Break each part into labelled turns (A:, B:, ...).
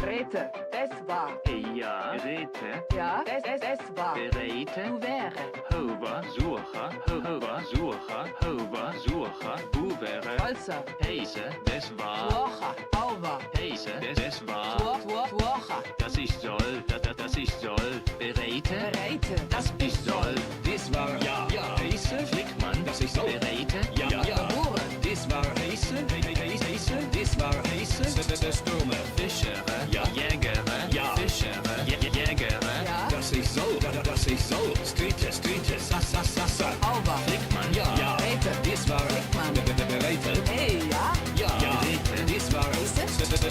A: Rete, es war.
B: Ja, Rete.
A: Ja, es war.
B: Berete.
A: Du wäre.
B: Hova, Sucher. Hova, Sucher. Hova, Sucher. Du wäre.
A: Holzer.
B: Heise, das war.
A: Tuocha. Auber.
B: Heise, das war.
A: Tuocha.
B: Das ich soll. Das ich soll. Berete.
A: Bereite.
B: Das ich soll.
C: Das war ja. Heise.
B: Flickmann.
C: Das ich soll.
B: Berete.
C: Ja.
A: Geboren.
C: Das war Heise. Heise. Das war Heise. Stürme.
B: Fischere.
C: Ja.
B: Jägere.
C: Ja.
B: Fischere. Jägere.
A: Ja.
C: Das ich soll. Das ich soll. Streetes. Sassa.
A: Auber.
B: Flickmann.
C: Ja.
A: Rete.
C: Das war
A: Flickmann.
C: Berete.
A: Hey, ja.
C: Ja.
B: Rete.
C: Das war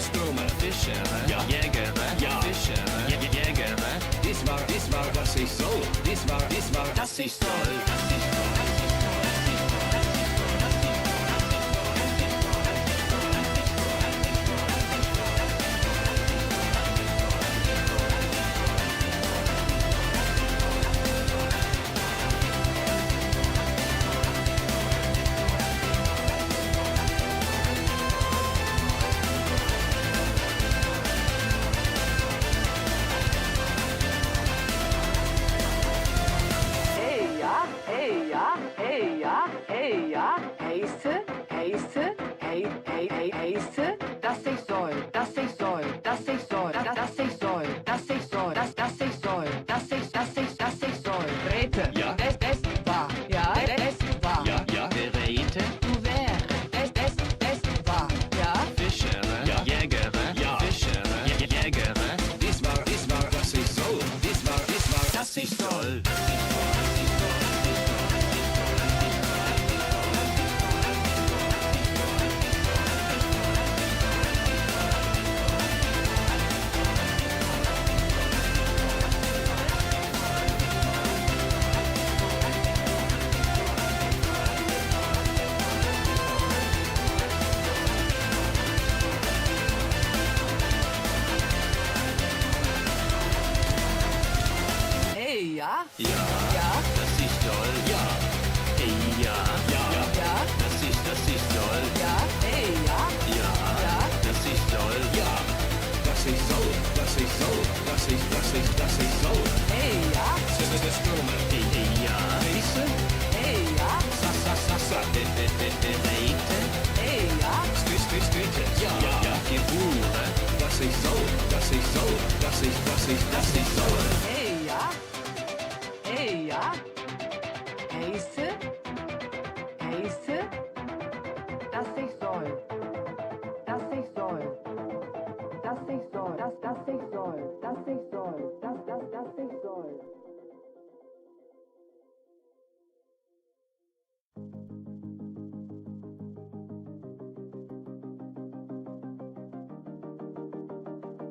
C: Stürme.
B: Fischere.
C: Ja.
B: Jägere.
C: Ja.
B: Fischere. Jägere.
C: Das war das ich soll. Das war
B: Das ich soll.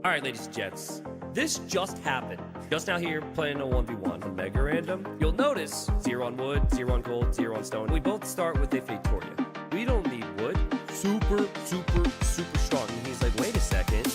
D: All right, ladies and gents, this just happened. Just now here, playing a 1v1 on Megarandom. You'll notice 0 on wood, 0 on gold, 0 on stone. We both start with a Victoria. We don't need wood. Super strong. And he's like, wait a second.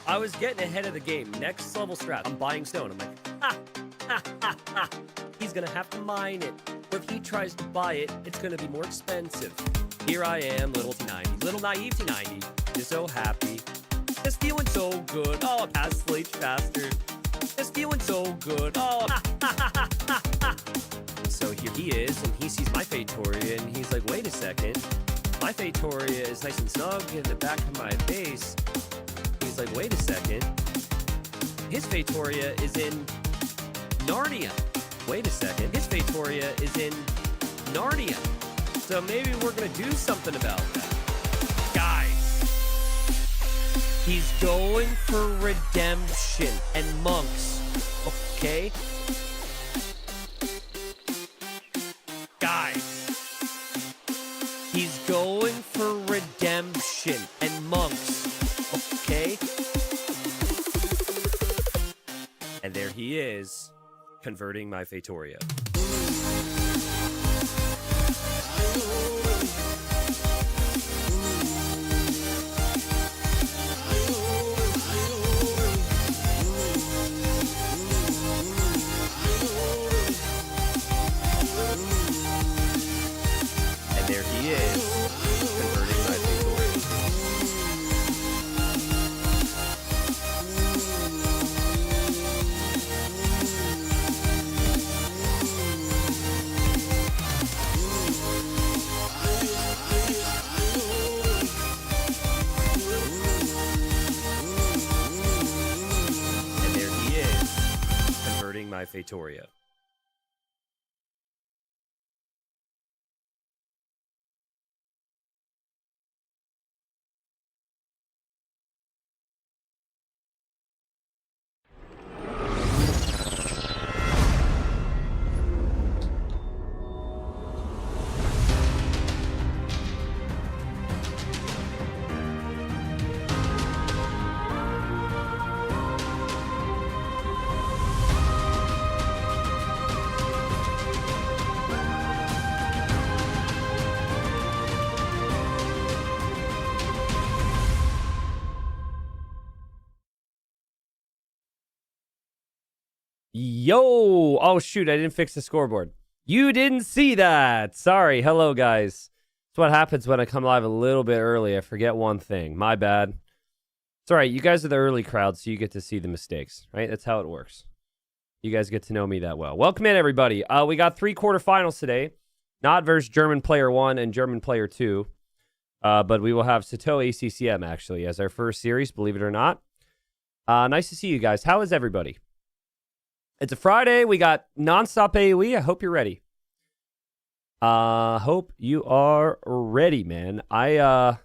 D: I was getting ahead of the game. Next level strat. I'm buying stone. I'm like, he's gonna have to mine it. Or if he tries to buy it, it's gonna be more expensive. Here I am, little T90, little naive T90, just so happy, just feeling so good. Oh, past late bastard, just feeling so good. Oh, so here he is, and he sees my Fatoria, and he's like, wait a second. My Fatoria is nice and snug in the back of my base. He's like, wait a second. His Fatoria is in Narnia. Wait a second. His Fatoria is in Narnia. So maybe we're going to do something about that. Guys, he's going for redemption and monks. Okay? Guys, he's going for redemption and monks. Okay? And there he is, converting my Fatoria. And there he is, converting my Fatoria. And there he is, converting my Fatoria. Yo! Oh, shoot, I didn't fix the scoreboard. You didn't see that! Sorry. Hello, guys. That's what happens when I come live a little bit early. I forget one thing. My bad. It's all right. You guys are the early crowd, so you get to see the mistakes, right? That's how it works. You guys get to know me that well. Welcome in, everybody. We got 3 quarterfinals today. Not versus German player 1 and German player 2. But we will have Sato ACCM, actually, as our first series, believe it or not. Nice to see you guys. How is everybody? It's a Friday. We got nonstop AoE. I hope you're ready. Hope you are ready, man. Yeah,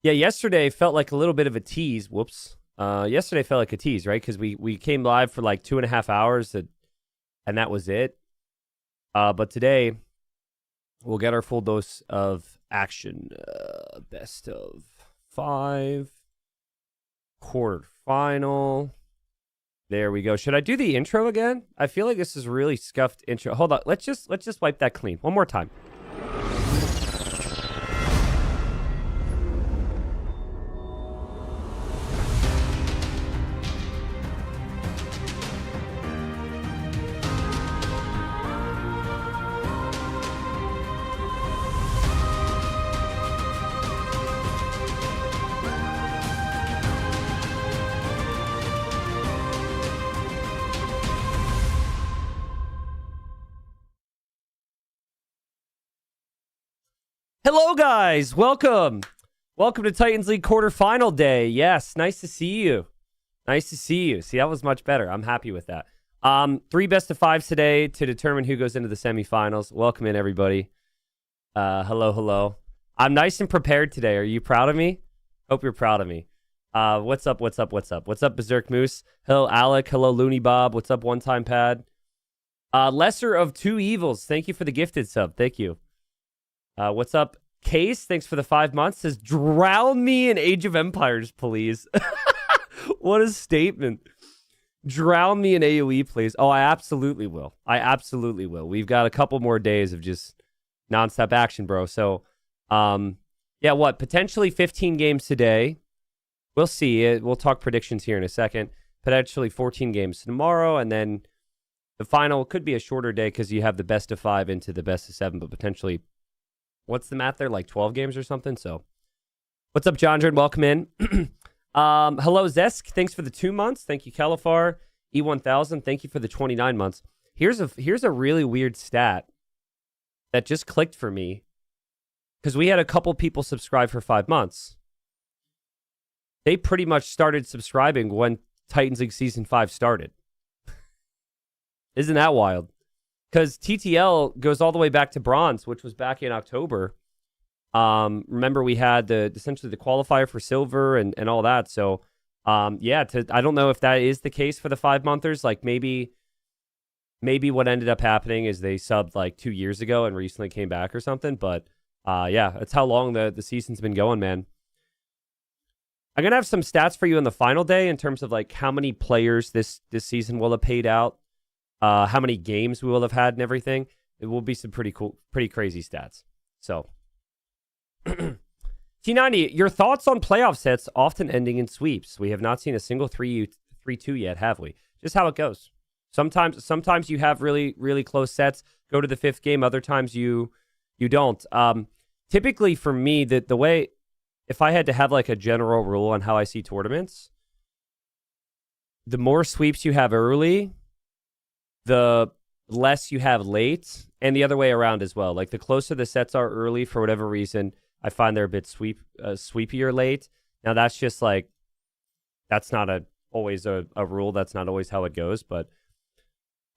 D: yesterday felt like a little bit of a tease. Whoops. Yesterday felt like a tease, right? Because we came live for like 2.5 hours, and that was it. But today, we'll get our full dose of action. Best of 5. Quarterfinal. There we go. Should I do the intro again? I feel like this is a really scuffed intro. Hold on. Let's just wipe that clean. One more time. Hello, guys. Welcome. Welcome to Titans League quarterfinal day. Yes, nice to see you. Nice to see you. See, that was much better. I'm happy with that. 3 best of 5s today to determine who goes into the semifinals. Welcome in, everybody. Hello, hello. I'm nice and prepared today. Are you proud of me? Hope you're proud of me. What's up, what's up, what's up? What's up, Berserk Moose? Hello, Alec. Hello, Looney Bob. What's up, One Time Pad? Lesser of Two Evils. Thank you for the gifted sub. Thank you. What's up, Case? Thanks for the 5 months. Says, drown me in Age of Empires, please. What a statement. Drown me in AoE, please. Oh, I absolutely will. I absolutely will. We've got a couple more days of just nonstop action, bro. So, yeah, what? Potentially 15 games today. We'll see. We'll talk predictions here in a second. Potentially 14 games tomorrow, and then the final could be a shorter day because you have the best of 5 into the best of 7, but potentially, what's the math there? Like 12 games or something? So, what's up, John? Welcome in. Hello, Zesk. Thanks for the 2 months. Thank you, Califar. E1000. Thank you for the 29 months. Here's a really weird stat that just clicked for me because we had a couple people subscribe for 5 months. They pretty much started subscribing when Titans League Season 5 started. Isn't that wild? Because TTL goes all the way back to bronze, which was back in October. Remember, we had essentially the qualifier for silver and all that. So, yeah, I don't know if that is the case for the 5-monthers. Like maybe what ended up happening is they subbed like 2 years ago and recently came back or something. But yeah, that's how long the season's been going, man. I'm gonna have some stats for you on the final day in terms of like how many players this season will have paid out, how many games we will have had, and everything. It will be some pretty cool, pretty crazy stats. So. T90, your thoughts on playoff sets often ending in sweeps? We have not seen a single 3-2 yet, have we? Just how it goes. Sometimes you have really, really close sets, go to the 5th game. Other times you don't. Typically for me, the way, if I had to have like a general rule on how I see tournaments, the more sweeps you have early, the less you have late, and the other way around as well. Like the closer the sets are early, for whatever reason, I find they're a bit sweepier late. Now that's just like, that's not always a rule. That's not always how it goes. But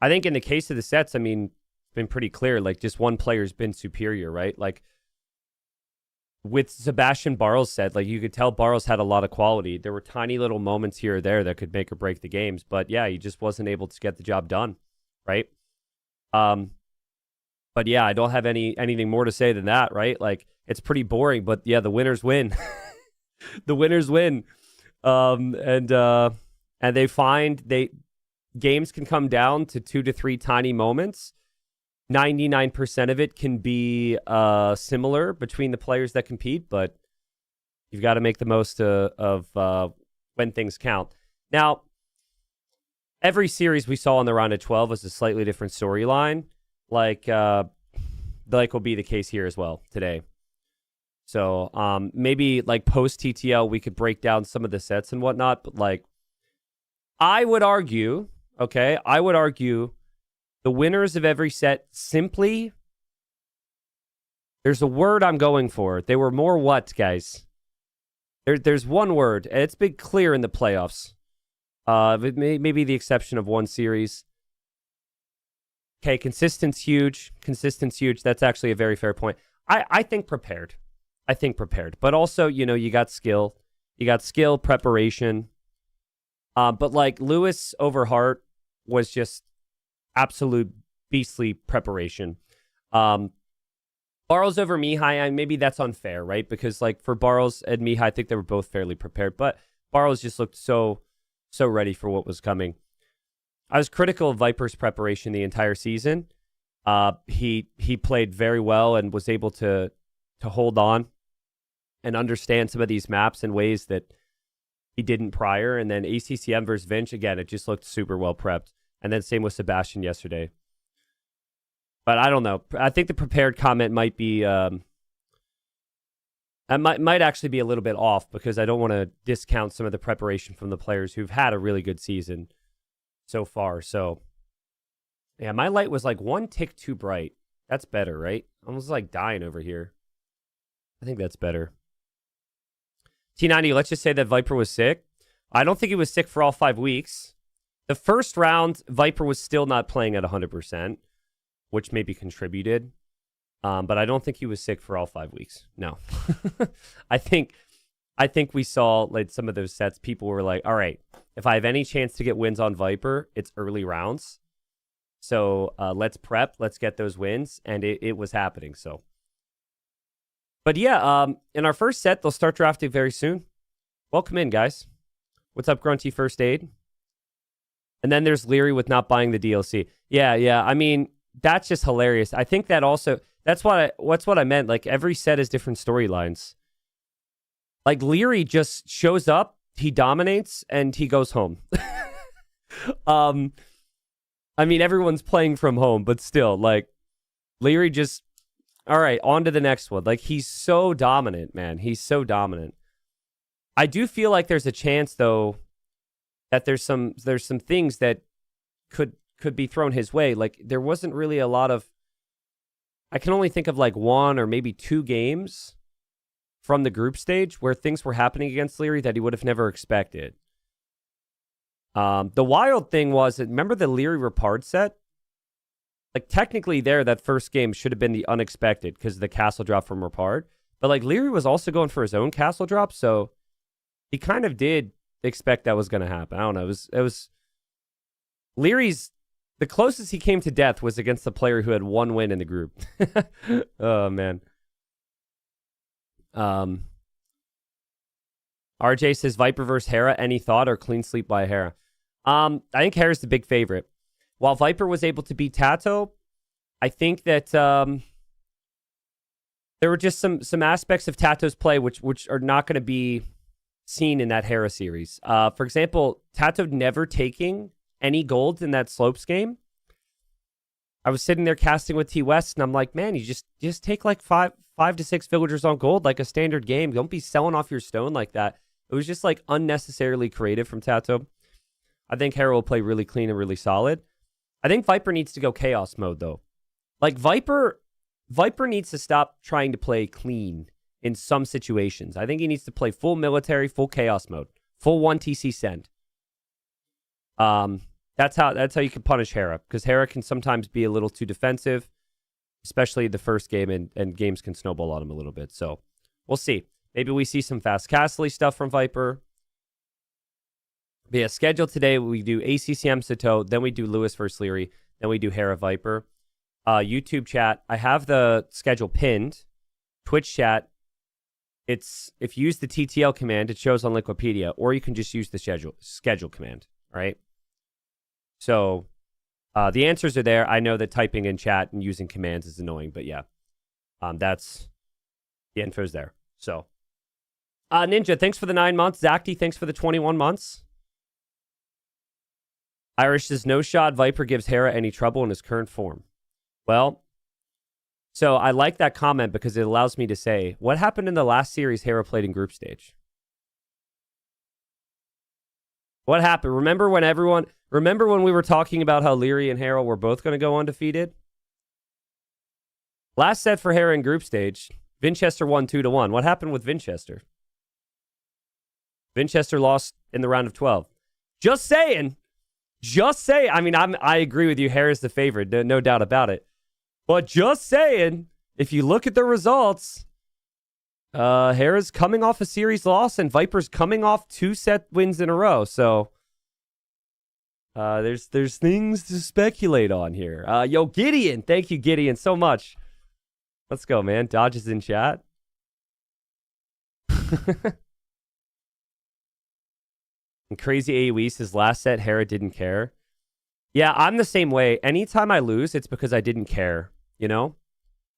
D: I think in the case of the sets, I mean, it's been pretty clear. Like just one player's been superior, right? Like with Sebastian Barl's set, like you could tell Barl's had a lot of quality. There were tiny little moments here or there that could make or break the games. But yeah, he just wasn't able to get the job done, right? But yeah, I don't have anything more to say than that, right? Like it's pretty boring, but yeah, the winners win. The winners win. And they find games can come down to 2 to 3 tiny moments. 99% of it can be similar between the players that compete, but you've got to make the most of when things count. Now, every series we saw in the round of 12 was a slightly different storyline. Like will be the case here as well today. So maybe like post TTL, we could break down some of the sets and whatnot. But like, I would argue the winners of every set simply, there's a word I'm going for. They were more what, guys? There's one word, and it's been clear in the playoffs. Maybe the exception of one series. Okay, consistence huge. That's actually a very fair point. I think prepared. But also, you got skill. You got skill, preparation. But like Lewis over Hart was just absolute beastly preparation. Barles over Mihai, maybe that's unfair, right? Because like for Barles and Mihai, I think they were both fairly prepared. But Barles just looked so ready for what was coming. I was critical of Viper's preparation the entire season. He played very well and was able to hold on and understand some of these maps in ways that he didn't prior. And then ACCM versus Vinch, again, it just looked super well prepped. And then same with Sebastian yesterday. But I don't know. I think the prepared comment might be... I might actually be a little bit off because I don't want to discount some of the preparation from the players who've had a really good season so far. So, yeah, my light was like 1 tick too bright. That's better, right? I was like dying over here. I think that's better. T90, let's just say that Viper was sick. I don't think he was sick for all 5 weeks. The first round, Viper was still not playing at 100%, which maybe contributed. But I don't think he was sick for all 5 weeks. No. I think we saw like some of those sets, people were like, all right, if I have any chance to get wins on Viper, it's early rounds. So let's prep, let's get those wins. And it was happening. So, but yeah, in our first set, they'll start drafting very soon. Welcome in, guys. What's up, Grunty First Aid? And then there's Liry with not buying the DLC. Yeah. I mean, that's just hilarious. I think that also, that's what I meant. Like every set has different storylines. Like Liry just shows up, he dominates, and he goes home. I mean, everyone's playing from home, but still, like, Liry just, all right, on to the next one. Like, he's so dominant, man. He's so dominant. I do feel like there's a chance, though, that there's some things that could could be thrown his way. Like, there wasn't really a lot of... I can only think of like 1 or maybe 2 games from the group stage where things were happening against Liry that he would have never expected. The wild thing was, remember the Liry Rapard set? Like, technically there, that first game should have been the unexpected because of the castle drop from Rapard. But, like, Liry was also going for his own castle drop, so he kind of did expect that was going to happen. I don't know. It was Liry's... The closest he came to death was against the player who had 1 win in the group. Oh, man. RJ says, Viper versus Hera, any thought or clean sweep by Hera? I think Hera's the big favorite. While Viper was able to beat Tato, I think that there were just some aspects of Tato's play which are not going to be seen in that Hera series. For example, Tato never taking any gold in that slopes game. I was sitting there casting with T West, and I'm like, man, you just take like five to 6 villagers on gold like a standard game. Don't be selling off your stone like that. It was just like unnecessarily creative from Tato. I think Hera will play really clean and really solid. I think Viper needs to go chaos mode though. Like Viper needs to stop trying to play clean in some situations. I think he needs to play full military, full chaos mode, full 1 TC send. That's how you can punish Hera, because Hera can sometimes be a little too defensive, especially the first game, and games can snowball on him a little bit. So we'll see. Maybe we see some fast castle stuff from Viper. But yeah, schedule today, we do ACCM Sato, then we do Lewis versus Liry, then we do Hera Viper. YouTube chat, I have the schedule pinned. Twitch chat, it's if you use the TTL command, it shows on Liquipedia, or you can just use the schedule command, all right? So the answers are there. I know that typing in chat and using commands is annoying, but yeah, that's the info's there. So Ninja, thanks for the 9 months. Zacti, thanks for the 21 months. Irish says, no shot Viper gives Hera any trouble in his current form. Well, so I like that comment because it allows me to say, what happened in the last series Hera played in group stage? What happened? Remember when we were talking about how Liry and Hera were both going to go undefeated? Last set for Hera in group stage, Vinchester won 2-1. What happened with Vinchester? Vinchester lost in the round of 12. Just saying. I mean, I agree with you. Hera's the favorite, no doubt about it. But just saying, if you look at the results, Hera's coming off a series loss, and Viper's coming off 2 set wins in a row. So there's things to speculate on here. Yo, Gideon, thank you, Gideon, so much. Let's go, man. Dodge is in chat. And Crazy AoE says, last set, Hera didn't care. Yeah, I'm the same way. Anytime I lose, it's because I didn't care, you know?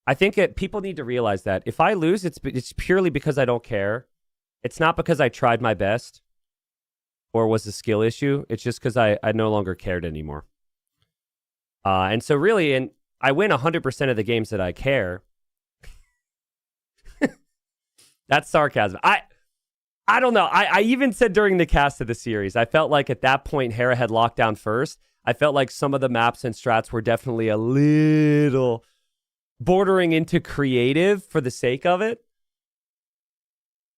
D: I think people need to realize that. If I lose, it's purely because I don't care. It's not because I tried my best or was a skill issue. It's just because I no longer cared anymore. And so really, and I win 100% of the games that I care. That's sarcasm. I don't know. I even said during the cast of the series, I felt like at that point, Hera had locked down first. I felt like some of the maps and strats were definitely a little bordering into creative for the sake of it.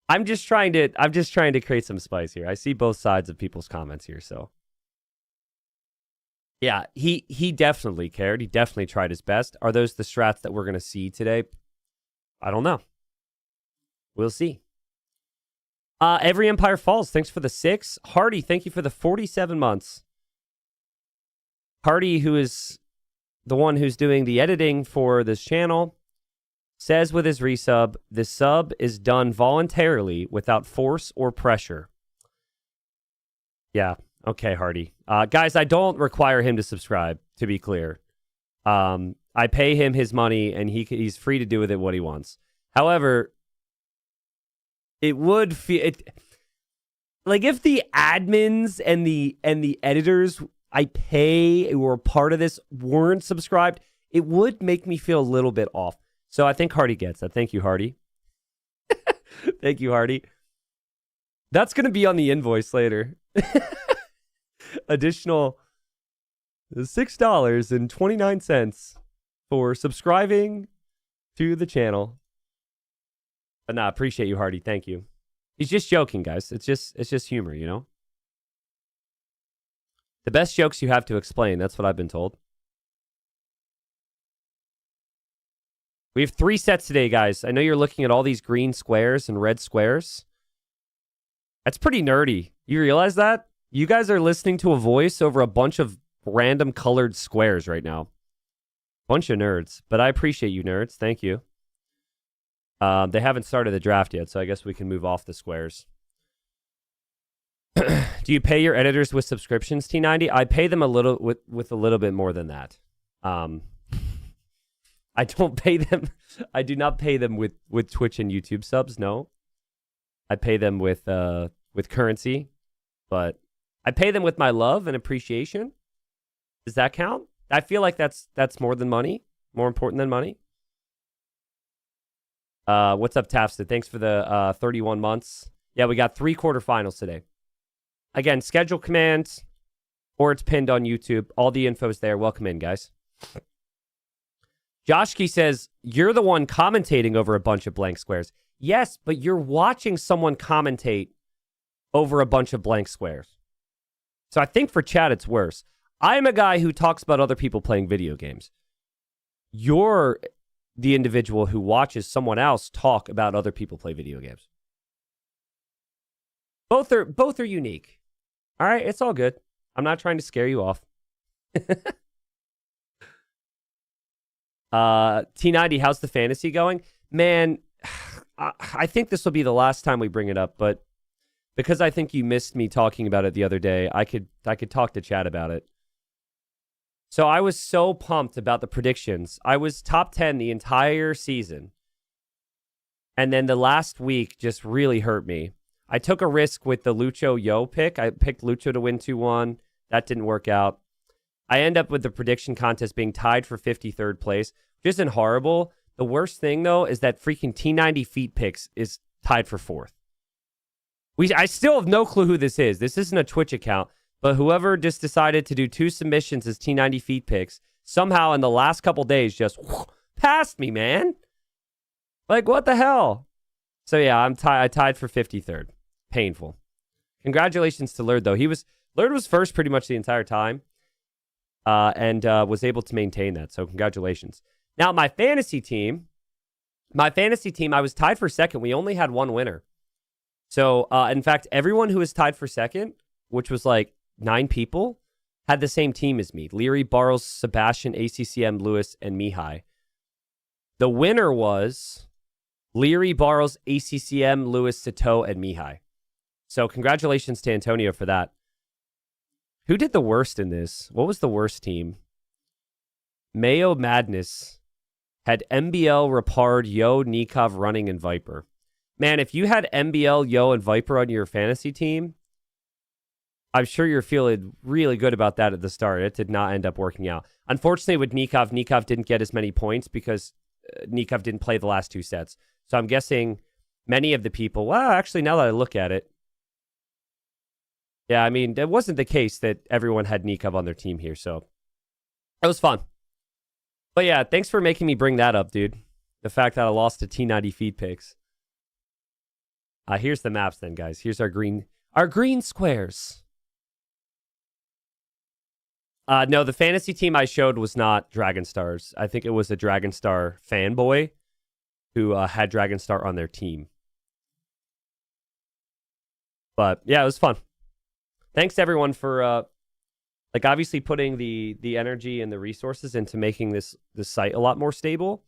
D: I'm just trying to create some spice here. I see both sides of people's comments here, so. Yeah, he definitely cared. He definitely tried his best. Are those the strats that we're going to see today? I don't know. We'll see. Every Empire Falls, thanks for the 6. Hardy, thank you for the 47 months. Hardy, who is the one who's doing the editing for this channel, says with his resub, the sub is done voluntarily without force or pressure. Yeah, okay, Hardy. Guys, I don't require him to subscribe, to be clear. I pay him his money, and he's free to do with it what he wants. However, it would feel like if the admins and the editors I pay who are part of this weren't subscribed, it would make me feel a little bit off. So I think Hardy gets that. Thank you, Hardy. Thank you, Hardy. That's going to be on the invoice later. Additional $6.29 for subscribing to the channel. But nah, appreciate you, Hardy. Thank you. He's just joking, guys. It's just humor, you know? The best jokes you have to explain. That's what I've been told. We have 3 sets today, guys. I know you're looking at all these green squares and red squares. That's pretty nerdy. You realize that? You guys are listening to a voice over a bunch of random colored squares right now. Bunch of nerds. But I appreciate you, nerds. Thank you. They haven't started the draft yet, so I guess we can move off the squares. Do you pay your editors with subscriptions, T90? I pay them a little with a little bit more than that. I don't pay them. I do not pay them with Twitch and YouTube subs. No, I pay them with currency, but I pay them with my love and appreciation. Does that count? I feel like that's more than money. More important than money. What's up, Tafsted? Thanks for the 31 months. Yeah, we got 3 quarterfinals today. Again, schedule commands, or it's pinned on YouTube. All the info's there. Welcome in, guys. Joshki says, you're the one commentating over a bunch of blank squares. Yes, but you're watching someone commentate over a bunch of blank squares. So I think for chat, it's worse. I'm a guy who talks about other people playing video games. You're the individual who watches someone else talk about other people play video games. Both are unique. All right, it's all good. I'm not trying to scare you off. T90, how's the fantasy going? Man, I think this will be the last time we bring it up, but because I think you missed me talking about it the other day, I could talk to chat about it. So I was so pumped about the predictions. I was top 10 the entire season. And then the last week just really hurt me. I took a risk with the Lucho Yo pick. I picked Lucho to win 2-1. That didn't work out. I end up with the prediction contest being tied for 53rd place, which isn't horrible. The worst thing, though, is that freaking T90 Feet Picks is tied for 4th. I still have no clue who this is. This isn't a Twitch account, but whoever just decided to do 2 submissions as T90 Feet Picks, somehow in the last couple days just passed me, man. Like, what the hell? So, yeah, I tied for 53rd. Painful. Congratulations to Lurd, though. Lurd was first pretty much the entire time and was able to maintain that. So, congratulations. Now, my fantasy team, I was tied for 2nd. We only had 1 winner. So, in fact, everyone who was tied for 2nd, which was like 9 people, had the same team as me. Liry, Barles, Sebastian, ACCM, Lewis, and Mihai. The winner was Liry, Barles, ACCM, Lewis, Sato, and Mihai. So congratulations to Antonio for that. Who did the worst in this? What was the worst team? Mayo Madness had MBL, Rapard, Yo, Nikov, Running, and Viper. Man, if you had MBL, Yo, and Viper on your fantasy team, I'm sure you're feeling really good about that at the start. It did not end up working out. Unfortunately, with Nikov didn't get as many points because Nikov didn't play the last 2 sets. So I'm guessing many of the people, well, actually, now that I look at it, yeah, I mean, it wasn't the case that everyone had Nikov on their team here, so it was fun. But yeah, thanks for making me bring that up, dude. The fact that I lost to T90 Feed Picks. Here's the maps then, guys. Here's our green squares. No, the fantasy team I showed was not Dragon Stars. I think it was a Dragon Star fanboy who had Dragon Star on their team. But yeah, it was fun. Thanks to everyone for obviously putting the energy and the resources into making this site a lot more stable.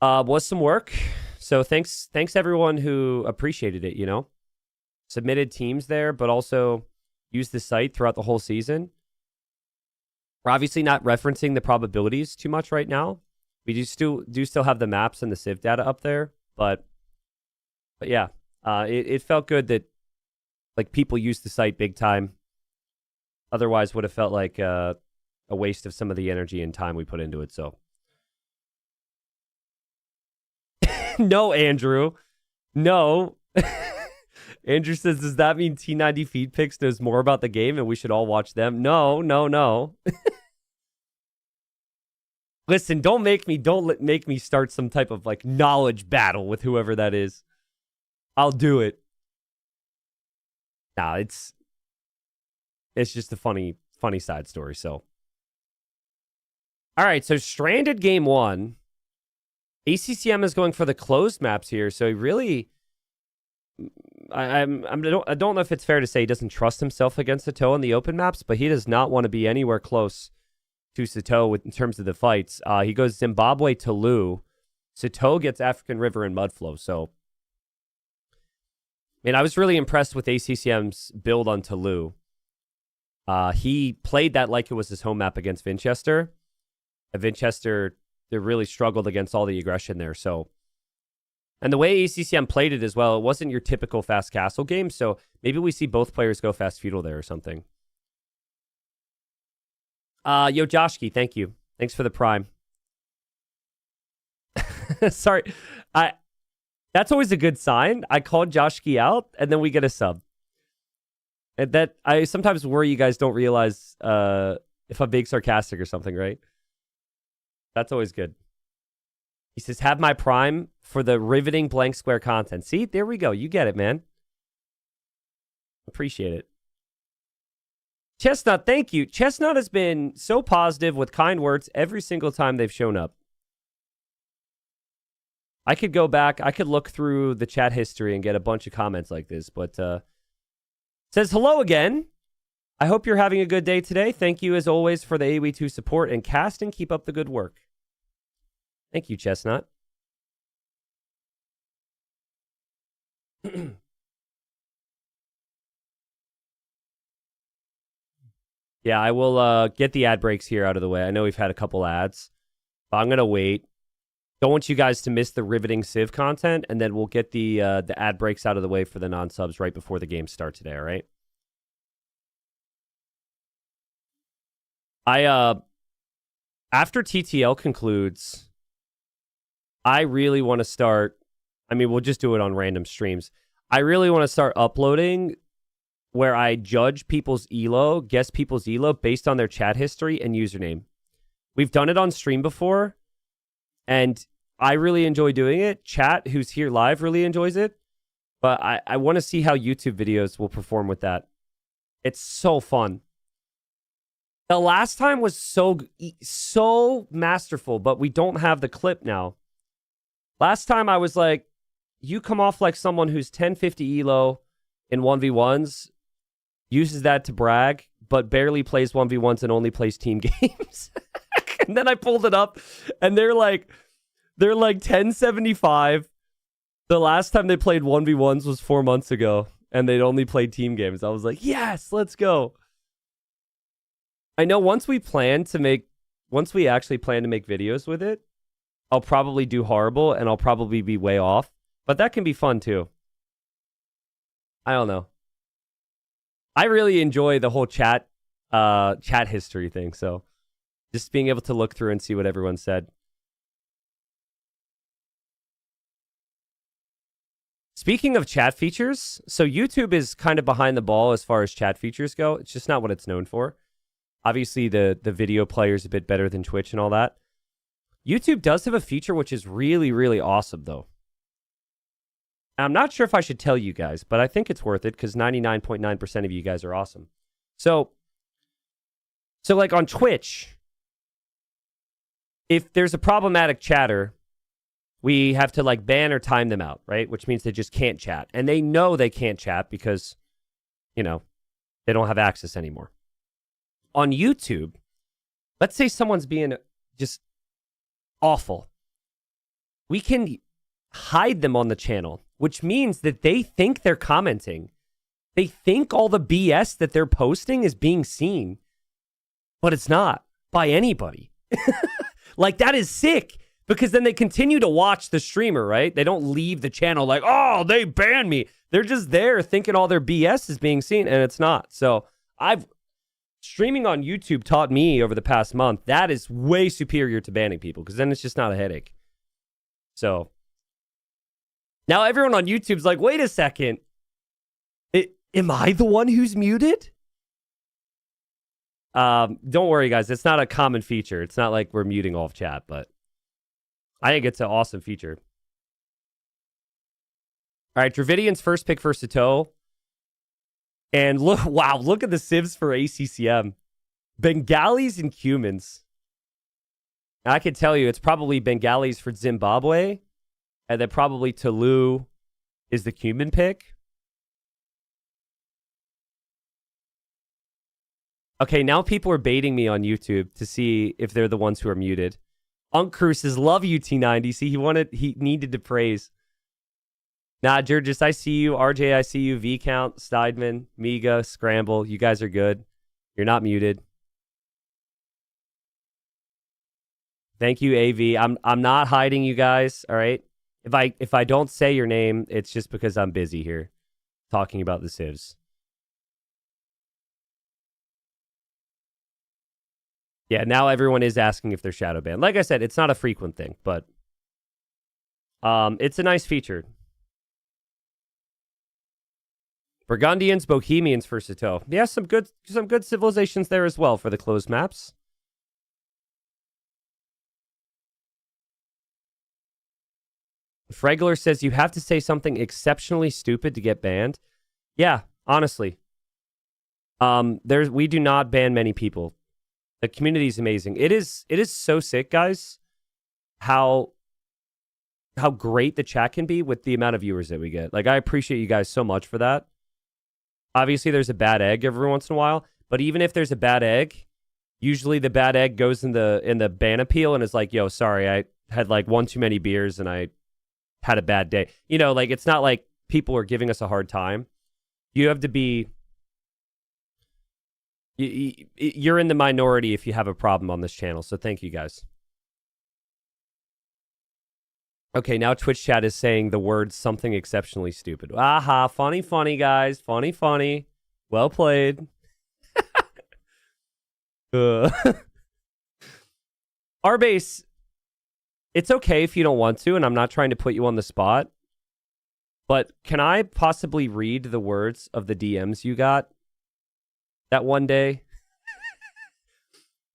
D: Was some work. So thanks everyone who appreciated it, you know. Submitted teams there, but also used the site throughout the whole season. We're obviously not referencing the probabilities too much right now. We do still have the maps and the Civ data up there, but yeah, it felt good that like people used the site big time. Otherwise, would have felt like a waste of some of the energy and time we put into it. So, no, Andrew, no. Andrew says, does that mean T90 Feed Picks knows more about the game and we should all watch them? No, no, no. Listen, don't make me start some type of like knowledge battle with whoever that is. I'll do it. Nah, it's just a funny side story. So, all right. So Stranded Game 1. ACCM is going for the closed maps here. So he really, I don't know if it's fair to say he doesn't trust himself against Sato in the open maps, but he does not want to be anywhere close to Sato in terms of the fights. He goes Zimbabwe to Lu. Sato gets African River and Mudflow. So, and I was really impressed with ACCM's build on Tulu. He played that like it was his home map against Winchester. Winchester, they really struggled against all the aggression there. So, and the way ACCM played it as well, it wasn't your typical fast castle game. So maybe we see both players go fast feudal there or something. Yo, Joshki, thank you. Thanks for the prime. Sorry, that's always a good sign. I called Joshki out, and then we get a sub. And that I sometimes worry you guys don't realize if I'm being sarcastic or something, right? That's always good. He says, have my prime for the riveting blank square content. See, there we go. You get it, man. Appreciate it. Chestnut, thank you. Chestnut has been so positive with kind words every single time they've shown up. I could go back. I could look through the chat history and get a bunch of comments like this. But says, hello again. I hope you're having a good day today. Thank you, as always, for the AOE2 support and casting. Keep up the good work. Thank you, Chestnut. Yeah, I will get the ad breaks here out of the way. I know we've had a couple ads, but I'm going to wait. Don't want you guys to miss the riveting Civ content, and then we'll get the ad breaks out of the way for the non-subs right before the game starts today, all right? After TTL concludes, I really want to start, I mean, we'll just do it on random streams. I really want to start uploading where I judge people's ELO, guess people's ELO based on their chat history and username. We've done it on stream before, and I really enjoy doing it. Chat, who's here live, really enjoys it. But I want to see how YouTube videos will perform with that. It's so fun. The last time was so masterful, but we don't have the clip now. Last time I was like, you come off like someone who's 1050 ELO in 1v1s, uses that to brag, but barely plays 1v1s and only plays team games. And then I pulled it up, and they're like 1075. The last time they played 1v1s was 4 months ago, and they'd only played team games. I was like, yes, let's go. I know once we actually plan to make videos with it, I'll probably do horrible, and I'll probably be way off. But that can be fun, too. I don't know. I really enjoy the whole chat history thing, so just being able to look through and see what everyone said. Speaking of chat features, so YouTube is kind of behind the ball as far as chat features go. It's just not what it's known for. Obviously, the video player is a bit better than Twitch and all that. YouTube does have a feature which is really, really awesome, though. I'm not sure if I should tell you guys, but I think it's worth it because 99.9% of you guys are awesome. So like on Twitch, if there's a problematic chatter, we have to like ban or time them out, right? Which means they just can't chat. And they know they can't chat because, you know, they don't have access anymore. On YouTube, let's say someone's being just awful. We can hide them on the channel, which means that they think they're commenting. They think all the BS that they're posting is being seen, but it's not by anybody. Like, that is sick, because then they continue to watch the streamer, right? They don't leave the channel like, oh, they banned me. They're just there thinking all their BS is being seen, and it's not. So streaming on YouTube taught me over the past month that is way superior to banning people, because then it's just not a headache. So now everyone on YouTube's like, wait a second. Am I the one who's muted? Don't worry, guys. It's not a common feature. It's not like we're muting all of chat, but I think it's an awesome feature. All right, Dravidian's first pick for Sato. And look, wow, look at the civs for ACCM. Bengalis and Cumans. I can tell you it's probably Bengalis for Zimbabwe. And then probably Tulu is the Cuman pick. Okay, now people are baiting me on YouTube to see if they're the ones who are muted. Uncru says, love you, T90. See, he needed to praise. Nah, Jurgis, I see you. RJ, I see you. V-Count, Steidman, Miga, Scramble. You guys are good. You're not muted. Thank you, AV. I'm not hiding you guys, all right? If I don't say your name, it's just because I'm busy here talking about the civs. Yeah, now everyone is asking if they're shadow banned. Like I said, it's not a frequent thing, but it's a nice feature. Burgundians, Bohemians for Sato. Yeah, some good civilizations there as well for the closed maps. Fregler says you have to say something exceptionally stupid to get banned. Yeah, honestly. We do not ban many people. The community is amazing. It is so sick, guys, how great the chat can be with the amount of viewers that we get. Like, I appreciate you guys so much for that. Obviously, there's a bad egg every once in a while, but even if there's a bad egg, usually the bad egg goes in the ban appeal and is like, yo, sorry, I had like one too many beers and I had a bad day. You know, like, it's not like people are giving us a hard time. You have to be... You're in the minority if you have a problem on this channel, so thank you guys. Okay, now Twitch chat is saying the word something exceptionally stupid. Aha, funny, guys. Funny. Well played. R-Base, it's okay if you don't want to, and I'm not trying to put you on the spot, but can I possibly read the words of the DMs you got that one day?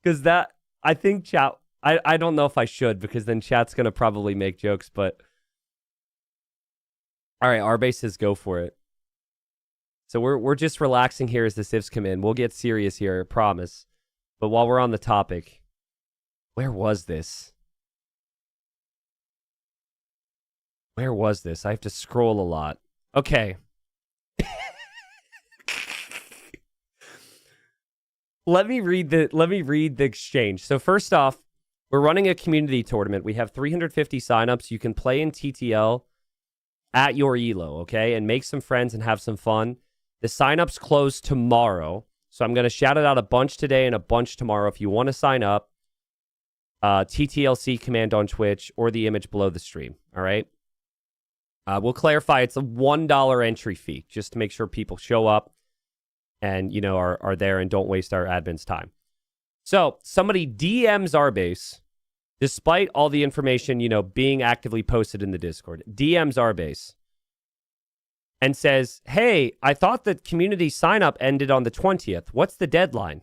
D: Because that, I think chat, I don't know if I should, because then chat's going to probably make jokes, but all right, R-Base says go for it. So we're just relaxing here as the civs come in. We'll get serious here, I promise. But while we're on the topic, where was this? Where was this? I have to scroll a lot. Okay. Let me read the exchange. So first off, we're running a community tournament. We have 350 signups. You can play in TTL at your elo, okay? And make some friends and have some fun. The signups close tomorrow. So I'm going to shout it out a bunch today and a bunch tomorrow. If you want to sign up, TTLC command on Twitch or the image below the stream, all right? We'll clarify it's a $1 entry fee just to make sure people show up and, you know, are there and don't waste our admin's time. So somebody DMs R-Base, despite all the information, you know, being actively posted in the Discord, DMs R-Base and says, hey, I thought that community sign up ended on the 20th. What's the deadline?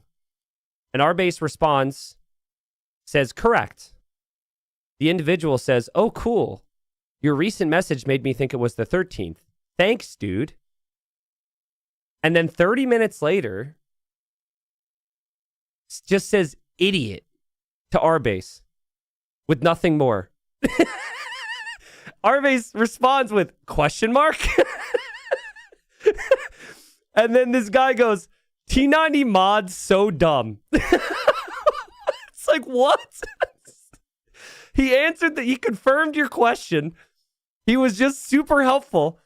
D: And R-Base responds, says, correct. The individual says, oh, cool. Your recent message made me think it was the 13th. Thanks, dude. And then 30 minutes later, just says idiot to R-Base with nothing more. R-Base responds with question mark. And then this guy goes, T90 mods so dumb. It's like, what? He answered that he confirmed your question. He was just super helpful.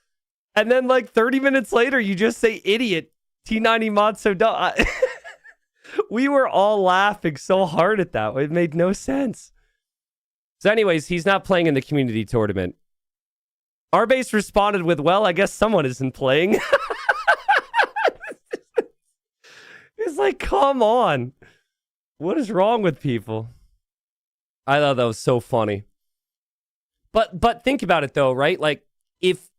D: And then like 30 minutes later, you just say idiot. T90 mods so dumb. We were all laughing so hard at that. It made no sense. So anyways, he's not playing in the community tournament. R-Base responded with, well, I guess someone isn't playing. It's like, come on. What is wrong with people? I thought that was so funny. But think about it though, right? Like if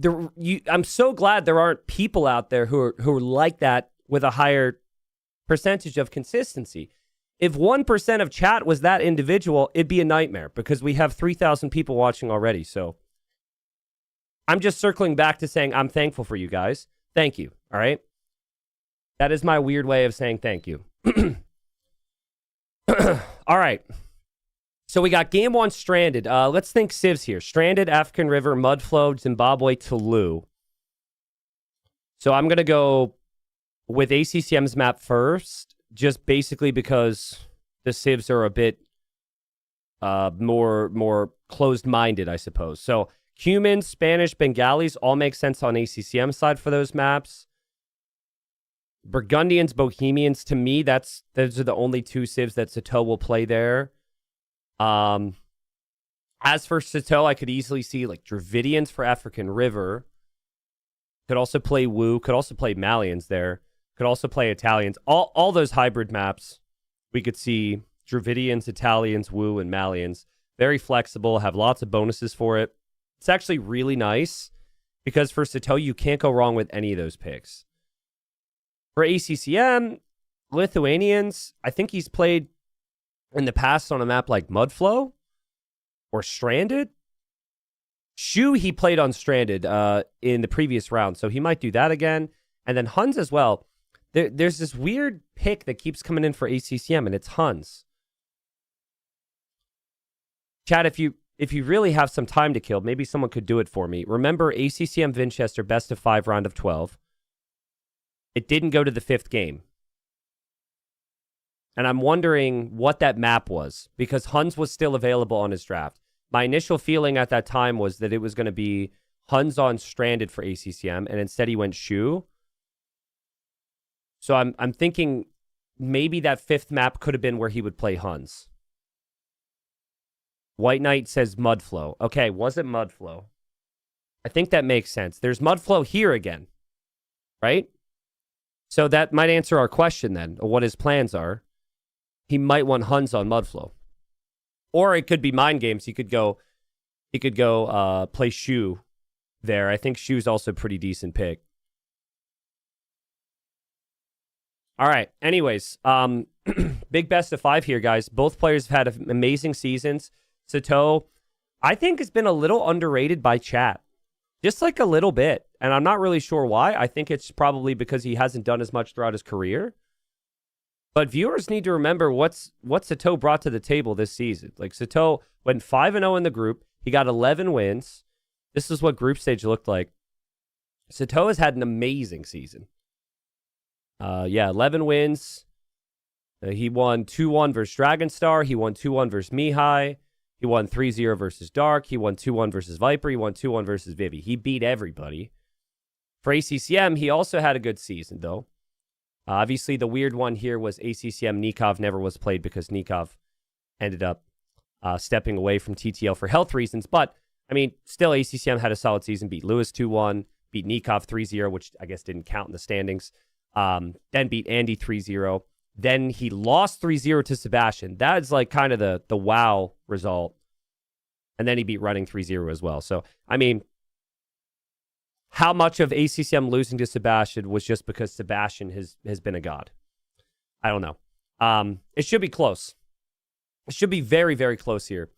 D: I'm so glad there aren't people out there who are like that with a higher percentage of consistency. If 1% of chat was that individual, it'd be a nightmare because we have 3,000 people watching already. So I'm just circling back to saying I'm thankful for you guys. Thank you. All right. That is my weird way of saying thank you. All right. So we got game 1 Stranded. Let's think Civs here. Stranded, African River, Mudflow, Zimbabwe, Tulu. So I'm going to go with ACCM's map first, just basically because the Civs are a bit more closed-minded, I suppose. So Cuman, Spanish, Bengalis all make sense on ACCM side for those maps. Burgundians, Bohemians, to me, those are the only 2 Civs that Sato will play there. As for Sato, I could easily see like Dravidians for African River. Could also play Wu. Could also play Malians there. Could also play Italians. All those hybrid maps, we could see Dravidians, Italians, Wu, and Malians. Very flexible, have lots of bonuses for it. It's actually really nice because for Sato, you can't go wrong with any of those picks. For ACCM, Lithuanians, I think he's played in the past on a map like Mudflow or Stranded. Shu, he played on Stranded in the previous round, so he might do that again. And then Huns as well. There's this weird pick that keeps coming in for ACCM, and it's Huns. Chad, if you really have some time to kill, maybe someone could do it for me. Remember, ACCM Winchester, best of 5 round of 12. It didn't go to the 5th game. And I'm wondering what that map was, because Huns was still available on his draft. My initial feeling at that time was that it was going to be Huns on Stranded for ACCM, and instead he went Shu. So I'm thinking maybe that 5th map could have been where he would play Huns. White Knight says Mudflow. Okay, was it Mudflow? I think that makes sense. There's Mudflow here again, right? So that might answer our question then, of what his plans are. He might want Huns on Mudflow. Or it could be mind games. He could go play Shu there. I think Shu's also a pretty decent pick. All right. Anyways, big best of 5 here, guys. Both players have had amazing seasons. Sato, I think, has been a little underrated by chat. Just like a little bit. And I'm not really sure why. I think it's probably because he hasn't done as much throughout his career. But viewers need to remember what Sato brought to the table this season. Like, Sato went 5-0 in the group. He got 11 wins. This is what group stage looked like. Sato has had an amazing season. 11 wins. He won 2-1 versus Dragonstar. He won 2-1 versus Mihai. He won 3-0 versus Dark. He won 2-1 versus Viper. He won 2-1 versus Vivi. He beat everybody. For ACCM, he also had a good season, though. Obviously, the weird one here was ACCM Nikov never was played because Nikov ended up stepping away from TTL for health reasons. But, I mean, still ACCM had a solid season. Beat Lewis 2-1. Beat Nikov 3-0, which I guess didn't count in the standings. Then beat Andy 3-0. Then he lost 3-0 to Sebastian. That's like kind of the wow result. And then he beat Running 3-0 as well. So, I mean, how much of ACCM losing to Sebastian was just because Sebastian has been a god? I don't know. It should be close. It should be very, very close here.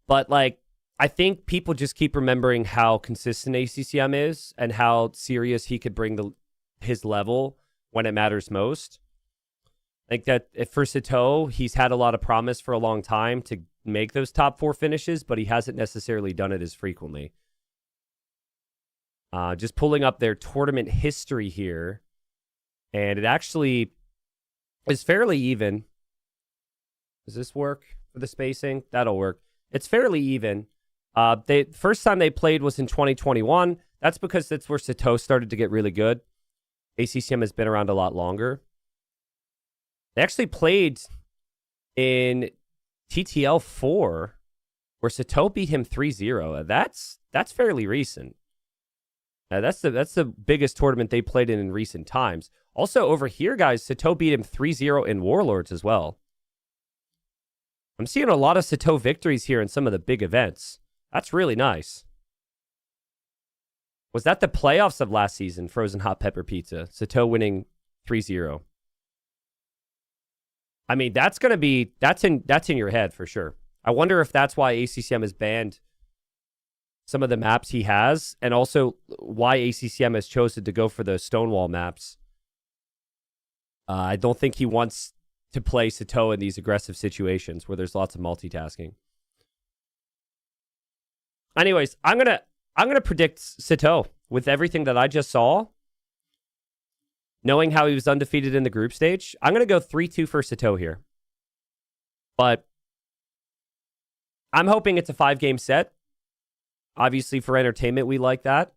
D: But, like, I think people just keep remembering how consistent ACCM is and how serious he could bring his level when it matters most. I think that for Sato, he's had a lot of promise for a long time to make those top 4 finishes, but he hasn't necessarily done it as frequently. Just pulling up their tournament history here, and it actually is fairly even. Does this work for the spacing? That'll work. It's fairly even. First time they played was in 2021. That's because that's where Sato started to get really good. ACCM has been around a lot longer. They actually played in TTL 4, where Sato beat him 3-0. That's fairly recent. That's the biggest tournament they played in recent times. Also, over here, guys, Sato beat him 3-0 in Warlords as well. I'm seeing a lot of Sato victories here in some of the big events. That's really nice. Was that the playoffs of last season? Frozen hot pepper pizza. Sato winning 3-0. I mean, that's going to be... That's in your head for sure. I wonder if that's why ACCM has banned some of the maps he has, and also why ACCM has chosen to go for the Stonewall maps. I don't think he wants to play Sato in these aggressive situations where there's lots of multitasking. Anyways, I'm gonna predict Sato with everything that I just saw. Knowing how he was undefeated in the group stage, I'm gonna go 3-2 for Sato here. But I'm hoping it's a 5-game set. Obviously, for entertainment, we like that.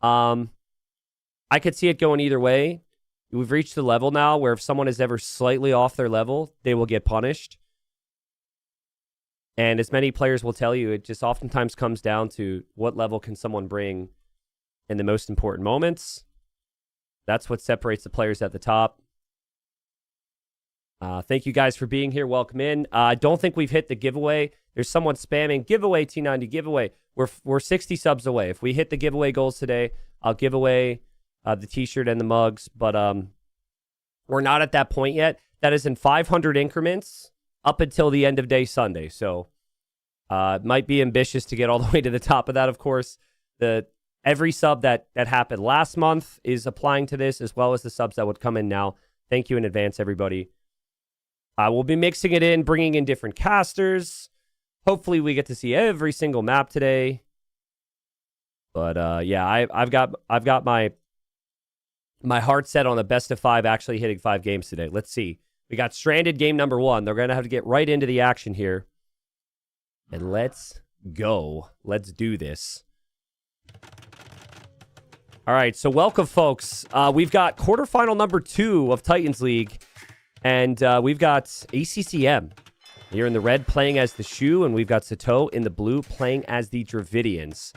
D: I could see it going either way. We've reached the level now where if someone is ever slightly off their level, they will get punished. And as many players will tell you, it just oftentimes comes down to what level can someone bring in the most important moments. That's what separates the players at the top. Thank you guys for being here. Welcome in. I don't think we've hit the giveaway. There's someone spamming giveaway, T90 giveaway. We're 60 subs away. If we hit the giveaway goals today, I'll give away the t-shirt and the mugs. But we're not at that point yet. That is in 500 increments up until the end of day Sunday. So it might be ambitious to get all the way to the top of that, of course. Every sub that happened last month is applying to this, as well as the subs that would come in now. Thank you in advance, everybody. We'll be mixing it in, bringing in different casters. Hopefully we get to see every single map today. But yeah, I've got my heart set on the best of 5 actually hitting 5 games today. Let's see. We got Stranded game number 1. They're going to have to get right into the action here. And let's go. Let's do this. All right, so welcome, folks. We've got quarterfinal number 2 of Titans League. And we've got ACCM here in the red playing as the Shu, and we've got Sato in the blue playing as the Dravidians.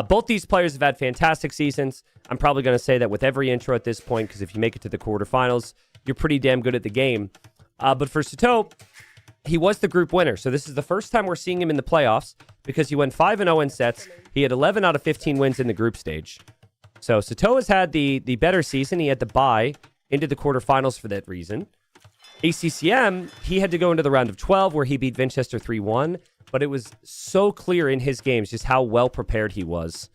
D: Both these players have had fantastic seasons. I'm probably going to say that with every intro at this point, because if you make it to the quarterfinals, you're pretty damn good at the game. But for Sato, he was the group winner. So this is the first time we're seeing him in the playoffs because he went 5-0 in sets. He had 11 out of 15 wins in the group stage. So Sato has had the better season. He had to bye into the quarterfinals for that reason. ACCM, he had to go into the round of 12 where he beat Vinchester 3-1, but it was so clear in his games just how well prepared he was.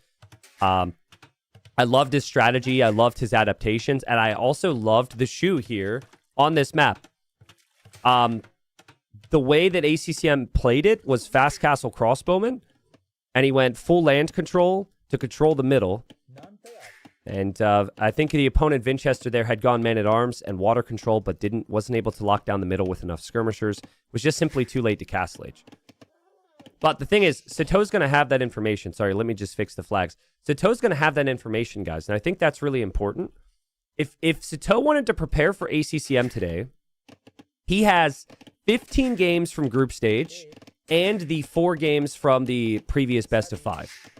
D: I loved his strategy. I loved his adaptations, and I also loved the Shu here on this map. The way that ACCM played it was Fast Castle Crossbowman, and he went full land control to control the middle. And I think the opponent, Vinchester, there had gone man-at-arms and water control, but wasn't able to lock down the middle with enough skirmishers. Was just simply too late to Castle Age. But the thing is, Sato's going to have that information. Sorry, let me just fix the flags. Sato's going to have that information, guys, and I think that's really important. If Sato wanted to prepare for ACCM today, he has 15 games from group stage and the 4 games from the previous best of 5.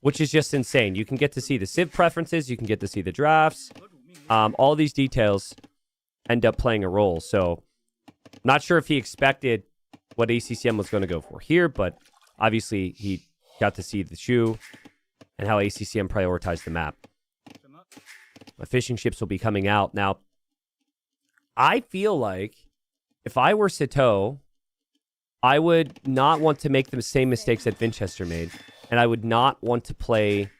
D: Which is just insane. You can get to see the Civ preferences. You can get to see the drafts. All these details end up playing a role. So, not sure if he expected what ACCM was going to go for here, but obviously he got to see the Shu and how ACCM prioritized the map. My fishing ships will be coming out. Now, I feel like if I were Sato, I would not want to make the same mistakes that Vinchester made. And I would not want to play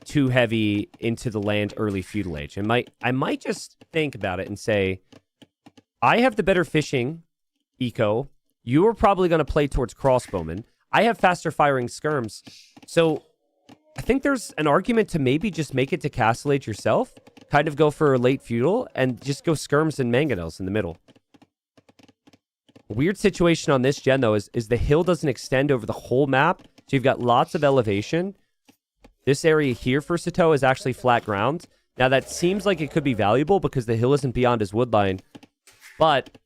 D: too heavy into the land early feudal age. I might just think about it and say, I have the better fishing eco. You are probably going to play towards crossbowmen. I have faster firing skirms. So I think there's an argument to maybe just make it to Castle Age yourself. Kind of go for a late feudal and just go skirms and mangonels in the middle. Weird situation on this gen, though, is the hill doesn't extend over the whole map. So you've got lots of elevation. This area here for Sato is actually flat ground. Now that seems like it could be valuable because the hill isn't beyond his wood line. But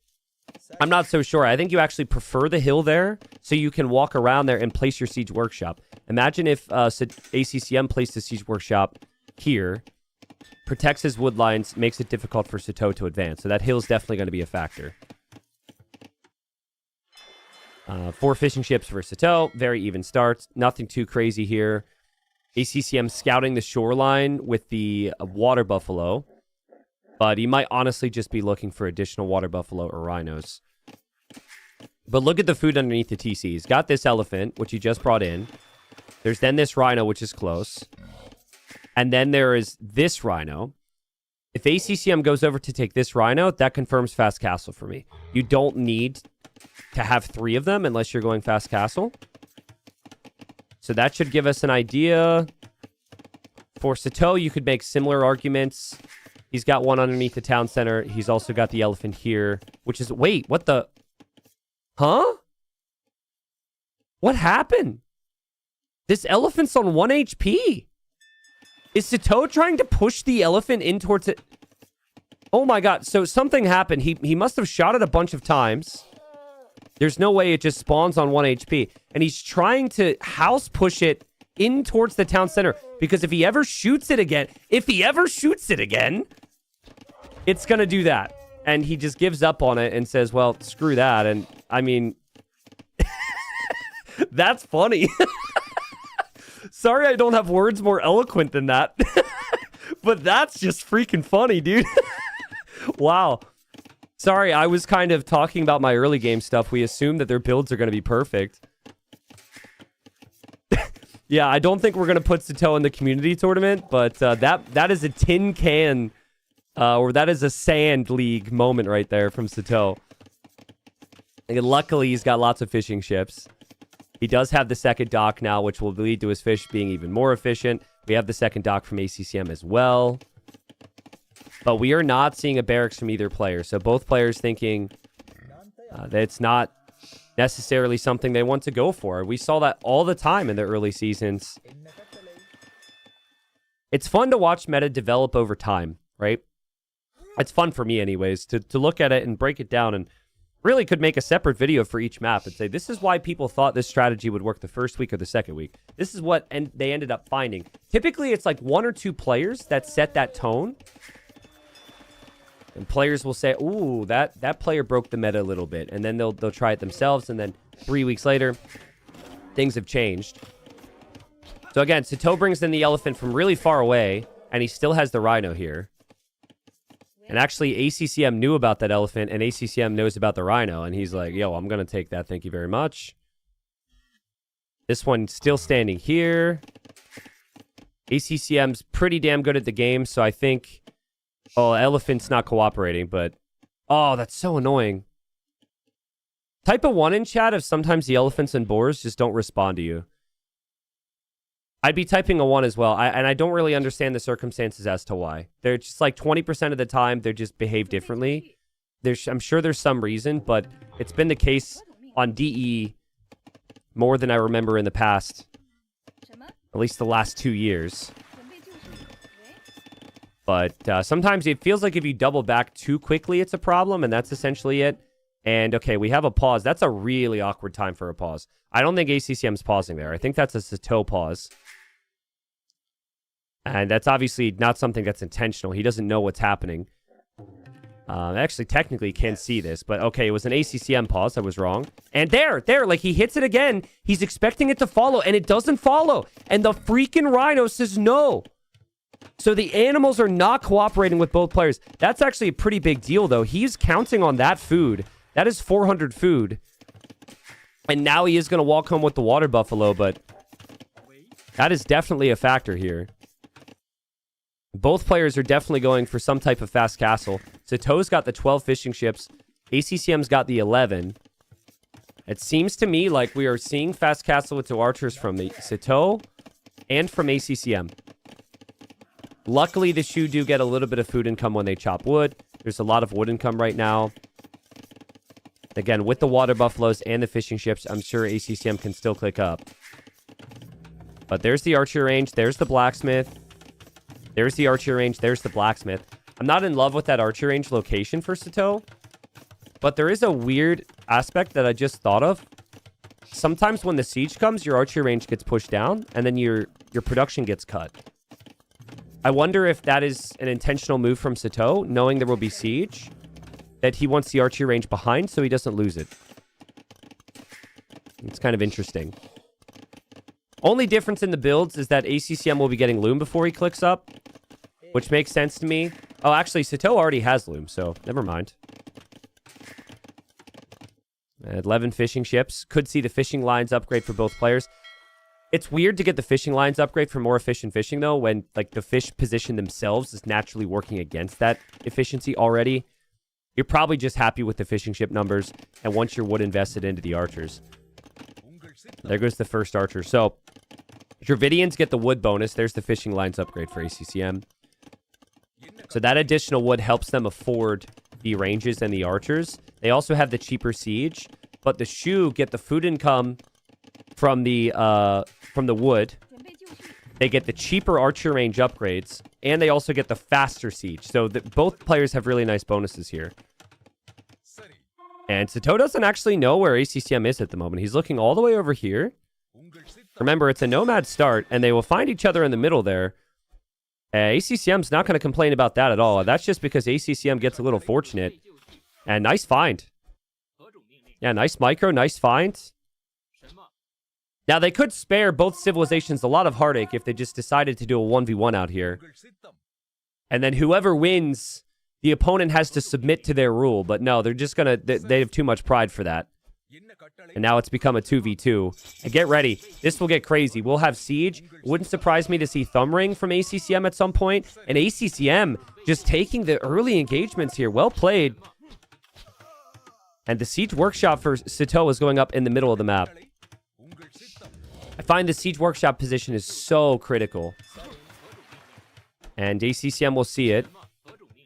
D: I'm not so sure. I think you actually prefer the hill there so you can walk around there and place your siege workshop. Imagine if ACCM placed the siege workshop here, protects his wood lines, makes it difficult for Sato to advance. So that hill is definitely going to be a factor. 4 fishing ships for Sato. Very even starts. Nothing too crazy here. ACCM scouting the shoreline with the water buffalo. But he might honestly just be looking for additional water buffalo or rhinos. But look at the food underneath the TC. He's got this elephant, which he just brought in. There's then this rhino, which is close. And then there is this rhino. If ACCM goes over to take this rhino, that confirms fast castle for me. You don't need to have 3 of them unless you're going fast castle. So that should give us an idea. For Sato, you could make similar arguments. He's got one underneath the town center. He's also got the elephant here, which is... Wait, what the... Huh? What happened? This elephant's on 1 HP. Is Sato trying to push the elephant in towards it? Oh my god. So something happened. He must have shot it a bunch of times. There's no way it just spawns on 1 HP. And he's trying to house push it in towards the town center. Because if he ever shoots it again... it's going to do that. And he just gives up on it and says, well, screw that. And, I mean... that's funny. Sorry I don't have words more eloquent than that. But that's just freaking funny, dude. Wow. Sorry, I was kind of talking about my early game stuff. We assume that their builds are going to be perfect. Yeah, I don't think we're going to put Sato in the community tournament, but that is a tin can, or that is a sand league moment right there from Sato. And luckily, he's got lots of fishing ships. He does have the second dock now, which will lead to his fish being even more efficient. We have the second dock from ACCM as well. But we are not seeing a barracks from either player. So both players thinking that it's not necessarily something they want to go for. We saw that all the time in the early seasons. It's fun to watch meta develop over time, right? It's fun for me anyways, to look at it and break it down, and really could make a separate video for each map and say, this is why people thought this strategy would work the first week or the second week. This is what they ended up finding. Typically, it's like 1 or 2 players that set that tone. And players will say, ooh, that player broke the meta a little bit. And then they'll try it themselves. And then 3 weeks later, things have changed. So again, Sato brings in the elephant from really far away. And he still has the rhino here. And actually, ACCM knew about that elephant. And ACCM knows about the rhino. And he's like, yo, I'm going to take that. Thank you very much. This one still standing here. ACCM's pretty damn good at the game. So I think... Oh, elephant's not cooperating, but... Oh, that's so annoying. Type a 1 in chat if sometimes the elephants and boars just don't respond to you. I'd be typing a 1 as well. And I don't really understand the circumstances as to why. They're just like 20% of the time, they just behave differently. I'm sure there's some reason, but it's been the case on DE more than I remember in the past. At least the last 2 years. But sometimes it feels like if you double back too quickly, it's a problem, and that's essentially it. And, okay, we have a pause. That's a really awkward time for a pause. I don't think ACCM's pausing there. I think that's a Sato pause. And that's obviously not something that's intentional. He doesn't know what's happening. Actually, technically, can't see this. But, okay, it was an ACCM pause. I was wrong. And there, like, he hits it again. He's expecting it to follow, and it doesn't follow. And the freaking rhino says no. So the animals are not cooperating with both players. That's actually a pretty big deal, though. He's counting on that food. That is 400 food. And now he is going to walk home with the water buffalo, but that is definitely a factor here. Both players are definitely going for some type of fast castle. Sato's got the 12 fishing ships. ACCM's got the 11. It seems to me like we are seeing fast castle with 2 archers from the Sato and from ACCM. Luckily, the Shu do get a little bit of food income when they chop wood. There's a lot of wood income right now. Again, with the water buffaloes and the fishing ships, I'm sure ACCM can still click up. But there's the archer range. There's the blacksmith. There's the archer range. There's the blacksmith. I'm not in love with that archer range location for Sato. But there is a weird aspect that I just thought of. Sometimes when the siege comes, your archer range gets pushed down. And then your production gets cut. I wonder if that is an intentional move from Sato, knowing there will be siege, that he wants the archery range behind so he doesn't lose it. It's kind of interesting. Only difference in the builds is that ACCM will be getting Loom before he clicks up, which makes sense to me. Oh, actually, Sato already has Loom, so never mind. 11 fishing ships. Could see the fishing lines upgrade for both players. It's weird to get the fishing lines upgrade for more efficient fishing, though, when like the fish position themselves is naturally working against that efficiency already. You're probably just happy with the fishing ship numbers, and once your wood invested into the archers. There goes the first archer. So, Dravidians get the wood bonus. There's the fishing lines upgrade for ACCM. So that additional wood helps them afford the ranges and the archers. They also have the cheaper siege, but the Shu get the food income from the wood. They get the cheaper archer range upgrades, and they also get the faster siege. So both players have really nice bonuses here. And Sato doesn't actually know where ACCM is at the moment. He's looking all the way over here. Remember, it's a nomad start, and they will find each other in the middle there. ACCM's not going to complain about that at all. That's just because ACCM gets a little fortunate. And nice find. Yeah, nice micro, nice find. Now, they could spare both civilizations a lot of heartache if they just decided to do a 1v1 out here. And then whoever wins, the opponent has to submit to their rule. But no, they're just going to... They have too much pride for that. And now it's become a 2v2. And get ready. This will get crazy. We'll have siege. Wouldn't surprise me to see thumb ring from ACCM at some point. And ACCM just taking the early engagements here. Well played. And the siege workshop for Sato is going up in the middle of the map. I find the siege workshop position is so critical. And ACCM will see it.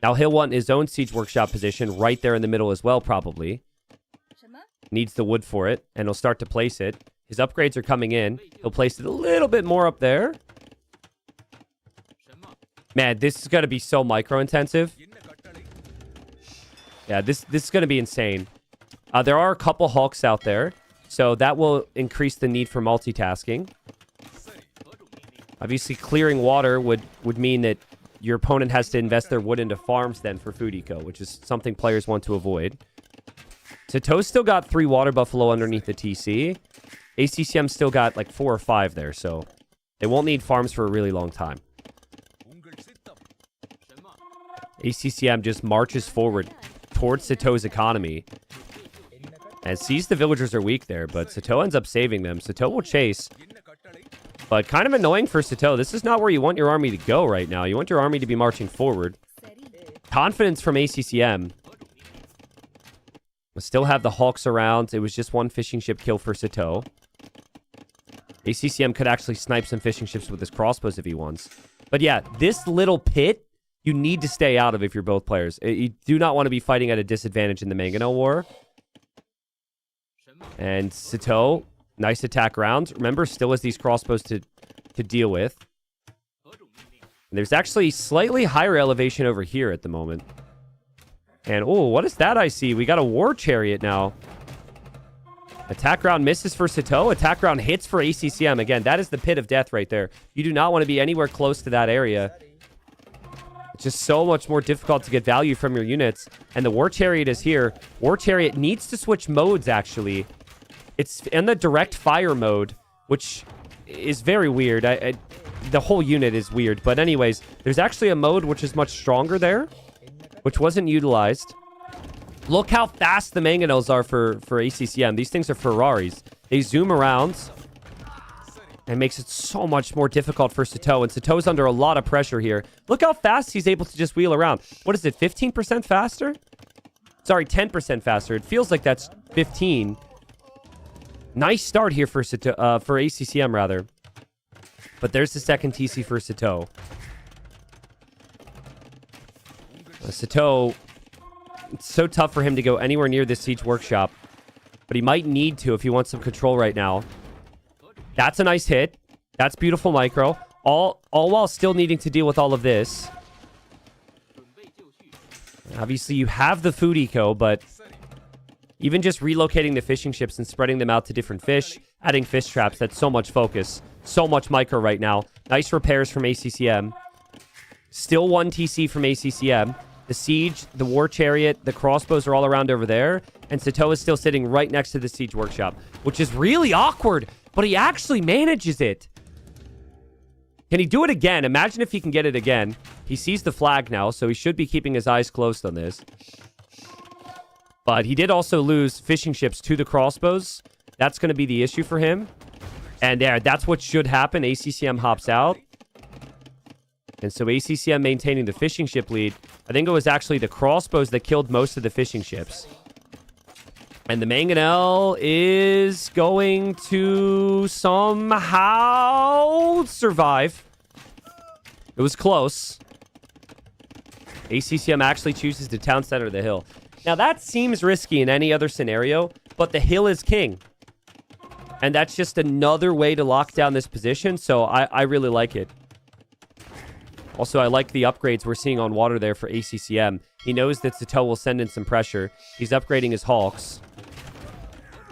D: Now he'll want his own siege workshop position right there in the middle as well, probably. Needs the wood for it, and he'll start to place it. His upgrades are coming in. He'll place it a little bit more up there. Man, this is going to be so micro-intensive. Yeah, this is going to be insane. There are a couple Hawks out there, so that will increase the need for multitasking. Obviously, clearing water would mean that your opponent has to invest their wood into farms then for food eco, which is something players want to avoid. Sato's still got 3 water buffalo underneath the TC. ACCM still got like 4 or 5 there, so they won't need farms for a really long time. ACCM just marches forward towards Sato's economy and sees the villagers are weak there, but Sato ends up saving them. Sato will chase, but kind of annoying for Sato. This is not where you want your army to go right now. You want your army to be marching forward. Confidence from ACCM. We'll still have the Hawks around. It was just 1 fishing ship kill for Sato. ACCM could actually snipe some fishing ships with his crossbows if he wants. But yeah, this little pit, you need to stay out of if you're both players. You do not want to be fighting at a disadvantage in the Mangano War. And Sato, nice attack rounds. Remember, still has these crossbows to deal with. And there's actually slightly higher elevation over here at the moment. And, oh, what is that I see? We got a war chariot now. Attack round misses for Sato. Attack round hits for ACCM. Again, that is the pit of death right there. You do not want to be anywhere close to that area. It's just so much more difficult to get value from your units. And the war chariot is here. War chariot needs to switch modes, actually. It's in the direct fire mode, which is very weird. The whole unit is weird. But anyways, there's actually a mode which is much stronger there, which wasn't utilized. Look how fast the Manganos are for ACCM. These things are Ferraris. They zoom around and makes it so much more difficult for Sato. And Sato's under a lot of pressure here. Look how fast he's able to just wheel around. What is it, 15% faster? Sorry, 10% faster. It feels like that's 15. Nice start here for ACCM, rather. But there's the second TC for Sato. Sato, it's so tough for him to go anywhere near this siege workshop. But he might need to if he wants some control right now. That's a nice hit. That's beautiful micro. All while still needing to deal with all of this. Obviously, you have the food eco, but even just relocating the fishing ships and spreading them out to different fish, adding fish traps, that's so much focus. So much micro right now. Nice repairs from ACCM. Still 1 TC from ACCM. The siege, the war chariot, the crossbows are all around over there. And Sato is still sitting right next to the siege workshop, which is really awkward but he actually manages it. Can he do it again? Imagine if he can get it again. He sees the flag now, so he should be keeping his eyes closed on this. But he did also lose fishing ships to the crossbows. That's going to be the issue for him. And there, that's what should happen. ACCM hops out. And so ACCM maintaining the fishing ship lead. I think it was actually the crossbows that killed most of the fishing ships. And the Mangonel is going to somehow survive. It was close. ACCM actually chooses to town center the hill. Now, that seems risky in any other scenario, but the hill is king. And that's just another way to lock down this position, so I really like it. Also, I like the upgrades we're seeing on water there for ACCM. He knows that Sato will send in some pressure. He's upgrading his Hawks.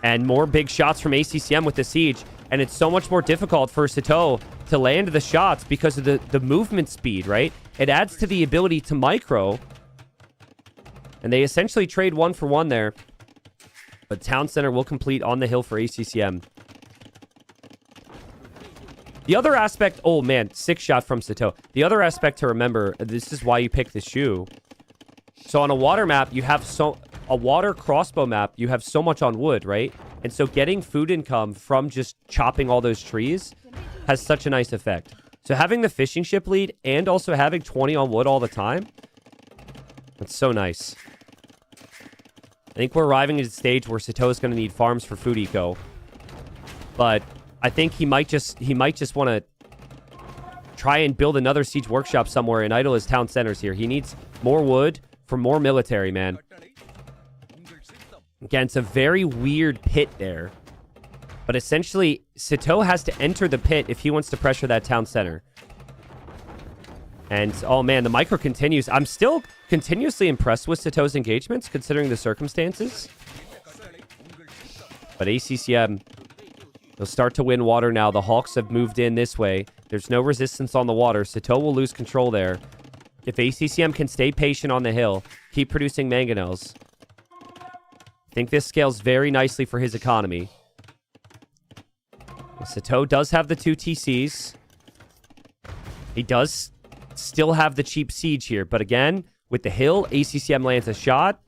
D: And more big shots from ACCM with the siege. And it's so much more difficult for Sato to land the shots because of the movement speed, right? It adds to the ability to micro. And they essentially trade 1 for 1 there. But Town Center will complete on the hill for ACCM. The other aspect... Oh, man. 6 shot from Sato. The other aspect to remember, this is why you pick the shoe. So on a water map, you have a water crossbow map, you have so much on wood, right? And so getting food income from just chopping all those trees has such a nice effect. So having the fishing ship lead and also having 20 on wood all the time, that's so nice. I think we're arriving at a stage where Sato is going to need farms for food eco. But I think he might just want to try and build another siege workshop somewhere and idle his town centers here. He needs more wood for more military, man. Again, it's a very weird pit there. But essentially, Sato has to enter the pit if he wants to pressure that town center. And, oh man, the micro continues. I'm still continuously impressed with Sato's engagements, considering the circumstances. But ACCM, they'll start to win water now. The Hawks have moved in this way. There's no resistance on the water. Sato will lose control there. If ACCM can stay patient on the hill, keep producing mangonels, I think this scales very nicely for his economy. Sato does have the 2 TCs. He does still have the cheap siege here. But again, with the hill, ACCM lands a shot.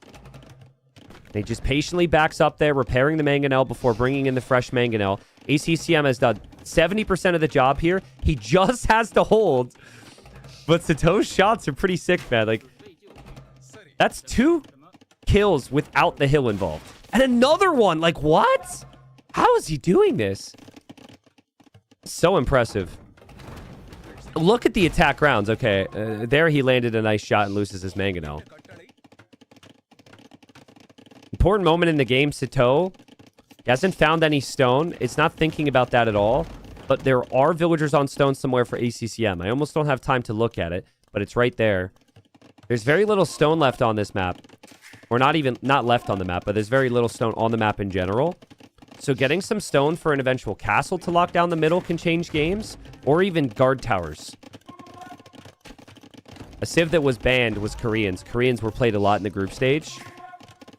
D: And he just patiently backs up there, repairing the mangonel before bringing in the fresh mangonel. ACCM has done 70% of the job here. He just has to hold. But Sato's shots are pretty sick, man. Like, that's 2 kills without the hill involved. And another one! Like, what? How is he doing this? So impressive. Look at the attack rounds. Okay, there he landed a nice shot and loses his mangonel. Important moment in the game, Sato. He hasn't found any stone. It's not thinking about that at all. But there are villagers on stone somewhere for ACCM. I almost don't have time to look at it, but it's right there. There's very little stone left on this map. Or not left on the map, but there's very little stone on the map in general. So getting some stone for an eventual castle to lock down the middle can change games, or even guard towers. A civ that was banned was Koreans. Koreans were played a lot in the group stage.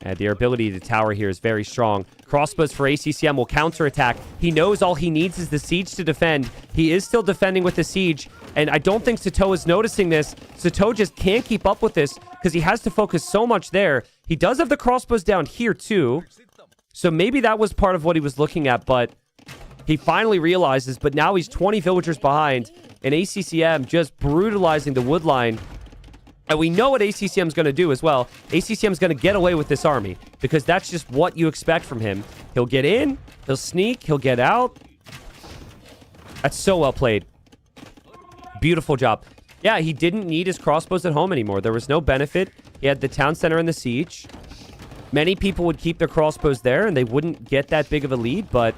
D: And their ability to tower here is very strong. Crossbows for ACCM will counterattack. He knows all he needs is the siege to defend. He is still defending with the siege. And I don't think Sato is noticing this. Sato just can't keep up with this because he has to focus so much there. He does have the crossbows down here too. So maybe that was part of what he was looking at, but he finally realizes. But now he's 20 villagers behind. And ACCM just brutalizing the wood line. And we know what ACCM is going to do as well. ACCM is going to get away with this army because that's just what you expect from him. He'll get in, he'll sneak, he'll get out. That's so well played. Beautiful job. Yeah, he didn't need his crossbows at home anymore. There was no benefit. He had the town center and the siege. Many people would keep their crossbows there and they wouldn't get that big of a lead, but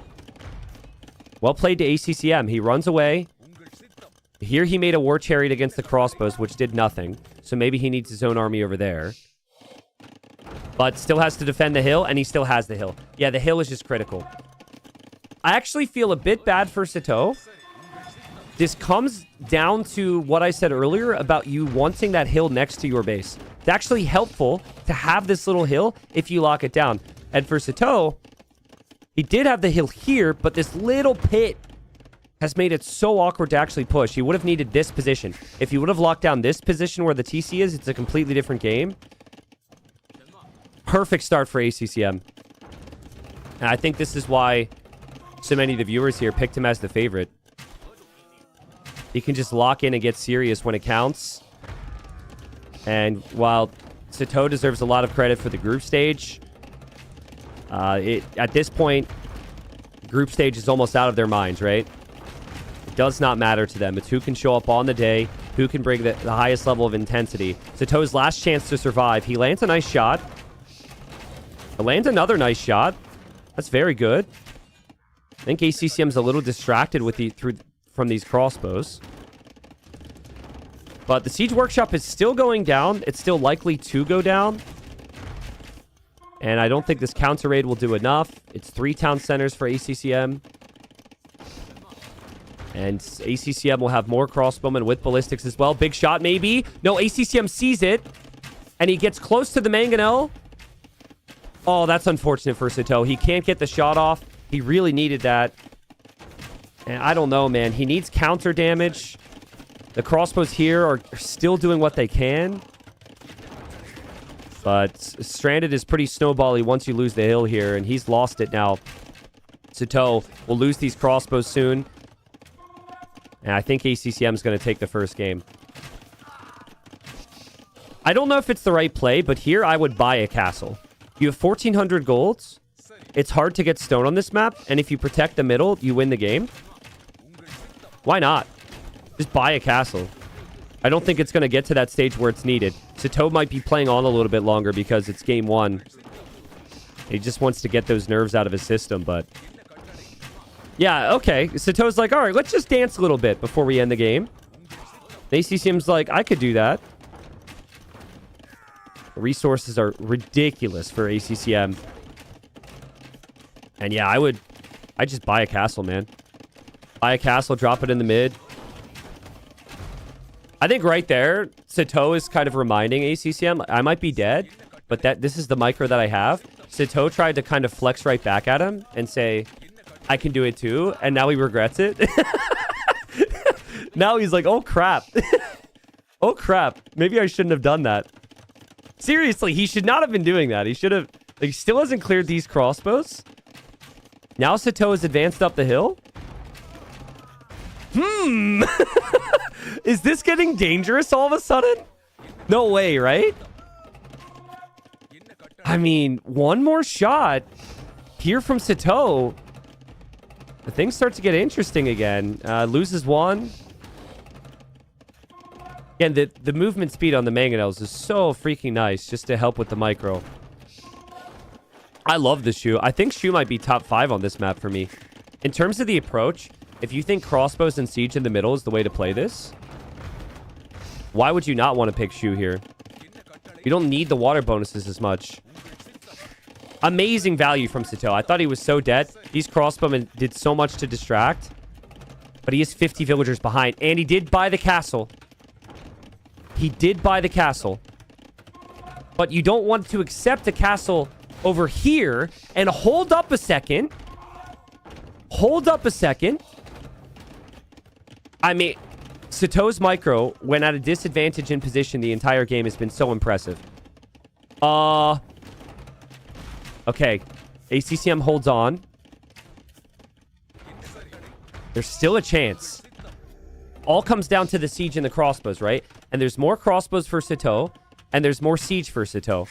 D: well played to ACCM. He runs away. Here he made a war chariot against the crossbows, which did nothing. So maybe he needs his own army over there. But still has to defend the hill, and he still has the hill. Yeah, the hill is just critical. I actually feel a bit bad for Sato. This comes down to what I said earlier about you wanting that hill next to your base. It's actually helpful to have this little hill if you lock it down. And for Sato, He did have the hill here, but this little pit has made it so awkward to actually push. He would have needed this position. If he would have locked down this position where the TC is, it's a completely different game. Perfect start for ACCM. And I think this is why so many of the viewers here picked him as the favorite. He can just lock in and get serious when it counts. And while Sato deserves a lot of credit for the group stage, at this point, group stage is almost out of their minds, right? It does not matter to them. It's who can show up on the day, who can bring the highest level of intensity. Sato's last chance to survive. He lands a nice shot. He lands another nice shot. That's very good. I think ACCM's a little distracted with from these crossbows. But the Siege Workshop is still going down. It's still likely to go down. And I don't think this counter raid will do enough. It's 3 town centers for ACCM. And ACCM will have more crossbowmen with ballistics as well. Big shot, maybe. No, ACCM sees it. And he gets close to the mangonel. Oh, that's unfortunate for Sato. He can't get the shot off. He really needed that. And I don't know, man. He needs counter damage. The crossbows here are still doing what they can. But Stranded is pretty snowbally once you lose the hill here. And he's lost it now. Sato will lose these crossbows soon. And I think ACCM is going to take the first game. I don't know if it's the right play, but here I would buy a castle. You have 1,400 golds. It's hard to get stone on this map. And if you protect the middle, you win the game. Why not? Just buy a castle. I don't think it's going to get to that stage where it's needed. Sato might be playing on a little bit longer because it's game 1. He just wants to get those nerves out of his system, but... Yeah, okay. Sato's like, all right, let's just dance a little bit before we end the game. ACCM's like, I could do that. The resources are ridiculous for ACCM. And yeah, I'd just buy a castle, man. Buy a castle, drop it in the mid. I think right there, Sato is kind of reminding ACCM, I might be dead, but this is the micro that I have. Sato tried to kind of flex right back at him and say, I can do it too, and now he regrets it. Now he's like, oh crap. Oh crap. Maybe I shouldn't have done that. Seriously, he should not have been doing that. He should have... Like, he still hasn't cleared these crossbows. Now Sato is advanced up the hill. Is this getting dangerous all of a sudden? No way, right? I mean, one more shot here from Sato. The things start to get interesting again. Loses one. Again, the movement speed on the mangonels is so freaking nice just to help with the micro. I love the Shu. I think Shu might be top 5 on this map for me. In terms of the approach, if you think crossbows and siege in the middle is the way to play this, why would you not want to pick Shu here? You don't need the water bonuses as much. Amazing value from Sato. I thought he was so dead. These crossbowmen did so much to distract. But he is 50 villagers behind. And he did buy the castle. He did buy the castle. But you don't want to accept the castle over here. And hold up a second. Hold up a second. I mean, Sato's micro, when at a disadvantage in position the entire game, has been so impressive. Okay. ACCM holds on. There's still a chance. All comes down to the siege and the crossbows, right? And there's more crossbows for Sato, and there's more siege for Sato.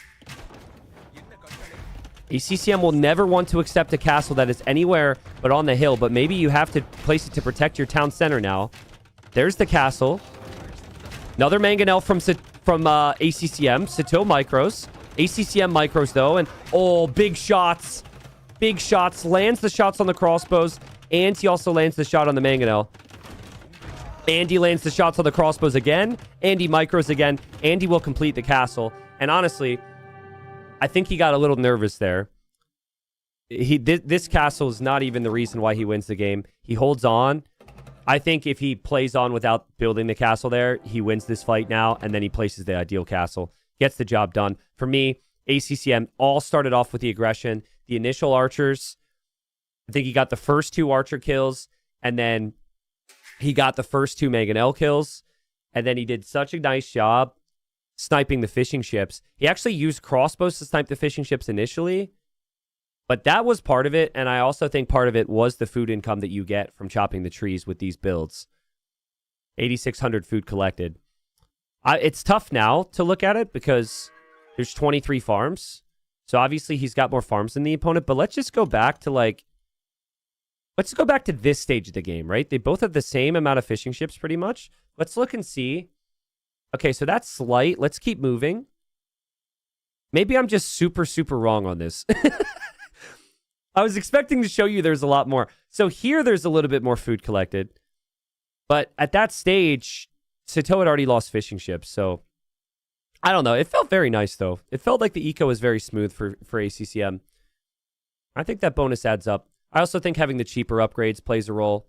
D: ACCM will never want to accept a castle that is anywhere but on the hill, but maybe you have to place it to protect your town center now. There's the castle. Another mangonel from ACCM. Sato micros. ACCM micros, though. And, oh, big shots. Big shots. Lands the shots on the crossbows. And he also lands the shot on the mangonel. Andy lands the shots on the crossbows again. Andy micros again. Andy will complete the castle. And honestly, I think he got a little nervous there. This castle is not even the reason why he wins the game. He holds on. I think if he plays on without building the castle there, he wins this fight now, and then he places the ideal castle. Gets the job done. For me, ACCM all started off with the aggression. The initial archers I think he got the first 2 archer kills, and then he got the first 2 Mangonel kills, and then he did such a nice job sniping the fishing ships. He actually used crossbows to snipe the fishing ships initially, but that was part of it, and I also think part of it was the food income that you get from chopping the trees with these builds. 8,600 food collected. It's tough now to look at it because there's 23 farms, so obviously he's got more farms than the opponent, but let's just go back to, like, let's go back to this stage of the game, right? They both have the same amount of fishing ships pretty much. Let's look and see. Okay, so that's slight. Let's keep moving. Maybe I'm just super, super wrong on this. I was expecting to show you there's a lot more. So here there's a little bit more food collected. But at that stage, Sito had already lost fishing ships. So I don't know. It felt very nice, though. It felt like the eco was very smooth for ACCM. I think that bonus adds up. I also think having the cheaper upgrades plays a role.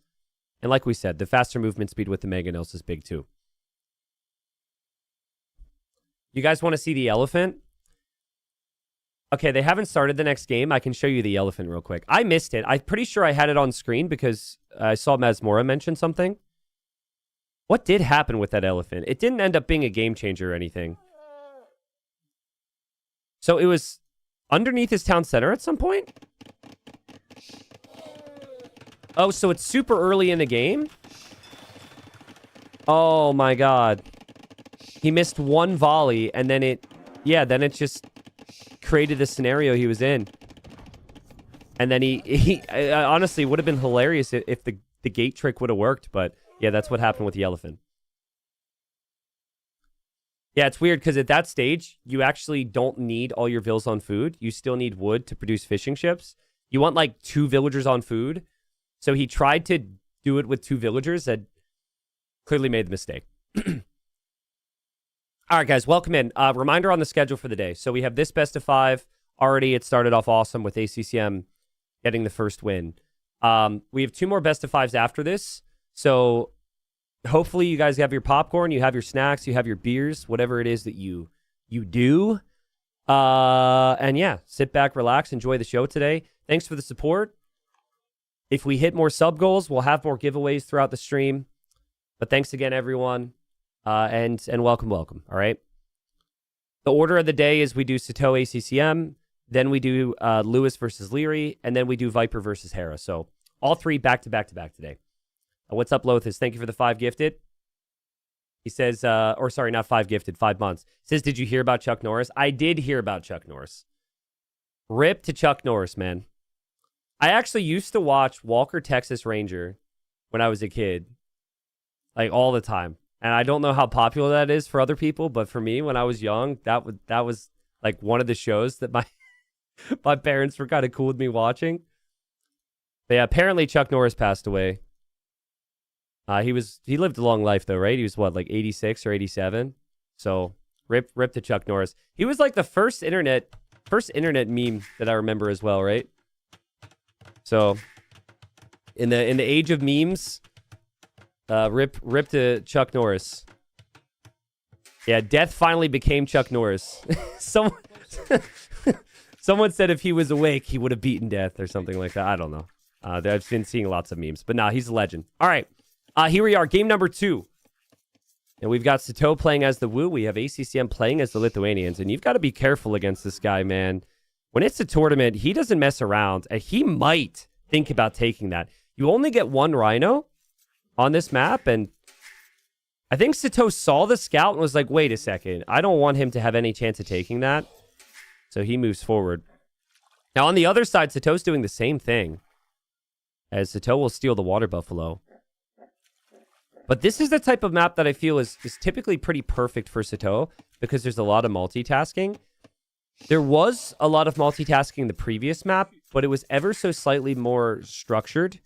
D: And like we said, the faster movement speed with the Mangonels is big too. You guys want to see the elephant? Okay, they haven't started the next game. I can show you the elephant real quick. I missed it. I'm pretty sure I had it on screen because I saw Mazmora mention something. What did happen with that elephant? It didn't end up being a game changer or anything. So it was underneath his town center at some point? Oh, so it's super early in the game? Oh my god. He missed one volley, and then it just created the scenario he was in. And then he honestly, would have been hilarious if the gate trick would have worked, but yeah, that's what happened with the elephant. Yeah, it's weird, because at that stage, you actually don't need all your vills on food. You still need wood to produce fishing ships. You want, like, 2 villagers on food. So he tried to do it with 2 villagers that clearly made the mistake. All right, guys, welcome in. Reminder on the schedule for the day. So we have this best of 5. Already it started off awesome with ACCM getting the first win. We have 2 more best of 5s after this. So hopefully you guys have your popcorn, you have your snacks, you have your beers, whatever it is that you do. And yeah, sit back, relax, enjoy the show today. Thanks for the support. If we hit more sub goals, we'll have more giveaways throughout the stream. But thanks again, everyone. And welcome. All right. The order of the day is we do Sito ACCM, then we do Lewis versus Liry, and then we do Viper versus Hera. So all 3 back to back today. What's up, Lothus? Thank you for the 5 gifted. He says, or sorry, not 5 gifted, 5 months. He says, did you hear about Chuck Norris? I did hear about Chuck Norris. Rip to Chuck Norris, man. I actually used to watch Walker, Texas Ranger when I was a kid. Like, all the time. And I don't know how popular that is for other people, but for me, when I was young, that was like one of the shows that my parents were kind of cool with me watching. But yeah, apparently Chuck Norris passed away. He lived a long life though, right? He was what, like 86 or 87? So rip to Chuck Norris. He was like the first internet meme that I remember as well, right? So in the age of memes, rip to Chuck Norris. Yeah, death finally became Chuck Norris. Someone said if he was awake, he would have beaten death or something like that. I don't know. I've been seeing lots of memes, but nah, he's a legend. All right, here we are, game number 2. And we've got Sito playing as the Wu. We have ACCM playing as the Lithuanians. And you've got to be careful against this guy, man. When it's a tournament, he doesn't mess around. And he might think about taking that. You only get 1 Rhino on this map. And I think Sito saw the scout and was like, wait a second. I don't want him to have any chance of taking that. So he moves forward. Now, on the other side, Sito's doing the same thing. As Sito will steal the water buffalo. But this is the type of map that I feel is typically pretty perfect for Sito because there's a lot of multitasking. There was a lot of multitasking in the previous map, but it was ever so slightly more structured.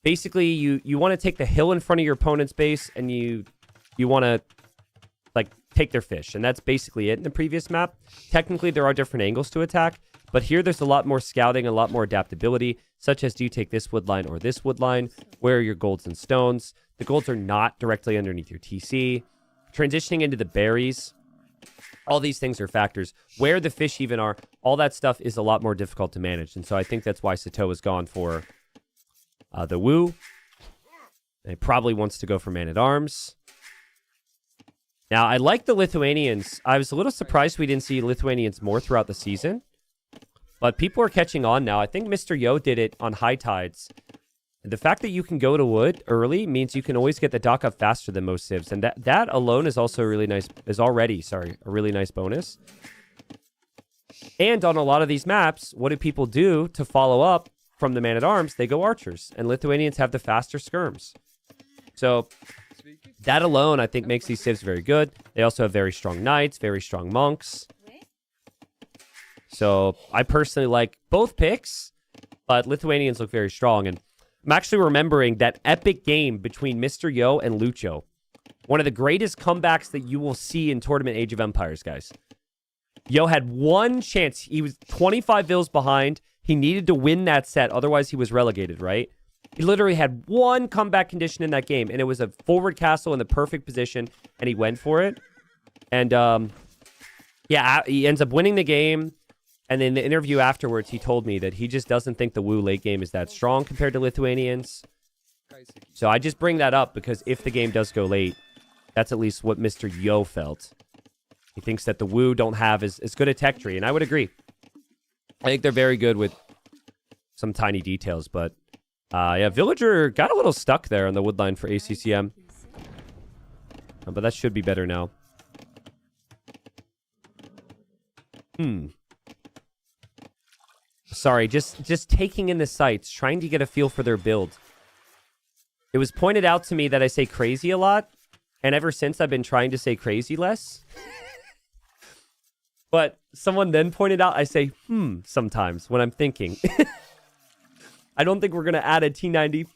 D: Basically, you want to take the hill in front of your opponent's base, and you want to like take their fish, and that's basically it in the previous map. Technically, there are different angles to attack, but here there's a lot more scouting, a lot more adaptability, such as do you take this wood line or this wood line? Where are your golds and stones? The golds are not directly underneath your TC. Transitioning into the berries. All these things are factors. Where the fish even are, all that stuff is a lot more difficult to manage. And so I think that's why Sato has gone for the Wu. And he probably wants to go for Man-at-Arms. Now, I like the Lithuanians. I was a little surprised we didn't see Lithuanians more throughout the season. But people are catching on now. I think Mr. Yo did it on high tides. And the fact that you can go to wood early means you can always get the dock up faster than most civs. And that alone is also a really nice, a really nice bonus. And on a lot of these maps, what do people do to follow up from the Man-at-Arms? They go archers. And Lithuanians have the faster skirms. So that alone, I think, makes these civs very good. They also have very strong knights, very strong monks. So I personally like both picks, but Lithuanians look very strong. And I'm actually remembering that epic game between Mr. Yo and Lucho. One of the greatest comebacks that you will see in Tournament Age of Empires, guys. Yo had one chance. He was 25 vills behind. He needed to win that set. Otherwise, he was relegated, right? He literally had one comeback condition in that game, and it was a forward castle in the perfect position, and he went for it. And, yeah, he ends up winning the game. And in the interview afterwards, he told me that he just doesn't think the Wu late game is that strong compared to Lithuanians. So I just bring that up because if the game does go late, that's at least what Mr. Yo felt. He thinks that the Wu don't have as good a tech tree, and I would agree. I think they're very good with some tiny details, but yeah, Villager got a little stuck there on the wood line for ACCM. But that should be better now. Sorry, just taking in the sights, trying to get a feel for their build. It was pointed out to me that I say crazy a lot, and ever since I've been trying to say crazy less. But someone then pointed out I say sometimes when I'm thinking. I don't think we're going to add a T90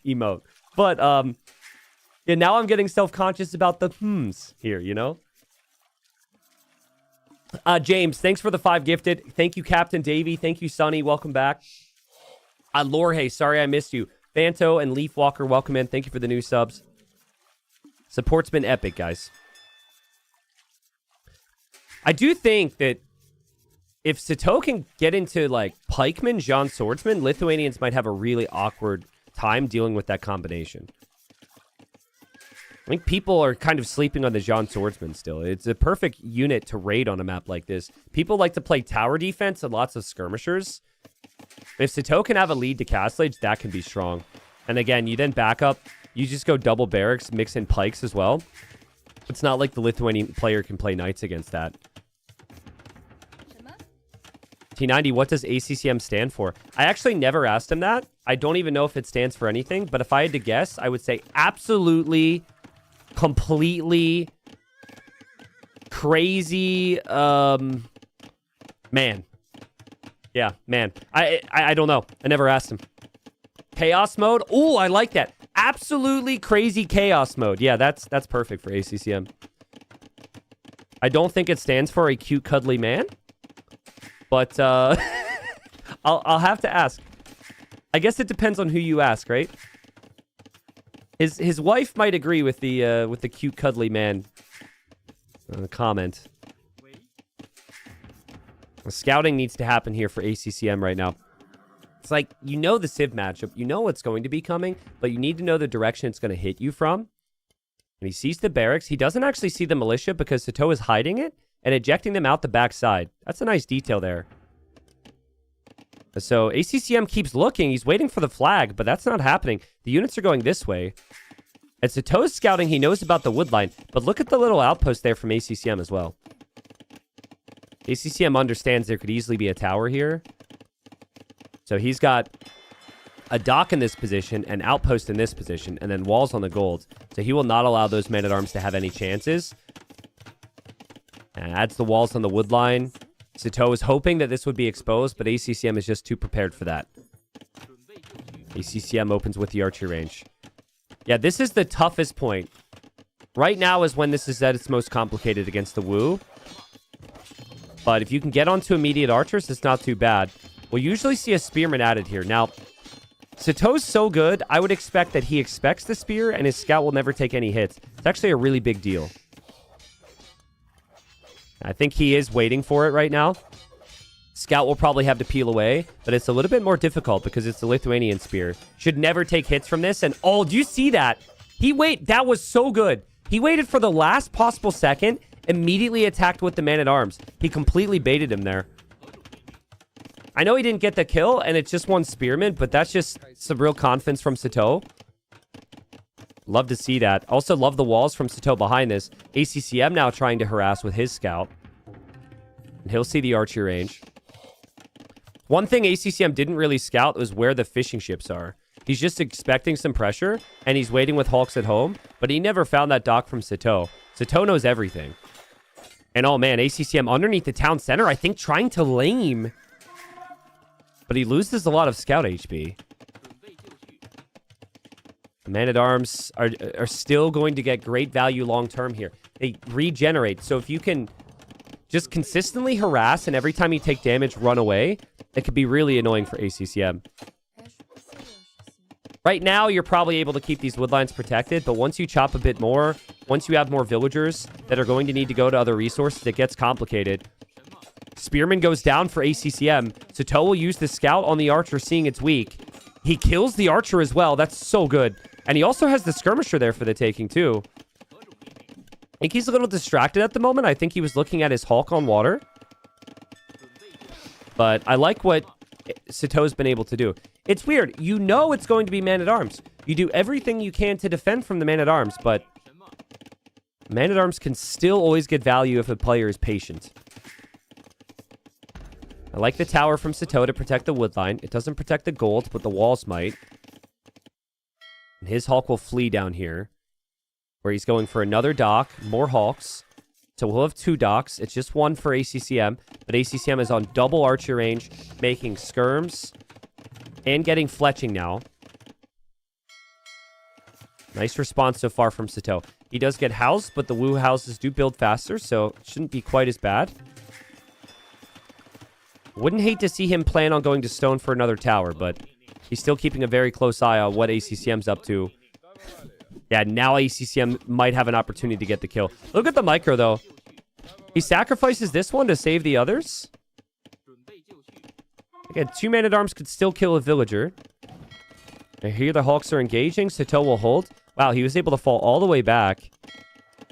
D: emote. But yeah, now I'm getting self-conscious about the here, you know? James, thanks for the 5 gifted. Thank you, Captain Davey. Thank you, Sonny. Welcome back. Lorhe, sorry I missed you. Fanto and Leaf Walker, welcome in. Thank you for the new subs. Support's been epic, guys. I do think that if Sato can get into, like, Pikeman, Jean Swordsman, Lithuanians might have a really awkward time dealing with that combination. I think people are kind of sleeping on the Jean Swordsman still. It's a perfect unit to raid on a map like this. People like to play tower defense and lots of skirmishers. If Sato can have a lead to Castle Age, that can be strong. And again, you then back up. You just go double barracks, mix in pikes as well. It's not like the Lithuanian player can play knights against that. T90, what does ACCM stand for? I actually never asked him that. I don't even know if it stands for anything. But if I had to guess, I would say absolutely... completely crazy man. Yeah, man. I don't know. I never asked him. Chaos mode? Oh, I like that. Absolutely crazy chaos mode. Yeah, that's perfect for ACCM. I don't think it stands for a cute cuddly man, but I'll have to ask. I guess it depends on who you ask, right? His wife might agree with the cute cuddly man comment. Scouting needs to happen here for ACCM right now. It's like, you know the Civ matchup, you know what's going to be coming, but you need to know the direction it's going to hit you from. And he sees the barracks. He doesn't actually see the militia because Sato is hiding it and ejecting them out the backside. That's a nice detail there. So ACCM keeps looking. He's waiting for the flag, but that's not happening. The units are going this way. And Sato's scouting. He knows about the wood line, but look at the little outpost there from ACCM as well. ACCM understands there could easily be a tower here. So he's got a dock in this position, an outpost in this position, and then walls on the gold. So he will not allow those men-at-arms to have any chances. And adds the walls on the wood line. Sato is hoping that this would be exposed, but ACCM is just too prepared for that. ACCM opens with the archery range. Yeah, this is the toughest point. Right now is when this is at its most complicated against the Wu. But if you can get onto immediate archers, it's not too bad. We'll usually see a spearman added here. Now, Sato's so good, I would expect that he expects the spear and his scout will never take any hits. It's actually a really big deal. I think he is waiting for it right now. Scout will probably have to peel away, but it's a little bit more difficult because it's the Lithuanian spear. Should never take hits from this. And oh, do you see that? That was so good. He waited for the last possible second, immediately attacked with the man-at-arms. He completely baited him there. I know he didn't get the kill, and it's just one spearman, but that's just some real confidence from Sato. Love to see that. Also love the walls from Sato behind this. ACCM now trying to harass with his scout. And he'll see the archery range. One thing ACCM didn't really scout was where the fishing ships are. He's just expecting some pressure, and he's waiting with Hawks at home, but he never found that dock from Sato. Sato knows everything. And oh man, ACCM underneath the town center, I think trying to lame. But he loses a lot of scout HP. The man-at-arms are still going to get great value long-term here. They regenerate, so if you can just consistently harass and every time you take damage, run away, it could be really annoying for ACCM. Right now, you're probably able to keep these woodlines protected, but once you chop a bit more, once you have more villagers that are going to need to go to other resources, it gets complicated. Spearman goes down for ACCM. Sato will use the scout on the archer, seeing it's weak. He kills the archer as well. That's so good. And he also has the skirmisher there for the taking, too. I think he's a little distracted at the moment. I think he was looking at his Hulk on water. But I like what Sato's been able to do. It's weird. You know it's going to be man-at-arms. You do everything you can to defend from the man-at-arms, but man-at-arms can still always get value if a player is patient. I like the tower from Sato to protect the woodline. It doesn't protect the gold, but the walls might. And his Hulk will flee down here, where he's going for another dock, more Hulks. So we'll have 2 docks. It's just 1 for ACCM, but ACCM is on double archer range, making skirms and getting fletching now. Nice response so far from Sato. He does get housed, but the Wu houses do build faster, so it shouldn't be quite as bad. Wouldn't hate to see him plan on going to stone for another tower, but he's still keeping a very close eye on what ACCM's up to. Yeah, now ACCM might have an opportunity to get the kill. Look at the micro, though. He sacrifices this one to save the others. Again, 2 man-at-arms could still kill a villager. And here the Hawks are engaging. Sato will hold. Wow, he was able to fall all the way back.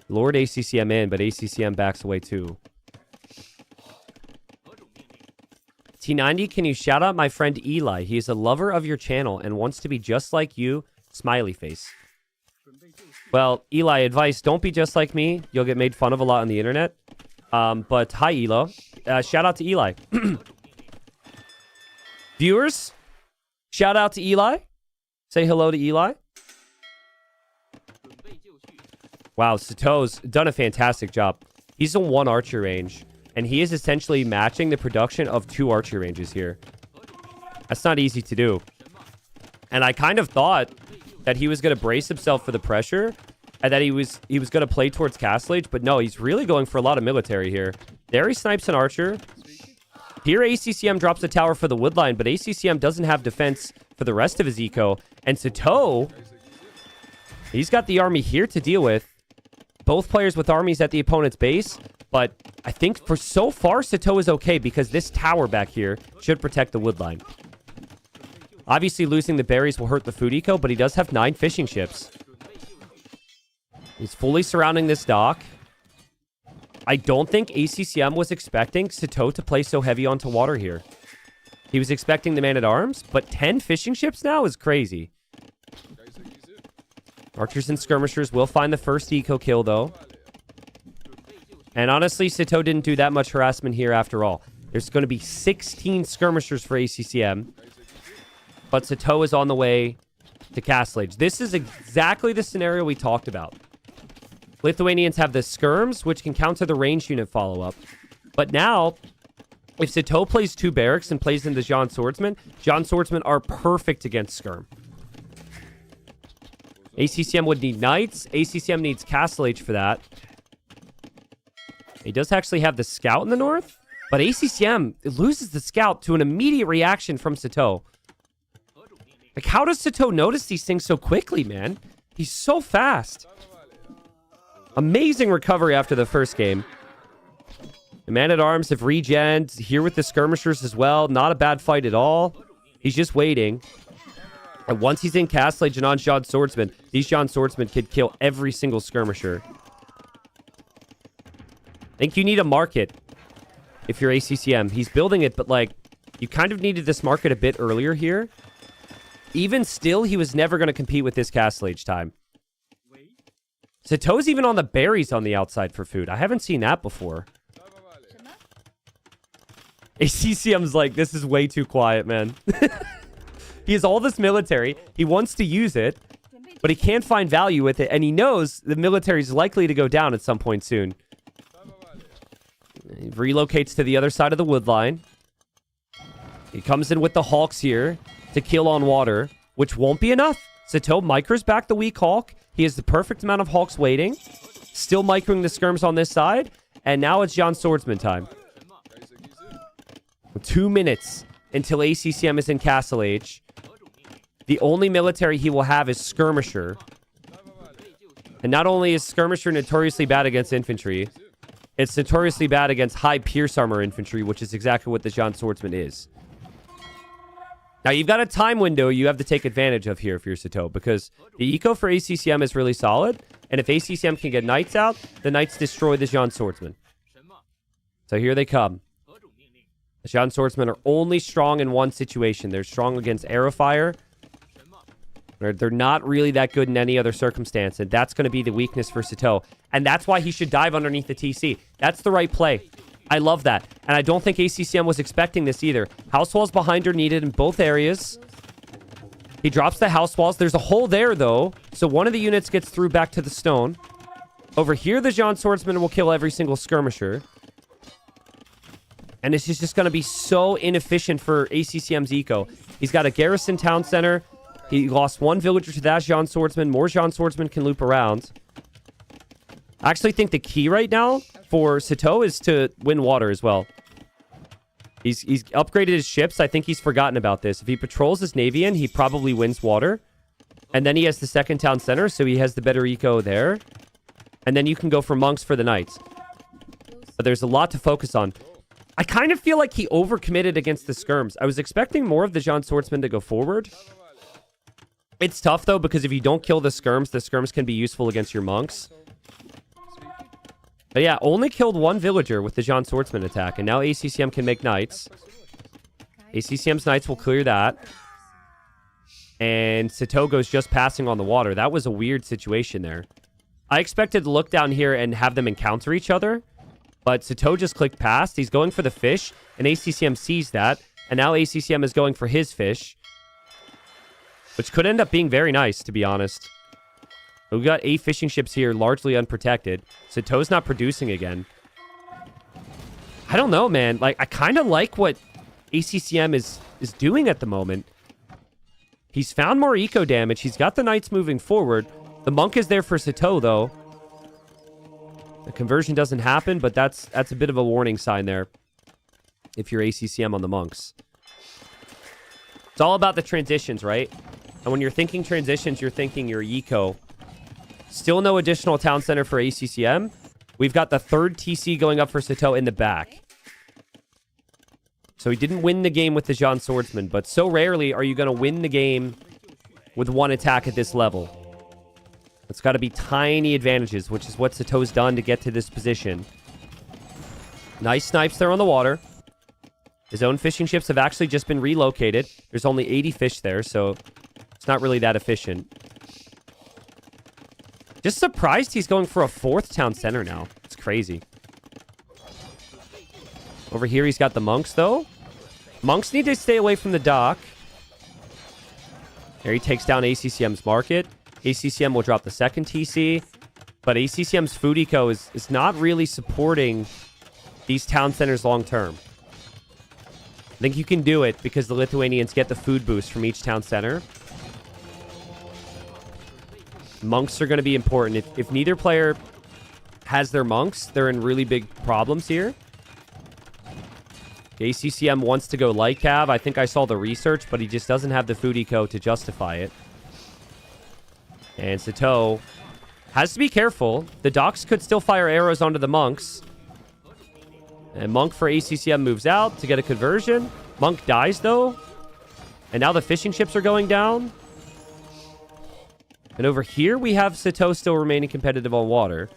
D: Lured ACCM in, but ACCM backs away too. T90, can you shout out my friend Eli? He is a lover of your channel and wants to be just like you. Smiley face. Well, Eli, advice, don't be just like me. You'll get made fun of a lot on the internet. But hi, Elo. Shout out to Eli. Viewers, shout out to Eli. Say hello to Eli. Wow, Sato's done a fantastic job. He's in 1 archer range, and he is essentially matching the production of 2 archer ranges here. That's not easy to do. And I kind of thought that he was going to brace himself for the pressure and that he was going to play towards Castle Age, but no, he's really going for a lot of military here. There he snipes an archer. Here ACCM drops a tower for the woodline, but ACCM doesn't have defense for the rest of his eco. And Sato, he's got the army here to deal with. Both players with armies at the opponent's base, but I think for so far, Sato is okay because this tower back here should protect the woodline. Obviously, losing the berries will hurt the food eco, but he does have 9 fishing ships. He's fully surrounding this dock. I don't think ACCM was expecting Sato to play so heavy onto water here. He was expecting the man-at-arms, but 10 fishing ships now is crazy. Archers and skirmishers will find the first eco kill, though. And honestly, Sato didn't do that much harassment here after all. There's going to be 16 skirmishers for ACCM. But Sato is on the way to Castle Age. This is exactly the scenario we talked about. Lithuanians have the skirms, which can counter the range unit follow-up. But now, if Sato plays 2 barracks and plays into John Swordsman are perfect against skirm. ACCM would need knights. ACCM needs Castle Age for that. He does actually have the scout in the north, but ACCM loses the scout to an immediate reaction from Sato. Like, how does Sato notice these things so quickly, man? He's so fast. Amazing recovery after the first game. The Man-at-Arms have regened. Here with the skirmishers as well. Not a bad fight at all. He's just waiting. And once he's in Castle Age and on John Swordsman, these John Swordsmen could kill every single skirmisher. I think you need a market if you're ACCM. He's building it, but like, you kind of needed this market a bit earlier here. Even still, he was never going to compete with this Castle Age time. Sato's even on the berries on the outside for food. I haven't seen that before. ACCM's like, this is way too quiet, man. He has all this military. He wants to use it, but he can't find value with it. And he knows the military is likely to go down at some point soon. He relocates to the other side of the wood line. He comes in with the Hawks here to kill on water, which won't be enough. Sato micros back the weak Hawk. He has the perfect amount of Hawks waiting. Still microing the skirms on this side. And now it's John Swordsman time. 2 minutes until ACCM is in Castle Age. The only military he will have is Skirmisher. And not only is Skirmisher notoriously bad against infantry, it's notoriously bad against high Pierce Armor infantry, which is exactly what the John Swordsman is. Now, you've got a time window you have to take advantage of here if you're Sato, because the eco for ACCM is really solid, and if ACCM can get Knights out, the Knights destroy the John Swordsman. So here they come. The John Swordsmen are only strong in one situation. They're strong against arrow fire. They're not really that good in any other circumstance, and that's going to be the weakness for Sato. And that's why he should dive underneath the TC. That's the right play. I love that. And I don't think ACCM was expecting this either. House walls behind are needed in both areas. He drops the house walls. There's a hole there, though, so one of the units gets through back to the stone. Over here, the John Swordsman will kill every single skirmisher. And it's just going to be so inefficient for ACCM's eco. He's got a garrison town center. He lost one villager to that John Swordsman. More John Swordsman can loop around. I actually think the key right now for Sato is to win water as well. He's upgraded his ships. I think he's forgotten about this. If he patrols his Navian, he probably wins water. And then he has the second town center, so he has the better eco there. And then you can go for monks for the knights. But there's a lot to focus on. I kind of feel like he overcommitted against the skirms. I was expecting more of the John Swordsman to go forward. It's tough, though, because if you don't kill the skirms can be useful against your monks. But yeah, only killed one villager with the John Swordsman attack, and now ACCM can make knights. ACCM's knights will clear that. And Satogo's just passing on the water. That was a weird situation there. I expected to look down here and have them encounter each other, but Sato just clicked past. He's going for the fish, and ACCM sees that, and now ACCM is going for his fish, which could end up being very nice, to be honest. We've got 8 fishing ships here, largely unprotected. Sato's not producing again. I don't know, man. Like, I kind of like what ACCM is doing at the moment. He's found more eco damage. He's got the knights moving forward. The monk is there for Sato, though. The conversion doesn't happen, but that's a bit of a warning sign there if you're ACCM on the monks. It's all about the transitions, right? And when you're thinking transitions, you're thinking your eco. Still no additional town center for ACCM. We've got the third TC going up for Sato in the back. So he didn't win the game with the John Swordsman, but so rarely are you going to win the game with one attack at this level. It's got to be tiny advantages, which is what Sato's done to get to this position. Nice snipes there on the water. His own fishing ships have actually just been relocated. There's only 80 fish there, so it's not really that efficient. Just surprised he's going for a 4th town center now. It's crazy. Over here, he's got the monks, though. Monks need to stay away from the dock. There he takes down ACCM's market. ACCM will drop the second TC. But ACCM's food eco is not really supporting these town centers long term. I think you can do it because the Lithuanians get the food boost from each town center. Monks are going to be important. If neither player has their monks, they're in really big problems here. ACCM wants to go light cav. I think I saw the research, but he just doesn't have the food eco to justify it. And Sato has to be careful. The docks could still fire arrows onto the monks. And Monk for ACCM moves out to get a conversion. Monk dies, though. And now the fishing ships are going down. And over here, we have Sito still remaining competitive on water.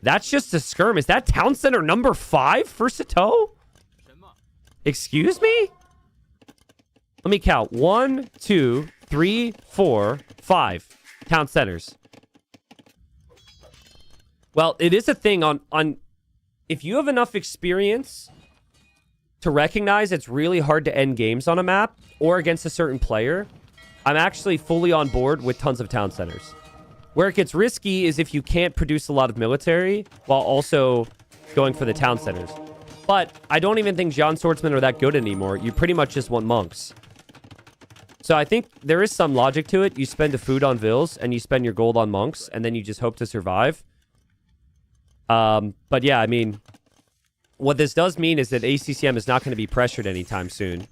D: That's just a skirm. Is that town center number 5 for Sito? Excuse me? Let me count. 1, 2, 3, 4, 5 town centers. Well, it is a thing on if you have enough experience to recognize it's really hard to end games on a map or against a certain player, I'm actually fully on board with tons of town centers. Where it gets risky is if you can't produce a lot of military while also going for the town centers. But I don't even think Jan Swordsmen are that good anymore. You pretty much just want monks. So I think there is some logic to it. You spend the food on vills and you spend your gold on monks and then you just hope to survive. But yeah, I mean, what this does mean is that ACCM is not going to be pressured anytime soon.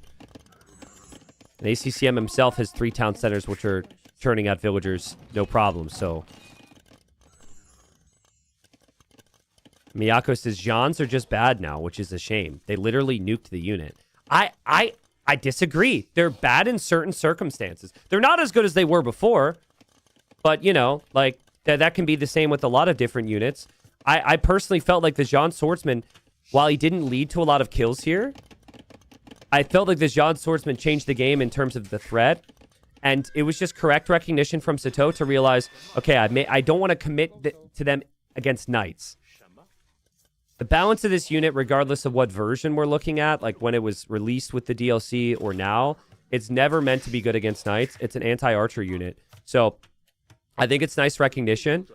D: And ACCM himself has 3 town centers, which are churning out villagers, no problem. So Miyako says Jans are just bad now, which is a shame. They literally nuked the unit. I disagree. They're bad in certain circumstances. They're not as good as they were before, but you know, like that can be the same with a lot of different units. I personally felt like the Jan Swordsman, while he didn't lead to a lot of kills here, I felt like the Jan Swordsman changed the game in terms of the threat. And it was just correct recognition from Sito to realize, okay, I don't want to commit to them against knights. The balance of this unit, regardless of what version we're looking at, like when it was released with the DLC or now, it's never meant to be good against knights. It's an anti-archer unit. So I think it's nice recognition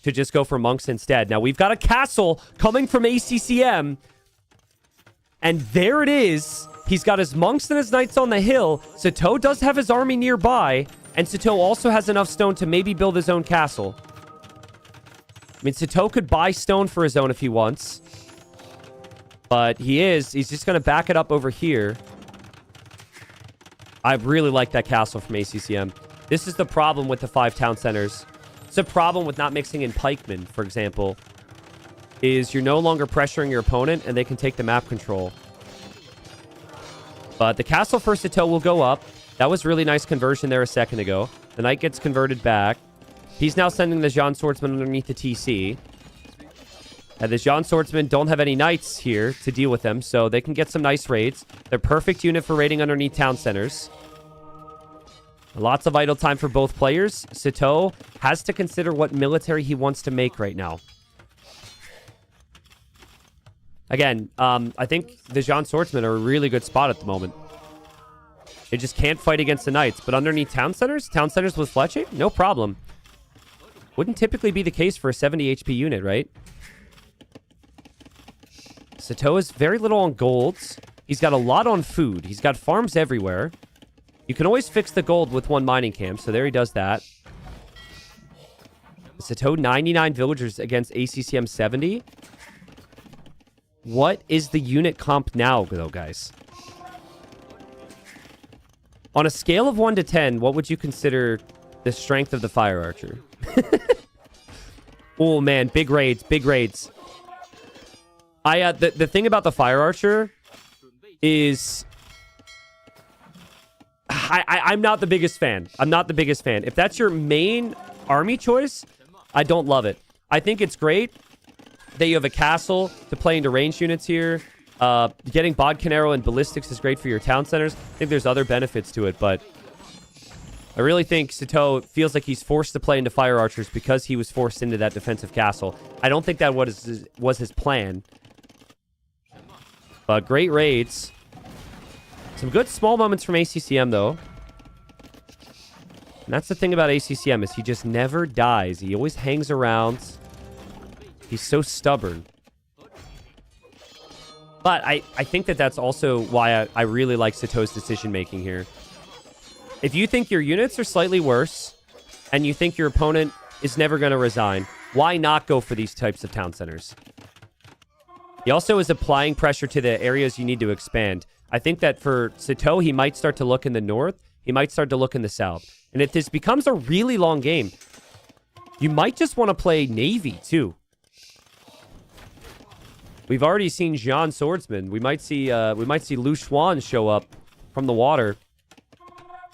D: to just go for monks instead. Now, we've got a castle coming from ACCM. And there it is. He's got his monks and his knights on the hill. Sito does have his army nearby. And Sito also has enough stone to maybe build his own castle. I mean, Sito could buy stone for his own if he wants. But he's just going to back it up over here. I really like that castle from ACCM. This is the problem with the 5 town centers. It's a problem with not mixing in pikemen, for example, is you're no longer pressuring your opponent and they can take the map control. But the castle for Sito will go up. That was really nice conversion there a second ago. The knight gets converted back. He's now sending the Jan Swordsman underneath the TC. And the Jan Swordsmen don't have any knights here to deal with them, so they can get some nice raids. They're perfect unit for raiding underneath town centers. Lots of idle time for both players. Sito has to consider what military he wants to make right now. Again, I think the Jan Swordsmen are a really good spot at the moment. They just can't fight against the knights. But underneath town centers with fletching, no problem. Wouldn't typically be the case for a 70 HP unit, right? Sito has very little on golds. He's got a lot on food. He's got farms everywhere. You can always fix the gold with 1 mining camp, so there he does that. Sito 99 villagers against ACCM 70. What is the unit comp now, though, guys? On a scale of 1 to 10, what would you consider the strength of the fire archer? Oh, man, big raids, big raids. The thing about the fire archer is I'm not the biggest fan. I'm not the biggest fan. If that's your main army choice, I don't love it. I think it's great that you have a castle to play into ranged units here. Getting Bodcanero and ballistics is great for your town centers. I think there's other benefits to it, but I really think Sito feels like he's forced to play into fire archers because he was forced into that defensive castle. I don't think that was his plan. But great raids. Some good small moments from ACCM, though. And that's the thing about ACCM, is he just never dies. He always hangs around. He's so stubborn. But I think that that's also why I really like Sito's decision-making here. If you think your units are slightly worse, and you think your opponent is never going to resign, why not go for these types of town centers? He also is applying pressure to the areas you need to expand. I think that for Sito, he might start to look in the north. He might start to look in the south. And if this becomes a really long game, you might just want to play Navy, too. We've already seen Jean Swordsman. We might see Lu Xuan show up from the water.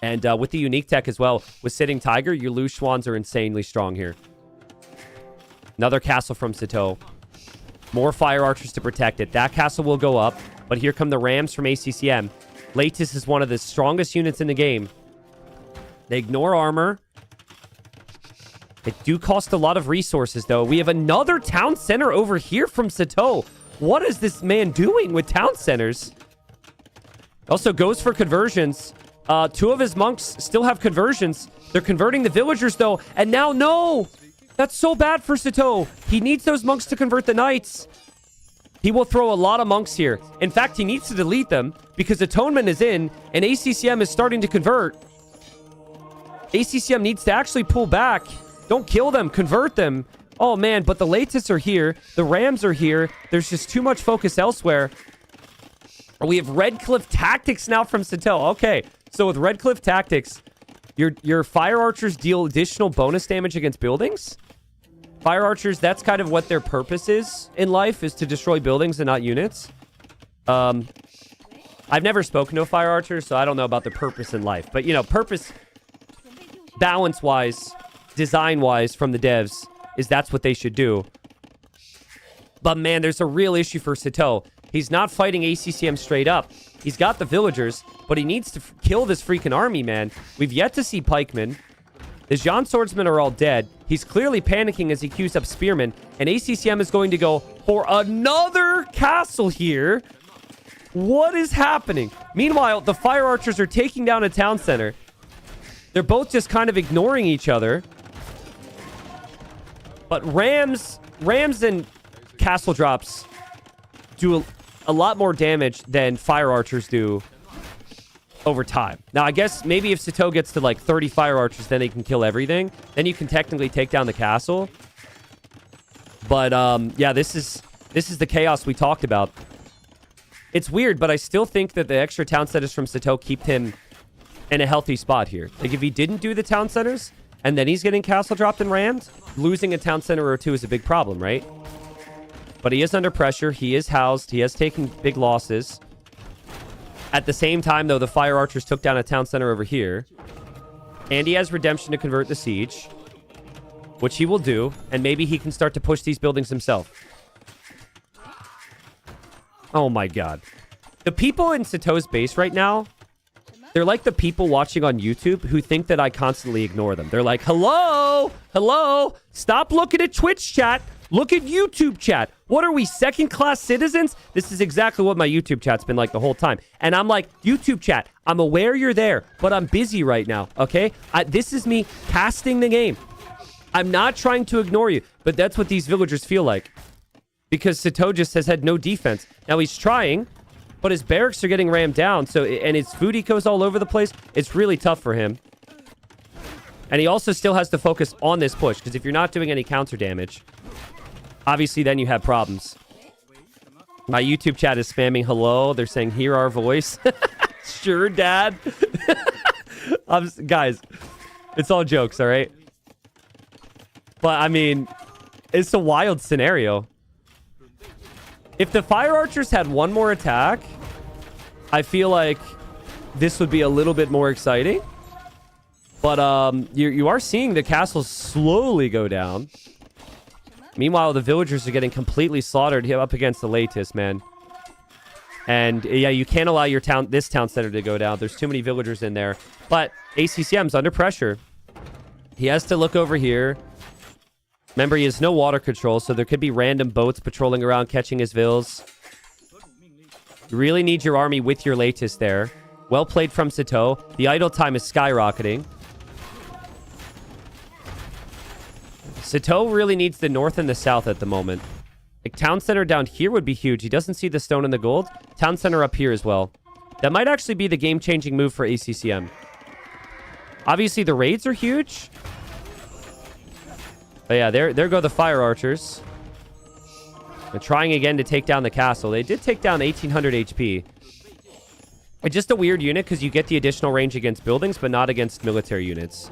D: And with the unique tech as well, with Sitting Tiger, your Lu Xuans are insanely strong here. Another castle from Sito. More fire archers to protect it. That castle will go up, but here come the Rams from ACCM. Latis is one of the strongest units in the game. They ignore armor. They do cost a lot of resources, though. We have another town center over here from Sito. What is this man doing with town centers? Also goes for conversions. 2 of his monks still have conversions. They're converting the villagers, though. And now, no! That's so bad for Sito. He needs those monks to convert the knights. He will throw a lot of monks here. In fact, he needs to delete them because Atonement is in and ACCM is starting to convert. ACCM needs to actually pull back. Don't kill them. Convert them. Oh, man, but the Latis are here. The Rams are here. There's just too much focus elsewhere. We have Red Cliff Tactics now from Sito. Okay, so with Red Cliff Tactics, your fire archers deal additional bonus damage against buildings. Fire archers, that's kind of what their purpose is in life, is to destroy buildings and not units. I've never spoken to a fire archer, so I don't know about their purpose in life. But, you know, purpose, balance-wise, design-wise from the devs, is that's what they should do. But, man, there's a real issue for Sito. He's not fighting ACCM straight up. He's got the villagers, but he needs to kill this freaking army, man. We've yet to see pikemen. The Jean Swordsmen are all dead. He's clearly panicking as he queues up spearmen. And ACCM is going to go for another castle here. What is happening? Meanwhile, the fire archers are taking down a town center. They're both just kind of ignoring each other. But Rams and castle drops do a lot more damage than fire archers do over time. Now, I guess maybe if Sito gets to like 30 fire archers, then they can kill everything. Then you can technically take down the castle. But yeah, this is the chaos we talked about. It's weird, but I still think that the extra town centers from Sito keep him in a healthy spot here. Like if he didn't do the town centers and then he's getting castle dropped and rammed, losing a town center or two is a big problem, right? But he is under pressure. He is housed. He has taken big losses. At the same time, though, the fire archers took down a town center over here. And he has redemption to convert the siege, which he will do. And maybe he can start to push these buildings himself. Oh, my God. The people in Sito's base right now, they're like the people watching on YouTube who think that I constantly ignore them. They're like, hello, hello, stop looking at Twitch chat. Look at YouTube chat. What are we, second-class citizens? This is exactly what my YouTube chat's been like the whole time. And I'm like, YouTube chat, I'm aware you're there, but I'm busy right now, okay? This is me casting the game. I'm not trying to ignore you, but that's what these villagers feel like. Because Sito just has had no defense. Now he's trying, but his barracks are getting rammed down, and his food ecos all over the place. It's really tough for him. And he also still has to focus on this push, because if you're not doing any counter damage, obviously, then you have problems. My YouTube chat is spamming hello. They're saying, hear our voice. Sure, Dad. Guys, it's all jokes, all right? But, I mean, it's a wild scenario. If the fire archers had one more attack, I feel like this would be a little bit more exciting. But you are seeing the castles slowly go down. Meanwhile, the villagers are getting completely slaughtered here up against the Latis, man. And yeah, you can't allow this town center to go down. There's too many villagers in there. But ACCM's under pressure. He has to look over here. Remember, he has no water control, so there could be random boats patrolling around catching his vills. You really need your army with your Latis there. Well played from Sito. The idle time is skyrocketing. Sito really needs the north and the south at the moment. Like, town center down here would be huge. He doesn't see the stone and the gold. Town center up here as well. That might actually be the game-changing move for ACCM. Obviously, the raids are huge. But yeah, there go the fire archers. They're trying again to take down the castle. They did take down 1800 HP. It's just a weird unit because you get the additional range against buildings, but not against military units.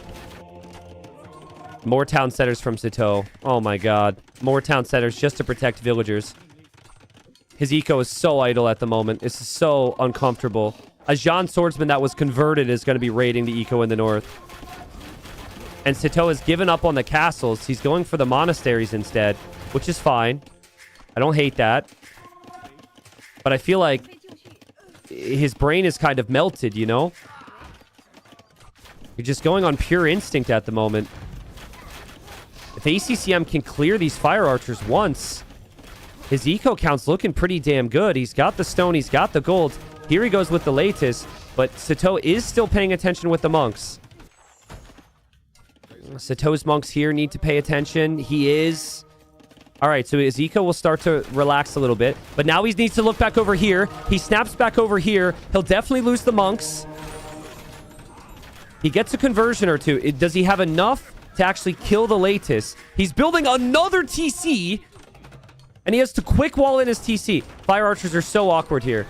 D: More town centers from Sito. Oh my god. More town centers just to protect villagers. His eco is so idle at the moment. This is so uncomfortable. A Jean swordsman that was converted is going to be raiding the eco in the north. And Sito has given up on the castles. He's going for the monasteries instead, which is fine. I don't hate that. But I feel like his brain is kind of melted, you know? You're just going on pure instinct at the moment. If ACCM can clear these fire archers once, his eco count's looking pretty damn good. He's got the stone, he's got the gold. Here he goes with the latest, but Sito is still paying attention with the monks. Sito's monks here need to pay attention. He is. All right, so his eco will start to relax a little bit, but now he needs to look back over here. He snaps back over here. He'll definitely lose the monks. He gets a conversion or two. Does he have enough to actually kill the latest? He's building another TC, and he has to quick wall in his TC. Fire archers are so awkward here.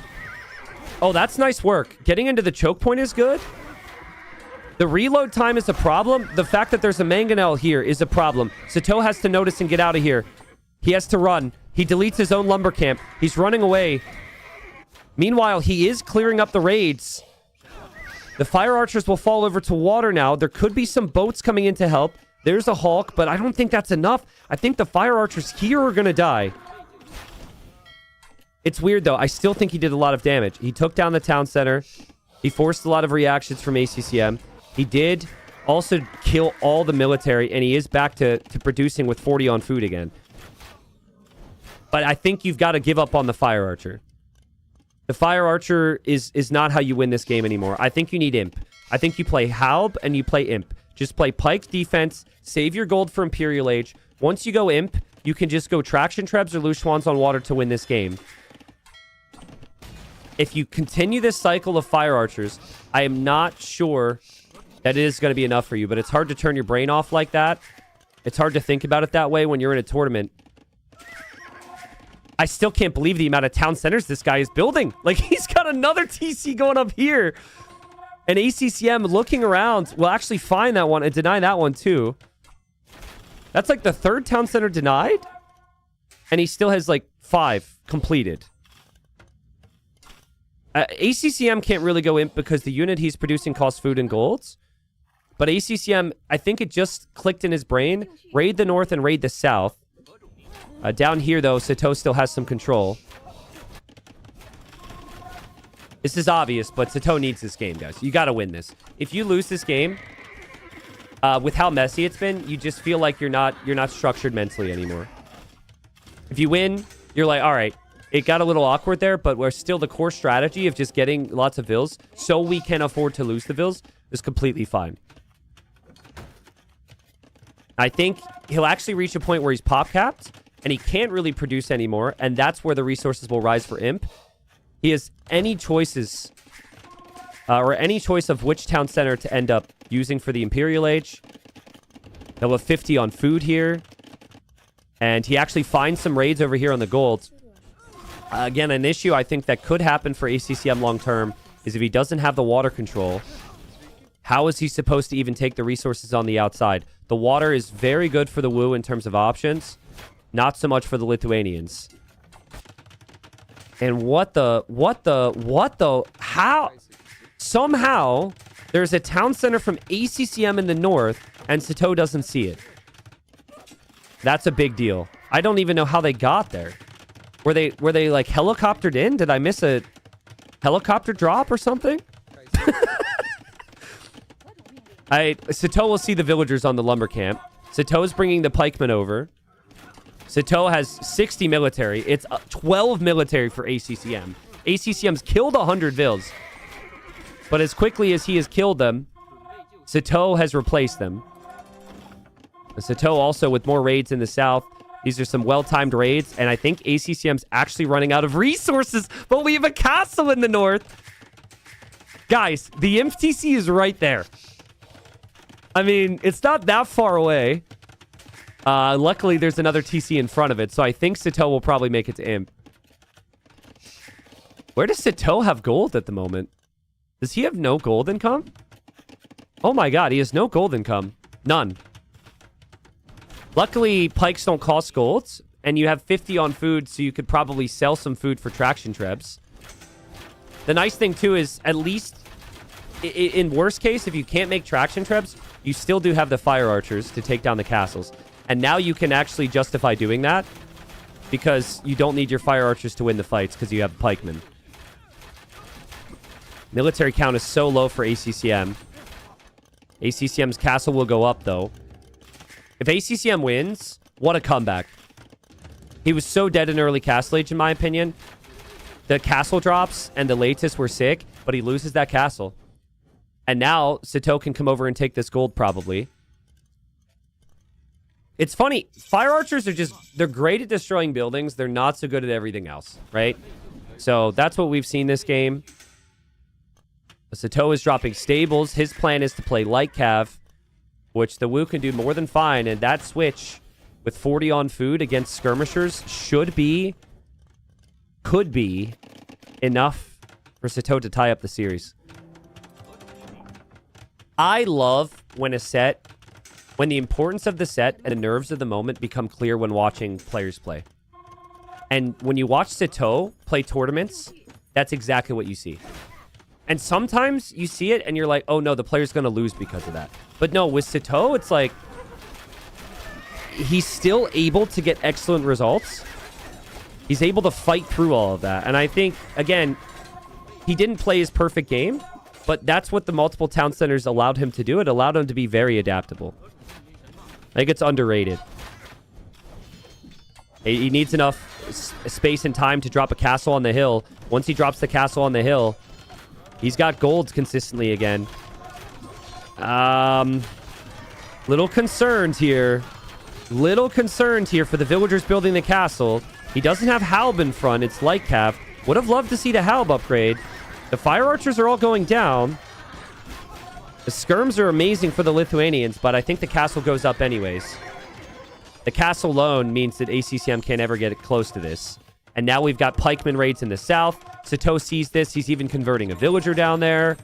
D: Oh, that's nice work. Getting into the choke point is good. The reload time is a problem. The fact that there's a mangonel here is a problem. Sito has to notice and get out of here. He has to run. He deletes his own lumber camp. He's running away. Meanwhile, he is clearing up the raids. The fire archers will fall over to water now. There could be some boats coming in to help. There's a Hulk, but I don't think that's enough. I think the fire archers here are going to die. It's weird, though. I still think he did a lot of damage. He took down the town center. He forced a lot of reactions from ACCM. He did also kill all the military, and he is back to producing with 40 on food again. But I think you've got to give up on the fire archer. The fire archer is not how you win this game anymore. I think you need imp. I think you play Halb and you play imp. Just play pike defense, save your gold for Imperial Age. Once you go imp, you can just go traction trebs or Lushwans on water to win this game. If you continue this cycle of fire archers, I am not sure that it is going to be enough for you, but it's hard to turn your brain off like that. It's hard to think about it that way when you're in a tournament. I still can't believe the amount of town centers this guy is building. Like, he's got another TC going up here. And ACCM looking around will actually find that one and deny that one too. That's like the third town center denied. And he still has like 5 completed. ACCM can't really go imp because the unit he's producing costs food and golds. But ACCM, I think it just clicked in his brain. Raid the north and raid the south. Down here, though, Sito still has some control. This is obvious, but Sito needs this game, guys. You got to win this. If you lose this game, with how messy it's been, you just feel like you're not structured mentally anymore. If you win, you're like, all right, it got a little awkward there, but we're still the core strategy of just getting lots of vills so we can afford to lose the vills is completely fine. I think he'll actually reach a point where he's pop capped and he can't really produce anymore, and that's where the resources will rise for imp. He has any choices or any choice of which town center to end up using for the Imperial Age. He'll have 50 on food here, and he actually finds some raids over here on the gold. Again, an issue I think that could happen for ACCM long term is if he doesn't have the water control, how is he supposed to even take the resources on the outside? The water is very good for the Wu in terms of options, not so much for the Lithuanians. And how? Somehow, there's a town center from ACCM in the north, and Sito doesn't see it. That's a big deal. I don't even know how they got there. Were they like helicoptered in? Did I miss a helicopter drop or something? Sito will see the villagers on the lumber camp. Sito's bringing the pikemen over. Sito has 60 military. It's 12 military for ACCM. ACCM's killed 100 vills. But as quickly as he has killed them, Sito has replaced them. Sito also with more raids in the south. These are some well-timed raids, and I think ACCM's actually running out of resources, but we have a castle in the north. Guys, the Imp TC is right there. I mean, it's not that far away. Luckily, there's another TC in front of it, so I think Sito will probably make it to Imp. Where does Sito have gold at the moment? Does he have no gold income? Oh my god, he has no gold income. None. Luckily, pikes don't cost golds. and you have 50 on food, so you could probably sell some food for traction trebs. The nice thing, too, is at least in worst case, if you can't make traction trebs, you still do have the fire archers to take down the castles. And now you can actually justify doing that because you don't need your fire archers to win the fights because you have pikemen. Military count is so low for ACCM. ACCM's castle will go up, though. If ACCM wins, what a comeback. He was so dead in early Castle Age, in my opinion. The castle drops and the latest were sick, but he loses that castle. And now, Sito can come over and take this gold, probably. It's funny. Fire archers are just... They're great at destroying buildings. They're not so good at everything else, right? So, that's what we've seen this game. Sito is dropping stables. His plan is to play light cav, which the Wu can do more than fine. And that switch with 40 on food against skirmishers should be... Could be enough for Sito to tie up the series. I love when when the importance of the set and the nerves of the moment become clear when watching players play. And when you watch Sito play tournaments, that's exactly what you see. And sometimes you see it and you're like, oh no, the player's going to lose because of that. But no, with Sito, it's like he's still able to get excellent results. He's able to fight through all of that. And I think, again, he didn't play his perfect game. But that's what the multiple town centers allowed him to do. It allowed him to be very adaptable. I think it's underrated. He needs enough space and time to drop a castle on the hill. Once he drops the castle on the hill, he's got golds consistently again. Little concerned here. Little concerned here for the villagers building the castle. He doesn't have Halb in front. It's light cav. Would have loved to see the Halb upgrade. The fire archers are all going down. The skirms are amazing for the Lithuanians, but I think the castle goes up anyways. The castle alone means that ACCM can't ever get close to this. And now we've got pikeman raids in the south. Sito sees this. He's even converting a villager down there.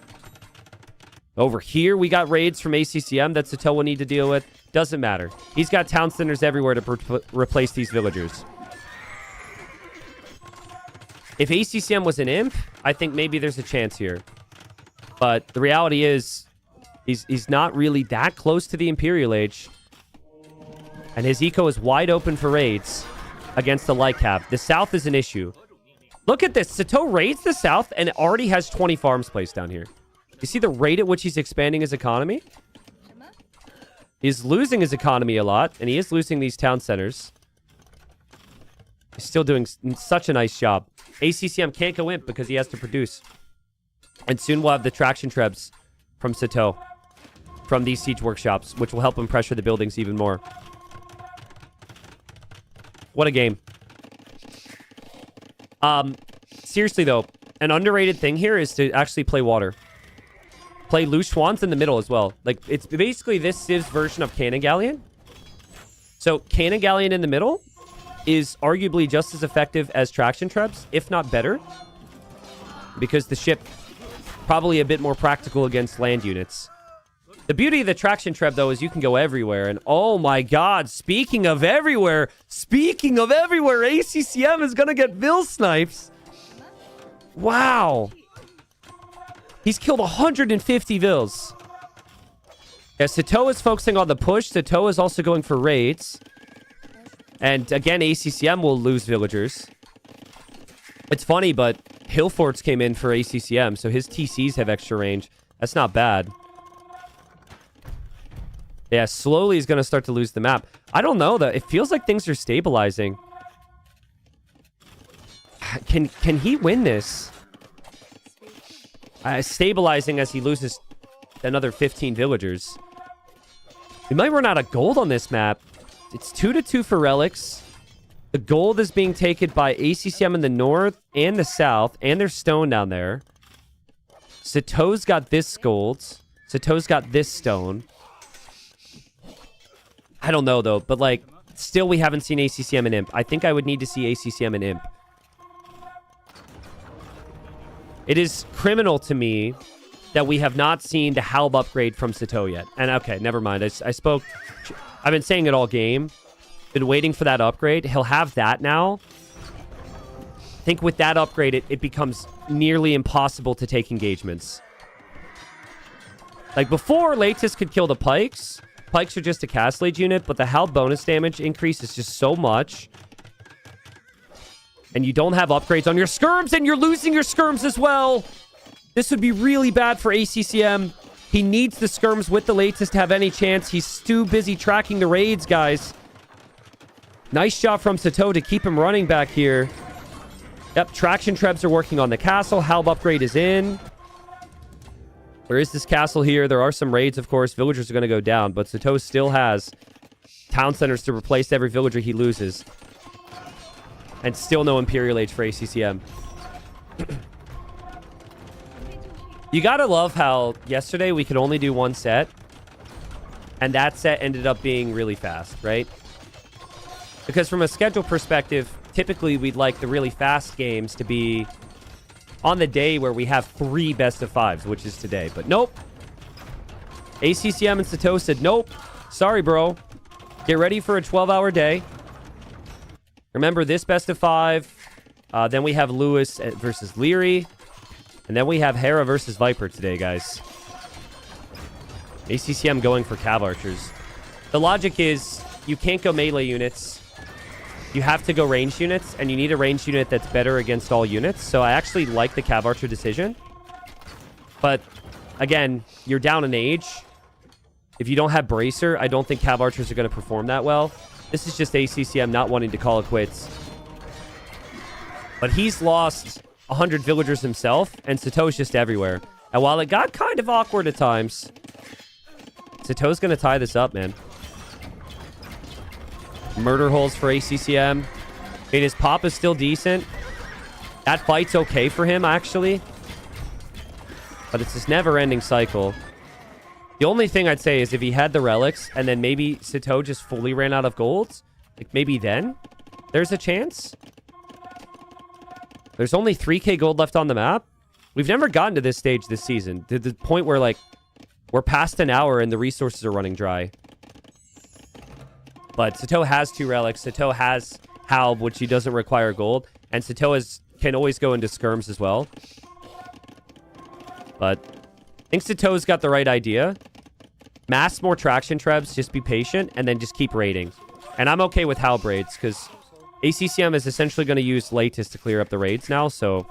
D: Over here, we got raids from ACCM that Sito will need to deal with. Doesn't matter. He's got town centers everywhere to replace these villagers. If ACCM was an imp, I think maybe there's a chance here. But the reality is, he's not really that close to the Imperial Age. And his eco is wide open for raids against the light cav. The south is an issue. Look at this. Sito raids the south and already has 20 farms placed down here. You see the rate at which he's expanding his economy? He's losing his economy a lot, and he is losing these town centers. He's still doing such a nice job. ACCM can't go imp because he has to produce. And soon we'll have the traction trebs from Sito, from these siege workshops, which will help him pressure the buildings even more. What a game. Seriously, though, an underrated thing here is to actually play water. Play loose swans in the middle as well. Like, it's basically this Civ's version of Cannon Galleon. So, Cannon Galleon in the middle is arguably just as effective as traction trebs, if not better. Because the ship probably a bit more practical against land units. The beauty of the traction treb, though, is you can go everywhere. And oh my god, speaking of everywhere, ACCM is going to get Vil snipes. Wow. He's killed 150 Vils. Yeah, Sito is focusing on the push. Sito is also going for raids. And again, ACCM will lose villagers. It's funny, but Hill Forts came in for ACCM, so his TCs have extra range. That's not bad. Yeah, slowly he's going to start to lose the map. I don't know, though. It feels like things are stabilizing. Can he win this? Stabilizing as he loses another 15 villagers. We might run out of gold on this map. It's 2-2 for relics. The gold is being taken by ACCM in the north and the south, and there's stone down there. Sito's got this gold. Sito's got this stone. I don't know, though, but, like, still we haven't seen ACCM and Imp. I think I would need to see ACCM and Imp. It is criminal to me that we have not seen the Halb upgrade from Sito yet. And, okay, never mind. I've been saying it all game. Been waiting for that upgrade. He'll have that now. I think with that upgrade, it becomes nearly impossible to take engagements. Like before, Latus could kill the Pikes. Pikes are just a Castle Age unit, but the Hal bonus damage increase is just so much. And you don't have upgrades on your skirms, and you're losing your skirms as well. This would be really bad for ACCM. He needs the skirms with the Latus to have any chance. He's too busy tracking the raids, guys. Nice job from Sato to keep him running back here. Yep, traction trebs are working on the castle. Halb upgrade is in. Where is this castle here? There are some raids, of course. Villagers are going to go down, but Sato still has town centers to replace every villager he loses. And still no Imperial Age for ACCM. You gotta love how yesterday we could only do one set. And that set ended up being really fast, right? Because from a schedule perspective, typically we'd like the really fast games to be on the day where we have 3 best of 5s, which is today. But nope. ACCM and Sato said, nope. Sorry, bro. Get ready for a 12-hour day. Remember this best of 5. Then we have Lewis versus Liry. And then we have Hera versus Viper today, guys. ACCM going for Cav Archers. The logic is you can't go melee units. You have to go ranged units, and you need a ranged unit that's better against all units. So I actually like the Cav Archer decision. But, again, you're down in age. If you don't have Bracer, I don't think Cav Archers are going to perform that well. This is just ACCM not wanting to call it quits. But he's lost 100 villagers himself, and Sato's just everywhere. And while it got kind of awkward at times, Sato's going to tie this up, man. Murder holes for ACCM. I mean, his pop is still decent. That fight's okay for him, actually. But it's this never-ending cycle. The only thing I'd say is if he had the relics, and then maybe Sato just fully ran out of golds, like maybe then there's a chance. There's only 3k gold left on the map. We've never gotten to this stage this season. To the point where, like, we're past an hour and the resources are running dry. But Sato has 2 relics. Sato has Halb, which he doesn't require gold. And Sato can always go into skirms as well. But I think Sato's got the right idea. Mass more traction trebs, just be patient, and then just keep raiding. And I'm okay with Halb raids, because ACCM is essentially going to use Latus to clear up the raids now, so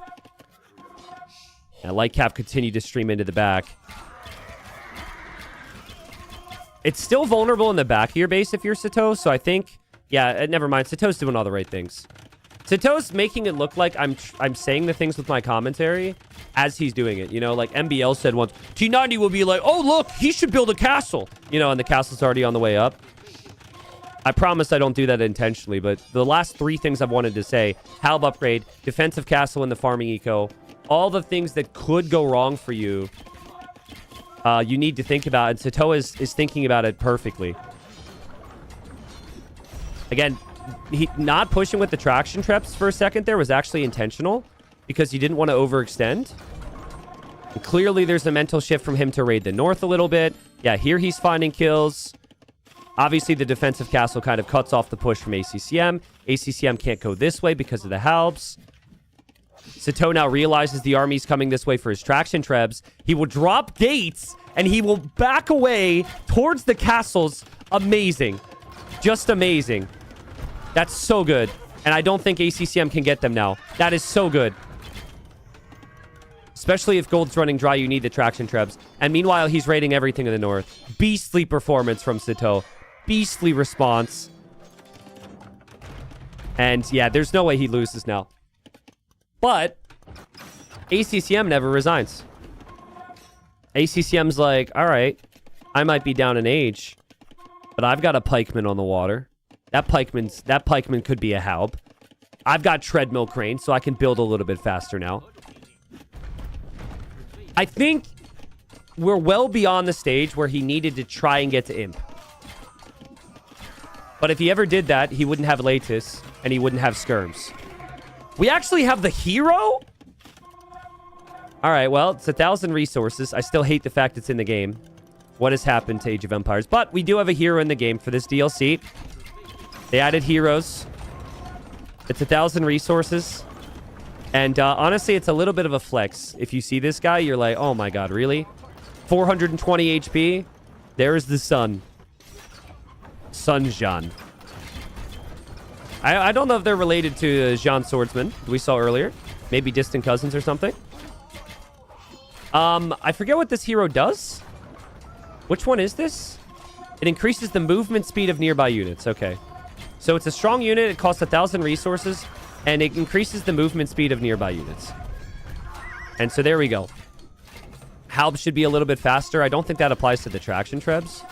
D: yeah, Lightcap continue to stream into the back. It's still vulnerable in the back of your base if you're Sato, so I think, yeah, never mind. Sato's doing all the right things. Sato's making it look like I'm saying the things with my commentary as he's doing it. You know, like MBL said once, T90 will be like, oh, look, he should build a castle. You know, and the castle's already on the way up. I promise I don't do that intentionally, but the last 3 things I've wanted to say, Halb upgrade, defensive castle in the farming eco, all the things that could go wrong for you, you need to think about, and Sato is thinking about it perfectly. Again, he not pushing with the traction traps for a second there was actually intentional, because he didn't want to overextend. And clearly there's a mental shift from him to raid the north a little bit. Yeah, here he's finding kills. Obviously, the defensive castle kind of cuts off the push from ACCM. ACCM can't go this way because of the Halbs. Sato now realizes the army's coming this way for his traction trebs. He will drop gates, and he will back away towards the castles. Amazing. Just amazing. That's so good. And I don't think ACCM can get them now. That is so good. Especially if gold's running dry, you need the traction trebs. And meanwhile, he's raiding everything in the north. Beastly performance from Sato. Beastly response. And yeah, there's no way he loses now. But ACCM never resigns. ACCM's like, all right, I might be down in age, but I've got a pikeman on the water. That pikeman could be a Halb. I've got treadmill crane, so I can build a little bit faster now. I think we're well beyond the stage where he needed to try and get to Imp. But if he ever did that, he wouldn't have Latus, and he wouldn't have skirms. We actually have the hero? All right, well, it's 1,000 resources. I still hate the fact it's in the game. What has happened to Age of Empires? But we do have a hero in the game for this DLC. They added heroes. It's 1,000 resources. And honestly, it's a little bit of a flex. If you see this guy, you're like, oh my god, really? 420 HP? There's the sun. Sun-Jean. I don't know if they're related to Jean Swordsman we saw earlier. Maybe distant cousins or something. I forget what this hero does. Which one is this? It increases the movement speed of nearby units. Okay. So it's a strong unit. It costs 1,000 resources. And it increases the movement speed of nearby units. And so there we go. Halb should be a little bit faster. I don't think that applies to the traction trebs.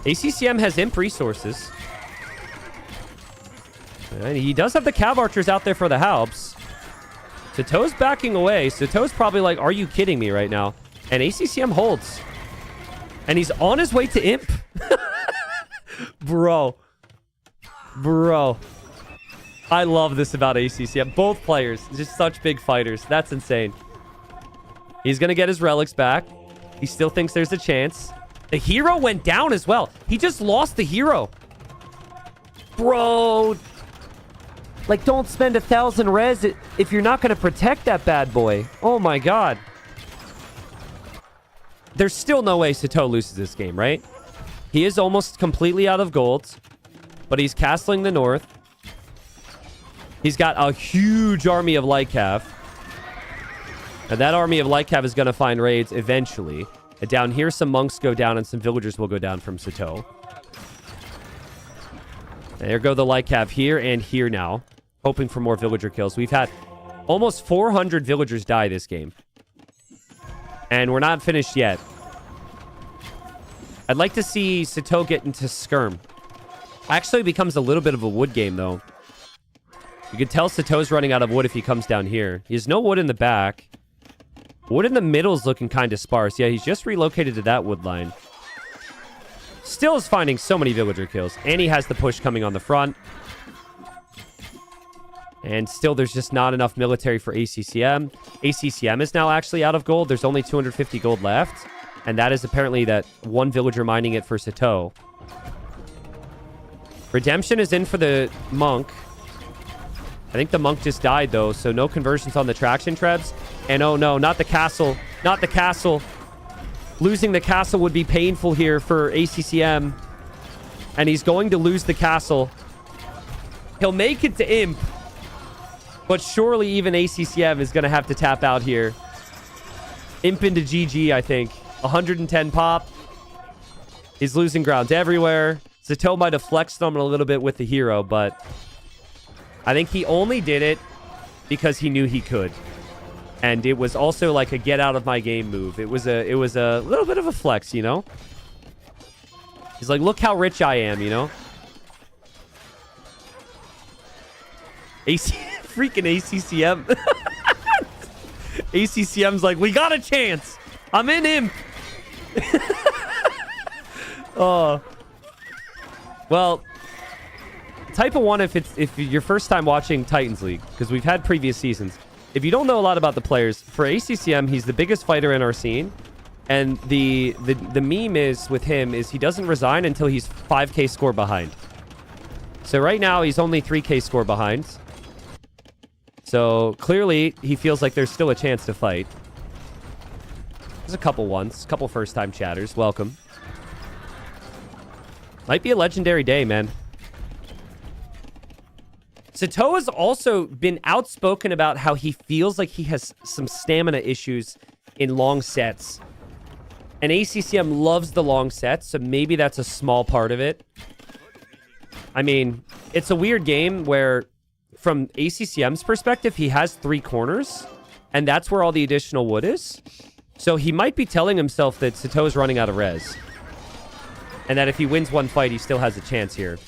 D: ACCM has imp resources. And he does have the cav archers out there for the Halbs. Sato's backing away. Sato's probably like, are you kidding me right now? And ACCM holds. And he's on his way to imp. Bro. I love this about ACCM. Both players. Just such big fighters. That's insane. He's going to get his relics back. He still thinks there's a chance. The hero went down as well. He just lost the hero. Bro. Like, don't spend 1,000 res if you're not going to protect that bad boy. Oh my god. There's still no way Sato loses this game, right? He is almost completely out of gold. But he's castling the north. He's got a huge army of Lycav. And that army of Lycav is going to find raids eventually. And down here, some monks go down and some villagers will go down from Sato. There go the Lycav here and here now. Hoping for more villager kills. We've had almost 400 villagers die this game. And we're not finished yet. I'd like to see Sato get into skirm. Actually, it becomes a little bit of a wood game, though. You can tell Sato's running out of wood if he comes down here. He has no wood in the back. Wood in the middle is looking kind of sparse. Yeah, he's just relocated to that wood line. Still is finding so many villager kills. And he has the push coming on the front. And still, there's just not enough military for ACCM. ACCM is now actually out of gold. There's only 250 gold left. And that is apparently that one villager mining it for Sato. Redemption is in for the monk. I think the monk just died, though, so no conversions on the traction trebs. And oh no, not the castle. Not the castle. Losing the castle would be painful here for ACCM. And he's going to lose the castle. He'll make it to imp. But surely even ACCM is going to have to tap out here. Imp into GG, I think. 110 pop. He's losing grounds everywhere. Sato might have flexed on him a little bit with the hero, but I think he only did it because he knew he could. And it was also like a get out of my game move. It was a little bit of a flex, you know? He's like, look how rich I am, you know? Freaking ACCM. ACCM's like, we got a chance. I'm in imp. Oh. Well, type of one if your first time watching Titans League, because we've had previous seasons. If you don't know a lot about the players, for ACCM, he's the biggest fighter in our scene. And the meme is with him is he doesn't resign until he's 5k score behind. So right now, he's only 3k score behind. So clearly, he feels like there's still a chance to fight. There's a couple first-time chatters. Welcome. Might be a legendary day, man. Sato has also been outspoken about how he feels like he has some stamina issues in long sets. And ACCM loves the long sets, so maybe that's a small part of it. I mean, it's a weird game where, from ACCM's perspective, he has 3 corners, and that's where all the additional wood is. So he might be telling himself that Sato's running out of res. And that if he wins one fight, he still has a chance here.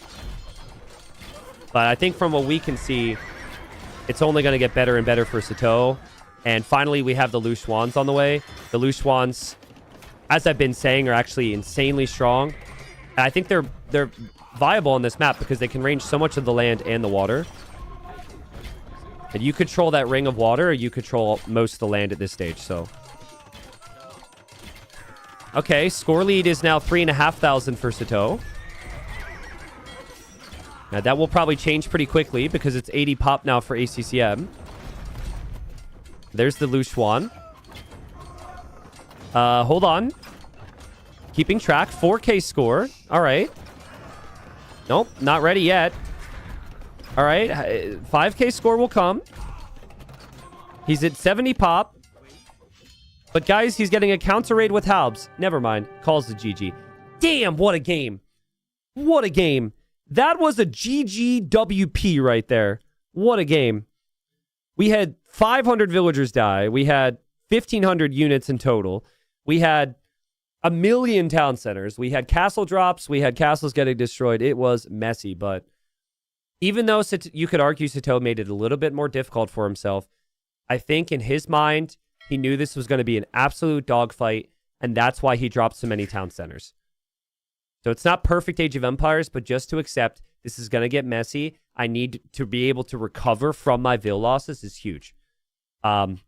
D: But I think from what we can see, it's only going to get better and better for Sato. And finally, we have the Lushwans on the way. The Lushwans, as I've been saying, are actually insanely strong. And I think they're viable on this map because they can range so much of the land and the water. And you control that ring of water, or you control most of the land at this stage, so... Okay, score lead is now 3,500 for Sato. Now, that will probably change pretty quickly because it's 80 pop now for ACCM. There's the Luchuan. Hold on. Keeping track. 4K score. All right. Nope, not ready yet. All right. 5K score will come. He's at 70 pop. But, guys, he's getting a counter raid with Halbs. Never mind. Calls the GG. Damn, what a game. What a game. That was a GGWP right there. What a game. We had 500 villagers die. We had 1,500 units in total. We had 1 million town centers. We had castle drops. We had castles getting destroyed. It was messy, but even though you could argue Sato made it a little bit more difficult for himself, I think in his mind, he knew this was going to be an absolute dogfight, and that's why he dropped so many town centers. So it's not perfect Age of Empires, but just to accept this is going to get messy. I need to be able to recover from my Vil losses is huge. And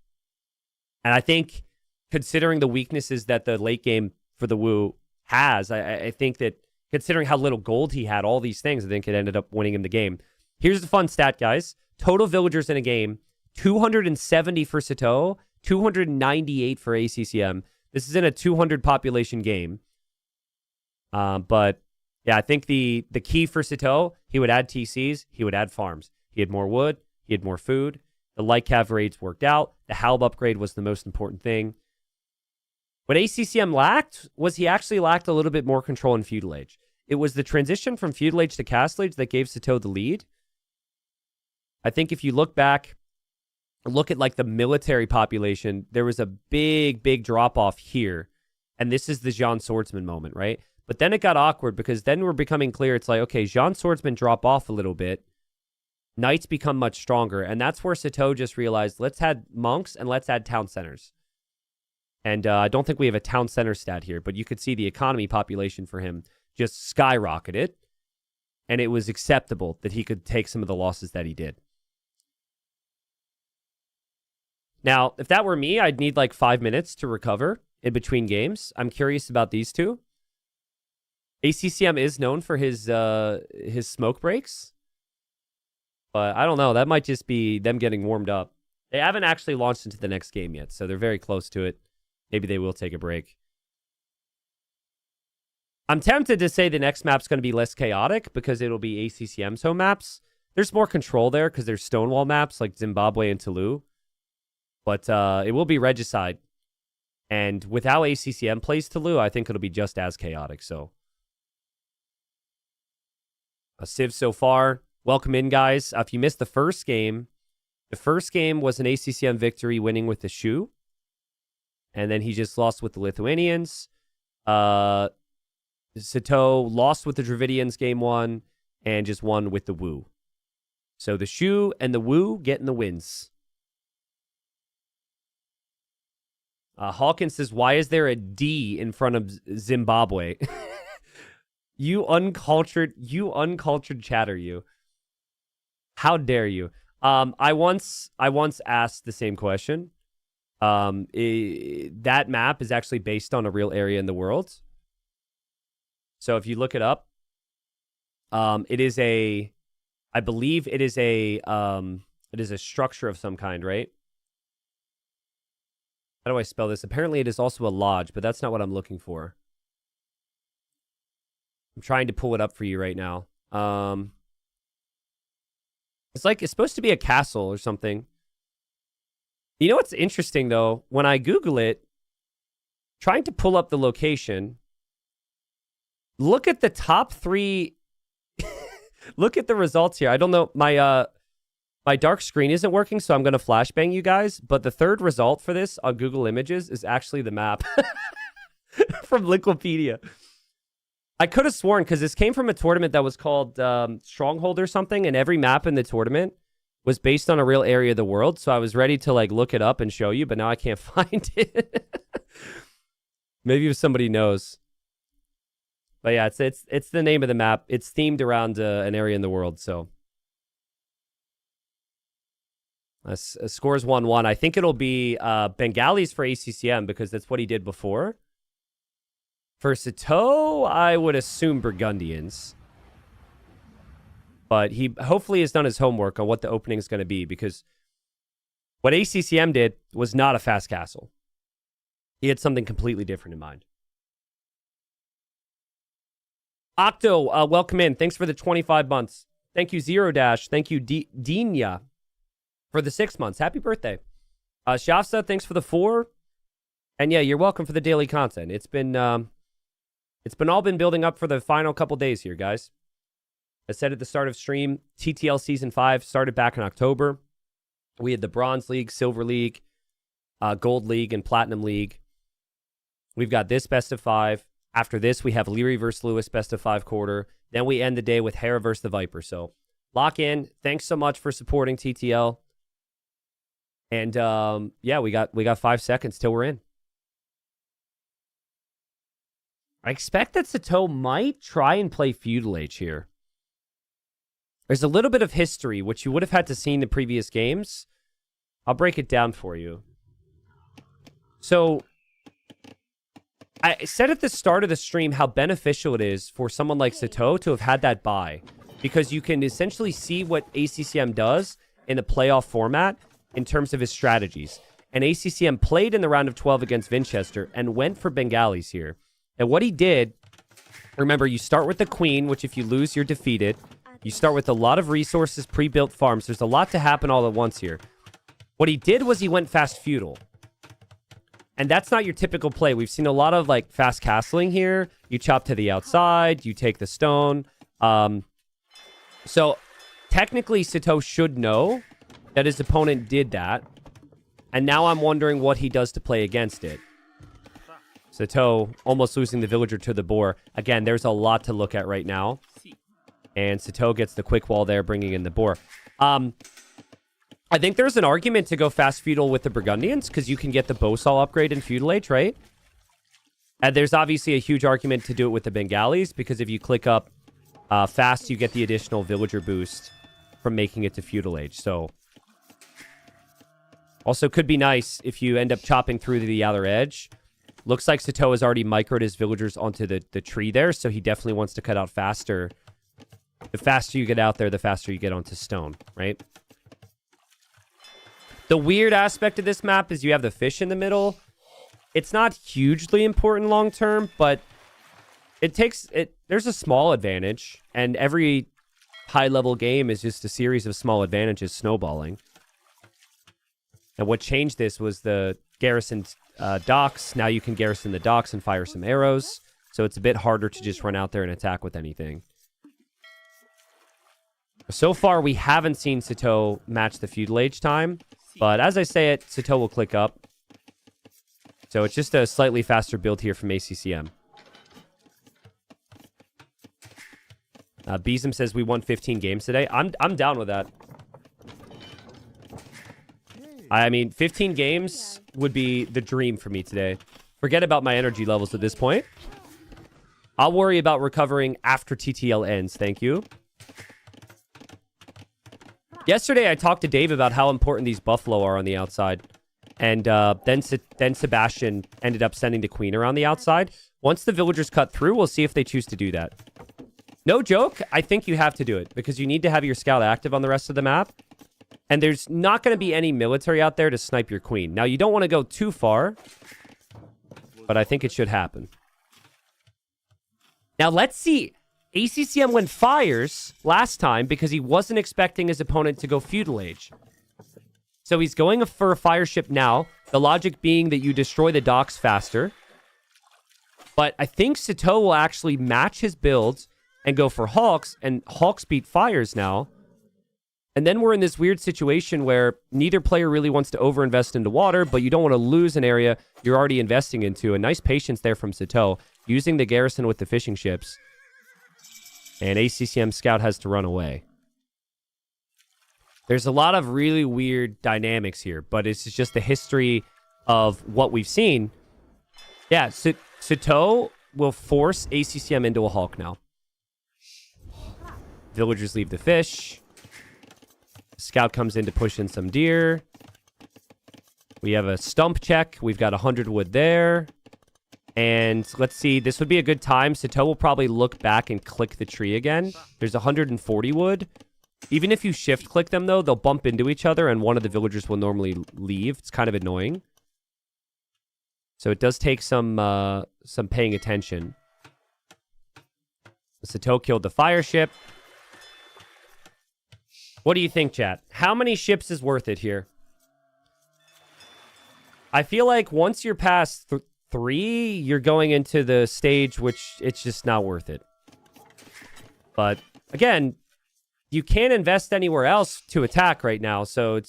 D: I think considering the weaknesses that the late game for the Wu has, I think that considering how little gold he had, all these things, I think it ended up winning him the game. Here's the fun stat, guys. Total villagers in a game, 270 for Sato, 298 for ACCM. This is in a 200 population game. But yeah, I think the key for Sato, he would add TCs, he would add farms. He had more wood, he had more food. The light cav raids worked out. The Halb upgrade was the most important thing. What ACCM lacked was he actually lacked a little bit more control in Feudal Age. It was the transition from Feudal Age to Castle Age that gave Sato the lead. I think if you look back, look at like the military population, there was a big drop off here. And this is the Jean Swordsman moment, right? But then it got awkward because then we're becoming clear. It's like, okay, Jean Swordsman drop off a little bit. Knights become much stronger. And that's where Sato just realized, let's add monks and let's add town centers. And I don't think we have a town center stat here, but you could see the economy population for him just skyrocketed. And it was acceptable that he could take some of the losses that he did. Now, if that were me, I'd need like 5 minutes to recover in between games. I'm curious about these two. ACCM is known for his smoke breaks. But I don't know. That might just be them getting warmed up. They haven't actually launched into the next game yet, so they're very close to it. Maybe they will take a break. I'm tempted to say the next map's going to be less chaotic because it'll be ACCM's home maps. There's more control there because there's Stonewall maps like Zimbabwe and Toulouse. But it will be Regicide. And with how ACCM plays Toulouse, I think it'll be just as chaotic. So, a Civ so far. Welcome in, guys. If you missed the first game was an ACCM victory winning with the Shu. And then he just lost with the Lithuanians. Sato lost with the Dravidians game 1 and just won with the Wu. So the Shu and the Wu getting the wins. Hawkins says, why is there a D in front of Zimbabwe? You uncultured chatter, you. How dare you? I once asked the same question. That map is actually based on a real area in the world. So if you look it up, it is a structure of some kind, right? How do I spell this? Apparently it is also a lodge, but that's not what I'm looking for. I'm trying to pull it up for you right now. It's supposed to be a castle or something. You know what's interesting, though? When I Google it, trying to pull up the location, look at the top 3. Look at the results here. I don't know. My dark screen isn't working, so I'm going to flashbang you guys. But the third result for this on Google Images is actually the map from Wikipedia. I could have sworn, because this came from a tournament that was called Stronghold or something, and every map in the tournament was based on a real area of the world. So I was ready to look it up and show you, but now I can't find it. Maybe if somebody knows. But yeah, it's the name of the map. It's themed around an area in the world, so. Scores 1-1. I think it'll be Bengalis for ACCM because that's what he did before. For Sato, I would assume Burgundians. But he hopefully has done his homework on what the opening is going to be, because what ACCM did was not a fast castle. He had something completely different in mind. Octo, welcome in. Thanks for the 25 months. Thank you, Zero Dash. Thank you, Dinya, for the 6 months. Happy birthday. Shafsa, thanks for the 4. And yeah, you're welcome for the daily content. It's been all been building up for the final couple days here, guys. I said at the start of stream, TTL Season 5 started back in October. We had the Bronze League, Silver League, Gold League, and Platinum League. We've got this best of 5. After this, we have Liry versus Lewis best of 5 quarter. Then we end the day with Hera versus the Viper. So lock in. Thanks so much for supporting TTL. And yeah, we got 5 seconds till we're in. I expect that Sato might try and play Feudal Age here. There's a little bit of history, which you would have had to see in the previous games. I'll break it down for you. So I said at the start of the stream how beneficial it is for someone like Sato to have had that bye, because you can essentially see what ACCM does in the playoff format in terms of his strategies. And ACCM played in the round of 12 against Winchester and went for Bengalis here. And what he did, remember, you start with the queen, which if you lose, you're defeated. You start with a lot of resources, pre-built farms. There's a lot to happen all at once here. What he did was he went fast feudal. And that's not your typical play. We've seen a lot of like fast castling here. You chop to the outside, you take the stone. So technically Sato should know that his opponent did that. And now I'm wondering what he does to play against it. Sato almost losing the villager to the boar. Again, there's a lot to look at right now. And Sato gets the quick wall there, bringing in the boar. I think there's an argument to go fast feudal with the Burgundians, because you can get the Bosal upgrade in Feudal Age, right? And there's obviously a huge argument to do it with the Bengalis, because if you click up fast, you get the additional villager boost from making it to Feudal Age. So, also could be nice if you end up chopping through to the outer edge. Looks like Sato has already microed his villagers onto the tree there, so he definitely wants to cut out faster. The faster you get out there, the faster you get onto stone, right? The weird aspect of this map is you have the fish in the middle. It's not hugely important long term, but there's a small advantage, and every high level game is just a series of small advantages snowballing. And what changed this was the garrisoned docks. Now you can garrison the docks and fire some arrows, so it's a bit harder to just run out there and attack with anything. So far, we haven't seen Sato match the Feudal Age time. But as I say it, Sato will click up. So it's just a slightly faster build here from ACCM. Beezum says we won 15 games today. I'm down with that. I mean, 15 games would be the dream for me today. Forget about my energy levels at this point. I'll worry about recovering after TTL ends. Thank you. Yesterday, I talked to Dave about how important these Mudflow are on the outside. And then Sebastian ended up sending the queen around the outside. Once the villagers cut through, we'll see if they choose to do that. No joke, I think you have to do it, because you need to have your scout active on the rest of the map. And there's not going to be any military out there to snipe your queen. Now, you don't want to go too far, but I think it should happen. Now, let's see. ACCM went fires last time because he wasn't expecting his opponent to go Feudal Age. So he's going for a fire ship now. The logic being that you destroy the docks faster. But I think Sato will actually match his builds and go for Hawks. And Hawks beat fires now. And then we're in this weird situation where neither player really wants to overinvest into water, but you don't want to lose an area you're already investing into. A nice patience there from Sato, using the garrison with the fishing ships. And ACCM Scout has to run away. There's a lot of really weird dynamics here, but it's just the history of what we've seen. Yeah, Sato will force ACCM into a Hulk now. Villagers leave the fish. Scout comes in to push in some deer. We have a stump check. We've got 100 wood there. And let's see, this would be a good time. Sato will probably look back and click the tree again. There's 140 wood. Even if you shift click them, though, they'll bump into each other and one of the villagers will normally leave. It's kind of annoying. So it does take some paying attention. Sato killed the fire ship. What do you think, chat? How many ships is worth it here? I feel like once you're past 3, you're going into the stage which it's just not worth it. But again, you can't invest anywhere else to attack right now, so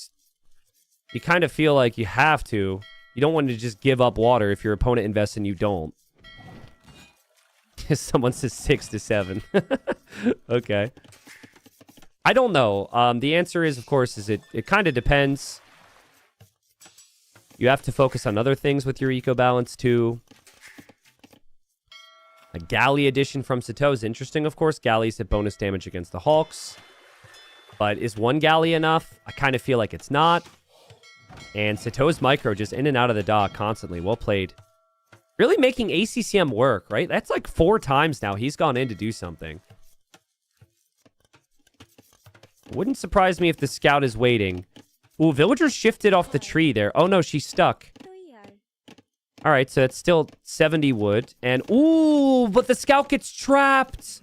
D: you kind of feel like you have to. You don't want to just give up water if your opponent invests and you don't. Someone says 6 to 7. Okay. I don't know. The answer is, of course, it kind of depends. You have to focus on other things with your eco balance too. A galley addition from Sato is interesting, of course. Galleys hit bonus damage against the Hulks. But is 1 galley enough? I kind of feel like it's not. And Sato's micro just in and out of the dock constantly. Well played. Really making ACCM work, right? That's like 4 times now he's gone in to do something. Wouldn't surprise me if the scout is waiting. Ooh, villager shifted off the tree there. Oh no, she's stuck. All right, so it's still 70 wood. And ooh, but the scout gets trapped.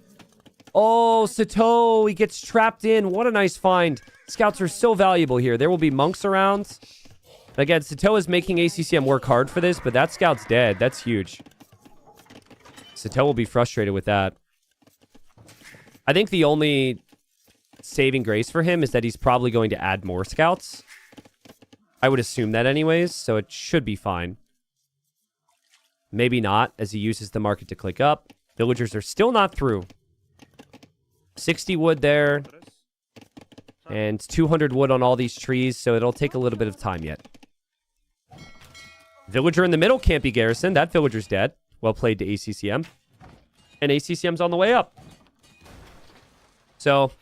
D: Oh, Sato, he gets trapped in. What a nice find. Scouts are so valuable here. There will be monks around. Again, Sato is making ACCM work hard for this, but that scout's dead. That's huge. Sato will be frustrated with that. I think the only saving grace for him is that he's probably going to add more scouts. I would assume that anyways, so it should be fine. Maybe not, as he uses the market to click up. Villagers are still not through. 60 wood there. And 200 wood on all these trees, so it'll take a little bit of time yet. Villager in the middle can't be garrisoned. That villager's dead. Well played to ACCM. And ACCM's on the way up. So,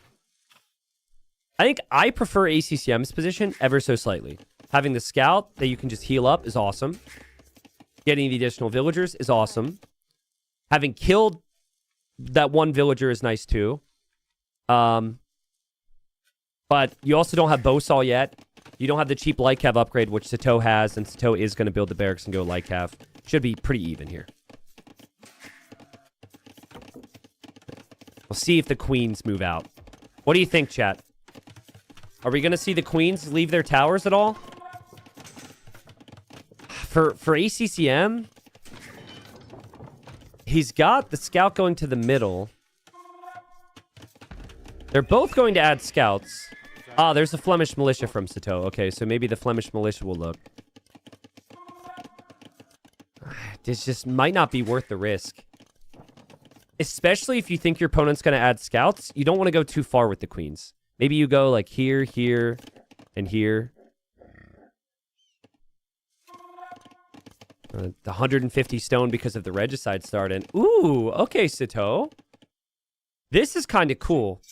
D: I think I prefer ACCM's position ever so slightly. Having the scout that you can just heal up is awesome. Getting the additional villagers is awesome. Having killed that one villager is nice too. But you also don't have Bowsaw yet. You don't have the cheap Lycav upgrade, which Sato has, and Sato is going to build the barracks and go Lycav. Should be pretty even here. We'll see if the queens move out. What do you think, chat? Are we going to see the queens leave their towers at all? For ACCM, he's got the scout going to the middle. They're both going to add scouts. Ah, there's a Flemish militia from Sato. Okay, so maybe the Flemish militia will look. This just might not be worth the risk. Especially if you think your opponent's going to add scouts. You don't want to go too far with the queens. Maybe you go like here, here, and here. The 150 stone because of the regicide start. And ooh, okay, Sato. This is kind of cool.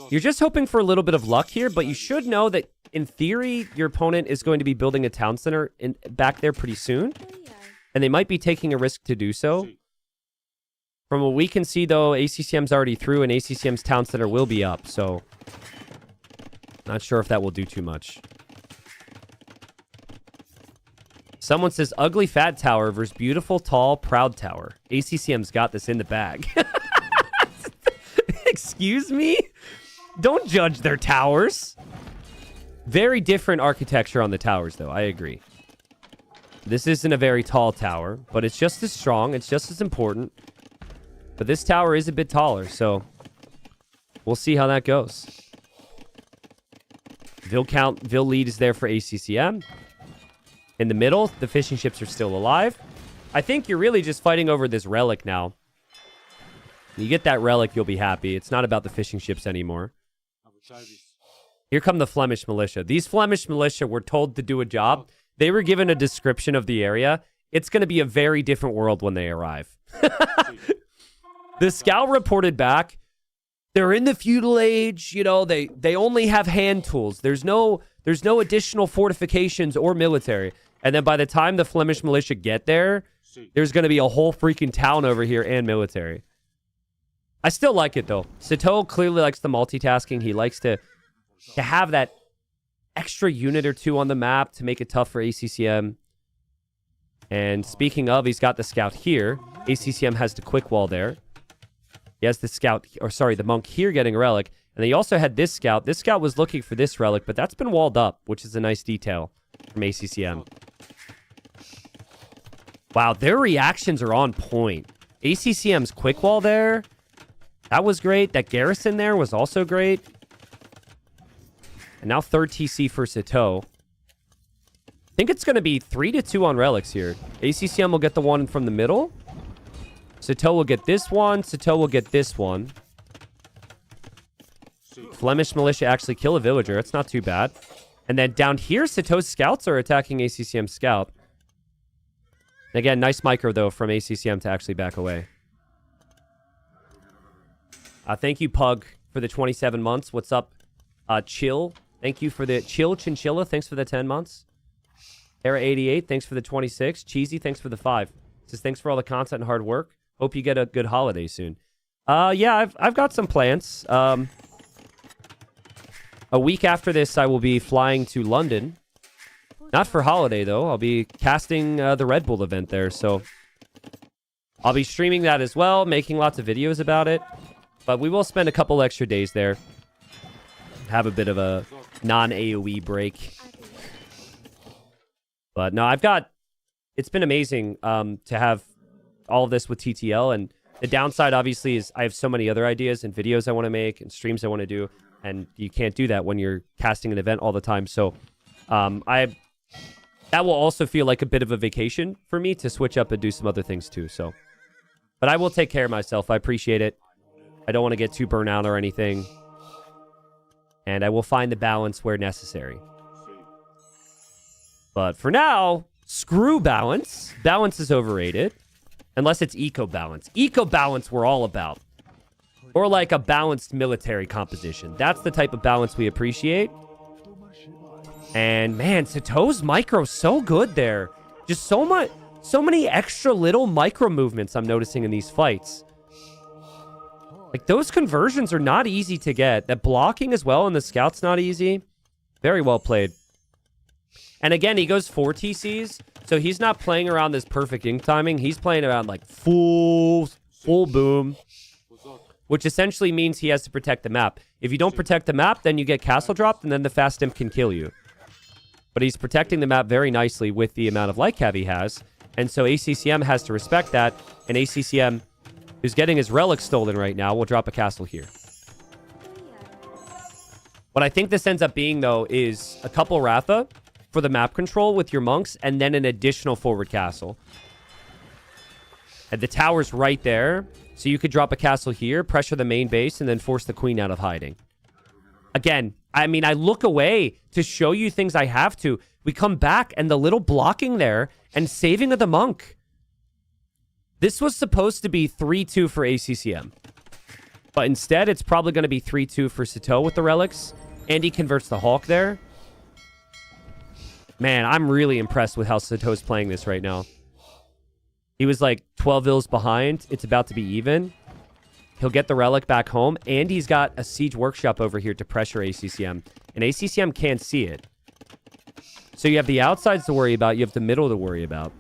D: You're just hoping for a little bit of luck here, but you should know that in theory, your opponent is going to be building a town center back there pretty soon. And they might be taking a risk to do so. From what we can see, though, ACCM's already through and ACCM's town center will be up. So, not sure if that will do too much. Someone says, ugly fat tower versus beautiful, tall, proud tower. ACCM's got this in the bag. Excuse me? Don't judge their towers. Very different architecture on the towers, though. I agree. This isn't a very tall tower, but it's just as strong. It's just as important. But this tower is a bit taller, so we'll see how that goes. Vil lead is there for ACCM. In the middle, the fishing ships are still alive. I think you're really just fighting over this relic now. When you get that relic, you'll be happy. It's not about the fishing ships anymore. Here come the Flemish militia. These Flemish militia were told to do a job. They were given a description of the area. It's going to be a very different world when they arrive. The scout reported back. They're in the feudal age. You know, they only have hand tools. There's no additional fortifications or military. And then by the time the Flemish militia get there, there's going to be a whole freaking town over here and military. I still like it, though. Sato clearly likes the multitasking. He likes to have that extra unit or two on the map to make it tough for ACCM. And speaking of, he's got the scout here. ACCM has the quick wall there. He has the scout, or sorry, the monk here getting a relic. And he also had this scout. This scout was looking for this relic, but that's been walled up, which is a nice detail from ACCM. Wow, their reactions are on point. ACCM's quick wall there, that was great. That garrison there was also great. And now third TC for Sato. I think it's going to be 3-2 on relics here. ACCM will get the one from the middle. Sato will get this one. Sato will get this one. Flemish militia actually kill a villager. That's not too bad. And then down here, Sato's scouts are attacking ACCM scout. Again, nice micro, though, from ACCM to actually back away. Thank you, Pug, for the 27 months. What's up, Chill? Thank you for the Chill Chinchilla. Thanks for the 10 months. Era 88, thanks for the 26. Cheesy, thanks for the 5. Says thanks for all the content and hard work. Hope you get a good holiday soon. Yeah, I've got some plans. A week after this, I will be flying to London. Not for holiday, though. I'll be casting the Red Bull event there, so I'll be streaming that as well, making lots of videos about it. But we will spend a couple extra days there. Have a bit of a non-AoE break. But no, it's been amazing to have all of this with TTL. And the downside, obviously, is I have so many other ideas and videos I want to make and streams I want to do. And you can't do that when you're casting an event all the time. So that will also feel like a bit of a vacation for me to switch up and do some other things too. So, but I will take care of myself. I appreciate it. I don't want to get too burnt out or anything. And I will find the balance where necessary. But for now, screw balance. Balance is overrated. Unless it's eco-balance. Eco-balance we're all about. Or like a balanced military composition. That's the type of balance we appreciate. And man, Sato's micro's so good there. Just so many extra little micro movements I'm noticing in these fights. Like, those conversions are not easy to get. That blocking as well, and the scout's not easy. Very well played. And again, he goes 4 TCs, so he's not playing around this perfect ink timing. He's playing around, like, full boom, which essentially means he has to protect the map. If you don't protect the map, then you get castle dropped, and then the fast imp can kill you. But he's protecting the map very nicely with the amount of light cav he has, and so ACCM has to respect that, and ACCM, who's getting his relic stolen right now, will drop a castle here. What I think this ends up being, though, is a couple Ratha for the map control with your monks, and then an additional forward castle. And the tower's right there, so you could drop a castle here, pressure the main base, and then force the queen out of hiding. Again, I mean, I look away to show you things I have to. We come back, and the little blocking there, and saving of the monk. This was supposed to be 3-2 for ACCM. But instead, it's probably going to be 3-2 for Sato with the relics. And he converts the Hawk there. Man, I'm really impressed with how Sato's playing this right now. He was like 12 vills behind. It's about to be even. He'll get the relic back home. And he's got a siege workshop over here to pressure ACCM. And ACCM can't see it. So you have the outsides to worry about. You have the middle to worry about.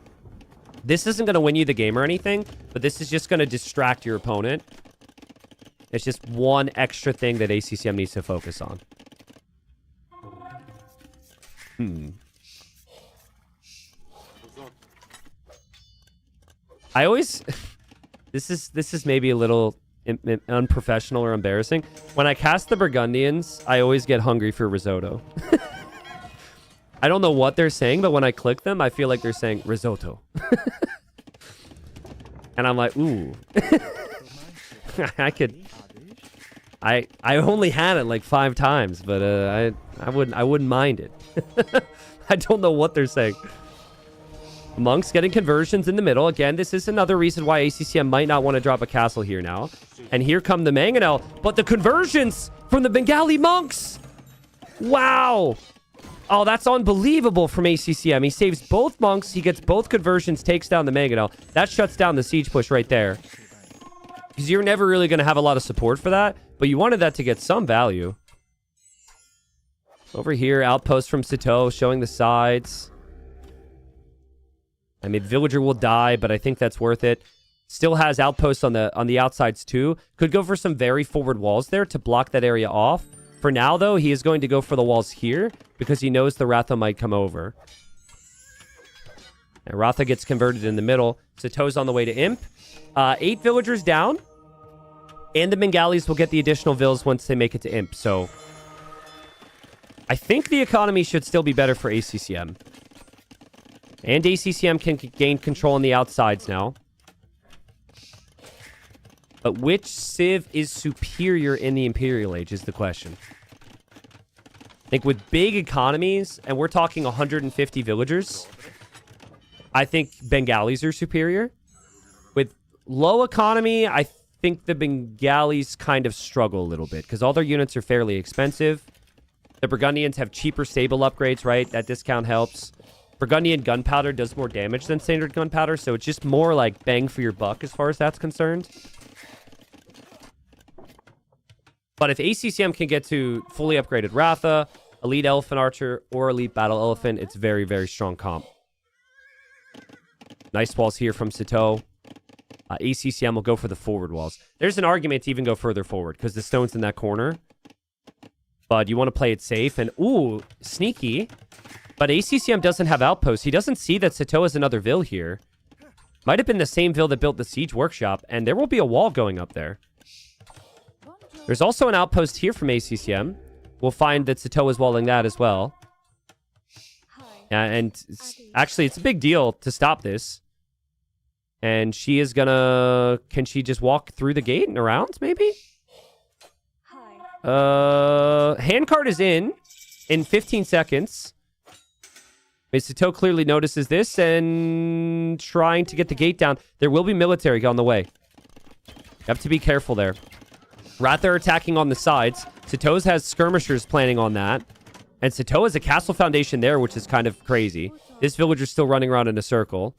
D: This isn't going to win you the game or anything, but this is just going to distract your opponent. It's just one extra thing that ACCM needs to focus on. I always... This is maybe a little unprofessional or embarrassing. When I cast the Burgundians, I always get hungry for risotto. I don't know what they're saying, but when I click them, I feel like they're saying risotto. And I'm like, ooh. I only had it like 5 times, but I wouldn't mind it. I don't know what they're saying. Monks getting conversions in the middle. Again, this is another reason why ACCM might not want to drop a castle here now. And here come the Mangonel, but the conversions from the Bengali monks. Wow. Oh, that's unbelievable from ACCM. He saves both monks. He gets both conversions, takes down the Megadel. That shuts down the siege push right there. Because you're never really going to have a lot of support for that. But you wanted that to get some value. Over here, outpost from Sito, showing the sides. I mean, villager will die, but I think that's worth it. Still has outposts on the outsides too. Could go for some very forward walls there to block that area off. For now, though, he is going to go for the walls here because he knows the Ratha might come over. And Ratha gets converted in the middle. Sito's on the way to Imp. 8 villagers down. And the Bengalis will get the additional vills once they make it to Imp. So I think the economy should still be better for ACCM. And ACCM can gain control on the outsides now. But which Civ is superior in the Imperial Age is the question. I think with big economies, and we're talking 150 villagers, I think Bengalis are superior. With low economy, I think the Bengalis kind of struggle a little bit because all their units are fairly expensive. The Burgundians have cheaper stable upgrades, right? That discount helps. Burgundian gunpowder does more damage than standard gunpowder, so it's just more like bang for your buck as far as that's concerned. But if ACCM can get to fully upgraded Ratha, Elite Elephant Archer, or Elite Battle Elephant, it's very, very strong comp. Nice walls here from Sito. ACCM will go for the forward walls. There's an argument to even go further forward because the stone's in that corner. But you want to play it safe. And, ooh, sneaky. But ACCM doesn't have outposts. He doesn't see that Sito has another vill here. Might have been the same vill that built the Siege Workshop. And there will be a wall going up there. There's also an outpost here from ACCM. We'll find that Sito is walling that as well. And actually, it's a big deal to stop this. And she is gonna... Can she just walk through the gate and around, maybe? Handcart is in 15 seconds. Sito clearly notices this and trying to get the gate down. There will be military on the way. You have to be careful there. Ratha are attacking on the sides. Sito's has skirmishers planning on that. And Sito has a castle foundation there, which is kind of crazy. This villager's still running around in a circle.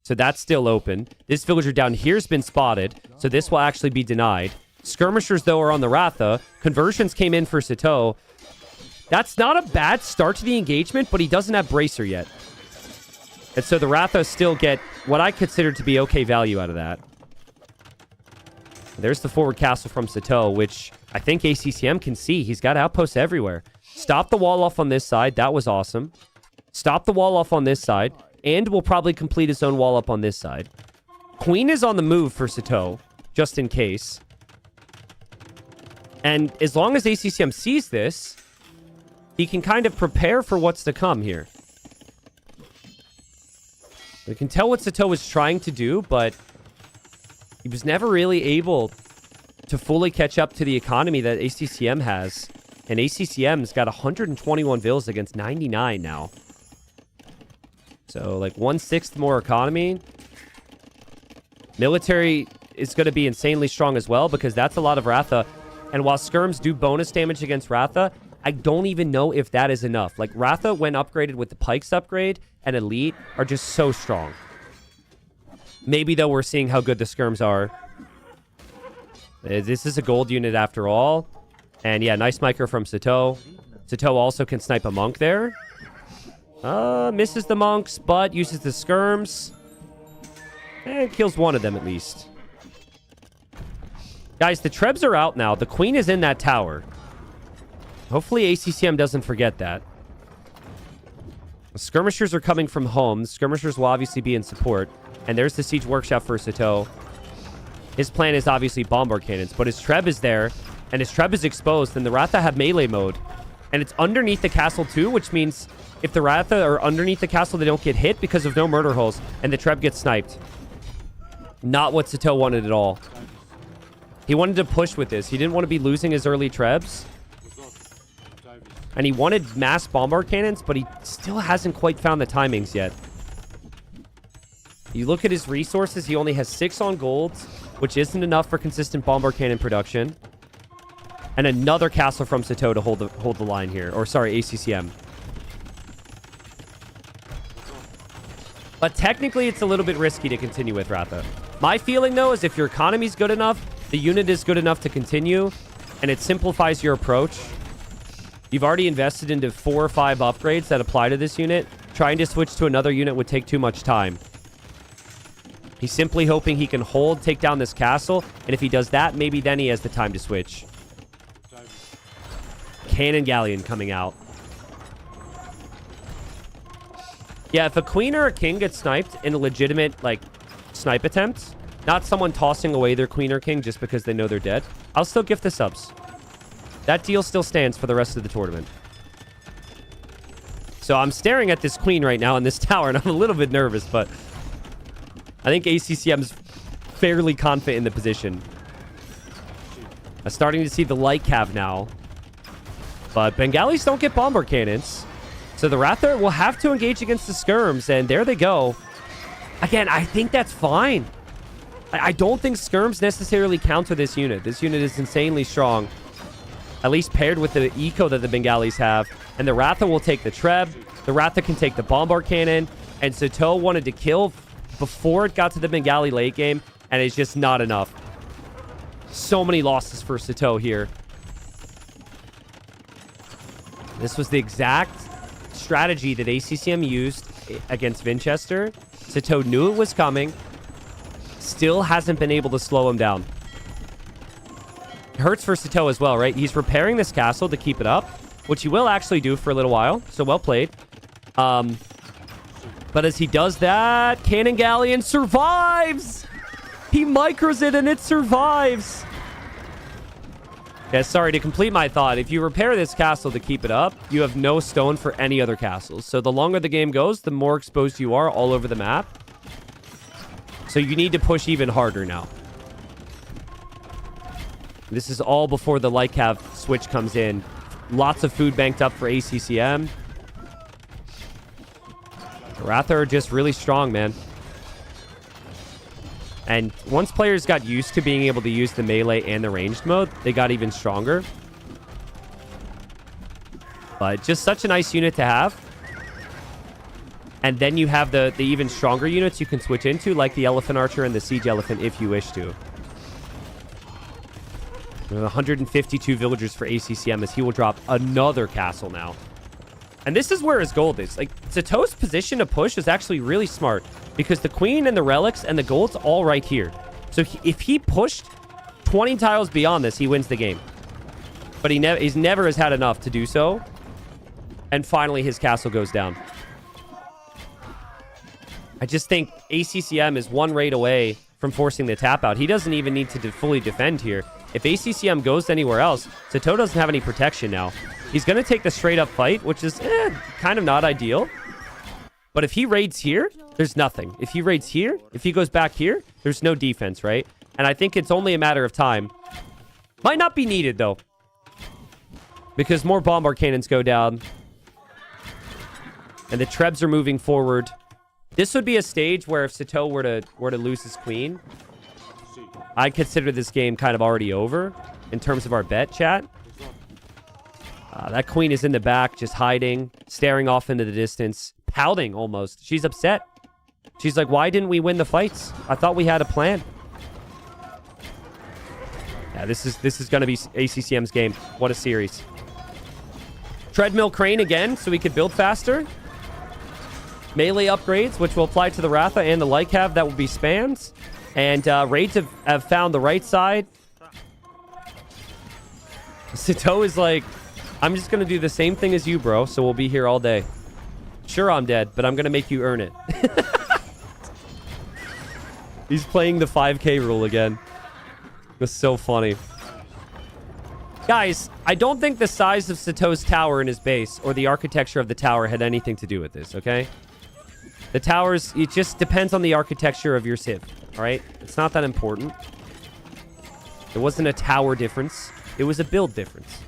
D: So that's still open. This villager down here has been spotted. So this will actually be denied. Skirmishers, though, are on the Ratha. Conversions came in for Sito. That's not a bad start to the engagement, but he doesn't have Bracer yet. And so the Ratha still get what I consider to be okay value out of that. There's the forward castle from Sito, which I think ACCM can see. He's got outposts everywhere. Stop the wall off on this side. That was awesome. Stop the wall off on this side. And will probably complete his own wall up on this side. Queen is on the move for Sito, just in case. And as long as ACCM sees this, he can kind of prepare for what's to come here. We can tell what Sito was trying to do, but he was never really able to fully catch up to the economy that ACCM has. And ACCM's got 121 vills against 99 now. So, like, 1/6 more economy. Military is going to be insanely strong as well because that's a lot of Ratha. And while skirms do bonus damage against Ratha, I don't even know if that is enough. Like, Ratha, when upgraded with the Pikes upgrade and Elite, are just so strong. Maybe, though, we're seeing how good the skirms are. This is a gold unit after all. And, yeah, nice micro from Sito. Sito also can snipe a monk there. Misses the monks, but uses the skirms. And kills one of them, at least. Guys, the Trebs are out now. The Queen is in that tower. Hopefully ACCM doesn't forget that. The skirmishers are coming from home. The skirmishers will obviously be in support. And there's the Siege Workshop for Sito. His plan is obviously bombard cannons, but his Treb is there, and his Treb is exposed, and the Ratha have melee mode. And it's underneath the castle too, which means if the Ratha are underneath the castle, they don't get hit because of no murder holes, and the Treb gets sniped. Not what Sito wanted at all. He wanted to push with this. He didn't want to be losing his early Trebs. And he wanted mass bombard cannons, but he still hasn't quite found the timings yet. You look at his resources, he only has 6 on gold, which isn't enough for consistent bombard cannon production. And another castle from Sito to hold the line here. Or, sorry, ACCM. But technically, it's a little bit risky to continue with Ratha. My feeling, though, is if your economy's good enough, the unit is good enough to continue, and it simplifies your approach. You've already invested into 4 or 5 upgrades that apply to this unit. Trying to switch to another unit would take too much time. He's simply hoping he can hold, take down this castle, and if he does that, maybe then he has the time to switch. Cannon Galleon coming out. Yeah, if a queen or a king gets sniped in a legitimate, like, snipe attempt, not someone tossing away their queen or king just because they know they're dead, I'll still gift the subs. That deal still stands for the rest of the tournament. So I'm staring at this queen right now in this tower, and I'm a little bit nervous, but I think ACCM's fairly confident in the position. I'm starting to see the light cav now. But Bengalis don't get bomber cannons. So the Ratha will have to engage against the skirms, and there they go. Again, I think that's fine. I don't think skirms necessarily counter this unit. This unit is insanely strong. At least paired with the eco that the Bengalis have. And the Ratha will take the Treb. The Ratha can take the bombard cannon. And Sato wanted to kill before it got to the Bengali late game, and it's just not enough. So many losses for Sato here. This was the exact strategy that ACCM used against Winchester. Sato knew it was coming. Still hasn't been able to slow him down. It hurts for Sato as well, right? He's repairing this castle to keep it up, which he will actually do for a little while. So well played. But as he does that, Cannon Galleon survives! He micros it and it survives! Yeah, sorry, to complete my thought, if you repair this castle to keep it up, you have no stone for any other castles. So the longer the game goes, the more exposed you are all over the map. So you need to push even harder now. This is all before the light cav switch comes in. Lots of food banked up for ACCM. Ratha are just really strong, man. And once players got used to being able to use the melee and the ranged mode, they got even stronger. But just such a nice unit to have. And then you have the even stronger units you can switch into, like the Elephant Archer and the Siege Elephant if you wish to. 152 villagers for ACCM as he will drop another castle now. And this is where his gold is. Like, Sato's position to push is actually really smart because the queen and the relics and the gold's all right here. So if he pushed 20 tiles beyond this, he wins the game. But he's never has had enough to do so. And finally, his castle goes down. I just think ACCM is one raid away from forcing the tap out. He doesn't even need to fully defend here. If ACCM goes anywhere else, Sato doesn't have any protection now. He's going to take the straight-up fight, which is kind of not ideal. But if he raids here, there's nothing. If he raids here, if he goes back here, there's no defense, right? And I think it's only a matter of time. Might not be needed, though. Because more bombard cannons go down. And the Trebs are moving forward. This would be a stage where if Sato were to lose his queen, I'd consider this game kind of already over in terms of our bet, chat. That queen is in the back, just hiding, staring off into the distance, pouting almost. She's upset. She's like, why didn't we win the fights? I thought we had a plan. Yeah, this is going to be ACCM's game. What a series. Treadmill crane again, so we could build faster. Melee upgrades, which will apply to the Ratha and the light cav. That will be spams. And raids have found the right side. Sato is like, I'm just going to do the same thing as you, bro. So we'll be here all day. Sure, I'm dead, but I'm going to make you earn it. He's playing the 5K rule again. That's so funny. Guys, I don't think the size of Sato's tower in his base or the architecture of the tower had anything to do with this, okay? The towers, it just depends on the architecture of your Civ, all right? It's not that important. It wasn't a tower difference. It was a build difference.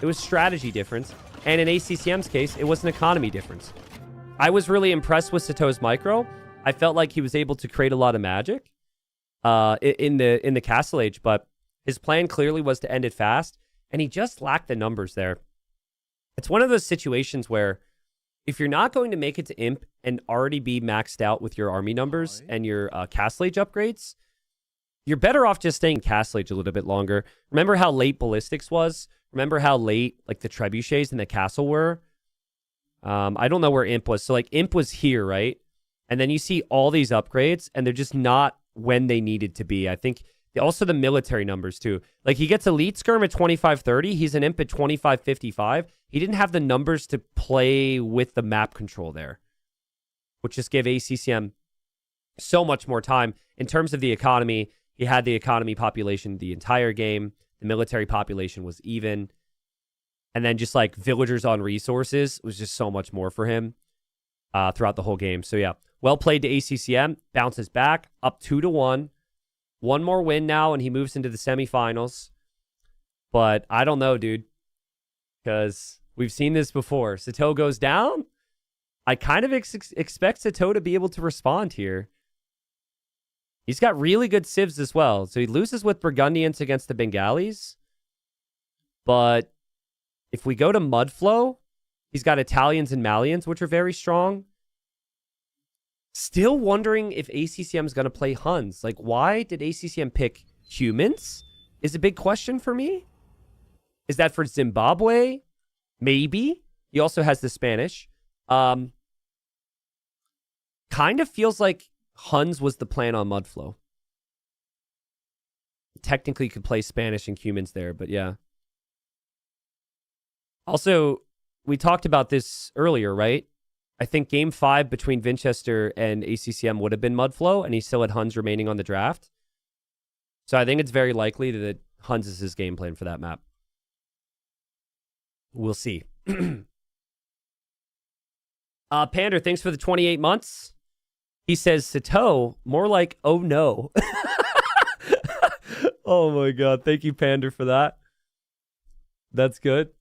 D: It was strategy difference. And in ACCM's case, it was an economy difference. I was really impressed with Sato's micro. I felt like he was able to create a lot of magic in the Castle Age, but his plan clearly was to end it fast, and he just lacked the numbers there. It's one of those situations where if you're not going to make it to Imp and already be maxed out with your army numbers and your Castle Age upgrades, you're better off just staying Castle Age a little bit longer. Remember how late Ballistics was? Remember how late like the Trebuchets and the Castle were? I don't know where Imp was. So like Imp was here, right? And then you see all these upgrades and they're just not when they needed to be. I think also the military numbers too. Like he gets Elite Skirm at 2530. He's an Imp at 2555. He didn't have the numbers to play with the map control there, which just gave ACCM so much more time. In terms of the economy, he had the economy population the entire game. The military population was even. And then just like villagers on resources was just so much more for him throughout the whole game. So yeah, well played to ACCM. Bounces back up 2-1. One more win now, and he moves into the semifinals. But I don't know, dude, because we've seen this before. Sato goes down. I kind of expect Sato to be able to respond here. He's got really good civs as well. So he loses with Burgundians against the Bengalis. But if we go to Mudflow, he's got Italians and Malians, which are very strong. Still wondering if ACCM is going to play Huns. Like, why did ACCM pick humans? Is a big question for me. Is that for Zimbabwe? Maybe. He also has the Spanish. Kind of feels like Huns was the plan on Mudflow. Technically could play Spanish and humans there, but yeah. Also, we talked about this earlier, right? I think Game 5 between Vinchester and ACCM would have been Mudflow, and he still had Huns remaining on the draft. So I think it's very likely that Huns is his game plan for that map. We'll see. Pander, thanks for the 28 months. He says, Sato, more like, oh no. Oh my God. Thank you, Pander, for that. That's good.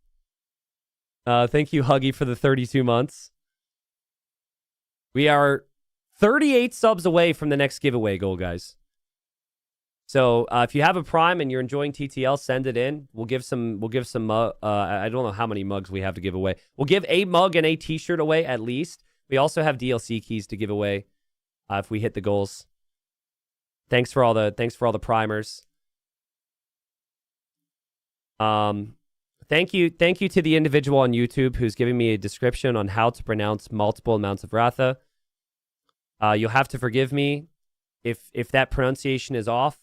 D: Thank you, Huggy, for the 32 months. We are 38 subs away from the next giveaway goal, guys. So if you have a Prime and you're enjoying TTL, send it in. We'll give some. I don't know how many mugs we have to give away. We'll give a mug and a T-shirt away at least. We also have DLC keys to give away if we hit the goals. Thanks for all the primers. Thank you to the individual on YouTube who's giving me a description on how to pronounce multiple amounts of Ratha. You'll have to forgive me if that pronunciation is off.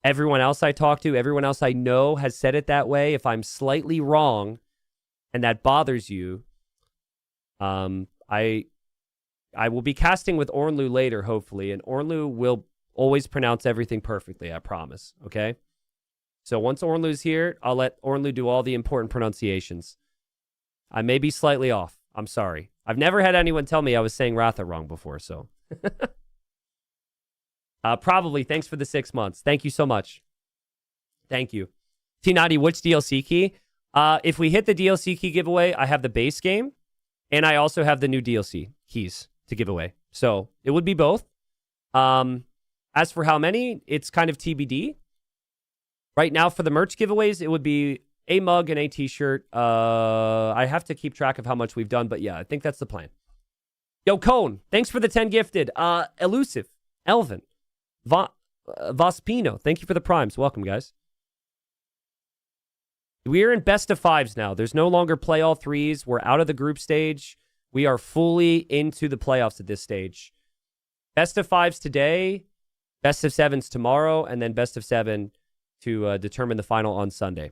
D: Everyone else I talk to, everyone else I know has said it that way. If I'm slightly wrong and that bothers you, I will be casting with Ornlu later, hopefully, and Ornlu will always pronounce everything perfectly, I promise, okay? So once Ornlu's here, I'll let Ornlu do all the important pronunciations. I may be slightly off. I'm sorry. I've never had anyone tell me I was saying Ratha wrong before, so. Probably. Thanks for the 6 months. Thank you so much. Thank you. T90, which DLC key? If we hit the DLC key giveaway, I have the base game, and I also have the new DLC keys to give away. So it would be both. As for how many, it's kind of TBD. Right now, for the merch giveaways, it would be a mug and a T-shirt. I have to keep track of how much we've done, but yeah, I think that's the plan. Yo, Cone, thanks for the 10 gifted. Elusive, Elvin, Vospino, thank you for the primes. Welcome, guys. We're in best of fives now. There's no longer play all threes. We're out of the group stage. We are fully into the playoffs at this stage. Best of fives today, best of sevens tomorrow, and then best of seven to determine the final on Sunday.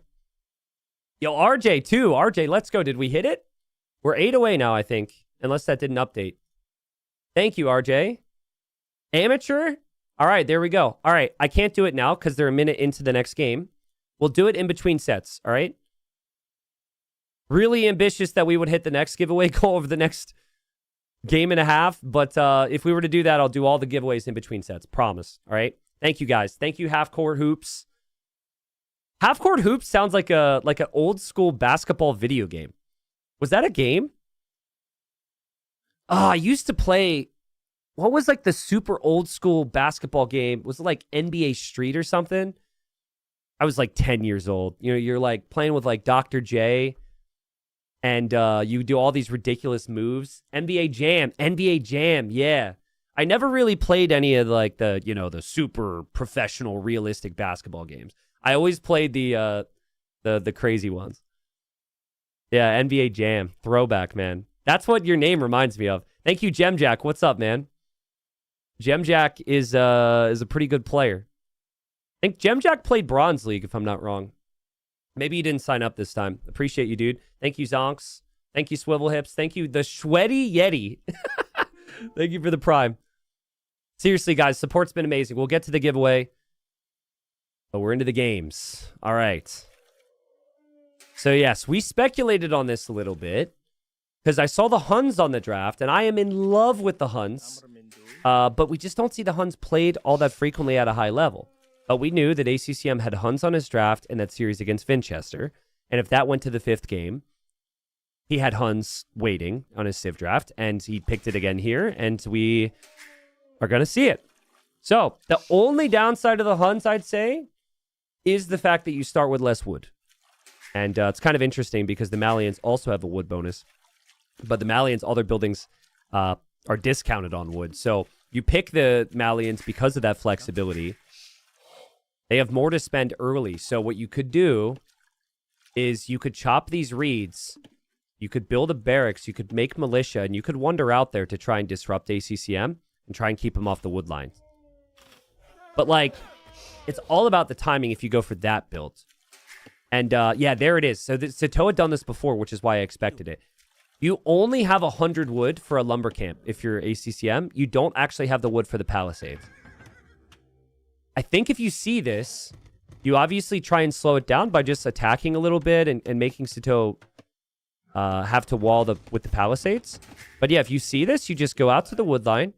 D: Yo, RJ, too. RJ, let's go. Did we hit it? We're 8 away now, I think, unless that didn't update. Thank you, RJ. Amateur? All right, there we go. All right, I can't do it now because they're a minute into the next game. We'll do it in between sets, all right? Really ambitious that we would hit the next giveaway goal over the next game and a half, but if we were to do that, I'll do all the giveaways in between sets. Promise, all right? Thank you, guys. Thank you, Half Court Hoops. Half Court Hoops sounds like an old school basketball video game. Was that a game? Oh, I used to play, what was like the super old school basketball game? Was it like NBA Street or something? I was like 10 years old. You know, you're like playing with like Dr. J And you do all these ridiculous moves. NBA Jam, yeah. I never really played any of like the, you know, the super professional, realistic basketball games. I always played the crazy ones. Yeah, NBA Jam, throwback, man. That's what your name reminds me of. Thank you, Gemjack. What's up, man? Gemjack is a pretty good player. I think Gemjack played Bronze League, if I'm not wrong. Maybe you didn't sign up this time. Appreciate you, dude. Thank you, Zonks. Thank you, Swivel Hips. Thank you, the Shweddy Yeti. Thank you for the Prime. Seriously, guys, support's been amazing. We'll get to the giveaway. But we're into the games. All right. So, yes, we speculated on this a little bit because I saw the Huns on the draft, and I am in love with the Huns. But we just don't see the Huns played all that frequently at a high level. But we knew that ACCM had Huns on his draft in that series against Vinchester. And if that went to the 5th game, he had Huns waiting on his Civ draft, and he picked it again here, and we are going to see it. So, the only downside of the Huns, I'd say, is the fact that you start with less wood. And it's kind of interesting because the Malians also have a wood bonus. But the Malians, all their buildings are discounted on wood. So, you pick the Malians because of that flexibility. They have more to spend early. So, what you could do is you could chop these reeds. You could build a barracks, you could make militia, and you could wander out there to try and disrupt ACCM and try and keep them off the wood line. But, like, it's all about the timing if you go for that build. And, yeah, there it is. So, Sato had done this before, which is why I expected it. You only have 100 wood for a lumber camp if you're ACCM. You don't actually have the wood for the palisades. I think if you see this, you obviously try and slow it down by just attacking a little bit and making Sato... have to wall with the palisades. But yeah, if you see this, you just go out to the wood line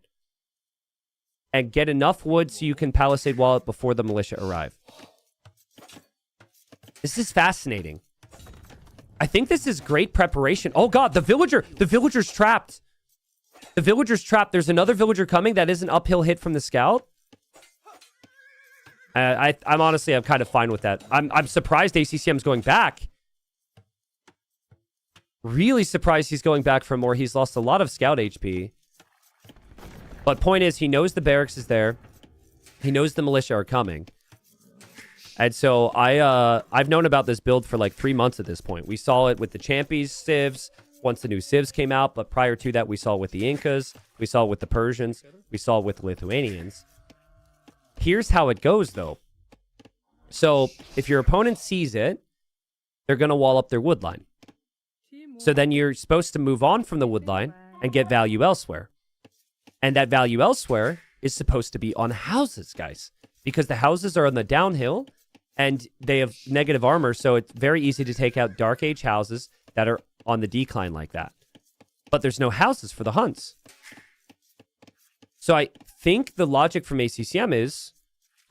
D: and get enough wood so you can palisade wall it before the militia arrive. This is fascinating. I think this is great preparation. Oh god, the villager's trapped. The villager's trapped. There's another villager coming. That is an uphill hit from the scout. I'm honestly, I'm kind of fine with that. I'm surprised ACCM's going back. Really surprised he's going back for more. He's lost a lot of scout HP. But point is, he knows the barracks is there. He knows the militia are coming. And so I've known about this build for like 3 months at this point. We saw it with the Champies civs once the new civs came out. But prior to that, we saw it with the Incas. We saw it with the Persians. We saw it with the Lithuanians. Here's how it goes, though. So if your opponent sees it, they're going to wall up their wood line. So then you're supposed to move on from the wood line and get value elsewhere. And that value elsewhere is supposed to be on houses, guys. Because the houses are on the downhill and they have negative armor. So it's very easy to take out Dark Age houses that are on the decline like that. But there's no houses for the Huns. So I think the logic from ACCM is,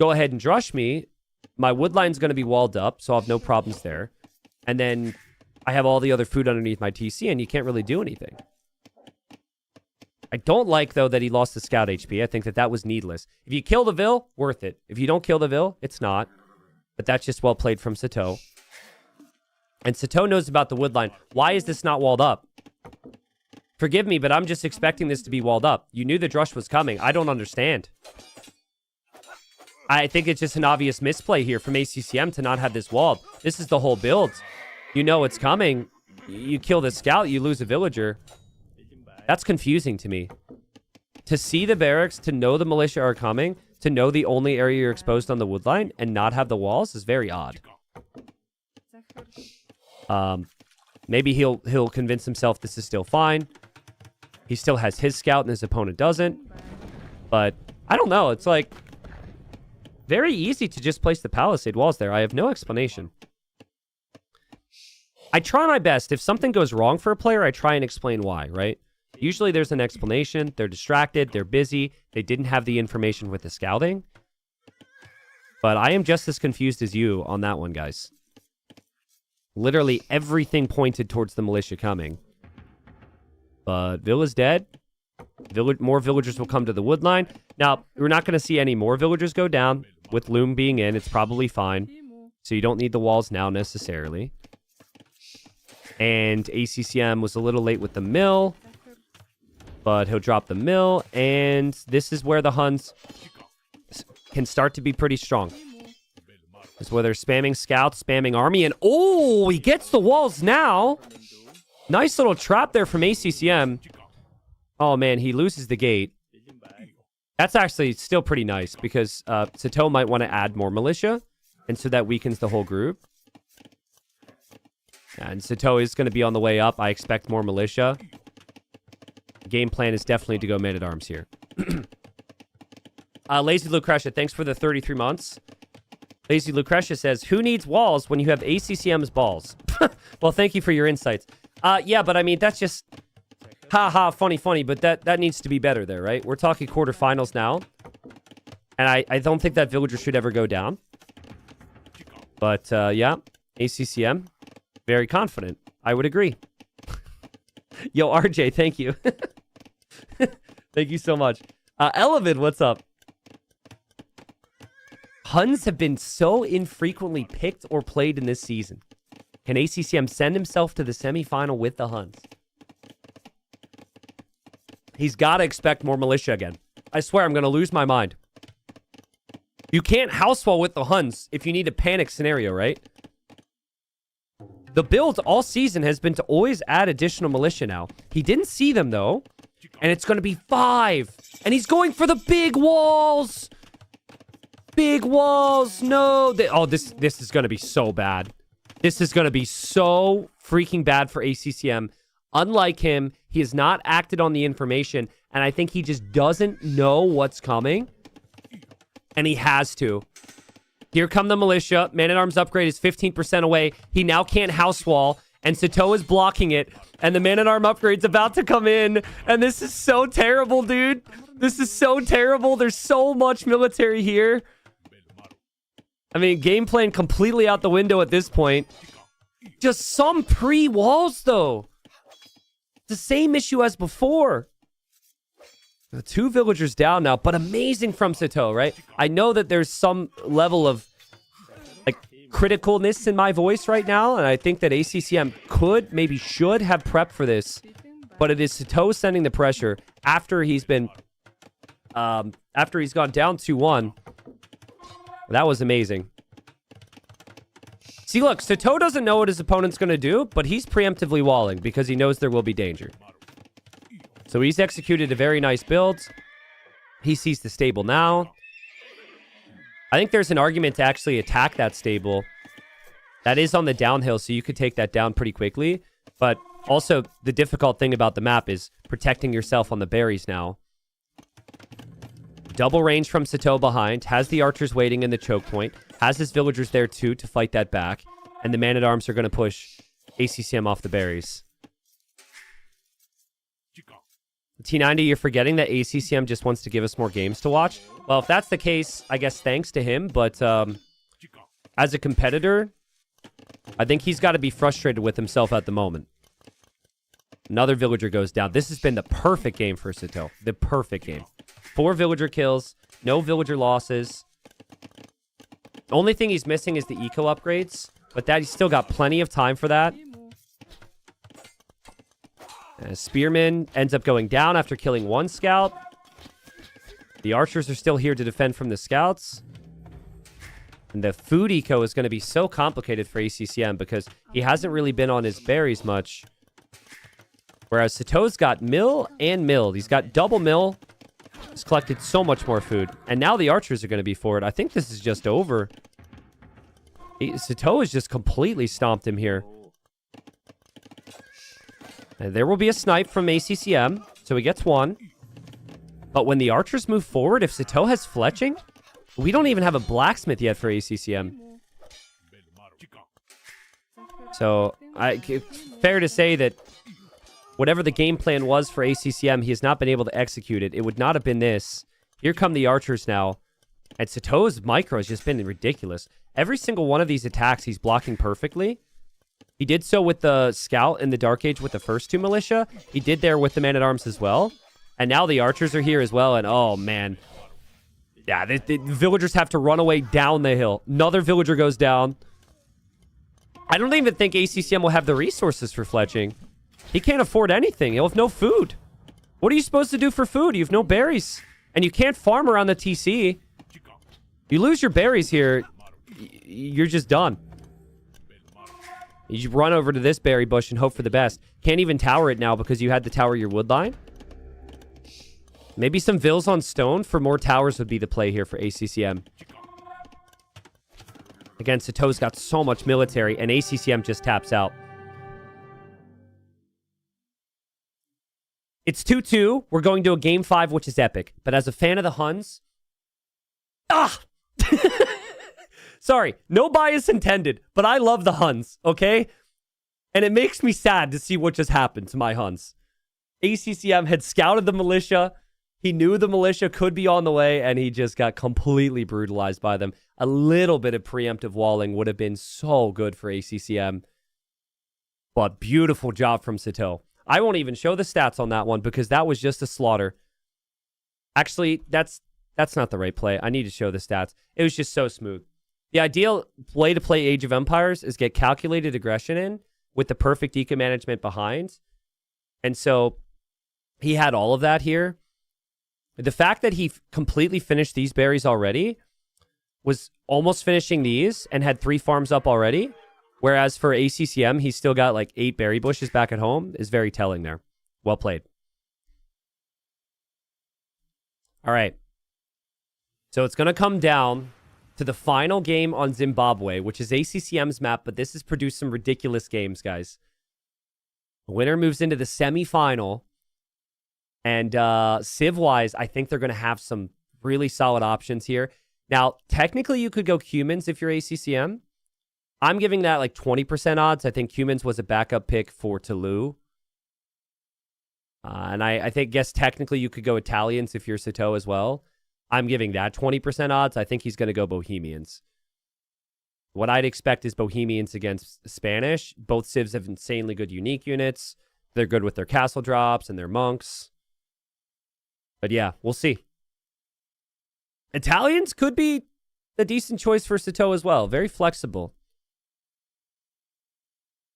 D: go ahead and drush me. My wood line's going to be walled up, so I'll have no problems there. And then... I have all the other food underneath my TC, and you can't really do anything. I don't like, though, that he lost the scout HP. I think that was needless. If you kill the Vil, worth it. If you don't kill the Vil, it's not. But that's just well played from Sato. And Sato knows about the wood line. Why is this not walled up? Forgive me, but I'm just expecting this to be walled up. You knew the drush was coming. I don't understand. I think it's just an obvious misplay here from ACCM to not have this walled. This is the whole build. You know it's coming. You kill the scout, you lose a villager. That's confusing to me. To see the barracks, to know the militia are coming, to know the only area you're exposed on the wood line and not have the walls is very odd. Maybe he'll convince himself this is still fine. He still has his scout and his opponent doesn't. But I don't know. It's like very easy to just place the palisade walls there. I have no explanation. I try my best. If something goes wrong for a player, I try and explain why, right? Usually there's an explanation. They're distracted. They're busy. They didn't have the information with the scouting. But I am just as confused as you on that one, guys. Literally everything pointed towards the militia coming. But Vil is dead. More villagers will come to the wood line. Now, we're not going to see any more villagers go down. With Loom being in, it's probably fine. So you don't need the walls now necessarily. And ACCM was a little late with the mill. But he'll drop the mill. And this is where the Huns can start to be pretty strong. This is where they're spamming scouts, spamming army. And oh, he gets the walls now. Nice little trap there from ACCM. Oh, man, he loses the gate. That's actually still pretty nice because Sato might want to add more militia. And so that weakens the whole group. And Sato is going to be on the way up. I expect more militia. Game plan is definitely to go man-at-arms here. Lazy Lucretia, thanks for the 33 months. Lazy Lucretia says, who needs walls when you have ACCM's balls? Well, thank you for your insights. Yeah, but I mean, that's just... Ha, funny, but that needs to be better there, right? We're talking quarterfinals now. And I don't think that villager should ever go down. But, yeah, ACCM, very confident. I would agree. Yo, RJ, thank you. Thank you so much. Elevid, what's up? Huns have been so infrequently picked or played in this season. Can ACCM send himself to the semifinal with the Huns? He's got to expect more militia again. I swear I'm going to lose my mind. You can't house wall with the Huns if you need a panic scenario, right? The build all season has been to always add additional militia now. He didn't see them, though. And it's going to be 5. And he's going for the big walls. Big walls. No. This is going to be so bad. This is going to be so freaking bad for ACCM. Unlike him, he has not acted on the information. And I think he just doesn't know what's coming. And he has to. Here come the militia. Man-at-Arms upgrade is 15% away. He now can't house wall. And Sato is blocking it. And the Man-at-Arm upgrade's about to come in. And this is so terrible, dude. This is so terrible. There's so much military here. I mean, game plan completely out the window at this point. Just some pre-walls, though. The same issue as before. The 2 villagers down now, but amazing from Sato, right? I know that there's some level of like criticalness in my voice right now, and I think that ACCM could, maybe should have prepped for this, but it is Sato sending the pressure after he's been, after he's gone down 2-1. That was amazing. See, look, Sato doesn't know what his opponent's going to do, but he's preemptively walling because he knows there will be danger. So he's executed a very nice build. He sees the stable now. I think there's an argument to actually attack that stable. That is on the downhill, so you could take that down pretty quickly. But also, the difficult thing about the map is protecting yourself on the berries now. Double range from Sato behind. Has the archers waiting in the choke point. Has his villagers there too to fight that back. And the man-at-arms are going to push ACCM off the berries. T90, you're forgetting that ACCM just wants to give us more games to watch. Well, if that's the case, I guess thanks to him. But as a competitor, I think he's got to be frustrated with himself at the moment. Another villager goes down. This has been the perfect game for Sato. The perfect game. 4 villager kills. No villager losses. The only thing he's missing is the eco upgrades. But that he's still got plenty of time for that. Spearman ends up going down after killing 1 scout. The archers are still here to defend from the scouts. And the food eco is going to be so complicated for ACCM because he hasn't really been on his berries much. Whereas Sato's got mill and milled. He's got double mill. He's collected so much more food. And now the archers are going to be forward. I think this is just over. Sato has just completely stomped him here. And there will be a snipe from ACCM. So he gets 1. But when the archers move forward, if Sato has fletching, we don't even have a blacksmith yet for ACCM. So fair to say that whatever the game plan was for ACCM, he has not been able to execute it. It would not have been this. Here come the archers now. And Sato's micro has just been ridiculous. Every single one of these attacks, he's blocking perfectly. He did so with the scout in the Dark Age with the first 2 militia. He did there with the man-at-arms as well. And now the archers are here as well. And oh, man. Yeah, the villagers have to run away down the hill. Another villager goes down. I don't even think ACCM will have the resources for fletching. He can't afford anything. He'll have no food. What are you supposed to do for food? You have no berries. And you can't farm around the TC. You lose your berries here, you're just done. You just run over to this berry bush and hope for the best. Can't even tower it now because you had to tower your wood line. Maybe some vills on stone for more towers would be the play here for ACCM. Again, Sato's got so much military, and ACCM just taps out. It's 2-2. We're going to a game 5, which is epic. But as a fan of the Huns... Ah! Sorry, no bias intended, but I love the Huns, okay? And it makes me sad to see what just happened to my Huns. ACCM had scouted the militia. He knew the militia could be on the way, and he just got completely brutalized by them. A little bit of preemptive walling would have been so good for ACCM. But beautiful job from Sato. I won't even show the stats on that one because that was just a slaughter. Actually, that's not the right play. I need to show the stats. It was just so smooth. The ideal play to play Age of Empires is get calculated aggression in with the perfect eco management behind. And so he had all of that here. The fact that he completely finished these berries already, was almost finishing these and had 3 farms up already. Whereas for ACCM, he's still got like 8 berry bushes back at home, is very telling there. Well played. All right. So it's going to come down to the final game on Zimbabwe, which is ACCM's map, but this has produced some ridiculous games, guys. The winner moves into the semifinal. And Civ-wise, I think they're going to have some really solid options here. Now, technically, you could go Cumans if you're ACCM. I'm giving that like 20% odds. I think Cumans was a backup pick for Toulouse. And I guess technically you could go Italians if you're Sato as well. I'm giving that 20% odds. I think he's going to go Bohemians. What I'd expect is Bohemians against Spanish. Both Civs have insanely good unique units. They're good with their castle drops and their monks. But yeah, we'll see. Italians could be a decent choice for Sato as well. Very flexible.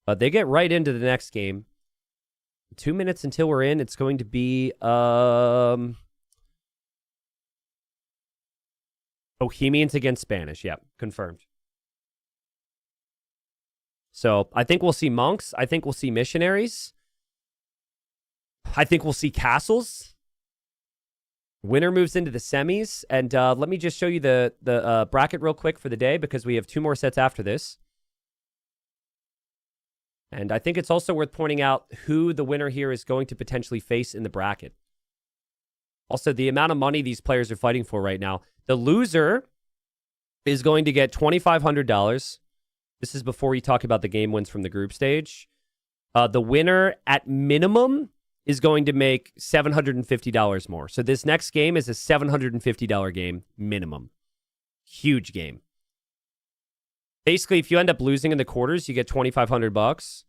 D: But they get right into the next game. 2 minutes until we're in. It's going to be Bohemians against Spanish. Yep, confirmed. So I think we'll see monks. I think we'll see missionaries. I think we'll see castles. Winner moves into the semis. And let me just show you the bracket real quick for the day because we have 2 more sets after this. And I think it's also worth pointing out who the winner here is going to potentially face in the bracket. Also, the amount of money these players are fighting for right now. The loser is going to get $2,500. This is before we talk about the game wins from the group stage. The winner, at minimum, is going to make $750 more. So this next game is a $750 game minimum. Huge game. Basically, if you end up losing in the quarters, you get $2,500.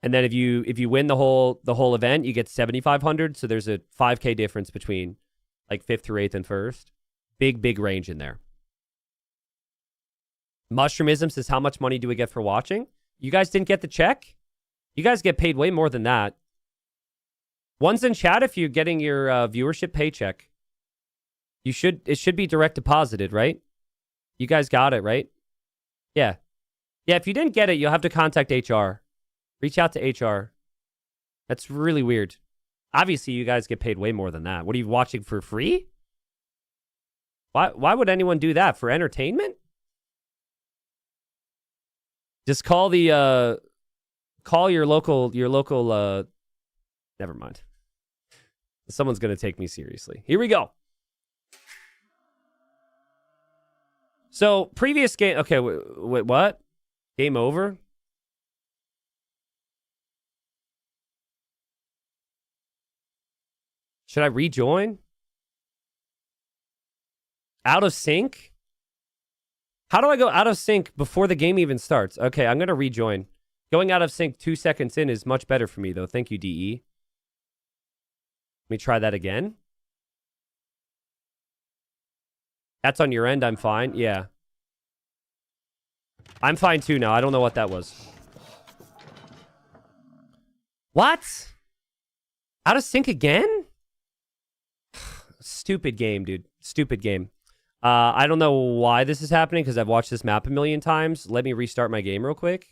D: And then if you win the whole event, you get $7,500. So there's a $5K difference between like 5th through 8th and 1st. Big range in there. Mushroomism says, how much money do we get for watching? You guys didn't get the check? You guys get paid way more than that. One's in chat if you're getting your viewership paycheck. It should be direct deposited, right? You guys got it, right? Yeah. Yeah, if you didn't get it, you'll have to contact HR. Reach out to HR. That's really weird. Obviously, you guys get paid way more than that. What are you watching for free? Why would anyone do that? For entertainment? Just call the call your local never mind. Someone's going to take me seriously. Here we go. So, previous game... Okay, wait, what? Game over? Should I rejoin? Out of sync? How do I go out of sync before the game even starts? Okay, I'm going to rejoin. Going out of sync 2 seconds in is much better for me, though. Thank you, DE. Let me try that again. That's on your end, I'm fine. Yeah. I'm fine too now. I don't know what that was. What? Out of sync again? Stupid game, dude. Stupid game. I don't know why this is happening because I've watched this map a million times. Let me restart my game real quick.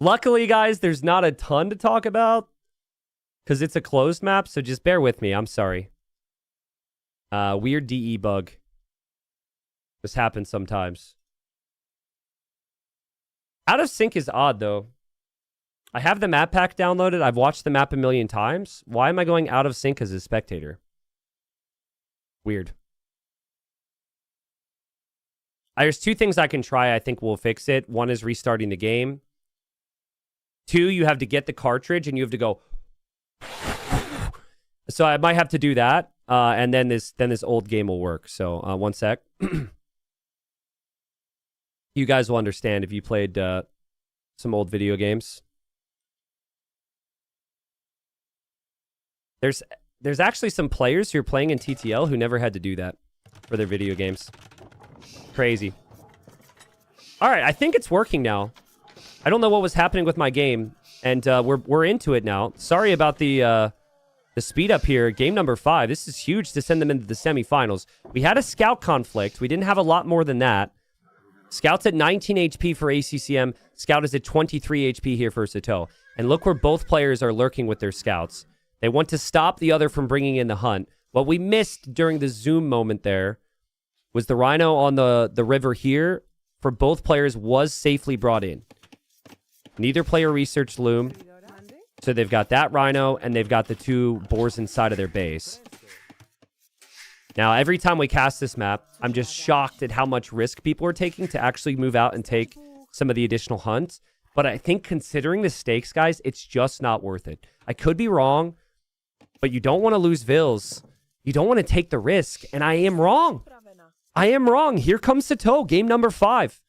D: Luckily, guys, there's not a ton to talk about because it's a closed map, so just bear with me. I'm sorry. Weird DE bug. This happens sometimes. Out of sync is odd, though. I have the map pack downloaded. I've watched the map a million times. Why am I going out of sync as a spectator? Weird. There's two things I can try. I think will fix it. One is restarting the game. Two, you have to get the cartridge and you have to go. So I might have to do that. And then this old game will work. So one sec. You guys will understand if you played some old video games. There's actually some players who are playing in TTL who never had to do that for their video games. Crazy. All right, I think it's working now. I don't know what was happening with my game, and we're into it now. Sorry about the speed up here. Game number 5. This is huge to send them into the semifinals. We had a scout conflict. We didn't have a lot more than that. Scout's at 19 HP for ACCM. Scout is at 23 HP here for Sato. And look where both players are lurking with their scouts. They want to stop the other from bringing in the hunt. What we missed during the zoom moment there was the rhino on the river here for both players was safely brought in. Neither player researched loom. So they've got that rhino and they've got the 2 boars inside of their base. Now, every time we cast this map, I'm just shocked at how much risk people are taking to actually move out and take some of the additional hunts. But I think considering the stakes, guys, it's just not worth it. I could be wrong, but you don't want to lose Vils. You don't want to take the risk. And I am wrong. I am wrong. Here comes Sato, game number 5.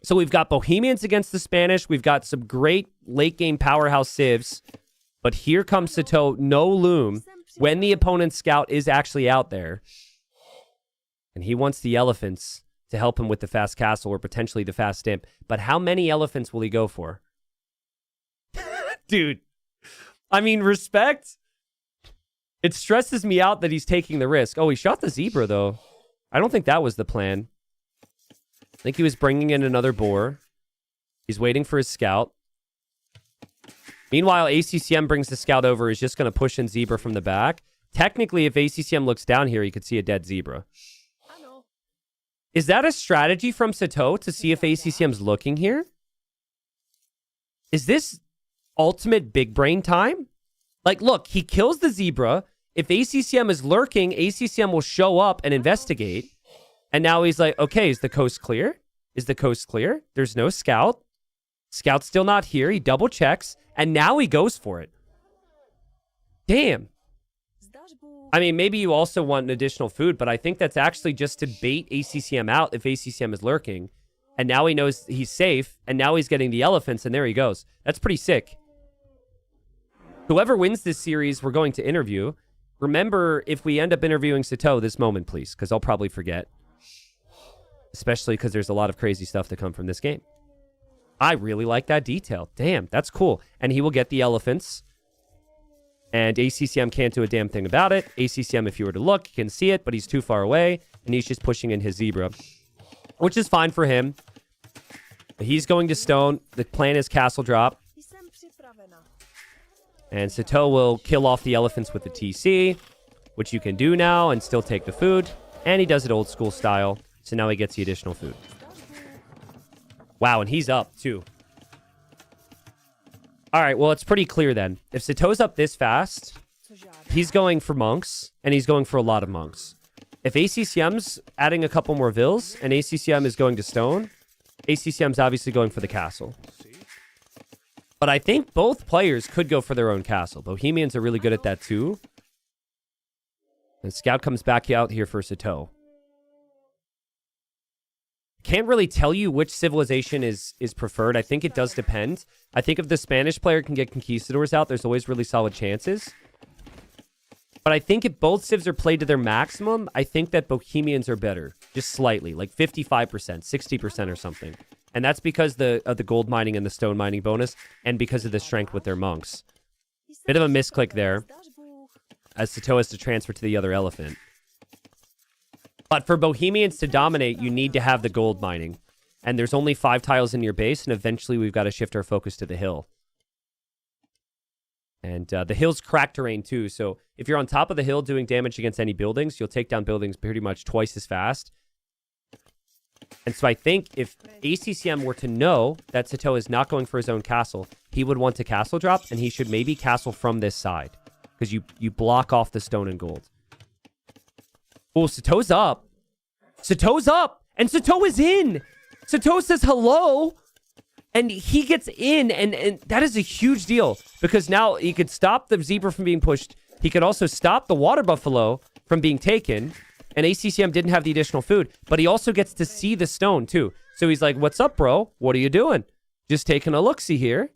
D: So we've got Bohemians against the Spanish. We've got some great late game powerhouse civs. But here comes Sato, no loom, when the opponent's scout is actually out there. And he wants the elephants to help him with the fast castle or potentially the fast imp. But how many elephants will he go for? Dude, I mean, respect. It stresses me out that he's taking the risk. Oh, he shot the zebra, though. I don't think that was the plan. I think he was bringing in another boar. He's waiting for his scout. Meanwhile, ACCM brings the scout over. He's just going to push in zebra from the back. Technically, if ACCM looks down here, he could see a dead zebra. Is that a strategy from Sato to see if ACCM's looking here? Is this ultimate big brain time? Like, look, he kills the zebra. If ACCM is lurking, ACCM will show up and investigate. And now he's like, okay, is the coast clear? Is the coast clear? There's no scout. Scout's still not here. He double checks. And now he goes for it. Damn. I mean, maybe you also want additional food, but I think that's actually just to bait ACCM out if ACCM is lurking. And now he knows he's safe. And now he's getting the elephants, and there he goes. That's pretty sick. Whoever wins this series, we're going to interview. Remember, if we end up interviewing Sato, this moment, please, because I'll probably forget. Especially because there's a lot of crazy stuff to come from this game. I really like that detail. Damn, that's cool. And he will get the elephants. And ACCM can't do a damn thing about it. ACCM, if you were to look, can see it, but he's too far away. And he's just pushing in his zebra. Which is fine for him. He's going to stone. The plan is castle drop. And Sato will kill off the elephants with the TC, which you can do now and still take the food. And he does it old school style. So now he gets the additional food. Wow, and he's up too. All right, well, it's pretty clear then. If Sato's up this fast, he's going for monks, and he's going for a lot of monks. If ACCM's adding a couple more vills, and ACCM is going to stone, ACCM's obviously going for the castle. But I think both players could go for their own castle. Bohemians are really good at that too. And Scout comes back out here for Sato. Can't really tell you which civilization is preferred. I think it does depend. I think if the Spanish player can get conquistadors out, there's always really solid chances. But I think if both civs are played to their maximum, I think that Bohemians are better. Just slightly, like 55%, 60% or something. And that's because of the gold mining and the stone mining bonus, and because of the strength with their monks. Bit of a misclick there, as Sato has to transfer to the other elephant. But for Bohemians to dominate, you need to have the gold mining. And there's only 5 tiles in your base, and eventually we've got to shift our focus to the hill. And the hill's cracked terrain too, so if you're on top of the hill doing damage against any buildings, you'll take down buildings pretty much twice as fast. And so I think if ACCM were to know that Sato is not going for his own castle, he would want to castle drop, and he should maybe castle from this side. Because you block off the stone and gold. Oh, Sato's up. Sato's up! And Sato is in! Sato says hello! And he gets in, and that is a huge deal. Because now he could stop the zebra from being pushed. He could also stop the water buffalo from being taken. And ACCM didn't have the additional food. But he also gets to see the stone, too. So he's like, what's up, bro? What are you doing? Just taking a look-see here.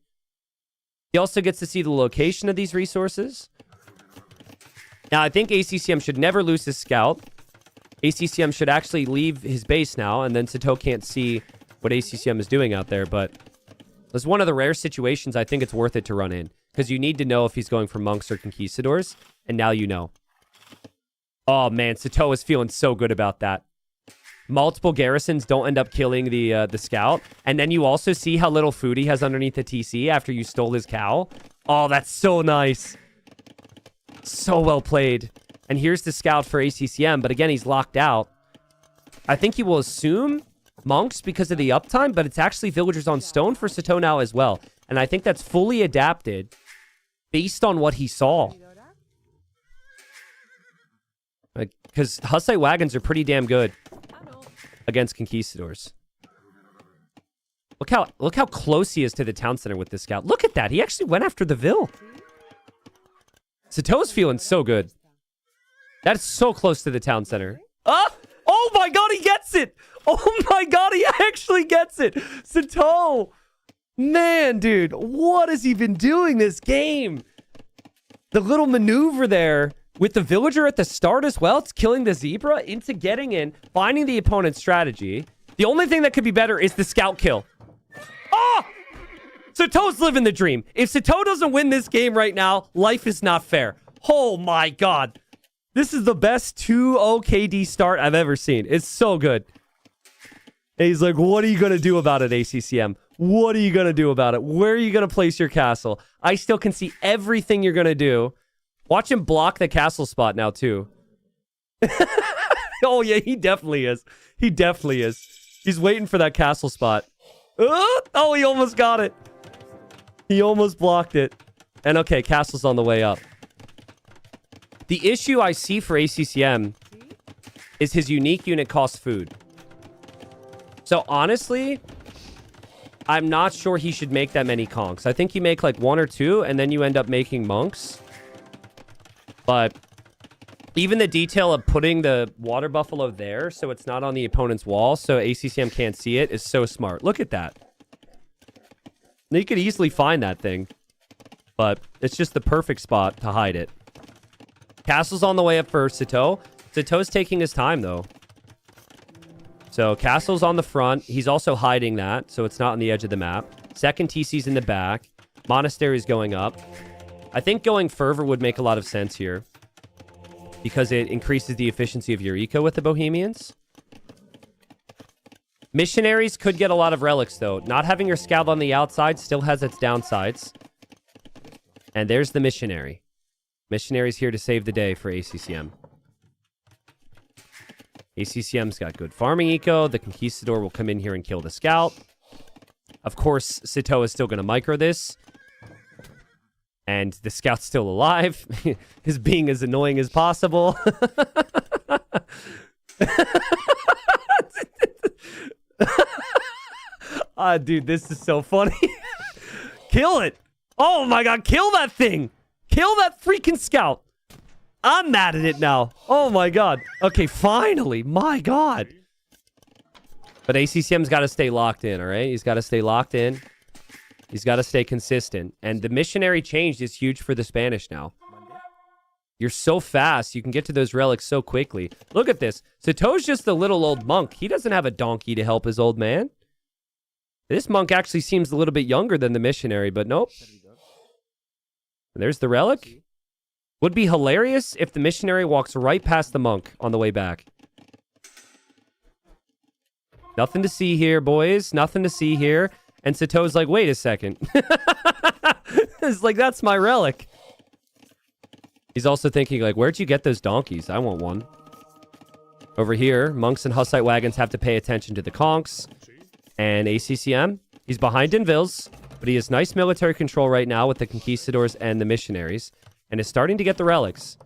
D: He also gets to see the location of these resources. Now, I think ACCM should never lose his scout. ACCM should actually leave his base now, and then Sato can't see what ACCM is doing out there. But it's one of the rare situations I think it's worth it to run in. Because you need to know if he's going for monks or conquistadors. And now you know. Oh, man, Sato is feeling so good about that. Multiple garrisons don't end up killing the scout. And then you also see how little food he has underneath the TC after you stole his cow. Oh, that's so nice. So well played. And here's the scout for ACCM, but again, he's locked out. I think he will assume monks because of the uptime, but it's actually villagers on stone for Sato now as well. And I think that's fully adapted based on what he saw. Because Hussite wagons are pretty damn good against conquistadors. Look how close he is to the town center with this scout. Look at that. He actually went after the Ville. Sato's feeling so good. That's so close to the town center. Oh my god, he gets it! Oh my god, he actually gets it! Sato! Man, dude, what has he been doing this game? The little maneuver there with the villager at the start as well. It's killing the zebra into getting in, finding the opponent's strategy. The only thing that could be better is the scout kill. Oh! Sato's living the dream. If Sato doesn't win this game right now, life is not fair. Oh my god. This is the best 2-0 KD start I've ever seen. It's so good. And he's like, what are you going to do about it, ACCM? What are you going to do about it? Where are you going to place your castle? I still can see everything you're going to do. Watch him block the castle spot now, too. Oh, yeah, he definitely is. He definitely is. He's waiting for that castle spot. Oh, he almost got it. He almost blocked it. And okay, castle's on the way up. The issue I see for ACCM is his unique unit costs food. So honestly, I'm not sure he should make that many conks. I think you make like 1 or 2, and then you end up making monks. But even the detail of putting the water buffalo there so it's not on the opponent's wall so ACCM can't see it is so smart. Look at that. You could easily find that thing. But it's just the perfect spot to hide it. Castle's on the way up for Sato. Sato's taking his time, though. So, castle's on the front. He's also hiding that, so it's not on the edge of the map. Second TC's in the back. Monastery's going up. I think going fervor would make a lot of sense here. Because it increases the efficiency of your eco with the Bohemians. Missionaries could get a lot of relics, though. Not having your scout on the outside still has its downsides. And there's the missionary. Missionary's here to save the day for ACCM. ACCM's got good farming eco. The Conquistador will come in here and kill the scout. Of course, Sato is still going to micro this. And the scout's still alive. His being as annoying as possible. Dude, this is so funny. Kill it. Oh my god, kill that thing. Kill that freaking scout. I'm mad at it now. Oh my god. Okay, finally. My god. But ACCM's got to stay locked in, all right? He's got to stay locked in. He's got to stay consistent. And the missionary change is huge for the Spanish now. You're so fast. You can get to those relics so quickly. Look at this. Sato's just a little old monk. He doesn't have a donkey to help his old man. This monk actually seems a little bit younger than the missionary, but nope. There's the relic. Would be hilarious if the missionary walks right past the monk on the way back. Nothing to see here, boys. Nothing to see here. And Sato's like, wait a second. It's like, that's my relic. He's also thinking, like, where'd you get those donkeys? I want one. Over here, monks and Hussite wagons have to pay attention to the conks. And ACCM, he's behind in Vils, but he has nice military control right now with the conquistadors and the missionaries, and is starting to get the relics.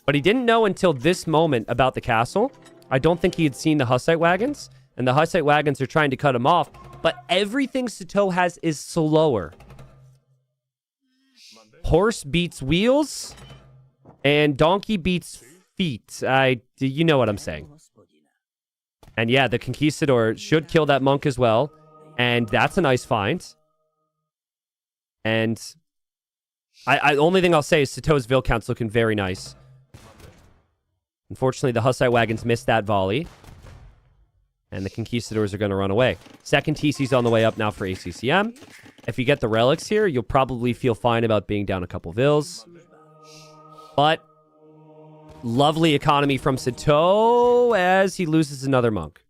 D: But he didn't know until this moment about the castle. I don't think he had seen the Hussite wagons, and the Hussite wagons are trying to cut him off, but everything Sato has is slower. Horse beats wheels, and donkey beats feet. You know what I'm saying. And yeah, the conquistador should kill that monk as well. And that's a nice find. And I only thing I'll say is Sato's Vil count's looking very nice. Unfortunately, the Hussite wagons missed that volley. And the conquistadors are going to run away. Second TC's on the way up now for ACCM. If you get the relics here, you'll probably feel fine about being down a couple Vils. But lovely economy from Sato as he loses another monk.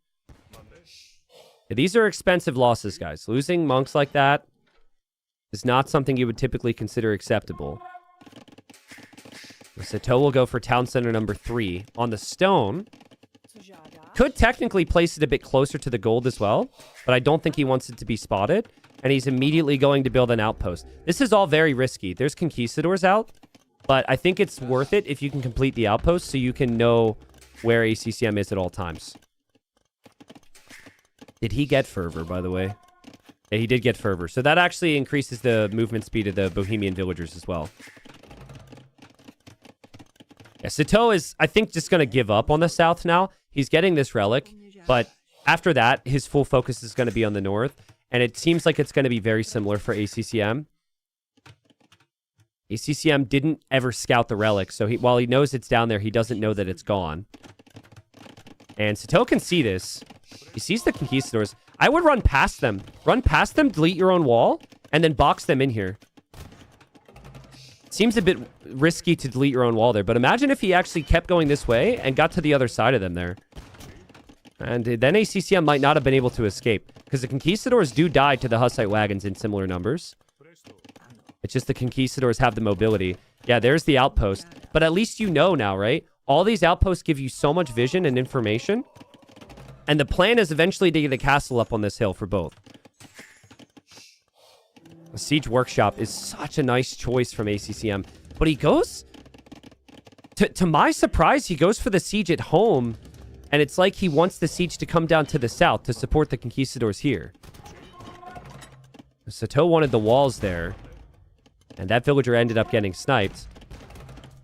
D: These are expensive losses, guys. Losing monks like that is not something you would typically consider acceptable. Sato will go for town center number 3 on the stone. Could technically place it a bit closer to the gold as well, but I don't think he wants it to be spotted. And he's immediately going to build an outpost. This is all very risky. There's conquistadors out, but I think it's worth it if you can complete the outpost so you can know where ACCM is at all times. Did he get fervor, by the way? Yeah, he did get fervor. So that actually increases the movement speed of the Bohemian villagers as well. Yeah, Sato is, I think, just going to give up on the south now. He's getting this relic, but after that, his full focus is going to be on the north. And it seems like it's going to be very similar for ACCM. ACCM didn't ever scout the relic, so while he knows it's down there, he doesn't know that it's gone. And Sato can see this. He sees the conquistadors. I would run past them. Run past them, delete your own wall, and then box them in here. Seems a bit risky to delete your own wall there, but imagine if he actually kept going this way and got to the other side of them there. And then ACCM might not have been able to escape, because the conquistadors do die to the Hussite wagons in similar numbers. It's just the conquistadors have the mobility. Yeah, there's the outpost. But at least you know now, right? All these outposts give you so much vision and information. And the plan is eventually to get a castle up on this hill for both. A siege workshop is such a nice choice from ACCM. But he goes... To my surprise, he goes for the siege at home. And it's like he wants the siege to come down to the south to support the conquistadors here. Sato wanted the walls there. And that villager ended up getting sniped.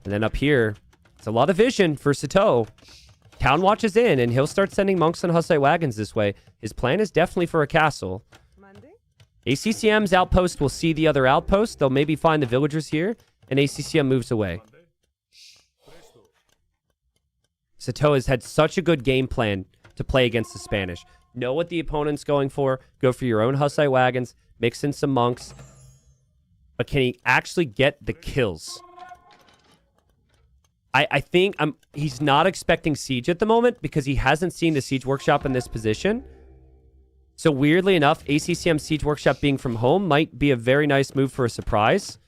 D: And then up here, it's a lot of vision for Sato. Town Watch is in, and he'll start sending monks and Hussite wagons this way. His plan is definitely for a castle. ACCM's outpost will see the other outpost. They'll maybe find the villagers here, and ACCM moves away. Sato has had such a good game plan to play against the Spanish. Know what the opponent's going for. Go for your own Hussite wagons. Mix in some monks. But can he actually get the kills? I think he's not expecting siege at the moment because he hasn't seen the siege workshop in this position. So weirdly enough, ACCM siege workshop being from home might be a very nice move for a surprise.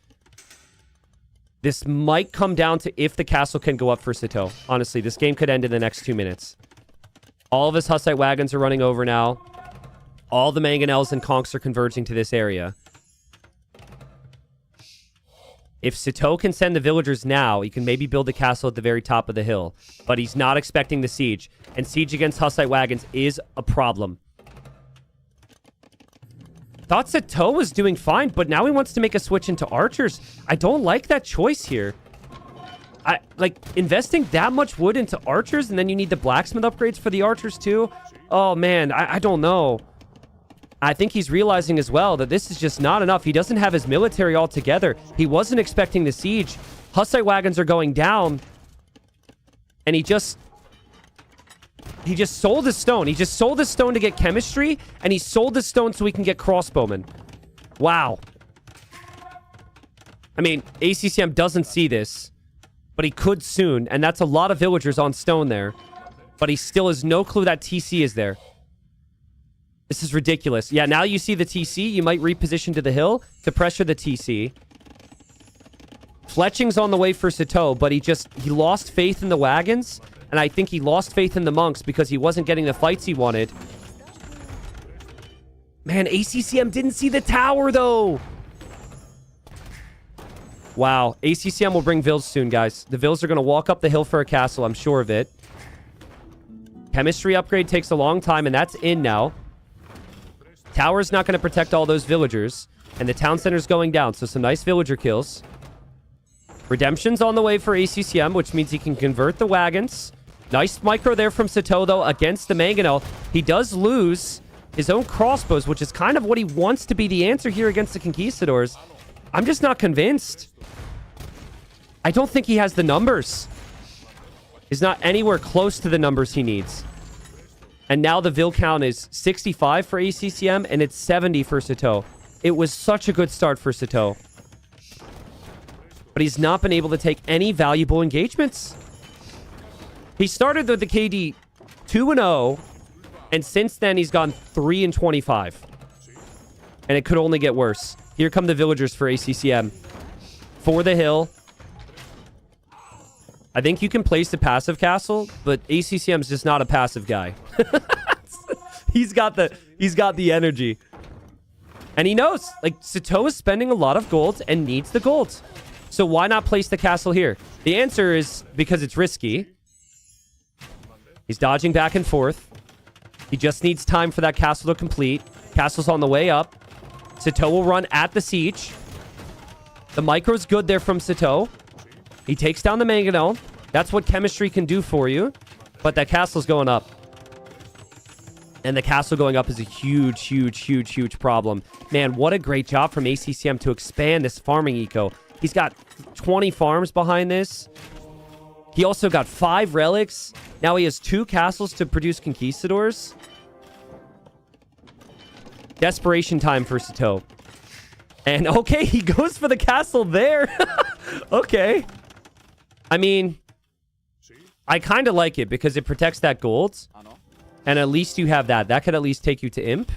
D: This might come down to if the castle can go up for Sato. Honestly, this game could end in the next 2 minutes. All of his Hussite wagons are running over now. All the mangonels and conks are converging to this area. If Sato can send the villagers now, he can maybe build a castle at the very top of the hill. But he's not expecting the siege. And siege against Hussite wagons is a problem. Thought Sato was doing fine, but now he wants to make a switch into archers. I don't like that choice here. Investing that much wood into archers, and then you need the blacksmith upgrades for the archers too. Oh man, I don't know. I think he's realizing as well that this is just not enough. He doesn't have his military all together. He wasn't expecting the siege. Hussite wagons are going down. And he just sold his stone. He just sold his stone to get chemistry. And he sold his stone so he can get crossbowmen. Wow. I mean, ACCM doesn't see this. But he could soon. And that's a lot of villagers on stone there. But he still has no clue that TC is there. This is ridiculous. Yeah, now you see the TC. You might reposition to the hill to pressure the TC. Fletching's on the way for Sito, but he lost faith in the wagons. And I think he lost faith in the monks because he wasn't getting the fights he wanted. Man, ACCM didn't see the tower, though. Wow. ACCM will bring Vills soon, guys. The Vills are going to walk up the hill for a castle. I'm sure of it. Chemistry upgrade takes a long time, and that's in now. Tower's not going to protect all those villagers. And the town center's going down, so some nice villager kills. Redemption's on the way for ACCM, which means he can convert the wagons. Nice micro there from Sito, though, against the Mangonel. He does lose his own crossbows, which is kind of what he wants to be the answer here against the Conquistadors. I'm just not convinced. I don't think he has the numbers. He's not anywhere close to the numbers he needs. And now the Vill count is 65 for ACCM, and it's 70 for Sito. It was such a good start for Sito. But he's not been able to take any valuable engagements. He started with the KD 2-0, and since then he's gone 3-25. And it could only get worse. Here come the villagers for ACCM. For the hill. I think you can place the passive castle, but ACCM's just not a passive guy. He's got the energy. And he knows, like, Sito is spending a lot of gold and needs the gold. So why not place the castle here? The answer is because it's risky. He's dodging back and forth. He just needs time for that castle to complete. Castle's on the way up. Sito will run at the siege. The micro's good there from Sito. He takes down the Mangonel. That's what chemistry can do for you. But that castle's going up. And the castle going up is a huge, huge, huge, huge problem. Man, what a great job from ACCM to expand this farming eco. He's got 20 farms behind this. He also got 5 relics. Now he has 2 castles to produce conquistadors. Desperation time for Sito. And okay, he goes for the castle there. Okay. I mean, I kind of like it because it protects that gold. And at least you have that. That could at least take you to Imp.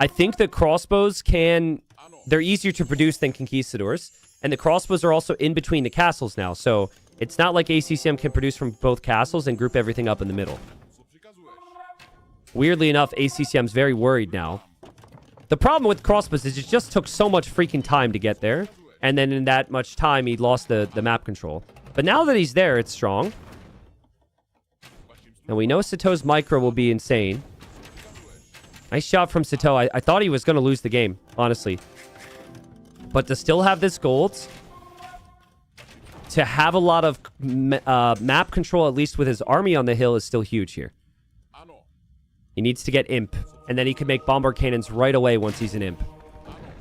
D: I think the crossbows can... They're easier to produce than conquistadors. And the crossbows are also in between the castles now. So it's not like ACCM can produce from both castles and group everything up in the middle. Weirdly enough, ACCM's very worried now. The problem with crossbows is it just took so much freaking time to get there. And then in that much time, he lost the map control. But now that he's there, it's strong. And we know Sito's micro will be insane. Nice shot from Sito. I thought he was going to lose the game, honestly. But to still have this gold, to have a lot of map control, at least with his army on the hill, is still huge here. He needs to get Imp, and then he can make bombard cannons right away once he's an Imp.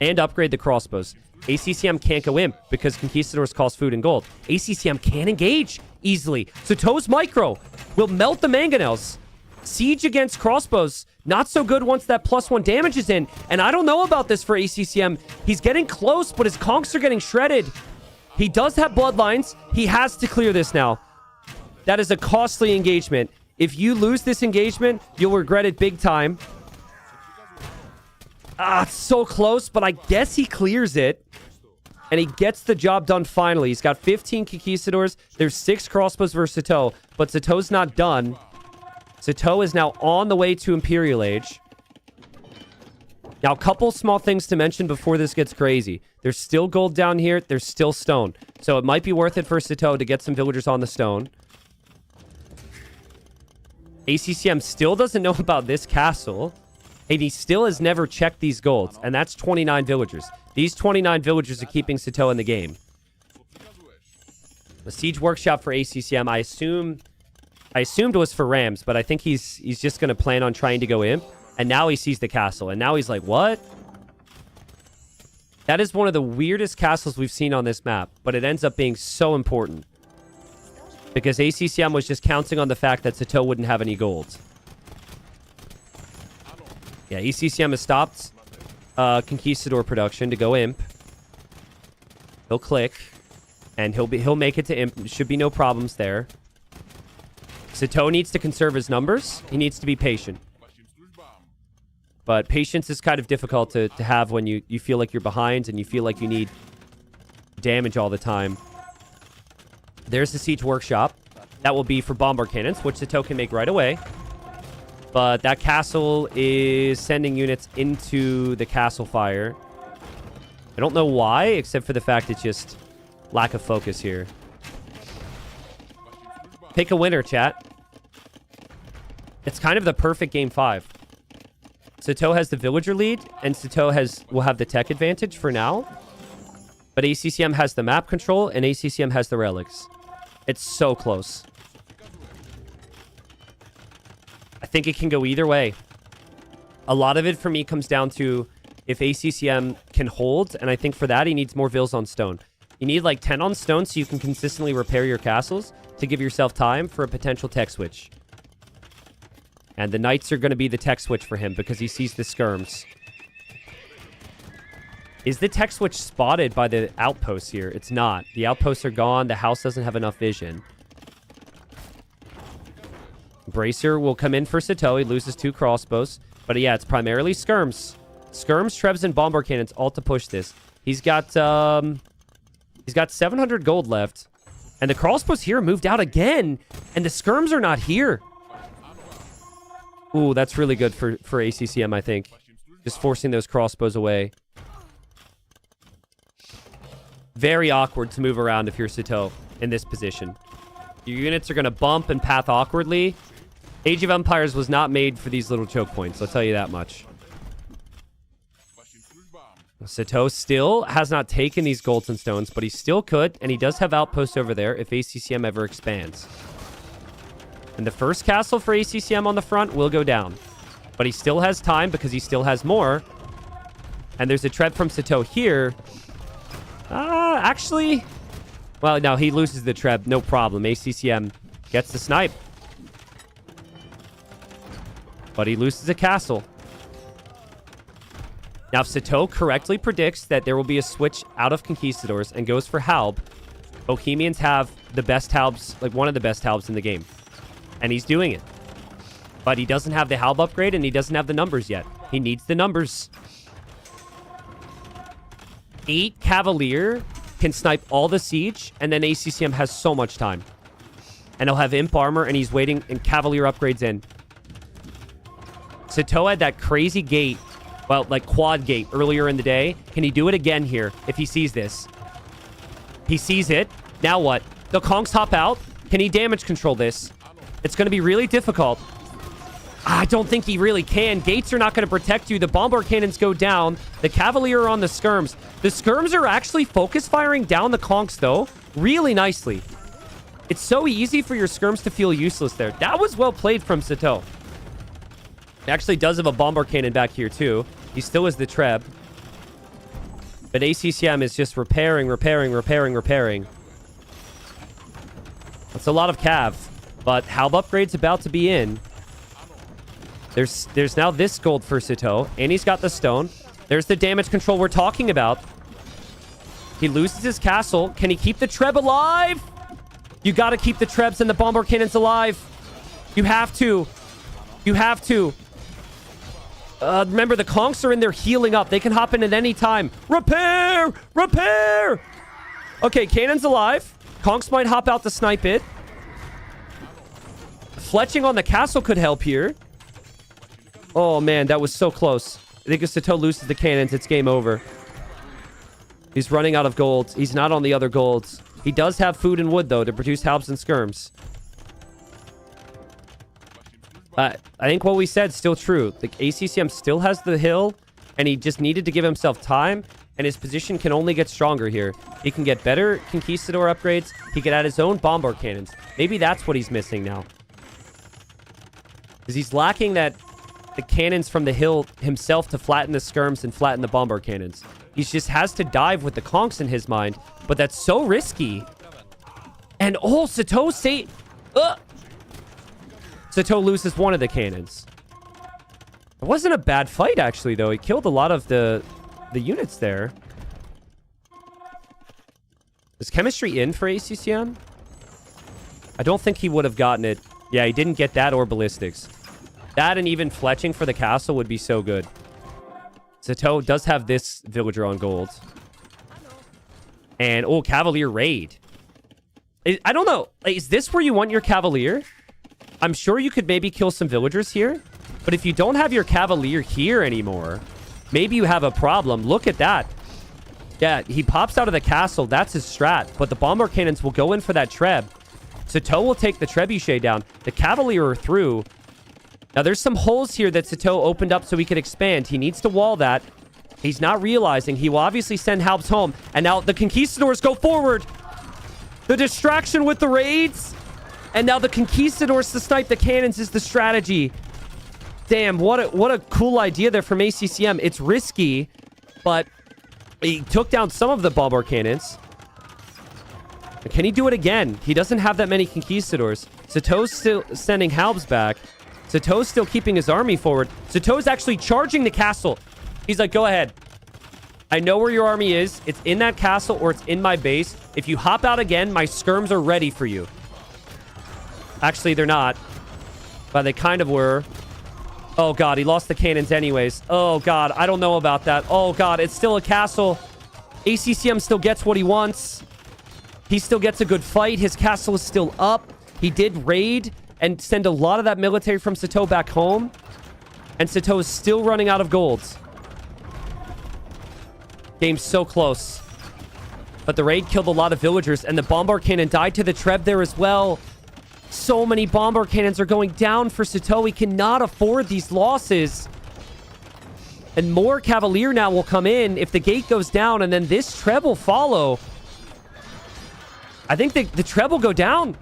D: And upgrade the crossbows. ACCM can't go Imp because Conquistadors cost food and gold. ACCM can engage easily. Sito's micro will melt the Mangonels. Siege against crossbows. Not so good once that +1 damage is in. And I don't know about this for ACCM. He's getting close, but his conks are getting shredded. He does have bloodlines. He has to clear this now. That is a costly engagement. If you lose this engagement, you'll regret it big time. It's so close, but I guess he clears it. And he gets the job done finally. He's got 15 conquistadors. There's 6 crossbows versus Sito, but Sito's not done. Sito is now on the way to Imperial Age. Now, a couple small things to mention before this gets crazy. There's still gold down here. There's still stone. So it might be worth it for Sito to get some villagers on the stone. ACCM still doesn't know about this castle. And he still has never checked these golds. And that's 29 villagers. These 29 villagers are keeping Sito in the game. The siege workshop for ACCM, I assumed was for Rams, but I think he's just going to plan on trying to go Imp. And now he sees the castle. And now he's like, what? That is one of the weirdest castles we've seen on this map, but it ends up being so important. Because ACCM was just counting on the fact that Sato wouldn't have any gold. Yeah, ECCM has stopped Conquistador production to go Imp. He'll click, and he'll make it to Imp. Should be no problems there. Sato needs to conserve his numbers. He needs to be patient. But patience is kind of difficult to have when you feel like you're behind and you feel like you need damage all the time. There's the Siege Workshop. That will be for bombard cannons, which Sato can make right away. But that castle is sending units into the castle fire. I don't know why, except for the fact it's just lack of focus here. Pick a winner, chat. It's kind of the perfect game 5. Sato has the villager lead, and Sato will have the tech advantage for now. But ACCM has the map control, and ACCM has the relics. It's so close. I think it can go either way. A lot of it for me comes down to if ACCM can hold, and I think for that he needs more vills on stone. You need like 10 on stone so you can consistently repair your castles to give yourself time for a potential tech switch. And the knights are going to be the tech switch for him because he sees the skirms. Is the tech switch spotted by the outposts here? It's not. The outposts are gone. The house doesn't have enough vision. Bracer will come in for Sato. He loses 2 crossbows. But yeah, it's primarily skirms. Skirms, trebs, and bombard cannons all to push this. He's got 700 gold left. And the crossbows here moved out again. And the skirms are not here. Ooh, that's really good for ACCM, I think. Just forcing those crossbows away. Very awkward to move around if you're Sato in this position. Your units are going to bump and path awkwardly. Age of Empires was not made for these little choke points, I'll tell you that much. Sato still has not taken these golds and stones, but he still could, and he does have outposts over there if ACCM ever expands. And the first castle for ACCM on the front will go down. But he still has time because he still has more. And there's a treb from Sato here. Actually... Well, no, he loses the treb. No problem. ACCM gets the snipe. But he loses a castle. Now, if Sato correctly predicts that there will be a switch out of Conquistadors and goes for Halb, Bohemians have the best Halbs, like one of the best Halbs in the game. And he's doing it. But he doesn't have the Halb upgrade and he doesn't have the numbers yet. He needs the numbers. 8 Cavalier can snipe all the siege, and then ACCM has so much time. And he'll have Imp armor, and he's waiting, and Cavalier upgrades in. Sato had that crazy gate, well, like quad gate earlier in the day. Can he do it again here if he sees this? He sees it. Now what? The Kongs hop out. Can he damage control this? It's going to be really difficult. I don't think he really can. Gates are not going to protect you. The bombard cannons go down. The Cavalier are on the skirms. The skirms are actually focus firing down the conks, though, really nicely. It's so easy for your skirms to feel useless there. That was well played from Sato. He actually does have a bombard cannon back here, too. He still has the treb. But ACCM is just repairing. That's a lot of cav. But Halb upgrade's about to be in. There's now this gold for Sato, and he's got the stone. There's the damage control we're talking about. He loses his castle. Can he keep the treb alive? You got to keep the trebs and the bombard cannons alive. You have to. You have to. Remember, the conks are in there healing up. They can hop in at any time. Repair! Repair! Okay, cannon's alive. Conks might hop out to snipe it. Fletching on the castle could help here. Oh, man, that was so close. I think if Sato loses the cannons, it's game over. He's running out of gold. He's not on the other golds. He does have food and wood, though, to produce halbs and skirms. I think what we said is still true. The ACCM still has the hill, and he just needed to give himself time, and his position can only get stronger here. He can get better Conquistador upgrades. He can add his own bombard cannons. Maybe that's what he's missing now. Because he's lacking the cannons from the hill himself to flatten the skirms and flatten the bombard cannons. He just has to dive with the conks in his mind. But that's so risky. And Sato say... Sato loses one of the cannons. It wasn't a bad fight, actually, though. He killed a lot of the units there. Is chemistry in for ACCM? I don't think he would have gotten it. Yeah, he didn't get that or ballistics. That and even fletching for the castle would be so good. Sato does have this villager on gold. And, Cavalier raid. I don't know. Is this where you want your Cavalier? I'm sure you could maybe kill some villagers here. But if you don't have your Cavalier here anymore, maybe you have a problem. Look at that. Yeah, he pops out of the castle. That's his strat. But the bomber cannons will go in for that treb. Sato will take the trebuchet down. The Cavalier are through. Now, there's some holes here that Sato opened up so he could expand. He needs to wall that. He's not realizing. He will obviously send Halbs home. And now the Conquistadors go forward. The distraction with the raids. And now the Conquistadors to snipe the cannons is the strategy. Damn, what a cool idea there from ACCM. It's risky, but he took down some of the bomber cannons. Can he do it again? He doesn't have that many Conquistadors. Sato's still sending Halbs back. Sato's still keeping his army forward. Sato's actually charging the castle. He's like, go ahead. I know where your army is. It's in that castle or it's in my base. If you hop out again, my skirms are ready for you. Actually, they're not. But they kind of were. Oh, God. He lost the cannons anyways. Oh, God. I don't know about that. Oh, God. It's still a castle. ACCM still gets what he wants. He still gets a good fight. His castle is still up. He did raid and send a lot of that military from Sato back home. And Sato is still running out of golds. Game's so close. But the raid killed a lot of villagers. And the bomber cannon died to the treb there as well. So many bomber cannons are going down for Sato. He cannot afford these losses. And more Cavalier now will come in if the gate goes down. And then this treb will follow. I think the treb will go down.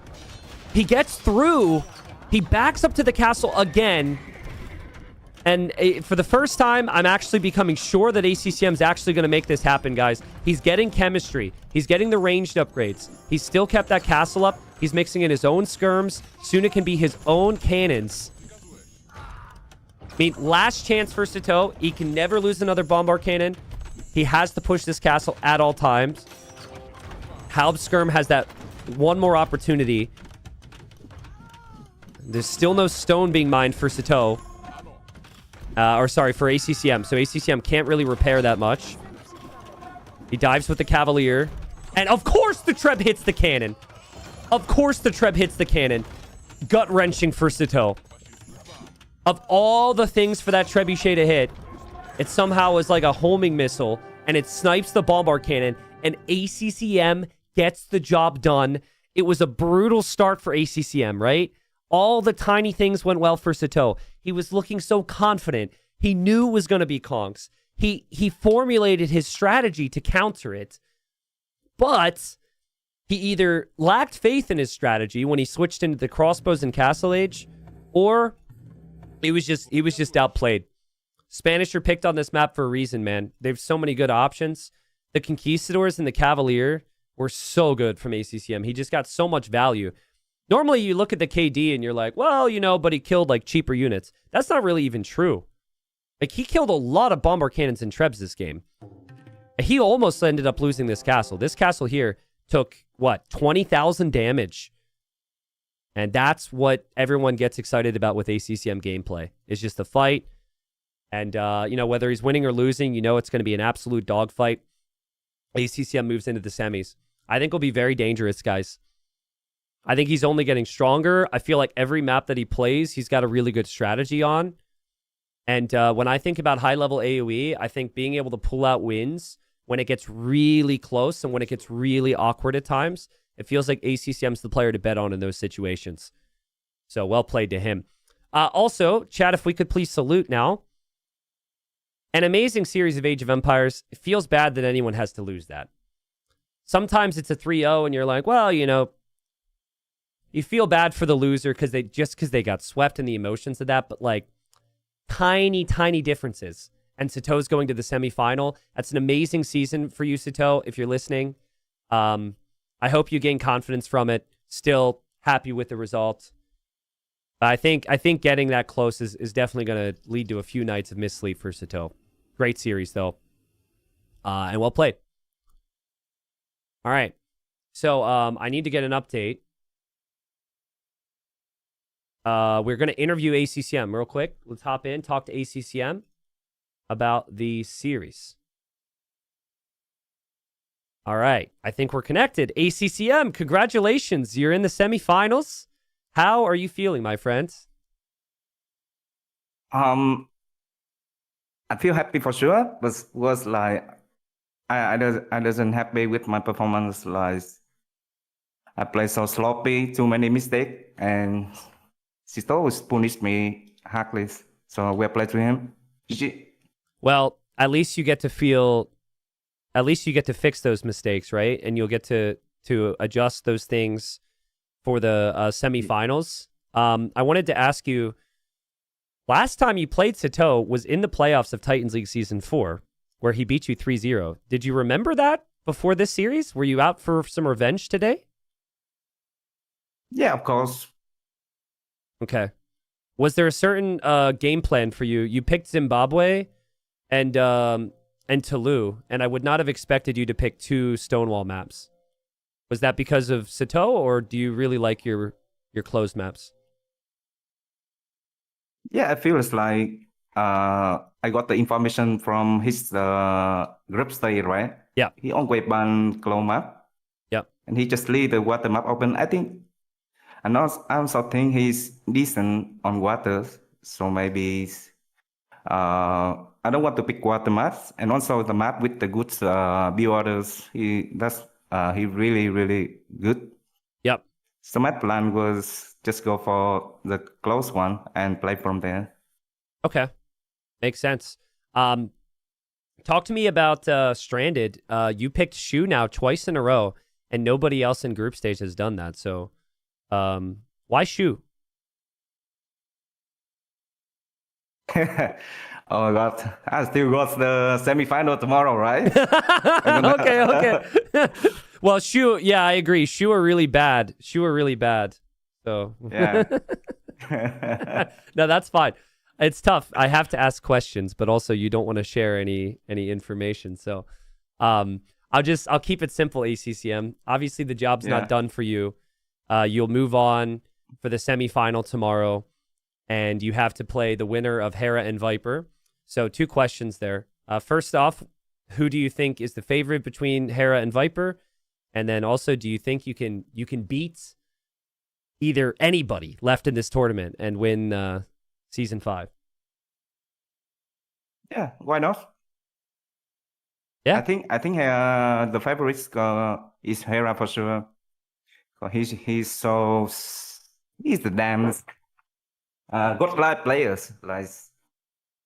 D: He gets through. He backs up to the castle again. And for the first time, I'm actually becoming sure that ACCM is actually going to make this happen, guys. He's getting chemistry. He's getting the ranged upgrades. He's still kept that castle up. He's mixing in his own skirms. Soon it can be his own cannons. I mean, last chance for Sato. He can never lose another bombard cannon. He has to push this castle at all times. Halb skirm has that one more opportunity. There's still no stone being mined for Sato. Or sorry, for ACCM. So ACCM can't really repair that much. He dives with the Cavalier. And of course the treb hits the cannon. Of course the treb hits the cannon. Gut-wrenching for Sato. Of all the things for that trebuchet to hit, it somehow was like a homing missile. And it snipes the bombard cannon. And ACCM gets the job done. It was a brutal start for ACCM, right? All the tiny things went well for Sato. He was looking so confident. He knew it was going to be conks. He formulated his strategy to counter it. But he either lacked faith in his strategy when he switched into the crossbows in Castle Age, or he was just outplayed. Spanish are picked on this map for a reason, man. They have so many good options. The Conquistadors and the Cavalier were so good from ACCM. He just got so much value. Normally, you look at the KD and you're like, well, you know, but he killed, like, cheaper units. That's not really even true. Like, he killed a lot of bomber cannons and trebs this game. He almost ended up losing this castle. This castle here took, what, 20,000 damage. And that's what everyone gets excited about with ACCM gameplay. It's just a fight. And, you know, whether he's winning or losing, you know it's going to be an absolute dogfight. ACCM moves into the semis. I think it'll be very dangerous, guys. I think he's only getting stronger. I feel like every map that he plays, he's got a really good strategy on. And when I think about high-level AoE, I think being able to pull out wins when it gets really close and when it gets really awkward at times, it feels like ACCM's the player to bet on in those situations. So well played to him. Also, chat, if we could please salute now. An amazing series of Age of Empires. It feels bad that anyone has to lose that. Sometimes it's a 3-0 and you're like, well, you know, you feel bad for the loser because they got swept in the emotions of that, but like tiny, tiny differences. and Sato's going to the semifinal. That's an amazing season for you, Sato, if you're listening. I hope you gain confidence from it. Still happy with the result. I think getting that close is definitely going to lead to a few nights of missed sleep for Sato. Great series, though. And well played. All right. So I need to get an update. We're going to interview ACCM real quick. Let's hop in, talk to ACCM about the series. All right. I think we're connected. ACCM, congratulations. You're in the semifinals. How are you feeling, my friends?
E: I feel happy for sure, but was like I wasn't happy with my performance. Like I played so sloppy, too many mistakes, and Sisto always punished me hardly. So we played to him. GG.
D: Well, at least you get to feel. At least you get to fix those mistakes, right? And you'll get to adjust those things for the semifinals. I wanted to ask you, last time you played Sato was in the playoffs of Titans League Season 4, where he beat you 3-0. Did you remember that before this series? Were you out for some revenge today?
E: Yeah, of course.
D: Okay. Was there a certain game plan for you? You picked Zimbabwe and Toulouse, and I would not have expected you to pick 2 Stonewall maps. Was that because of Sato, or do you really like your closed maps?
E: Yeah, I feel it's like I got the information from his group stage, right?
D: Yeah.
E: He always ban close map.
D: Yeah.
E: And he just leave the water map open. I also think he's decent on waters, so maybe I don't want to pick water maps, and also the map with the good builders. He really really good.
D: Yep.
E: So my plan was just go for the close one and play from there.
D: Okay, makes sense. Talk to me about Stranded. You picked Shu now twice in a row, and nobody else in group stage has done that. So, why Shu?
E: Oh God, I still got the semi-final tomorrow, right?
D: Okay. Well, Shu, yeah, I agree. Shu are really bad. So
E: Yeah.
D: No, that's fine. It's tough. I have to ask questions, but also you don't want to share any information. So, I'll keep it simple. ACCM. Obviously, the job's not done for you. You'll move on for the semifinal tomorrow, and you have to play the winner of Hera and Viper. So 2 questions there. First off, who do you think is the favorite between Hera and Viper? And then also, do you think you can beat either anybody left in this tournament and win Season 5?
E: Yeah, why not?
D: Yeah.
E: I think the favorite is Hera for sure. He's the damn godlike players. Like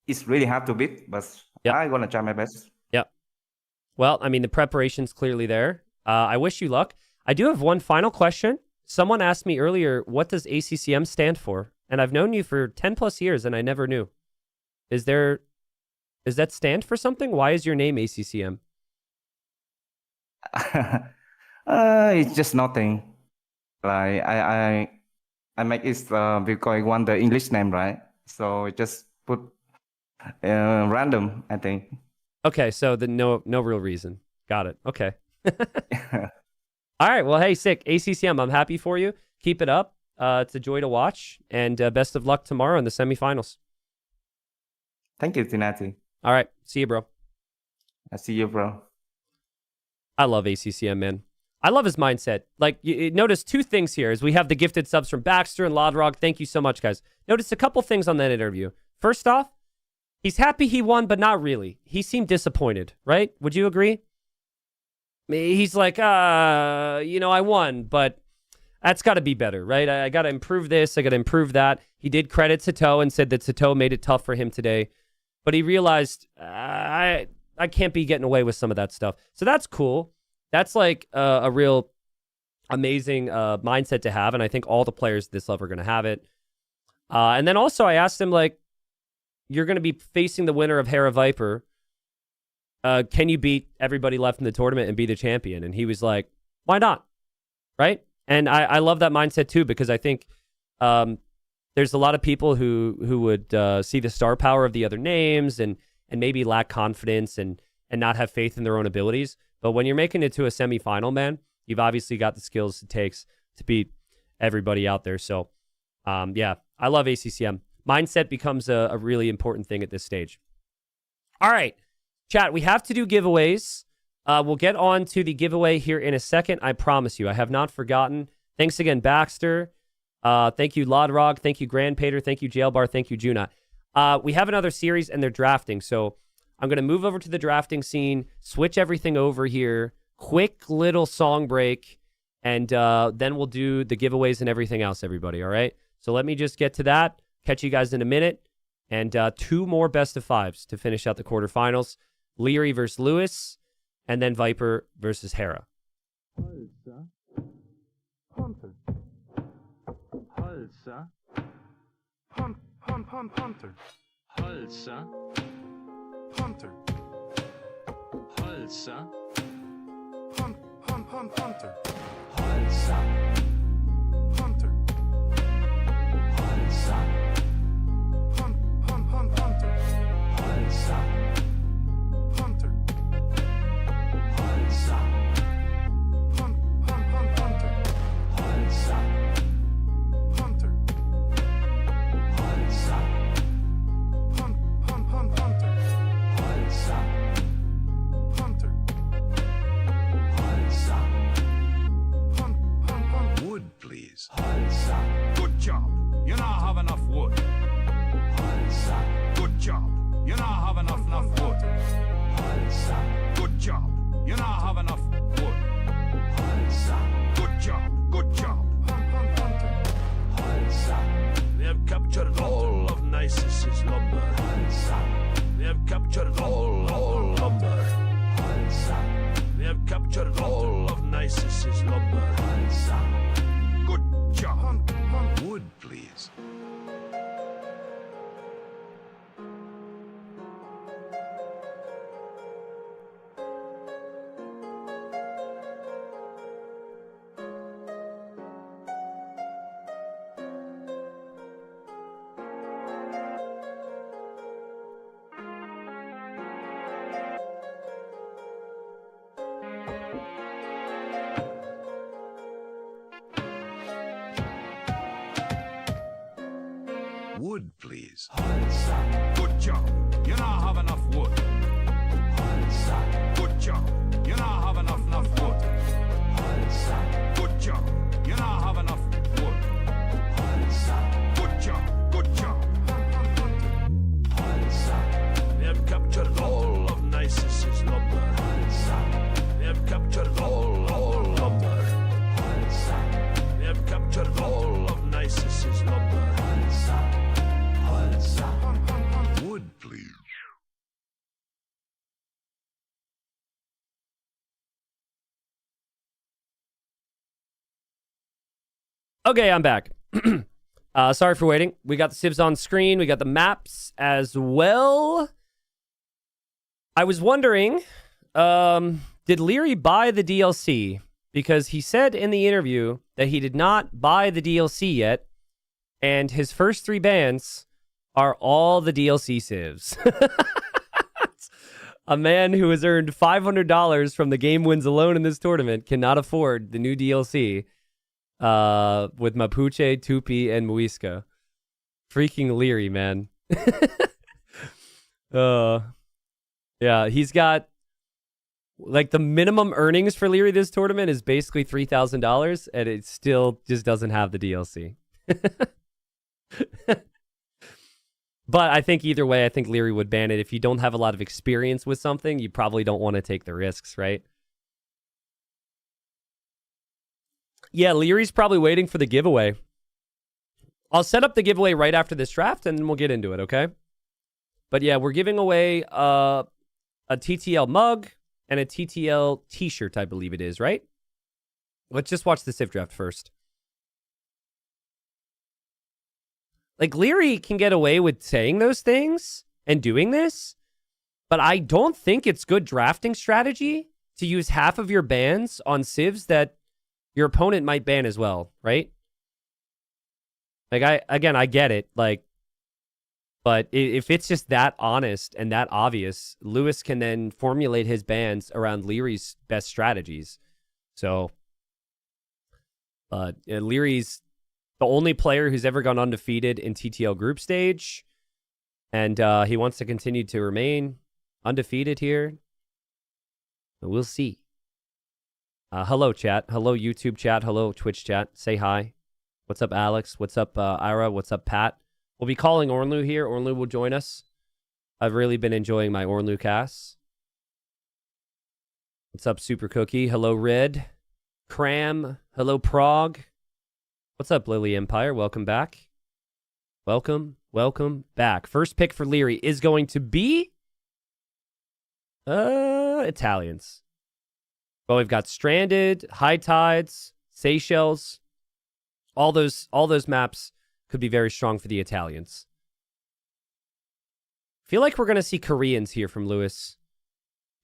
E: it's really hard to beat, but I'm gonna try my best.
D: Yeah. Well, I mean, the preparation's clearly there. I wish you luck. I do have one final question. Someone asked me earlier, what does ACCM stand for? And I've known you for 10 plus years and I never knew. Does that stand for something? Why is your name ACCM?
E: It's just nothing. Like I make it because I want the English name, right? So I just put random, I think.
D: Okay, so no real reason. Got it. Okay. All right. Well, hey, sick. ACCM, I'm happy for you. Keep it up. It's a joy to watch. And best of luck tomorrow in the semifinals.
E: Thank you, Tinati.
D: All right. See you, bro.
E: I see you, bro.
D: I love ACCM, man. I love his mindset. Like, you notice 2 things here as we have the gifted subs from Baxter and Lodrog. Thank you so much, guys. Notice a couple things on that interview. First off, he's happy he won, but not really. He seemed disappointed, right? Would you agree? He's like, I won, but that's got to be better, right? I got to improve this. I got to improve that. He did credit Sato and said that Sato made it tough for him today, but he realized I can't be getting away with some of that stuff. So that's cool. That's like a real amazing mindset to have, and I think all the players at this level are going to have it. And then also I asked him, like, you're going to be facing the winner of Hera Viper. Can you beat everybody left in the tournament and be the champion? And he was like, why not? Right? And I love that mindset too, because I think there's a lot of people who would see the star power of the other names and maybe lack confidence and not have faith in their own abilities. But when you're making it to a semifinal, man, you've obviously got the skills it takes to beat everybody out there. So, yeah, I love ACCM. Mindset becomes a really important thing at this stage. All right, chat, we have to do giveaways. We'll get on to the giveaway here in a second. I promise you, I have not forgotten. Thanks again, Baxter. Thank you, Lodrog. Thank you, Grand Pater. Thank you, Jailbar. Thank you, Juna. We have another series, and they're drafting. So I'm going to move over to the drafting scene, switch everything over here, quick little song break, and then we'll do the giveaways and everything else, everybody, all right? So let me just get to that. Catch you guys in a minute. And 2 more best of 5s to finish out the quarterfinals. Liry versus Lewis, and then Viper versus Hera.
B: Halsa. Hunter. Halsa. Hunter. Halsa. Hunter. Halsa. Hunter. Halsa. Hunter. Halsa. Hunter. Halsa. Hunter. Halsa. Hunter. Halsa. Hunter. Halsa. Hunter. Halsa. Hunter. Halsa. Wood, please. Halsa. Good job. You now have enough wood. Halsa. Good job. You now have enough wood. Halsa. Good job. You now have enough wood. Halsa. Good job. Good job. Halsa. We have captured all of Nisus's lumber. Halsa. We have captured all lumber. Halsa. We have captured all of Nisus's lumber. Halsa. Good job. Wood, please. Wood, please. Halsa. Good job. You now have enough wood. Halsa. Good job. You now have enough wood. Halsa. Good job. You now have enough wood. Halsa. Good job. Good job. Halsa. We have captured all of Nisus's lumber. Halsa. We have captured all lumber. Halsa. We have captured all of Nisus's lumber. Halsa. Wood, please.
D: Okay, I'm back. Sorry for waiting. We got the civs on screen. We got the maps as well. I was wondering, did Liry buy the DLC? Because he said in the interview that he did not buy the DLC yet, and his first 3 bans are all the DLC civs. A man who has earned $500 from the game wins alone in this tournament cannot afford the new DLC with Mapuche, Tupi, and Muisca. Freaking Liry, man. Yeah, he's got, like, the minimum earnings for Liry this tournament is basically $3,000, and it still just doesn't have the DLC. But I think either way, I think Liry would ban it. If you don't have a lot of experience with something, you probably don't want to take the risks, right? Yeah, Leary's probably waiting for the giveaway. I'll set up the giveaway right after this draft, and then we'll get into it, okay? But yeah, we're giving away a TTL mug and a TTL t-shirt, I believe it is, right? Let's just watch the Civ draft first. Like, Liry can get away with saying those things and doing this, but I don't think it's good drafting strategy to use half of your bans on civs that your opponent might ban as well, right? Like, I get it, like, but if it's just that honest and that obvious, Lewis can then formulate his bans around Liry's best strategies. So, Liry's the only player who's ever gone undefeated in TTL group stage, and he wants to continue to remain undefeated here. We'll see. Hello, chat. Hello, YouTube chat. Hello, Twitch chat. Say hi. What's up, Alex? What's up, Ira? What's up, Pat? We'll be calling Ornlu here. Ornlu will join us. I've really been enjoying my Ornlu casts. What's up, Super Cookie? Hello, Red. Cram. Hello, Prague. What's up, Lily Empire? Welcome back. Welcome back. First pick for Liry is going to be Italians. Well, we've got Stranded, High Tides, Seychelles. All those maps could be very strong for the Italians. I feel like we're going to see Koreans here from Lewis,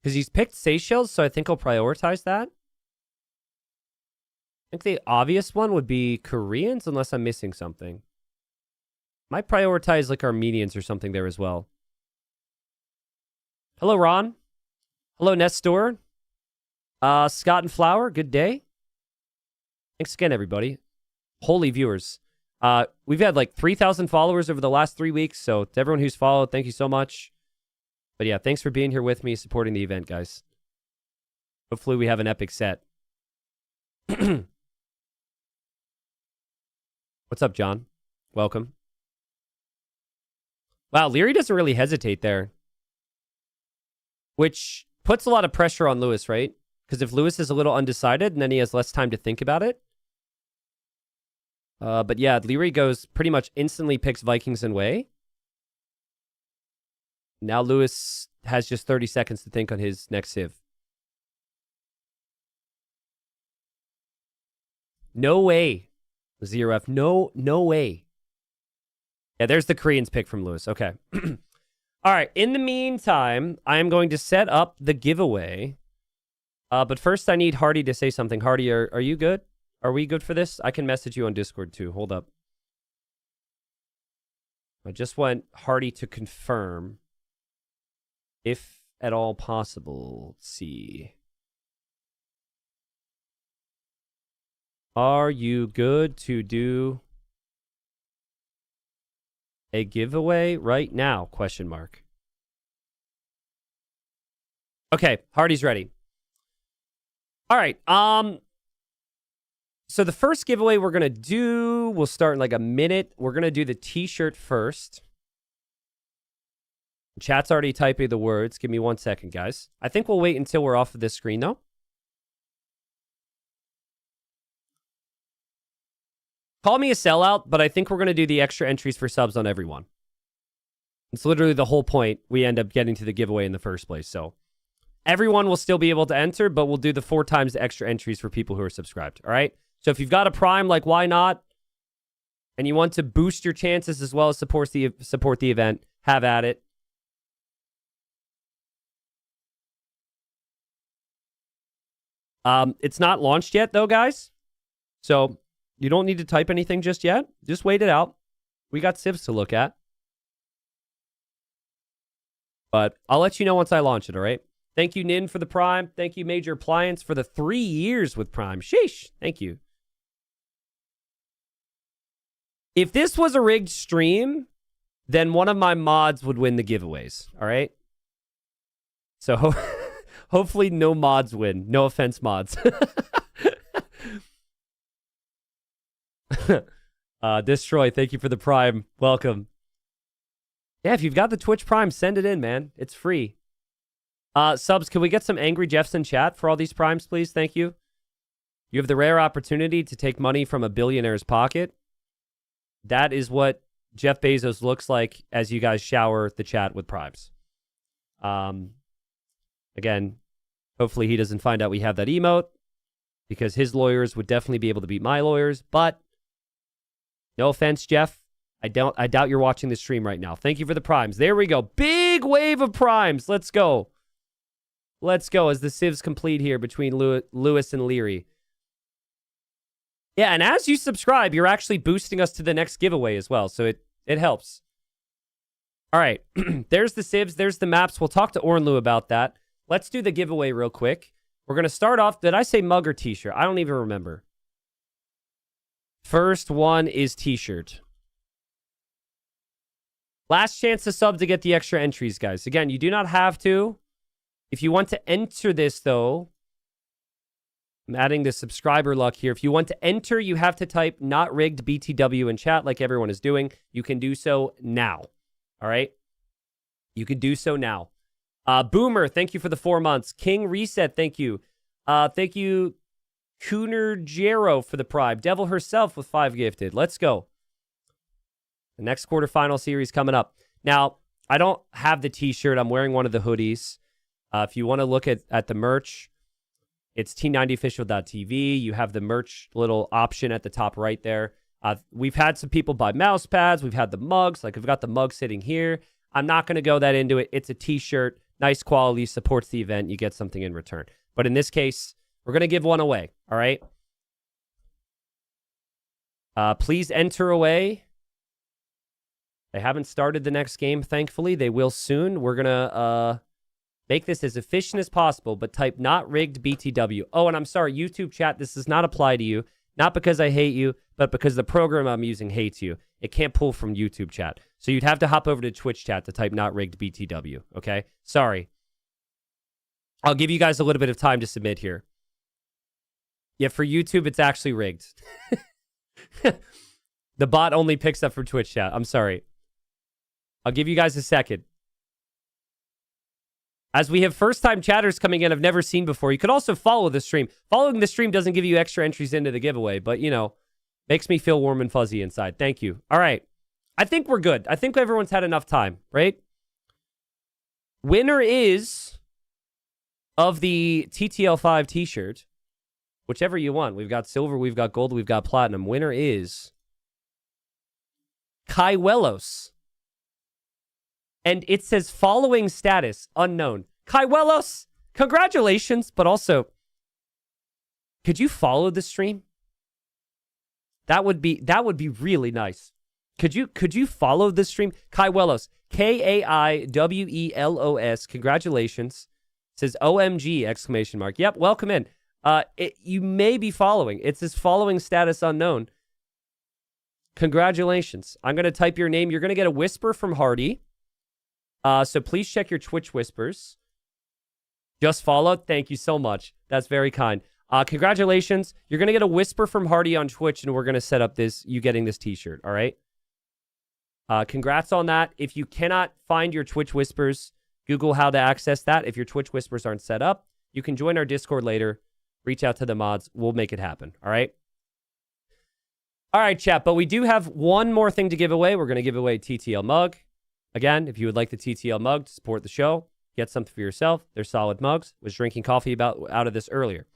D: because he's picked Seychelles, so I think he'll prioritize that. I think the obvious one would be Koreans, unless I'm missing something. Might prioritize like Armenians or something there as well. Hello, Ron. Hello, Nestor. Scott and Flower, good day. Thanks again, everybody. Holy viewers. We've had like 3,000 followers over the last 3 weeks, so to everyone who's followed, thank you so much. But yeah, thanks for being here with me, supporting the event, guys. Hopefully we have an epic set. What's up, John? Welcome. Wow, Liry doesn't really hesitate there, which puts a lot of pressure on Lewis, right? Because if Lewis is a little undecided, and then he has less time to think about it. But yeah, Liry goes pretty much instantly picks Vikings and Way. Now Lewis has just 30 seconds to think on his next civ. No way. 0F. No way. Yeah, there's the Koreans pick from Lewis. Okay. All right. In the meantime, I am going to set up the giveaway. But first, I need Hardy to say something. Hardy, are you good? Are we good for this? I can message you on Discord, too. Hold up. I just want Hardy to confirm, if at all possible. Let's see. Are you good to do a giveaway right now? Question mark. Okay, Hardy's ready. All right. So the first giveaway we're going to do, we'll start in like a minute. We're going to do the t-shirt first. Chat's already typing the words. Give me 1 second, guys. I think we'll wait until we're off of this screen, though. Call me a sellout, but I think we're going to do the extra entries for subs on everyone. It's literally the whole point. We end up getting to the giveaway in the first place. So everyone will still be able to enter, but we'll do the 4 times the extra entries for people who are subscribed. All right? So if you've got a Prime, like, why not? And you want to boost your chances as well as support the event, have at it. It's not launched yet, though, guys. So you don't need to type anything just yet. Just wait it out. We got civs to look at. But I'll let you know once I launch it, all right? Thank you, Nin, for the Prime. Thank you, Major Appliance, for the 3 years with Prime. Sheesh. Thank you. If this was a rigged stream, then one of my mods would win the giveaways, all right? So hopefully no mods win. No offense, mods. Destroy, thank you for the Prime. Welcome. Yeah, if you've got the Twitch Prime, send it in, man. It's free. Subs, can we get some Angry Jeffs in chat for all these Primes, please? Thank you. You have the rare opportunity to take money from a billionaire's pocket. That is what Jeff Bezos looks like as you guys shower the chat with Primes. Again, hopefully he doesn't find out we have that emote, because his lawyers would definitely be able to beat my lawyers, but no offense, Jeff. I doubt you're watching the stream right now. Thank you for the primes. There we go. Big wave of primes. Let's go. Let's go as the civs complete here between Lewis and Liry. Yeah, and as you subscribe, you're actually boosting us to the next giveaway as well, so it helps. All right, there's the civs, there's the maps. We'll talk to Ornlu about that. Let's do the giveaway real quick. We're going to start off. Did I say mug or t-shirt? I don't even remember. First one is t-shirt. Last chance to sub to get the extra entries, guys. Again, you do not have to. If you want to enter this, though, I'm adding the subscriber luck here. If you want to enter, you have to type not rigged BTW in chat like everyone is doing. You can do so now. All right? You can do so now. Boomer, thank you for the 4 months. King Reset, thank you. Thank you, Cooner Jero for the prime. Devil herself with 5 gifted. Let's go. The next quarterfinal series coming up. Now, I don't have the t-shirt. I'm wearing one of the hoodies. If you want to look at the merch, it's t90official.tv. You have the merch little option at the top right there. We've had some people buy mouse pads. We've had the mugs. Like, I've got the mug sitting here. I'm not going to go that into it. It's a t-shirt. Nice quality. Supports the event. You get something in return. But in this case, we're going to give one away. All right? Please enter away. They haven't started the next game, thankfully. They will soon. We're going to make this as efficient as possible, but type not rigged BTW. Oh, and I'm sorry, YouTube chat, this does not apply to you. Not because I hate you, but because the program I'm using hates you. It can't pull from YouTube chat. So you'd have to hop over to Twitch chat to type not rigged BTW, okay? Sorry. I'll give you guys a little bit of time to submit here. Yeah, for YouTube, it's actually rigged. The bot only picks up from Twitch chat. I'm sorry. I'll give you guys a second. As we have first-time chatters coming in I've never seen before, you could also follow the stream. Following the stream doesn't give you extra entries into the giveaway, but, you know, makes me feel warm and fuzzy inside. Thank you. All right. I think we're good. I think everyone's had enough time, right? Winner is of the TTL5 t-shirt, whichever you want. We've got silver, we've got gold, we've got platinum. Winner is Kaiwelos. And it says following status unknown. Kaiwelos, congratulations, but also, could you follow the stream? That would be really nice. Could you follow the stream? Kaiwelos, Kaiwelos. Congratulations. It says OMG exclamation mark. Yep, welcome in. You may be following. It says following status unknown. Congratulations. I'm going to type your name. You're going to get a whisper from Hardy. So please check your Twitch whispers. Just follow. Thank you so much. That's very kind. Congratulations. You're going to get a whisper from Hardy on Twitch, and we're going to set up you getting this t-shirt. All right? Congrats on that. If you cannot find your Twitch whispers, Google how to access that. If your Twitch whispers aren't set up, you can join our Discord later. Reach out to the mods. We'll make it happen. All right? All right, chat. But we do have one more thing to give away. We're going to give away a TTL mug. Again, if you would like the TTL mug to support the show, get something for yourself. They're solid mugs. Was drinking coffee out of this earlier.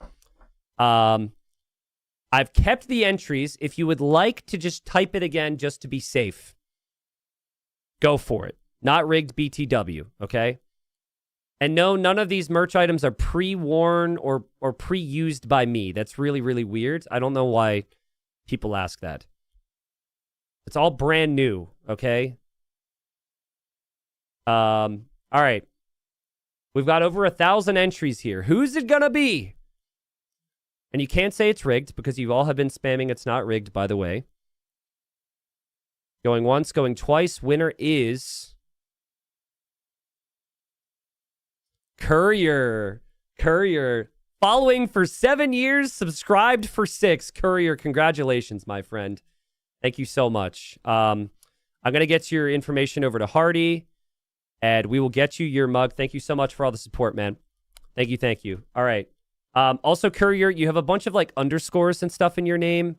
D: I've kept the entries. If you would like to just type it again just to be safe, go for it. Not rigged BTW, okay? And no, none of these merch items are pre-worn or pre-used by me. That's really, really weird. I don't know why people ask that. It's all brand new, okay? All right. We've got over 1,000 entries here. Who's it gonna be? And you can't say it's rigged because you all have been spamming it's not rigged, by the way. Going once, going twice. Winner is Courier. Following for 7 years, subscribed for 6. Courier, congratulations, my friend. Thank you so much. I'm going to get your information over to Hardy, and we will get you your mug. Thank you so much for all the support, man. Thank you. All right. Also, Courier, you have a bunch of like underscores and stuff in your name.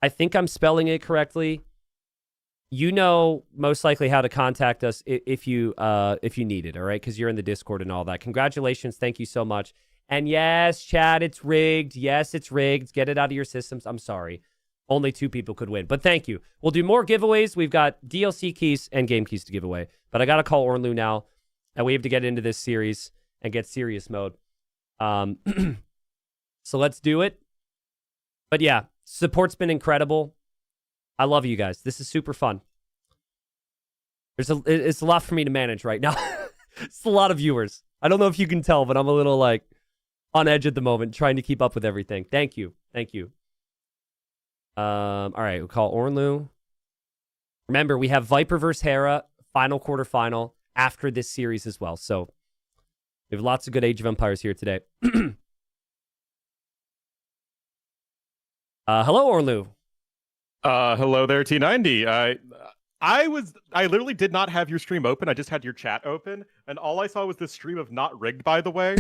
D: I think I'm spelling it correctly. You know most likely how to contact us if you need it, all right? Because you're in the Discord and all that. Congratulations. Thank you so much. And yes, chat, it's rigged. Yes, it's rigged. Get it out of your systems. I'm sorry. only 2 people could win. But thank you. We'll do more giveaways. We've got DLC keys and game keys to give away. But I got to call Ornlu now, and we have to get into this series and get serious mode. So let's do it. But yeah, support's been incredible. I love you guys. This is super fun. It's a lot for me to manage right now. It's a lot of viewers. I don't know if you can tell, but I'm a little like on edge at the moment, trying to keep up with everything. Thank you. Thank you. All right, we'll call Ornlu. Remember, we have Viper vs. Hera, final quarterfinal after this series as well. So we have lots of good Age of Empires here today. Hello, Ornlu.
F: Hello there, T90. I literally did not have your stream open. I just had your chat open, and all I saw was this stream of not rigged, by the way.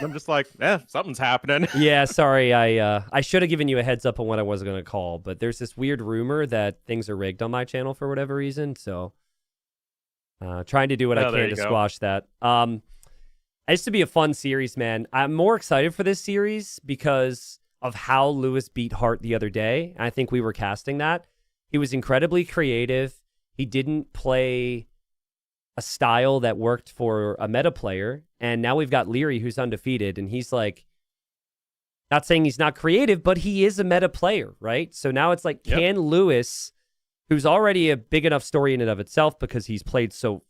F: I'm just like, something's happening.
D: Yeah, sorry. I should have given you a heads up on what I was going to call, but there's this weird rumor that things are rigged on my channel for whatever reason. So, trying to do what I can to squash that. It used to be a fun series, man. I'm more excited for this series because of how Lewis beat Hart the other day. I think we were casting that. He was incredibly creative. He didn't play a style that worked for a meta player. And now we've got Liry, who's undefeated. And he's like, not saying he's not creative, but he is a meta player, right? So now it's like, can Lewis, who's already a big enough story in and of itself because he's played so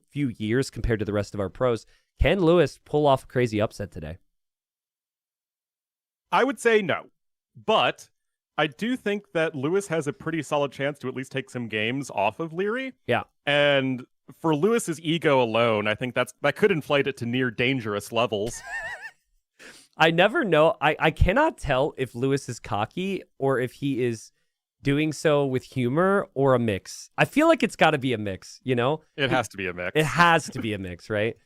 D: few years compared to the rest of our pros, can Lewis pull off a crazy upset today?
F: I would say no. But I do think that Lewis has a pretty solid chance to at least take some games off of Liry.
D: Yeah.
F: And for Lewis's ego alone, I think that could inflate it to near dangerous levels.
D: I never know. I cannot tell if Lewis is cocky or if he is doing so with humor or a mix. I feel like it's got to be a mix, you know?
F: It has to be a mix.
D: It has to be a mix, right?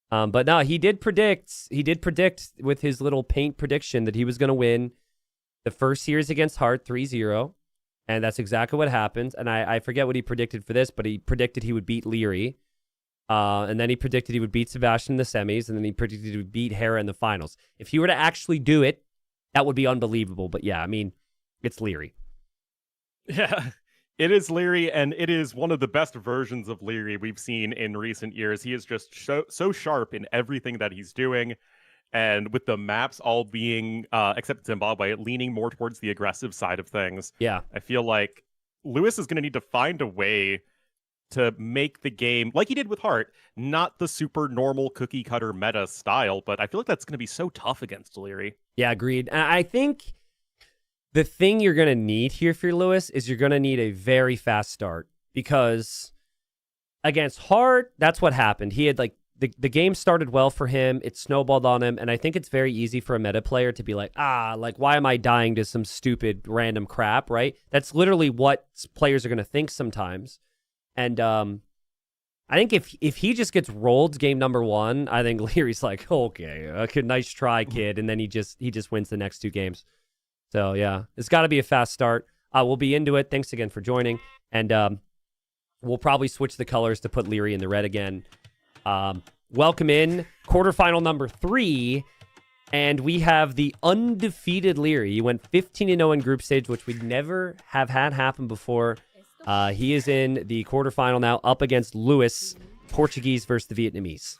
D: But no, he did predict with his little paint prediction that he was going to win the first series against Hart 3-0. And that's exactly what happened. And I forget what he predicted for this, but he predicted he would beat Liry. And then he predicted he would beat Sebastian in the semis. And then he predicted he would beat Hera in the finals. If he were to actually do it, that would be unbelievable. But yeah, I mean, it's Liry.
F: Yeah, it is Liry, and it is one of the best versions of Liry we've seen in recent years. He is just so sharp in everything that he's doing. And with the maps all being, except Zimbabwe, leaning more towards the aggressive side of things.
D: Yeah.
F: I feel like Lewis is going to need to find a way to make the game, like he did with Hart, not the super normal cookie cutter meta style, but I feel like that's going to be so tough against Liry.
D: Yeah, agreed. And I think the thing you're going to need here for Lewis is you're going to need a very fast start because against Hart, that's what happened. He had like, the game started well for him. It snowballed on him. And I think it's very easy for a meta player to be like, why am I dying to some stupid random crap, right? That's literally what players are going to think sometimes. And I think if he just gets rolled game number 1, I think Leary's like, okay, nice try, kid. And then he just wins the next 2 games. So yeah, it's got to be a fast start. We'll be into it. Thanks again for joining. And we'll probably switch the colors to put Liry in the red again. Welcome in quarterfinal number 3, and we have the undefeated Liry. He went 15-0 in group stage, which we'd never have had happen before. He is in the quarterfinal now, up against Lewis, Portuguese versus the Vietnamese.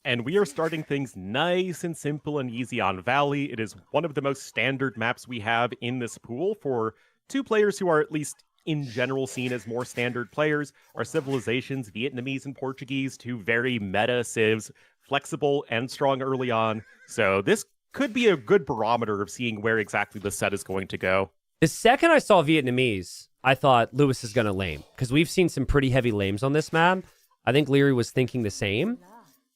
F: And we are starting things nice and simple and easy on Valley. It is one of the most standard maps we have in this pool for 2 players who are at least in general seen as more standard players. Our civilizations, Vietnamese and Portuguese, 2 very meta civs, flexible and strong early on. So this could be a good barometer of seeing where exactly the set is going to go.
D: The second I saw Vietnamese, I thought Lewis is going to lame because we've seen some pretty heavy lames on this map. I think Liry was thinking the same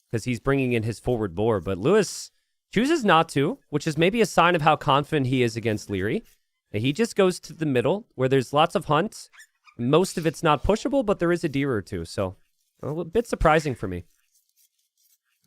D: because he's bringing in his forward board, but Lewis chooses not to, which is maybe a sign of how confident he is against Liry. He just goes to the middle where there's lots of hunts. Most of it's not pushable, but there is a deer or 2. So a bit surprising for me.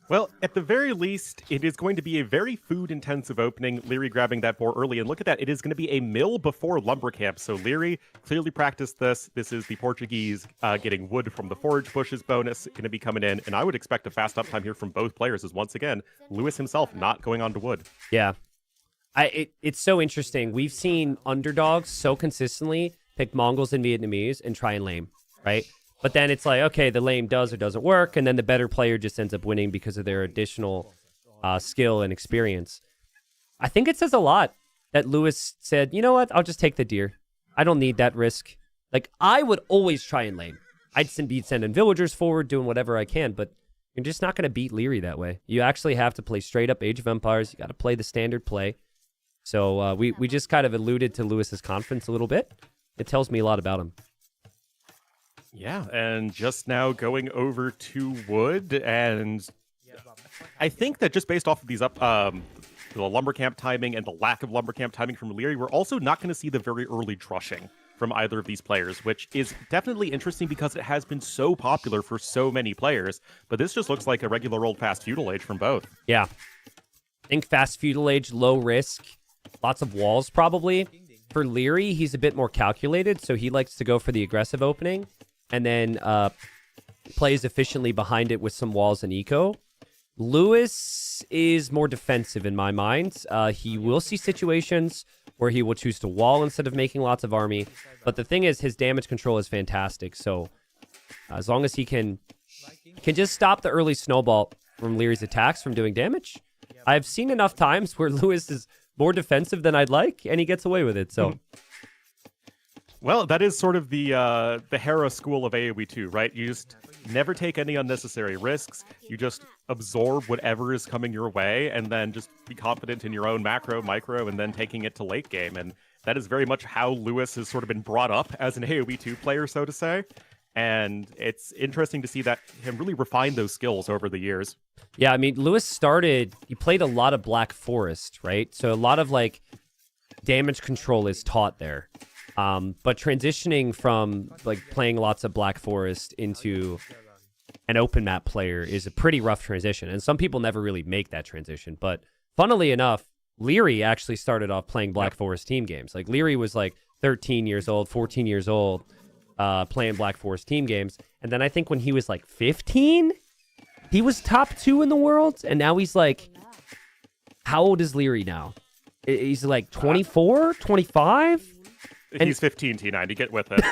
F: Well, at the very least, it is going to be a very food-intensive opening. Liry grabbing that boar early, and look at that. It is going to be a mill before lumber camp. So Liry clearly practiced this. This is the Portuguese getting wood from the forage bushes bonus going to be coming in. And I would expect a fast uptime here from both players as once again, Lewis himself not going on to wood.
D: Yeah. It's so interesting. We've seen underdogs so consistently pick Mongols and Vietnamese and try and lame, right? But then it's like, okay, the lame does or doesn't work, and then the better player just ends up winning because of their additional skill and experience. I think it says a lot that Lewis said, you know what, I'll just take the deer. I don't need that risk. Like, I would always try and lame. I'd be sending villagers forward, doing whatever I can, but you're just not going to beat Liry that way. You actually have to play straight up Age of Empires. You got to play the standard play. So we just kind of alluded to Lewis's confidence a little bit. It tells me a lot about him.
F: Yeah, and just now going over to wood, and I think that just based off of these the lumber camp timing and the lack of lumber camp timing from Liry, we're also not going to see the very early drushing from either of these players, which is definitely interesting because it has been so popular for so many players. But this just looks like a regular old fast feudal age from both.
D: Yeah. I think fast feudal age, low risk, lots of walls probably. For Liry, he's a bit more calculated, so he likes to go for the aggressive opening and then plays efficiently behind it with some walls and eco. Lewis is more defensive in my mind. He will see situations where he will choose to wall instead of making lots of army. But the thing is, his damage control is fantastic. So as long as he can just stop the early snowball from Liry's attacks from doing damage, I've seen enough times where Lewis is more defensive than I'd like, and he gets away with it. So,
F: well, that is sort of the Hera school of AoE 2, right? You just never take any unnecessary risks. You just absorb whatever is coming your way, and then just be confident in your own macro, micro, and then taking it to late game. And that is very much how Lewis has sort of been brought up as an AoE 2 player, so to say. And it's interesting to see that him really refine those skills over the years.
D: Yeah, I mean, Lewis he played a lot of Black Forest, right? So a lot of, like, damage control is taught there. But transitioning from, like, playing lots of Black Forest into an open map player is a pretty rough transition. And some people never really make that transition. But funnily enough, Liry actually started off playing Black Forest team games. Like, Liry was, like, 13 years old, 14 years old, playing Black Forest team games. And then I think when he was, like, 15... he was top 2 in the world, and now he's like, how old is Liry now? He's like 24, 25?
F: He's 15, T9, you get with it.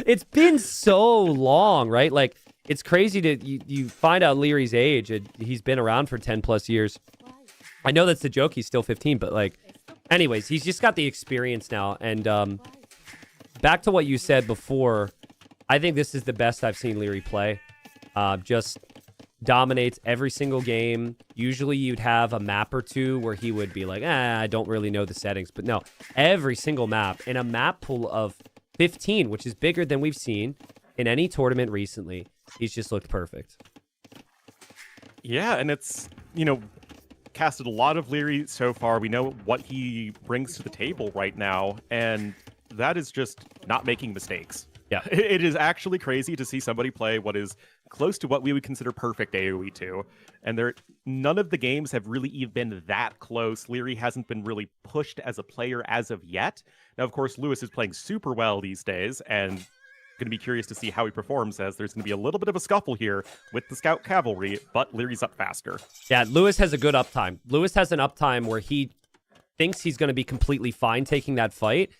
D: It's been so long, right? Like, it's crazy to, you find out Liry's age, and he's been around for 10 plus years. I know that's the joke, he's still 15, but like, anyways, he's just got the experience now. And back to what you said before, I think this is the best I've seen Liry play. Just dominates every single game. Usually you'd have a map or two where he would be like, I don't really know the settings. But no, every single map in a map pool of 15, which is bigger than we've seen in any tournament recently. He's just looked perfect.
F: Yeah, and it's, casted a lot of Liry so far. We know what he brings to the table right now, and that is just not making mistakes.
D: Yeah,
F: it is actually crazy to see somebody play what is close to what we would consider perfect AoE 2. And none of the games have really even been that close. Liry hasn't been really pushed as a player as of yet. Now, of course, Lewis is playing super well these days, and going to be curious to see how he performs, as there's going to be a little bit of a scuffle here with the Scout Cavalry, but Liry's up faster.
D: Yeah, Lewis has a good uptime. Lewis has an uptime where he thinks he's going to be completely fine taking that fight,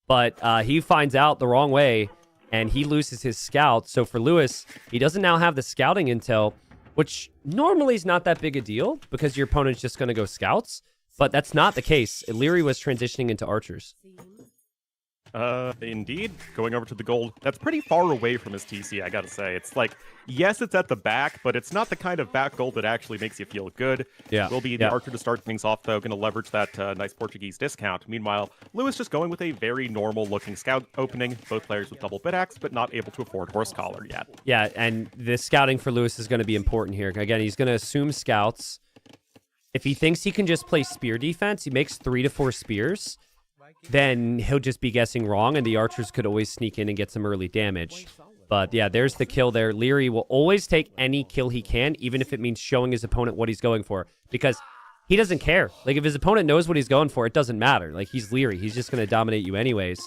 D: but he finds out the wrong way, and he loses his scout. So for Lewis, he doesn't now have the scouting intel, which normally is not that big a deal because your opponent's just going to go scouts. But that's not the case. Liry was transitioning into archers.
F: Indeed. Going over to the gold. That's pretty far away from his TC, I gotta say. It's like, yes, it's at the back, but it's not the kind of back gold that actually makes you feel good.
D: Yeah.
F: Will be the archer to start things off, though, gonna leverage that nice Portuguese discount. Meanwhile, Lewis just going with a very normal-looking scout opening. Both players with double bit axe, but not able to afford horse collar yet.
D: Yeah, and the scouting for Lewis is going to be important here. Again, he's going to assume scouts. If he thinks he can just play spear defense, he makes 3 to 4 spears, then he'll just be guessing wrong, and the archers could always sneak in and get some early damage. But yeah, there's the kill there. Liry will always take any kill he can, even if it means showing his opponent what he's going for, because he doesn't care. Like, if his opponent knows what he's going for, it doesn't matter. Like, he's Liry. He's just going to dominate you anyways.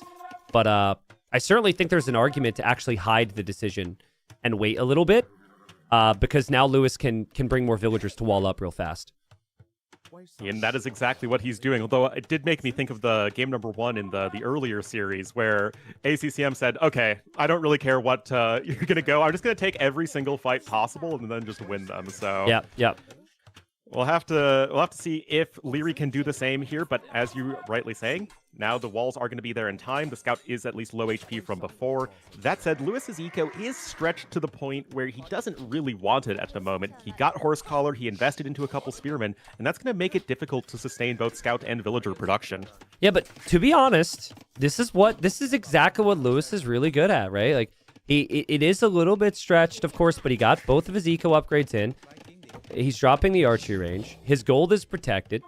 D: But I certainly think there's an argument to actually hide the decision and wait a little bit, because now Lewis can bring more villagers to wall up real fast.
F: And that is exactly what he's doing. Although it did make me think of the game number 1 in the earlier series where ACCM said, okay, I don't really care what you're going to go. I'm just going to take every single fight possible and then just win them. So
D: Yep.
F: we'll have to see if Liry can do the same here. But as you rightly saying, now the walls are going to be there in time. The scout is at least low HP from before. That said, Lewis's eco is stretched to the point where he doesn't really want it at the moment. He got horse collar, he invested into a couple spearmen, and that's going to make it difficult to sustain both scout and villager production.
D: Yeah, but to be honest, this is exactly what Lewis is really good at, right? Like it is a little bit stretched, of course, but he got both of his eco upgrades in. He's dropping the archery range. His gold is protected.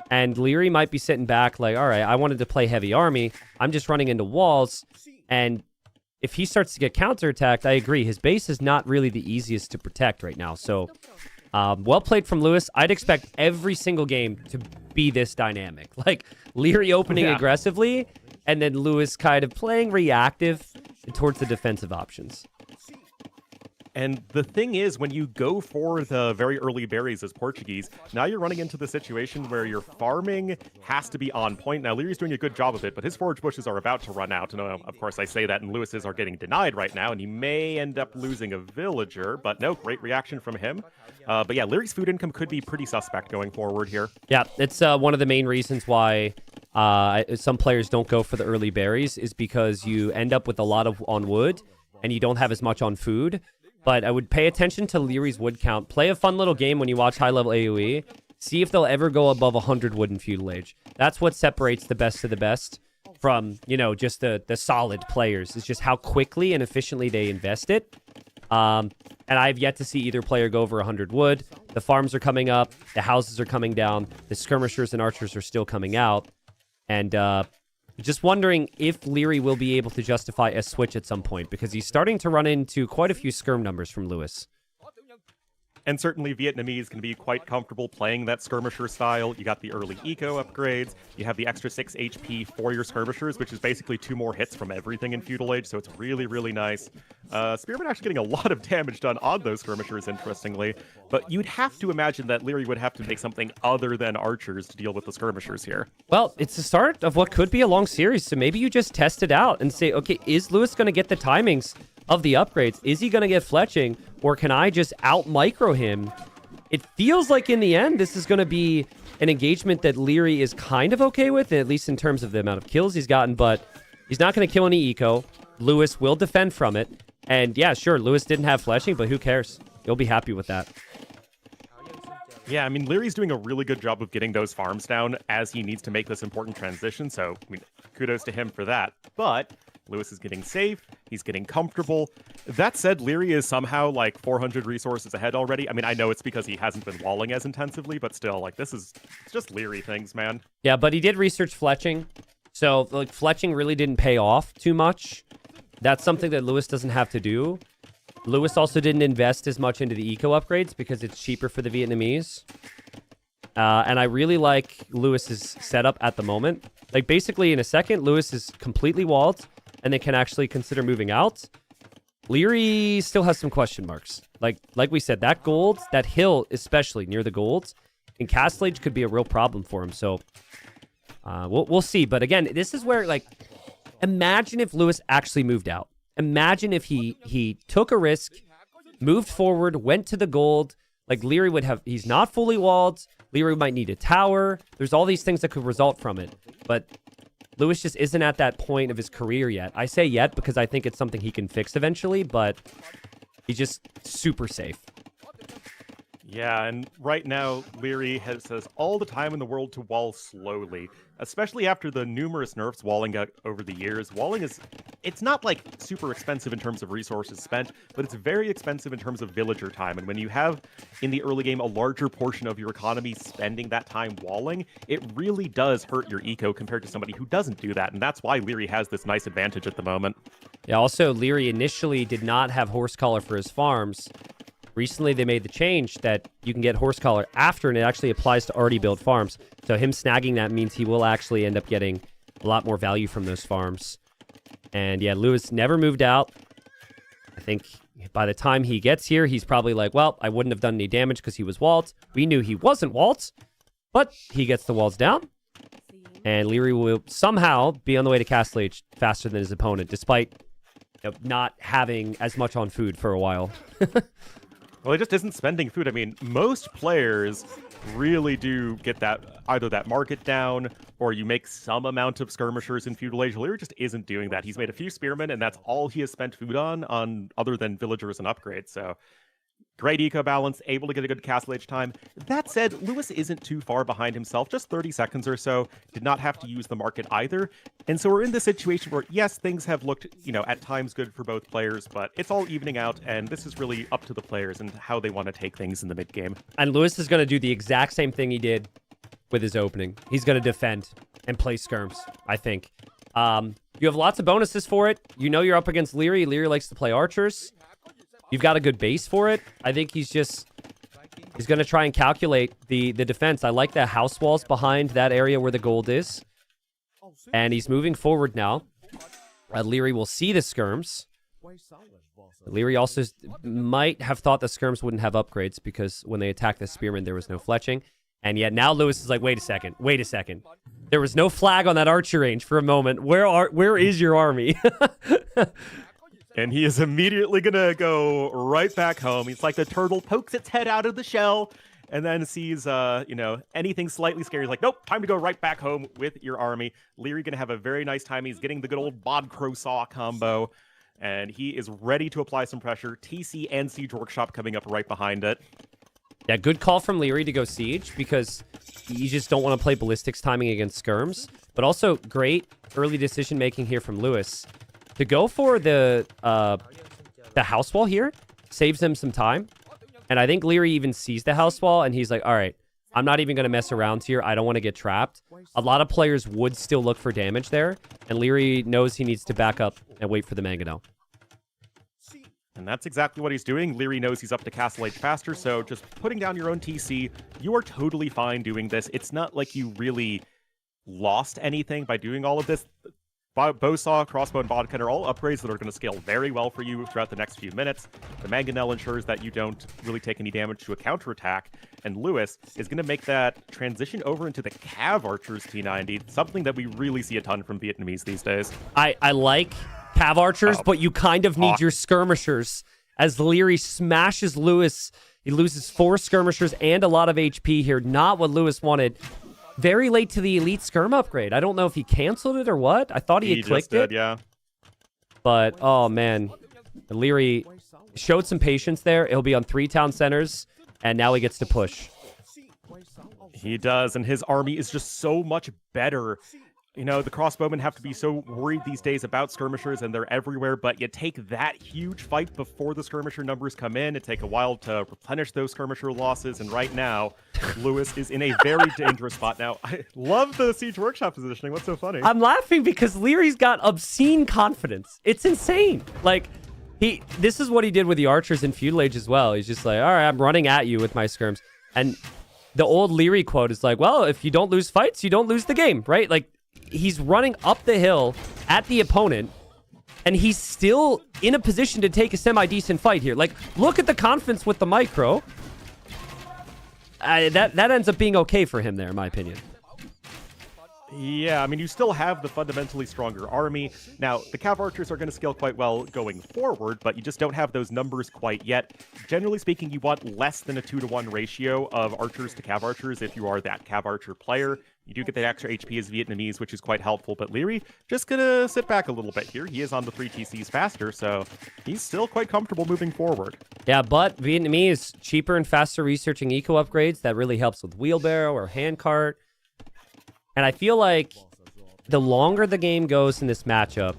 D: And Liry might be sitting back like, all right, I wanted to play heavy army. I'm just running into walls. And if he starts to get counterattacked, I agree. His base is not really the easiest to protect right now. So, well played from Lewis. I'd expect every single game to be this dynamic. Like, Liry opening aggressively, and then Lewis kind of playing reactive towards the defensive options.
F: And the thing is, when you go for the very early berries as Portuguese, now you're running into the situation where your farming has to be on point. Now, Liry's doing a good job of it, but his forage bushes are about to run out. And of course, I say that, and Lewis's are getting denied right now, and he may end up losing a villager. But no, great reaction from him. But yeah, Liry's food income could be pretty suspect going forward here.
D: Yeah, it's one of the main reasons why some players don't go for the early berries is because you end up with a lot on wood, and you don't have as much on food. But I would pay attention to Liry's wood count. Play a fun little game when you watch high-level AoE. See if they'll ever go above 100 wood in Feudal Age. That's what separates the best of the best from, you know, just the solid players. It's just how quickly and efficiently they invest it. And I've yet to see either player go over 100 wood. The farms are coming up. The houses are coming down. The skirmishers and archers are still coming out. And just wondering if Liry will be able to justify a switch at some point, because he's starting to run into quite a few skirm numbers from Lewis.
F: And certainly Vietnamese can be quite comfortable playing that skirmisher style. You got the early eco upgrades. You have the extra 6 HP for your skirmishers, which is basically 2 more hits from everything in Feudal Age, so it's really, really nice. Spearman actually getting a lot of damage done on those skirmishers, interestingly. But you'd have to imagine that Liry would have to make something other than archers to deal with the skirmishers here.
D: Well, it's the start of what could be a long series, so maybe you just test it out and say, okay, is Lewis going to get the timings of the upgrades? Is he going to get fletching, or can I just out-micro him? It feels like in the end, this is going to be an engagement that Liry is kind of okay with, at least in terms of the amount of kills he's gotten, but he's not going to kill any eco. Lewis will defend from it. And yeah, sure, Lewis didn't have fletching, but who cares? You'll be happy with that.
F: Yeah, I mean, Liry's doing a really good job of getting those farms down as he needs to make this important transition, so I mean, kudos to him for that. But Lewis is getting safe, he's getting comfortable. That said, Liry is somehow like 400 resources ahead already. I mean, I know it's because he hasn't been walling as intensively, but still, like, it's just Liry things, man.
D: Yeah, but he did research fletching, so like fletching really didn't pay off too much. That's something that Lewis doesn't have to do. Lewis also didn't invest as much into the eco upgrades because it's cheaper for the Vietnamese. And I really like Lewis's setup at the moment. Like, basically, in a second, Lewis is completely walled, and they can actually consider moving out. Liry still has some question marks. Like we said, that gold, that hill, especially near the golds, in Castle Age could be a real problem for him. So we'll see. But again, this is where, like, imagine if Lewis actually moved out. Imagine if he took a risk, moved forward, went to the gold. Like, Liry would have, he's not fully walled. Liry might need a tower. There's all these things that could result from it. But Lewis just isn't at that point of his career yet. I say yet because I think it's something he can fix eventually, but he's just super safe.
F: Yeah, and right now, Liry has all the time in the world to wall slowly, especially after the numerous nerfs walling got over the years. Walling it's not like super expensive in terms of resources spent, but it's very expensive in terms of villager time. And when you have, in the early game, a larger portion of your economy spending that time walling, it really does hurt your eco compared to somebody who doesn't do that. And that's why Liry has this nice advantage at the moment.
D: Yeah, also, Liry initially did not have horse collar for his farms. Recently, they made the change that you can get horse collar after, and it actually applies to already built farms. So him snagging that means he will actually end up getting a lot more value from those farms. And yeah, Lewis never moved out. I think by the time he gets here, he's probably like, well, I wouldn't have done any damage because he was walled. We knew he wasn't walled. But he gets the walls down. And Liry will somehow be on the way to Castle Age faster than his opponent, despite not having as much on food for a while.
F: Well, he just isn't spending food. I mean, most players really do get that, either that market down, or you make some amount of skirmishers in Feudal Age. Liry just isn't doing that. He's made a few spearmen, and that's all he has spent food on other than villagers and upgrades. So great eco balance, able to get a good Castle Age time. That said, Lewis isn't too far behind himself, just 30 seconds or so. Did not have to use the market either. And so we're in this situation where, yes, things have looked, at times good for both players, but it's all evening out, and this is really up to the players and how they want to take things in the mid-game.
D: And Lewis is going to do the exact same thing he did with his opening. He's going to defend and play skirms, I think. You have lots of bonuses for it. You know you're up against Liry. Liry likes to play archers. You've got a good base for it. I think he's going to try and calculate the defense. I like the house walls behind that area where the gold is. And he's moving forward now. Liry will see the skirms. Liry also might have thought the skirms wouldn't have upgrades because when they attacked the spearmen, there was no fletching. And yet now Lewis is like, wait a second. There was no flag on that archer range for a moment. Where is your army?
F: And he is immediately going to go right back home. He's like the turtle, pokes its head out of the shell, and then sees, anything slightly scary. He's like, nope, time to go right back home with your army. Liry going to have a very nice time. He's getting the good old Bod Crow Saw combo, and he is ready to apply some pressure. TC and Siege Workshop coming up right behind it.
D: Yeah, good call from Liry to go Siege, because you just don't want to play ballistics timing against skirms. But also, great early decision-making here from Lewis. To go for the house wall here saves him some time. And I think Liry even sees the house wall, and he's like, all right, I'm not even going to mess around here. I don't want to get trapped. A lot of players would still look for damage there, and Liry knows he needs to back up and wait for the Megarandom.
F: And that's exactly what he's doing. Liry knows he's up to Castle Age faster, so just putting down your own TC, you are totally fine doing this. It's not like you really lost anything by doing all of this. Bowsaw, Crossbow, and Bodkin are all upgrades that are going to scale very well for you throughout the next few minutes. The Mangonel ensures that you don't really take any damage to a counterattack, and Lewis is going to make that transition over into the Cav Archers T90, something that we really see a ton from Vietnamese these days.
D: I like Cav Archers, but you kind of need your skirmishers. As Liry smashes Lewis, he loses 4 skirmishers and a lot of HP here. Not what Lewis wanted. Very late to the Elite Skirm upgrade. I don't know if he canceled it or what. I thought he had clicked it.
F: Yeah.
D: But, oh, man. Liry showed some patience there. He'll be on 3 town centers, and now he gets to push.
F: He does, and his army is just so much better. The crossbowmen have to be so worried these days about skirmishers, and they're everywhere, but you take that huge fight before the skirmisher numbers come in. It takes a while to replenish those skirmisher losses, and right now, Lewis is in a very dangerous spot. Now, I love the Siege Workshop positioning. What's so funny?
D: I'm laughing because Liry's got obscene confidence. It's insane. Like, this is what he did with the archers in Feudal Age as well. He's just like, all right, I'm running at you with my skirms. And the old Liry quote is like, well, if you don't lose fights, you don't lose the game, right? Like, he's running up the hill at the opponent, and he's still in a position to take a semi-decent fight here. Like, look at the confidence with the micro. That ends up being okay for him there, in my opinion.
F: Yeah, I mean, you still have the fundamentally stronger army. Now, the Cav Archers are going to scale quite well going forward, but you just don't have those numbers quite yet. Generally speaking, you want less than a 2-to-1 ratio of Archers to Cav Archers if you are that Cav Archer player. You do get that extra HP as Vietnamese, which is quite helpful, but Liry just going to sit back a little bit here. He is on the 3 TCs faster, so he's still quite comfortable moving forward.
D: Yeah, but Vietnamese, cheaper and faster researching eco upgrades. That really helps with wheelbarrow or handcart. And I feel like the longer the game goes in this matchup,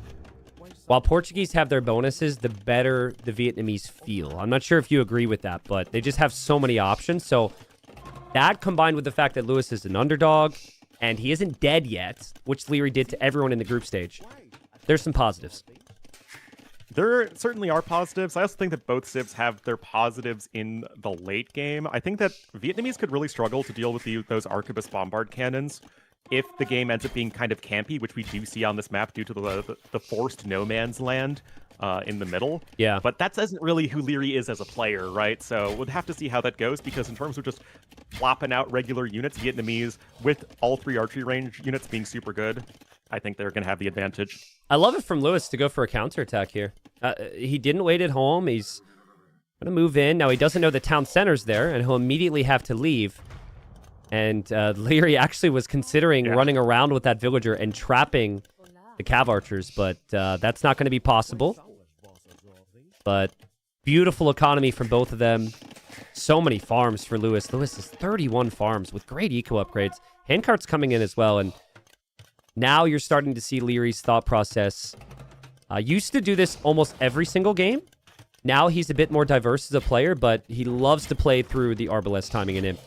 D: while Portuguese have their bonuses, the better the Vietnamese feel. I'm not sure if you agree with that, but they just have so many options. So that combined with the fact that Lewis is an underdog and he isn't dead yet, which Liry did to everyone in the group stage, there's some positives.
F: There certainly are positives. I also think that both civs have their positives in the late game. I think that Vietnamese could really struggle to deal with those Arquebus Bombard cannons if the game ends up being kind of campy, which we do see on this map due to the forced no man's land in the middle.
D: Yeah.
F: But that isn't really who Liry is as a player, right? So we'll have to see how that goes, because in terms of just flopping out regular units, Vietnamese, with all 3 archery range units being super good, I think they're going to have the advantage.
D: I love it from Lewis to go for a counterattack here. He didn't wait at home. He's going to move in. Now, he doesn't know the town center's there, and he'll immediately have to leave. And Liry actually was considering running around with that villager and trapping the cav archers, but that's not going to be possible. But beautiful economy from both of them. So many farms for Lewis. Lewis has 31 farms with great eco upgrades. Handcart's coming in as well, and now you're starting to see Liry's thought process. Used to do this almost every single game. Now he's a bit more diverse as a player, but he loves to play through the Arbalest timing in him.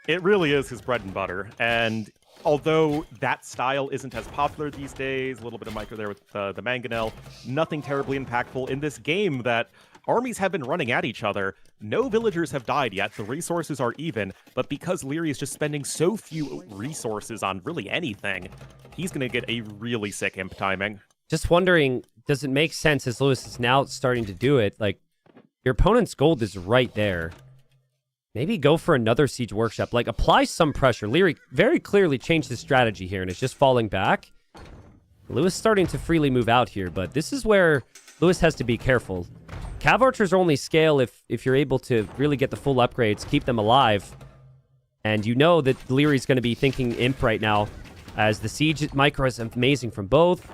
F: It really is his bread and butter, and although that style isn't as popular these days, a little bit of micro there with the Mangonel, nothing terribly impactful in this game that armies have been running at each other. No villagers have died yet, the resources are even, but because Liry is just spending so few resources on really anything, he's going to get a really sick imp timing.
D: Just wondering, does it make sense as Lewis is now starting to do it? Like, your opponent's gold is right there. Maybe go for another Siege Workshop. Like, apply some pressure. Liry very clearly changed his strategy here, and it's just falling back. Lewis starting to freely move out here, but this is where Lewis has to be careful. Cav Archers only scale if you're able to really get the full upgrades, keep them alive. And you know that Liry's going to be thinking Imp right now, as the Siege micro is amazing from both,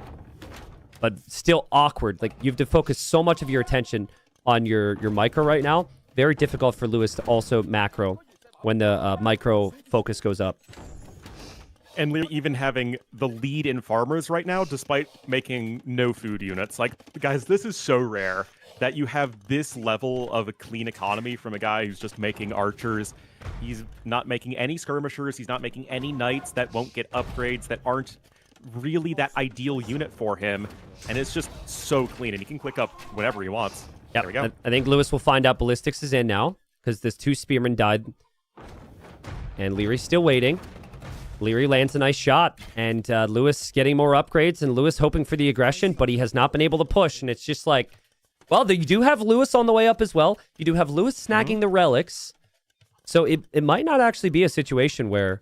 D: but still awkward. Like, you have to focus so much of your attention on your micro right now. Very difficult for Lewis to also macro when the micro focus goes up.
F: And Liry even having the lead in farmers right now, despite making no food units. Like, guys, this is so rare that you have this level of a clean economy from a guy who's just making archers. He's not making any skirmishers. He's not making any knights that won't get upgrades, that aren't really that ideal unit for him. And it's just so clean, and he can click up whenever he wants.
D: Yep.
F: There we go.
D: I think Lewis will find out Ballistics is in now, because this 2 spearmen died. And Liry's still waiting. Liry lands a nice shot, and Lewis getting more upgrades, and Lewis hoping for the aggression, but he has not been able to push, and it's just like, well, you do have Lewis on the way up as well. You do have Lewis snagging the relics. So it might not actually be a situation where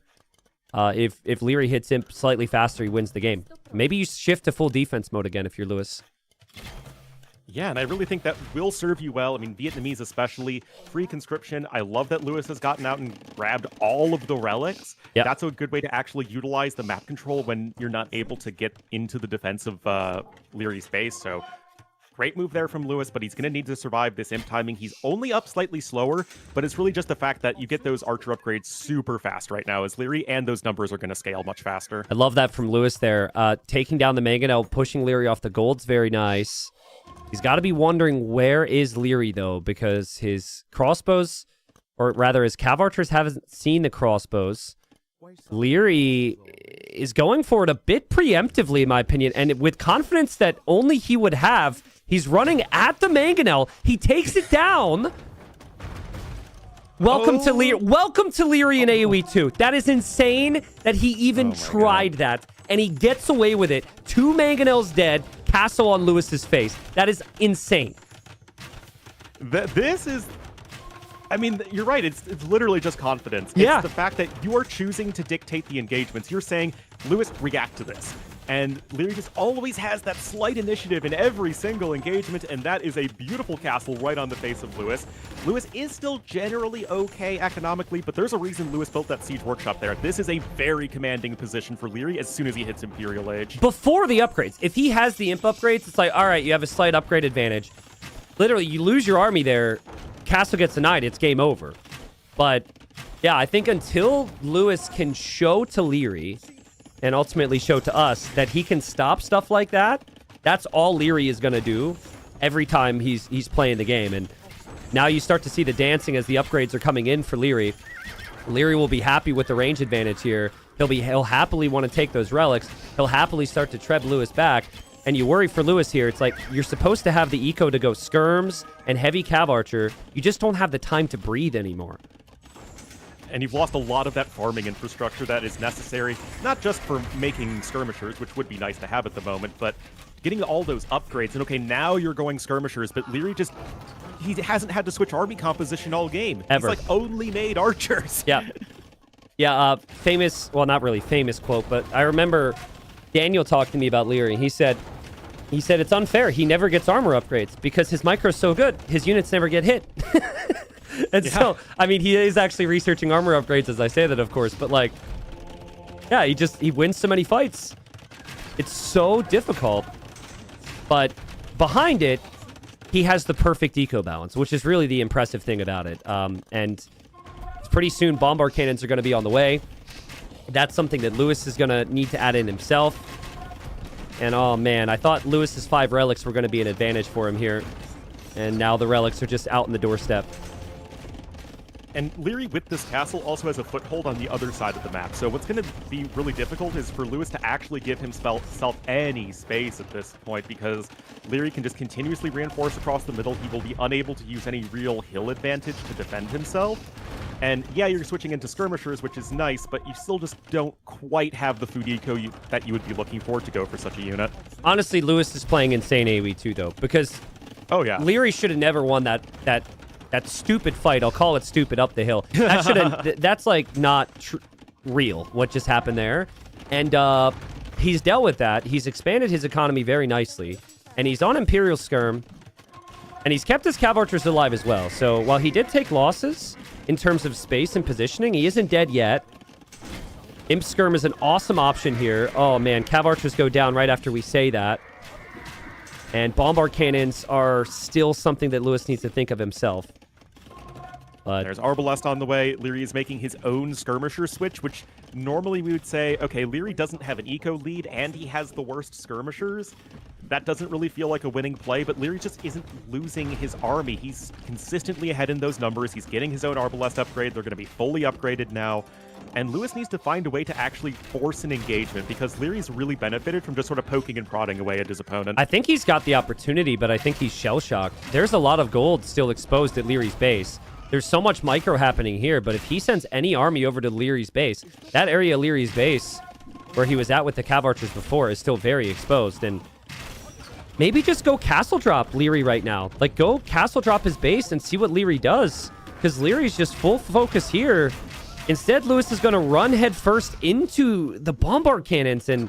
D: if Liry hits him slightly faster, he wins the game. Maybe you shift to full defense mode again if you're Lewis.
F: Yeah, and I really think that will serve you well. I mean, Vietnamese especially. Free conscription. I love that Lewis has gotten out and grabbed all of the relics.
D: Yep.
F: That's a good way to actually utilize the map control when you're not able to get into the defense of Liry's base. So, great move there from Lewis, but he's going to need to survive this imp timing. He's only up slightly slower, but it's really just the fact that you get those archer upgrades super fast right now as Liry, and those numbers are going to scale much faster.
D: I love that from Lewis there. Taking down the Mangonel, pushing Liry off the gold's very nice. He's got to be wondering where is Liry, though, because his crossbows, or rather his cav archers haven't seen the crossbows. Liry is going for it a bit preemptively, in my opinion, and with confidence that only he would have. He's running at the Mangonel. He takes it down. Welcome to Liry. Welcome to Liry in AoE 2. That is insane that he even tried that, and he gets away with it. 2 Mangonels dead. Castle on Lewis's face. That is insane.
F: This is... I mean, you're right. It's literally just confidence.
D: Yeah.
F: It's the fact that you are choosing to dictate the engagements. You're saying, Lewis, react to this. And Liry just always has that slight initiative in every single engagement, and that is a beautiful castle right on the face of Lewis. Lewis is still generally okay economically, but there's a reason Lewis built that Siege Workshop there. This is a very commanding position for Liry as soon as he hits Imperial Age.
D: Before the upgrades, if he has the imp upgrades, it's like, all right, you have a slight upgrade advantage. Literally, you lose your army there, castle gets denied, it's game over. But, yeah, I think until Lewis can show to Liry, and ultimately show to us that he can stop stuff like that, that's all Liry is going to do every time he's playing the game. And now you start to see the dancing as the upgrades are coming in for Liry. Liry will be happy with the range advantage here. He'll happily want to take those relics. He'll happily start to treb Lewis back. And you worry for Lewis here. It's like you're supposed to have the eco to go skirms and heavy cav archer. You just don't have the time to breathe anymore.
F: And you've lost a lot of that farming infrastructure that is necessary, not just for making skirmishers, which would be nice to have at the moment, but getting all those upgrades, and okay, now you're going skirmishers, but Liry just, he hasn't had to switch army composition all game.
D: Ever.
F: He's like only made archers.
D: Yeah. Yeah, famous, well, not really famous quote, but I remember Daniel talked to me about Liry. He said it's unfair. He never gets armor upgrades because his micro's so good. His units never get hit. And so, I mean, he is actually researching armor upgrades as I say that, of course, but like, yeah, he wins so many fights. It's so difficult, but behind it, he has the perfect eco balance, which is really the impressive thing about it. And pretty soon, bombard cannons are going to be on the way. That's something that Lewis is going to need to add in himself. And oh man, I thought Lewis's 5 relics were going to be an advantage for him here. And now the relics are just out in the doorstep.
F: And Liry with this castle also has a foothold on the other side of the map. So what's going to be really difficult is for Lewis to actually give himself any space at this point, because Liry can just continuously reinforce across the middle. He will be unable to use any real hill advantage to defend himself. And yeah, you're switching into skirmishers, which is nice, but you still just don't quite have the food eco that you would be looking for to go for such a unit.
D: Honestly, Lewis is playing insane AoE too, though, because Liry should have never won that stupid fight. I'll call it stupid up the hill. That should have. That's like not real. What just happened there? And he's dealt with that. He's expanded his economy very nicely, and he's on Imperial Skirm, and he's kept his Cav Archers alive as well. So while he did take losses in terms of space and positioning, he isn't dead yet. Imp Skirm is an awesome option here. Oh man, Cav Archers go down right after we say that. And bombard cannons are still something that Lewis needs to think of himself. But
F: there's Arbalest on the way. Liry is making his own skirmisher switch, which normally we would say, okay, Liry doesn't have an eco lead and he has the worst skirmishers. That doesn't really feel like a winning play, but Liry just isn't losing his army. He's consistently ahead in those numbers. He's getting his own Arbalest upgrade. They're going to be fully upgraded now. And Lewis needs to find a way to actually force an engagement, because Liry's really benefited from just sort of poking and prodding away at his opponent.
D: I think he's got the opportunity, but I think he's shell-shocked. There's a lot of gold still exposed at Liry's base. There's so much micro happening here, but if he sends any army over to Liry's base, that area of Liry's base, where he was at with the Cav Archers before, is still very exposed. And maybe just go castle drop Liry right now. Like, go castle drop his base and see what Liry does, because Liry's just full focus here. Instead, Lewis is going to run headfirst into the bombard cannons, and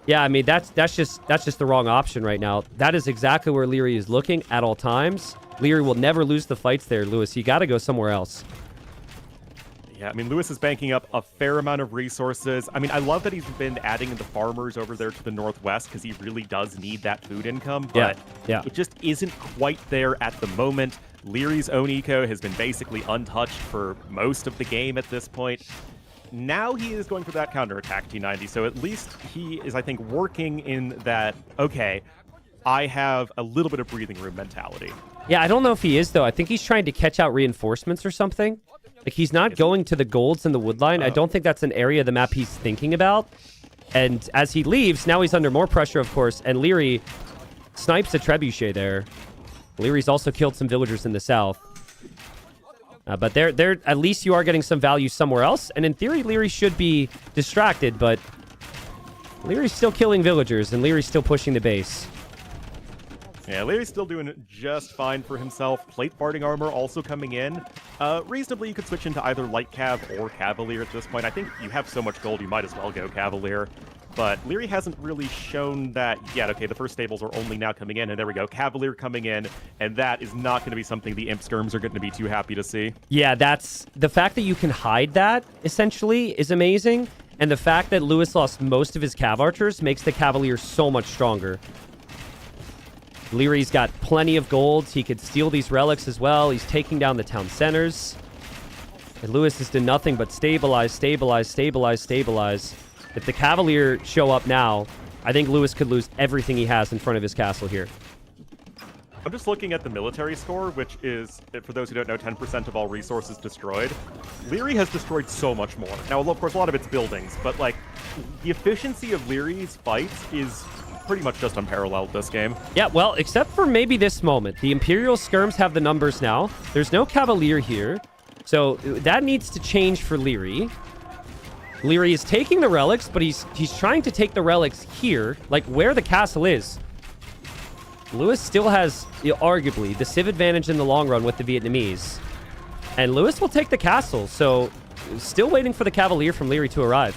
D: yeah, I mean, that's just the wrong option right now. That is exactly where Liry is looking at all times. Liry will never lose the fights there, Lewis. You got to go somewhere else.
F: Yeah, I mean, Lewis is banking up a fair amount of resources. I mean, I love that he's been adding the farmers over there to the northwest, because he really does need that food income, but it just isn't quite there at the moment. Liry's own eco has been basically untouched for most of the game at this point. Now he is going for that counterattack T90, so at least he is, I think, working in that, okay, I have a little bit of breathing room mentality.
D: Yeah, I don't know if he is, though. I think he's trying to catch out reinforcements or something. Like, he's not going to the golds and the woodline. I don't think that's an area of the map he's thinking about. And as he leaves, now he's under more pressure, of course, and Liry snipes a trebuchet there. Liry's also killed some villagers in the south. But they're at least you are getting some value somewhere else. And in theory, Liry should be distracted, but Liry's still killing villagers, and Liry's still pushing the base.
F: Yeah, Liry's still doing just fine for himself. Plate barding armor also coming in. Reasonably, you could switch into either light cav or cavalier at this point. I think you have so much gold, you might as well go cavalier. But Liry hasn't really shown that yet. Okay, the first stables are only now coming in, and there we go. Cavalier coming in, and that is not going to be something the Imp Skirms are going to be too happy to see.
D: Yeah, that's... The fact that you can hide that, essentially, is amazing. And the fact that Lewis lost most of his Cav Archers makes the Cavalier so much stronger. Liry's got plenty of gold. He could steal these relics as well. He's taking down the town centers. And Lewis has done nothing but stabilize, stabilize, stabilize, stabilize. If the Cavalier show up now, I think Lewis could lose everything he has in front of his castle here.
F: I'm just looking at the military score, which is, for those who don't know, 10% of all resources destroyed. Liry has destroyed so much more. Now, of course, a lot of it's buildings, but, like, the efficiency of Liry's fights is pretty much just unparalleled this game.
D: Yeah, well, except for maybe this moment. The Imperial Skirms have the numbers now. There's no Cavalier here, so that needs to change for Liry. Liry is taking the relics, but he's trying to take the relics here, like where the castle is. Lewis still has, arguably, the Civ advantage in the long run with the Vietnamese. And Lewis will take the castle, so still waiting for the Cavalier from Liry to arrive.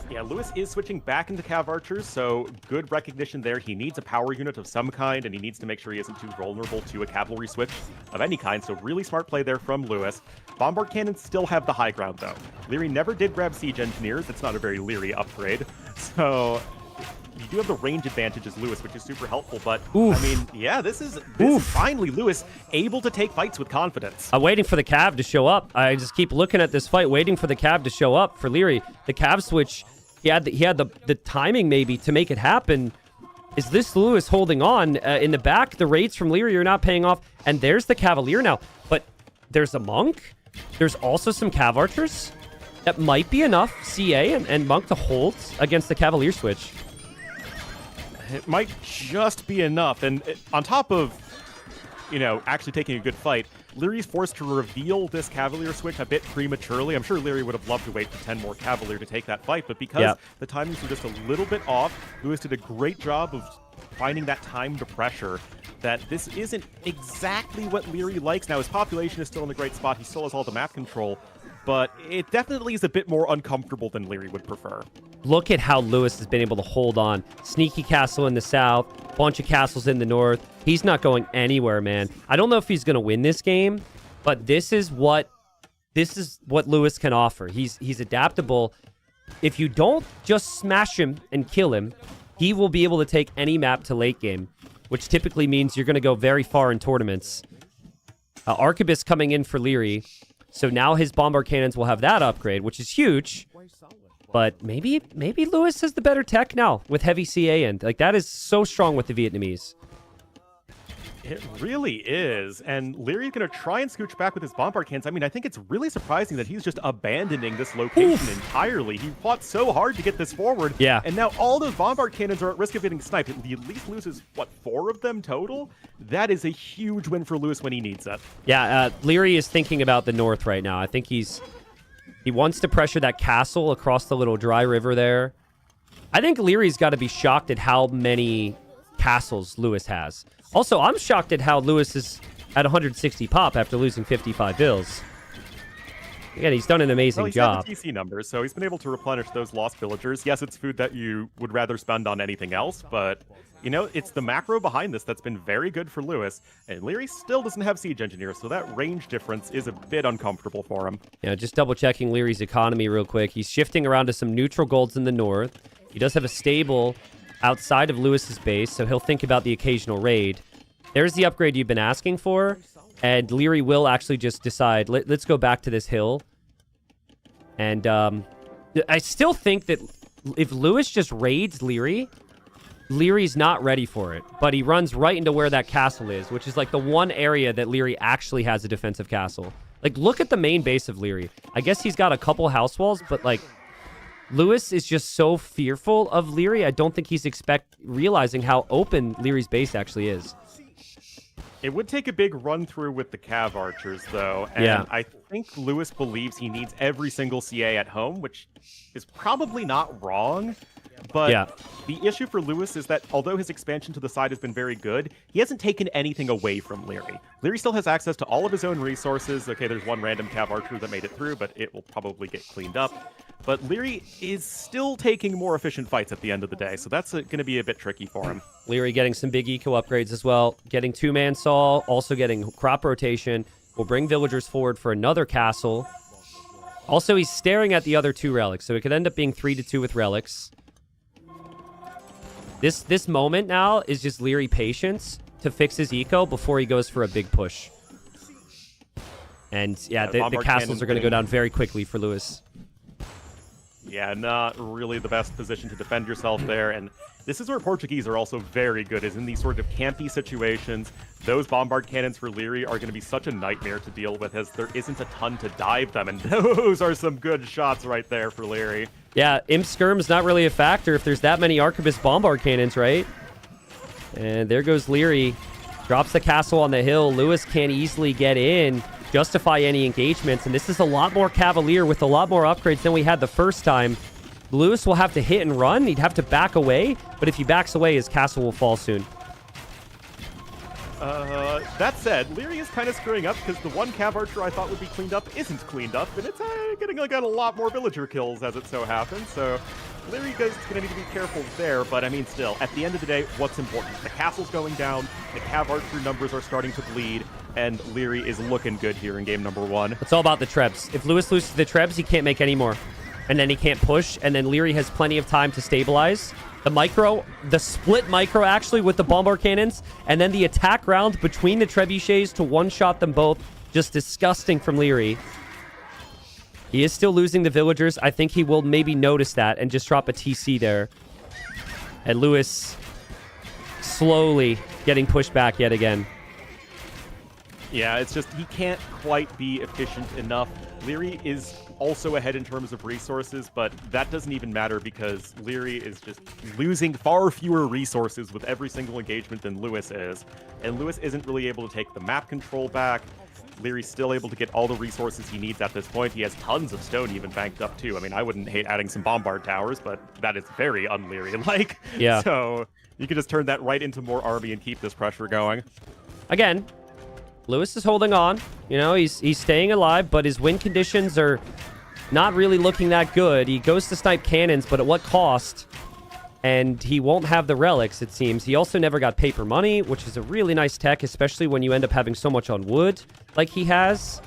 F: Yeah, Lewis is switching back into Cav Archers, so good recognition there. He needs a power unit of some kind, and he needs to make sure he isn't too vulnerable to a cavalry switch of any kind, so really smart play there from Lewis. Bombard cannons still have the high ground, though. Liry never did grab siege engineers. It's not a very Liry upgrade, so you do have the range advantage as Lewis, which is super helpful, but,
D: Oof.
F: I mean, yeah, this is finally Lewis able to take fights with confidence.
D: I'm waiting for the Cav to show up. I just keep looking at this fight, waiting for the Cav to show up for Liry. The Cav switch, he had the timing maybe to make it happen. Is this Lewis holding on? In the back, the raids from Liry are not paying off, and there's the Cavalier now. But there's a Monk. There's also some Cav Archers. That might be enough, CA and Monk to hold against the Cavalier switch.
F: It might just be enough, and on top of, actually taking a good fight, Liry's forced to reveal this Cavalier switch a bit prematurely. I'm sure Liry would have loved to wait for 10 more Cavalier to take that fight, but because the timings were just a little bit off, Lewis did a great job of finding that time to pressure, that this isn't exactly what Liry likes. Now, his population is still in a great spot. He still has all the map control, but it definitely is a bit more uncomfortable than Liry would prefer.
D: Look at how Lewis has been able to hold on. Sneaky castle in the south, bunch of castles in the north. He's not going anywhere, man. I don't know if he's going to win this game, but this is what Lewis can offer. He's adaptable. If you don't just smash him and kill him, he will be able to take any map to late game, which typically means you're going to go very far in tournaments. Arquebus coming in for Liry. So now his bombard cannons will have that upgrade, which is huge. But maybe Lewis has the better tech now with heavy CA in. Like, that is so strong with the Vietnamese.
F: It really is, and Liry's going to try and scooch back with his bombard cannons. I mean, I think it's really surprising that he's just abandoning this location entirely. He fought so hard to get this forward, and now all those bombard cannons are at risk of getting sniped. He at least loses, 4 of them total? That is a huge win for Lewis when he needs it.
D: Yeah, Liry is thinking about the north right now. I think he wants to pressure that castle across the little dry river there. I think Liry's got to be shocked at how many castles Lewis has. Also, I'm shocked at how Lewis is at 160 pop after losing 55 bills. Again, he's done an amazing job.
F: He's got the TC numbers, so he's been able to replenish those lost villagers. Yes, it's food that you would rather spend on anything else, but, it's the macro behind this that's been very good for Lewis, and Liry still doesn't have siege engineers, so that range difference is a bit uncomfortable for him.
D: Yeah, just double-checking Liry's economy real quick. He's shifting around to some neutral golds in the north. He does have a stable outside of Lewis's base, so he'll think about the occasional raid. There's the upgrade you've been asking for, and Liry will actually just decide, let's go back to this hill. And I still think that if Lewis just raids Liry, Liry's not ready for it, but he runs right into where that castle is, which is like the one area that Liry actually has a defensive castle. Like, look at the main base of Liry. I guess he's got a couple house walls, but like, Lewis is just so fearful of Liry. I don't think he's realizing how open Liry's base actually is.
F: It would take a big run-through with the Cav Archers, though, and I think Lewis believes he needs every single CA at home, which is probably not wrong, but the issue for Lewis is that although his expansion to the side has been very good, he hasn't taken anything away from Liry. Liry still has access to all of his own resources. Okay, there's one random Cav Archer that made it through, but it will probably get cleaned up. But Liry is still taking more efficient fights at the end of the day, so that's going to be a bit tricky for him.
D: Liry getting some big eco upgrades as well. Getting 2-man Saw, also getting crop rotation. Will bring villagers forward for another castle. Also, he's staring at the other 2 relics, so it could end up being 3-2 with relics. This moment now is just Liry patience to fix his eco before he goes for a big push. And yeah, the castles are going to go down very quickly for Lewis.
F: Yeah, not really the best position to defend yourself there, and this is where Portuguese are also very good, is in these sort of campy situations. Those bombard cannons for Liry are going to be such a nightmare to deal with, as there isn't a ton to dive them, and those are some good shots right there for Liry. Yeah,
D: Imp Skirm's not really a factor if there's that many Arquebus bombard cannons, right? And there goes Liry. Drops the castle on the hill. Lewis can't easily get in. justify any engagements. And this is a lot more Cavalier with a lot more upgrades than we had the first time. Lewis will have to hit and run. He'd have to back away. But if he backs away, his castle will fall soon.
F: That said, Liry is kind of screwing up because the one Cav Archer I thought would be cleaned up isn't cleaned up, and it's getting like a lot more villager kills as it so happens, so Liry is going to need to be careful there, but I mean still, at the end of the day, what's important? The castle's going down, the Cav Archer numbers are starting to bleed, and Liry is looking good here in game number 1.
D: It's all about the Trebs. If Lewis loses the Trebs, he can't make any more. And then he can't push, and then Liry has plenty of time to stabilize. The micro, the split micro actually with the bombard cannons, and then the attack round between the trebuchets to one-shot them both. Just disgusting from Liry. He is still losing the villagers. I think he will maybe notice that and just drop a TC there. And Lewis slowly getting pushed back yet again.
F: Yeah, it's just he can't quite be efficient enough. Liry is also ahead in terms of resources, but that doesn't even matter because Liry is just losing far fewer resources with every single engagement than Lewis is. And Lewis isn't really able to take the map control back. Liry's still able to get all the resources he needs at this point. He has tons of stone even banked up too. I mean, I wouldn't hate adding some bombard towers, but that is very un-Liry-like.
D: Yeah.
F: So you can just turn that right into more army and keep this pressure going.
D: Again, Lewis is holding on. You know, he's staying alive, but his win conditions are not really looking that good. He goes to snipe cannons, but at what cost? And he won't have the relics, it seems. He also never got paper money, which is a really nice tech, especially when you end up having so much on wood like he has.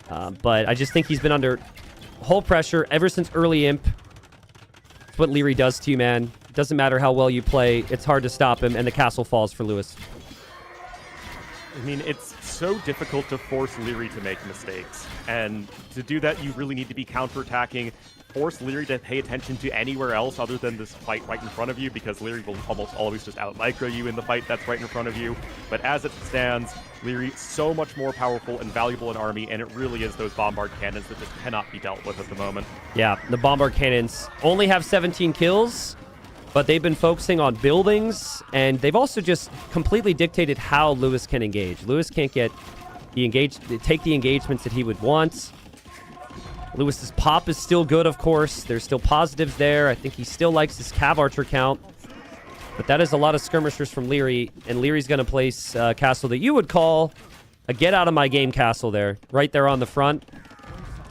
D: But I just think he's been under whole pressure ever since early imp. It's what Liry does to you, man. It doesn't matter how well you play. It's hard to stop him, and the castle falls for Lewis.
F: I mean, it's so difficult to force Liry to make mistakes. And to do that, you really need to be counterattacking, force Liry to pay attention to anywhere else other than this fight right in front of you, because Liry will almost always just out-micro you in the fight that's right in front of you. But as it stands, Liry so much more powerful and valuable in army, and it really is those bombard cannons that just cannot be dealt with at the moment.
D: Yeah, the bombard cannons only have 17 kills, but they've been focusing on buildings, and they've also just completely dictated how Lewis can engage. Lewis can't get take the engagements that he would want. Lewis's pop is still good, of course. There's still positives there. I think he still likes his Cav Archer count. But that is a lot of skirmishers from Liry, and Liry's going to place a castle that you would call a get-out-of-my-game castle there. Right there on the front.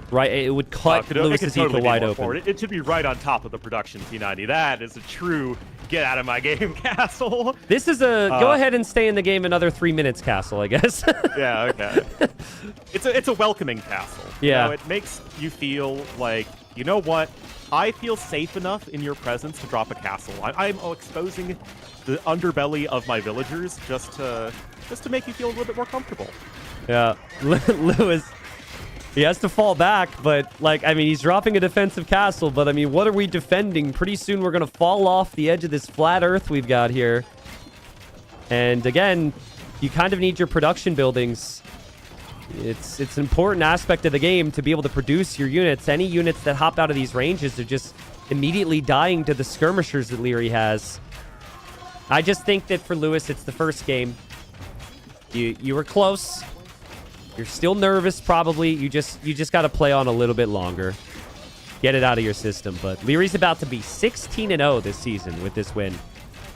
D: Right, it would cut Lewis's eco wide open.
F: It should be right on top of the production T90. That is a true get-out-of-my-game castle.
D: This is a go ahead and stay in the game another 3 minutes castle, I guess.
F: Yeah, okay. It's a welcoming castle.
D: Yeah.
F: You know, it makes you feel like, you know what? I feel safe enough in your presence to drop a castle. I'm exposing the underbelly of my villagers just to make you feel a little bit more comfortable.
D: Yeah, Lewis, he has to fall back, but, like, I mean, he's dropping a defensive castle, but, I mean, what are we defending? Pretty soon we're going to fall off the edge of this flat earth we've got here. And, again, you kind of need your production buildings. It's an important aspect of the game to be able to produce your units. Any units that hop out of these ranges are just immediately dying to the skirmishers that Liry has. I just think that for Lewis, it's the first game. You were close. You're still nervous, probably. You just got to play on a little bit longer. Get it out of your system. But Liry's about to be 16-0 this season with this win.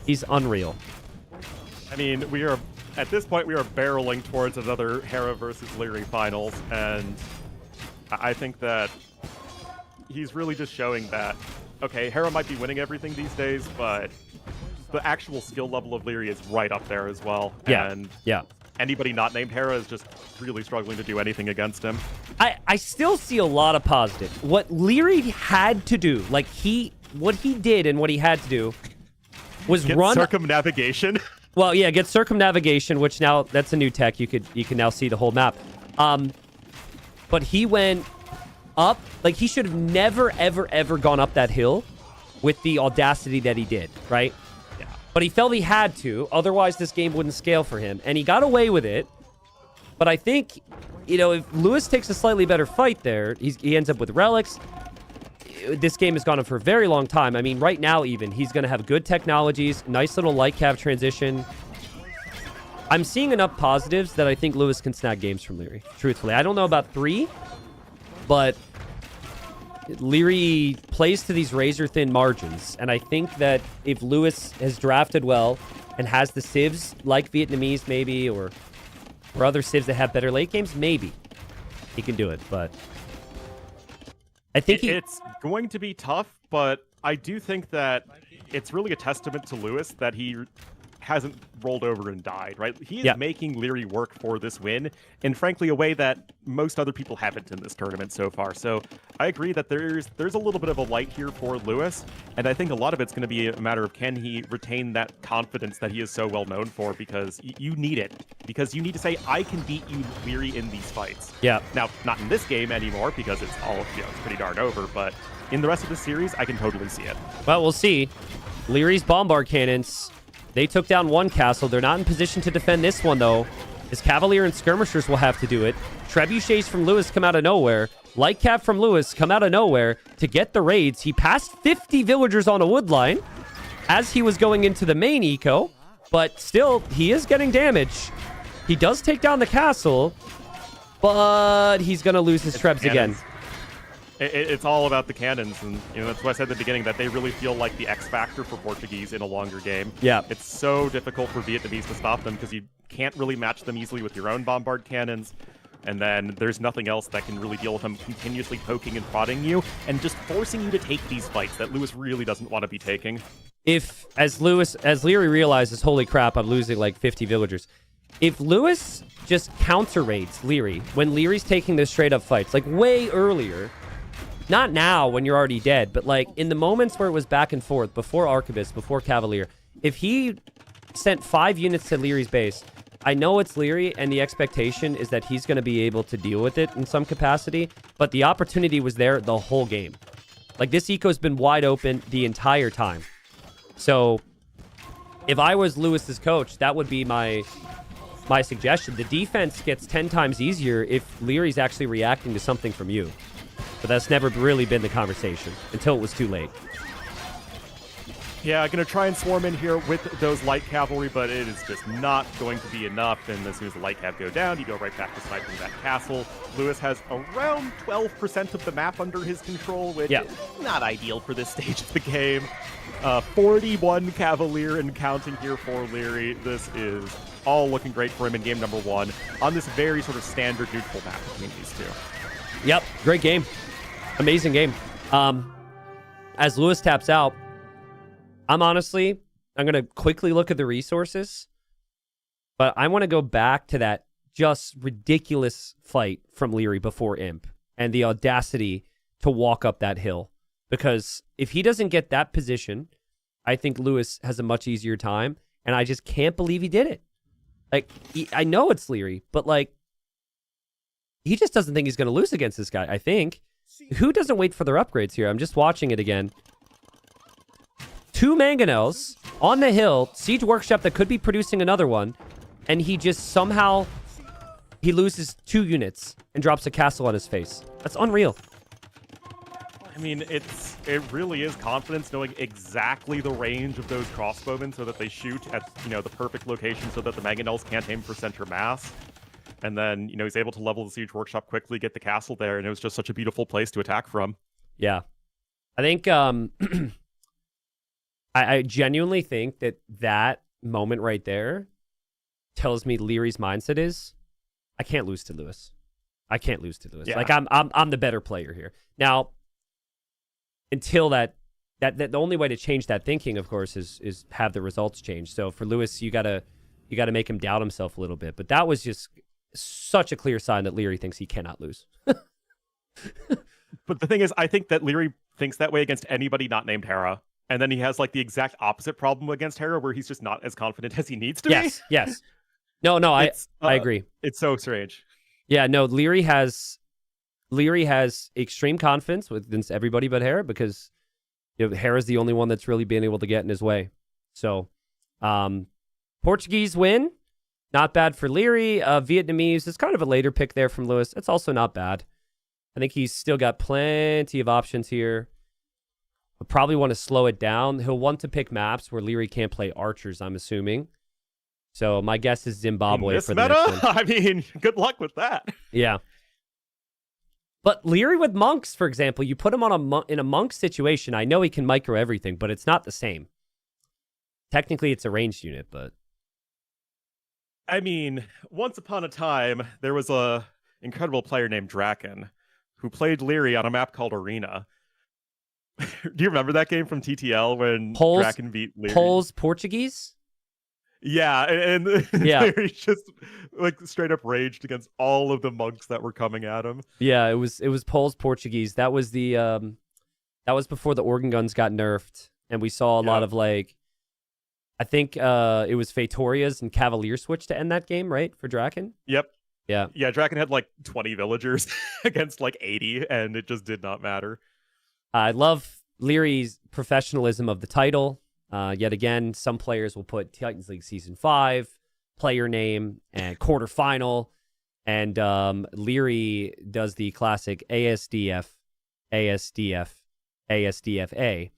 D: He's unreal.
F: I mean, at this point, we are barreling towards another Hera versus Liry finals, and I think that he's really just showing that, okay, Hera might be winning everything these days, but the actual skill level of Liry is right up there as well.
D: Yeah,
F: and
D: yeah.
F: Anybody not named Hera is just really struggling to do anything against him.
D: I still see a lot of positive. What Liry had to do, like what he did and what he had to do was
F: Get
D: run
F: circumnavigation.
D: Well, yeah, get circumnavigation, which now that's a new tech. You can now see the whole map. But he went up, like he should have never ever gone up that hill with the audacity that he did, right?
F: Yeah.
D: But he felt he had to, otherwise this game wouldn't scale for him, and he got away with it. But I think, you know, if Lewis takes a slightly better fight there, he ends up with relics. This game has gone on for a very long time. I mean, right now even, he's going to have good technologies, nice little light cav transition. I'm seeing enough positives that I think Lewis can snag games from Liry. Truthfully, I don't know about 3, but Liry plays to these razor-thin margins, and I think that if Lewis has drafted well and has the civs like Vietnamese maybe, or other civs that have better late games, maybe he can do it. But I think
F: it's going to be tough, but I do think that it's really a testament to Lewis that he hasn't rolled over and died, right? He is making Liry work for this win, and frankly, a way that most other people haven't in this tournament so far. So I agree that there's a little bit of a light here for Lewis, and I think a lot of it's going to be a matter of can he retain that confidence that he is so well known for, because you need it. Because you need to say, I can beat you, Liry, in these fights.
D: Yeah.
F: Now, not in this game anymore, because it's all, it's pretty darn over, but in the rest of the series, I can totally see it.
D: Well, we'll see. Liry's bombard cannons, they took down one castle. They're not in position to defend this one, though. His Cavalier and Skirmishers will have to do it. Trebuchets from Lewis come out of nowhere. Light Cav from Lewis come out of nowhere to get the raids. He passed 50 villagers on a wood line as he was going into the main eco, but still, he is getting damage. He does take down the castle, but he's going to lose his Trebs again.
F: It's all about the cannons, and that's why I said at the beginning that they really feel like the X factor for Portuguese in a longer game.
D: Yeah.
F: It's so difficult for Vietnamese to stop them because you can't really match them easily with your own bombard cannons, and then there's nothing else that can really deal with them continuously poking and prodding you and just forcing you to take these fights that Lewis really doesn't want to be taking.
D: If, as Liry realizes, holy crap, I'm losing like 50 villagers. If Lewis just counter raids Liry when Liry's taking the straight up fights, like way earlier, not now when you're already dead, but like in the moments where it was back and forth, before Arquebus, before Cavalier, if he sent 5 units to Liry's base, I know it's Liry, and the expectation is that he's going to be able to deal with it in some capacity, but the opportunity was there the whole game. Like, this eco's been wide open the entire time. So, if I was Lewis's coach, that would be my suggestion. The defense gets 10 times easier if Liry's actually reacting to something from you. But that's never really been the conversation until it was too late.
F: Yeah, going to try and swarm in here with those light cavalry, but it is just not going to be enough. And as soon as the light cav go down, you go right back to sniping that castle. Lewis has around 12% of the map under his control, which is not ideal for this stage of the game. 41 Cavalier and counting here for Liry. This is all looking great for him in game number 1 on this very sort of standard neutral map between these two.
D: Yep, great game. Amazing game. As Lewis taps out, I'm going to quickly look at the resources, but I want to go back to that just ridiculous fight from Liry before Imp and the audacity to walk up that hill. Because if he doesn't get that position, I think Lewis has a much easier time, and I just can't believe he did it. Like, I know it's Liry, but like, he just doesn't think he's going to lose against this guy, I think. Who doesn't wait for their upgrades here? I'm just watching it again. 2 mangonels on the hill, Siege Workshop that could be producing another one, and he just somehow, he loses 2 units and drops a castle on his face. That's unreal.
F: I mean, it really is confidence, knowing exactly the range of those crossbowmen so that they shoot at, the perfect location so that the mangonels can't aim for center mass. And then, he's able to level the Siege Workshop quickly, get the castle there, and it was just such a beautiful place to attack from.
D: Yeah. I think, I genuinely think that moment right there tells me Liry's mindset is, I can't lose to Lewis. I can't lose to Lewis.
F: Yeah.
D: Like, I'm the better player here. Now, until that the only way to change that thinking, of course, is have the results change. So for Lewis, you gotta make him doubt himself a little bit. But that was just such a clear sign that Liry thinks he cannot lose.
F: But the thing is, I think that Liry thinks that way against anybody not named Hera. And then he has like the exact opposite problem against Hera, where he's just not as confident as he needs to be.
D: Yes. No, I agree.
F: It's so strange.
D: Yeah, no, Liry has extreme confidence with everybody but Hera, because Hera's the only one that's really been able to get in his way. So, Portuguese win. Not bad for Liry. Vietnamese is kind of a later pick there from Lewis. It's also not bad. I think he's still got plenty of options here. He'll probably want to slow it down. He'll want to pick maps where Liry can't play archers, I'm assuming. So my guess is Zimbabwe
F: In this
D: for the next
F: meta?
D: one.
F: I mean, good luck with that.
D: Yeah. But Liry with monks, for example, you put him on in a monk situation. I know he can micro everything, but it's not the same. Technically, it's a ranged unit, but
F: I mean, once upon a time, there was a incredible player named Draken who played Liry on a map called Arena. Do you remember that game from TTL when Draken beat Liry?
D: Poles, Portuguese?
F: Yeah, and
D: Yeah.
F: Liry just like straight up raged against all of the monks that were coming at him.
D: Yeah, it was Poles, Portuguese. That was the that was before the organ guns got nerfed, and we saw a lot of like, I think it was Fatorias and Cavalier switch to end that game, right, for Draken?
F: Yep.
D: Yeah.
F: Yeah, Draken had like 20 villagers against like 80, and it just did not matter.
D: I love Liry's professionalism of the title. Yet again, some players will put Titans League Season 5, player name, and quarterfinal. And Liry does the classic ASDF, ASDF, ASDFA.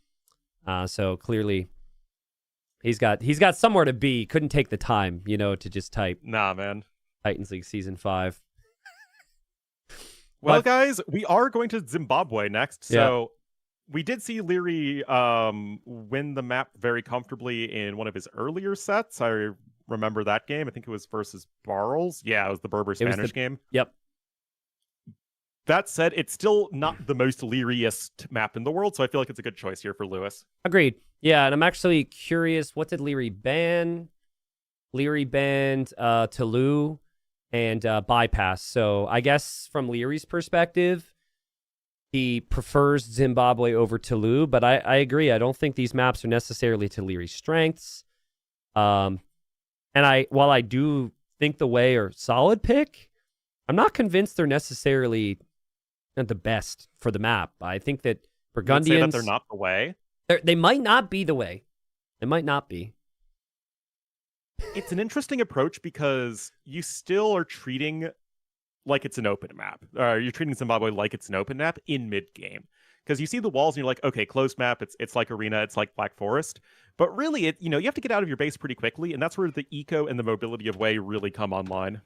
D: So clearly, he's got somewhere to be. Couldn't take the time, to just type.
F: Nah, man.
D: Titans League Season 5.
F: Well, guys, we are going to Zimbabwe next. So we did see Liry win the map very comfortably in one of his earlier sets. I remember that game. I think it was versus Barrels. Yeah, it was the Berber Spanish game.
D: Yep.
F: That said, it's still not the most Liry-est map in the world, so I feel like it's a good choice here for Lewis.
D: Agreed. Yeah, and I'm actually curious, what did Liry ban? Liry banned Tulu and Bypass. So I guess from Liry's perspective, he prefers Zimbabwe over Tulu, but I agree. I don't think these maps are necessarily to Liry's strengths. And while I do think the Way are solid pick, I'm not convinced they're necessarily the best for the map. I think that Burgundians...
F: You would say that they're not the Way?
D: They might not be the Way. They might not be.
F: It's an interesting approach because you still are treating like it's an open map. You're treating Zimbabwe like it's an open map in mid-game. Because you see the walls and you're like, okay, closed map, it's like Arena, it's like Black Forest. But really, you have to get out of your base pretty quickly, and that's where the eco and the mobility of Way really come online.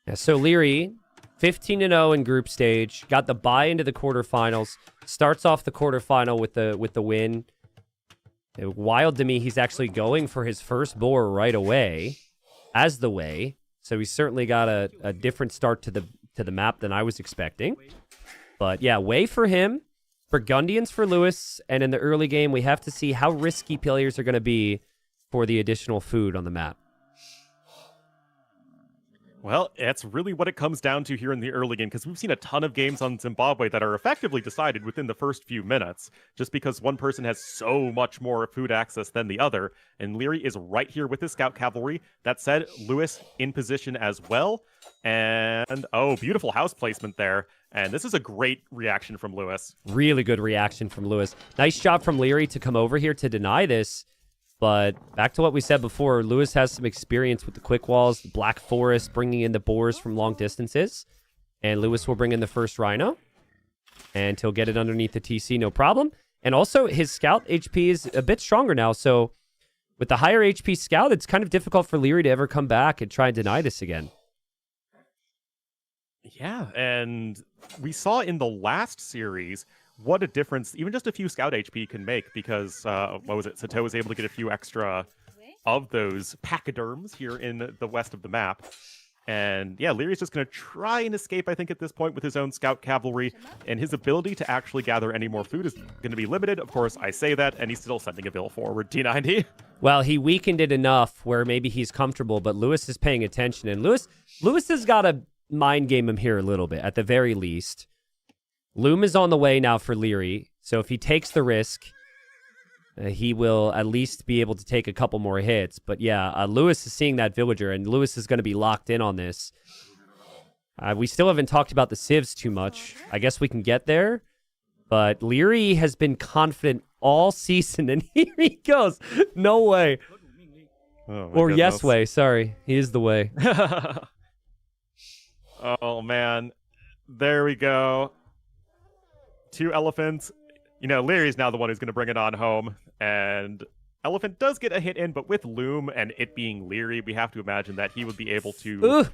D: Yeah, so Liry, 15-0 in group stage, got the bye into the quarterfinals, starts off the quarterfinal with the win. Wild to me, he's actually going for his first boar right away as the Way. So he's certainly got a different start to the map than I was expecting. But yeah, Way for him, Burgundians for Lewis, and in the early game, we have to see how risky players are going to be for the additional food on the map.
F: Well, that's really what it comes down to here in the early game, because we've seen a ton of games on Zimbabwe that are effectively decided within the first few minutes, just because one person has so much more food access than the other, and Liry is right here with his scout cavalry. That said, Lewis in position as well, and oh, beautiful house placement there, and this is a great reaction from Lewis.
D: Really good reaction from Lewis. Nice job from Liry to come over here to deny this. But back to what we said before, Lewis has some experience with the quick walls, the Black Forest, bringing in the boars from long distances. And Lewis will bring in the first Rhino. And he'll get it underneath the TC, no problem. And also, his Scout HP is a bit stronger now. So with the higher HP Scout, it's kind of difficult for Liry to ever come back and try and deny this again.
F: Yeah, and we saw in the last series what a difference even just a few scout HP can make, because what was it? Sato was able to get a few extra of those pachyderms here in the west of the map. And yeah, Liry's just going to try and escape, I think, at this point with his own scout cavalry, and his ability to actually gather any more food is going to be limited. Of course, I say that, and he's still sending a bill forward, T90.
D: Well, he weakened it enough where maybe he's comfortable, but Lewis is paying attention, and Lewis has got to mind game him here a little bit, at the very least. Loom is on the way now for Liry, so if he takes the risk, he will at least be able to take a couple more hits. But yeah, Lewis is seeing that villager, and Lewis is going to be locked in on this. We still haven't talked about the civs too much. I guess we can get there. But Liry has been confident all season, and here he goes. No way. Or
F: goodness.
D: yes way, sorry. He is the Way.
F: Oh, man. There we go. 2 elephants. Liry's now the one who's going to bring it on home. And elephant does get a hit in, but with Loom and it being Liry, we have to imagine that he would be able to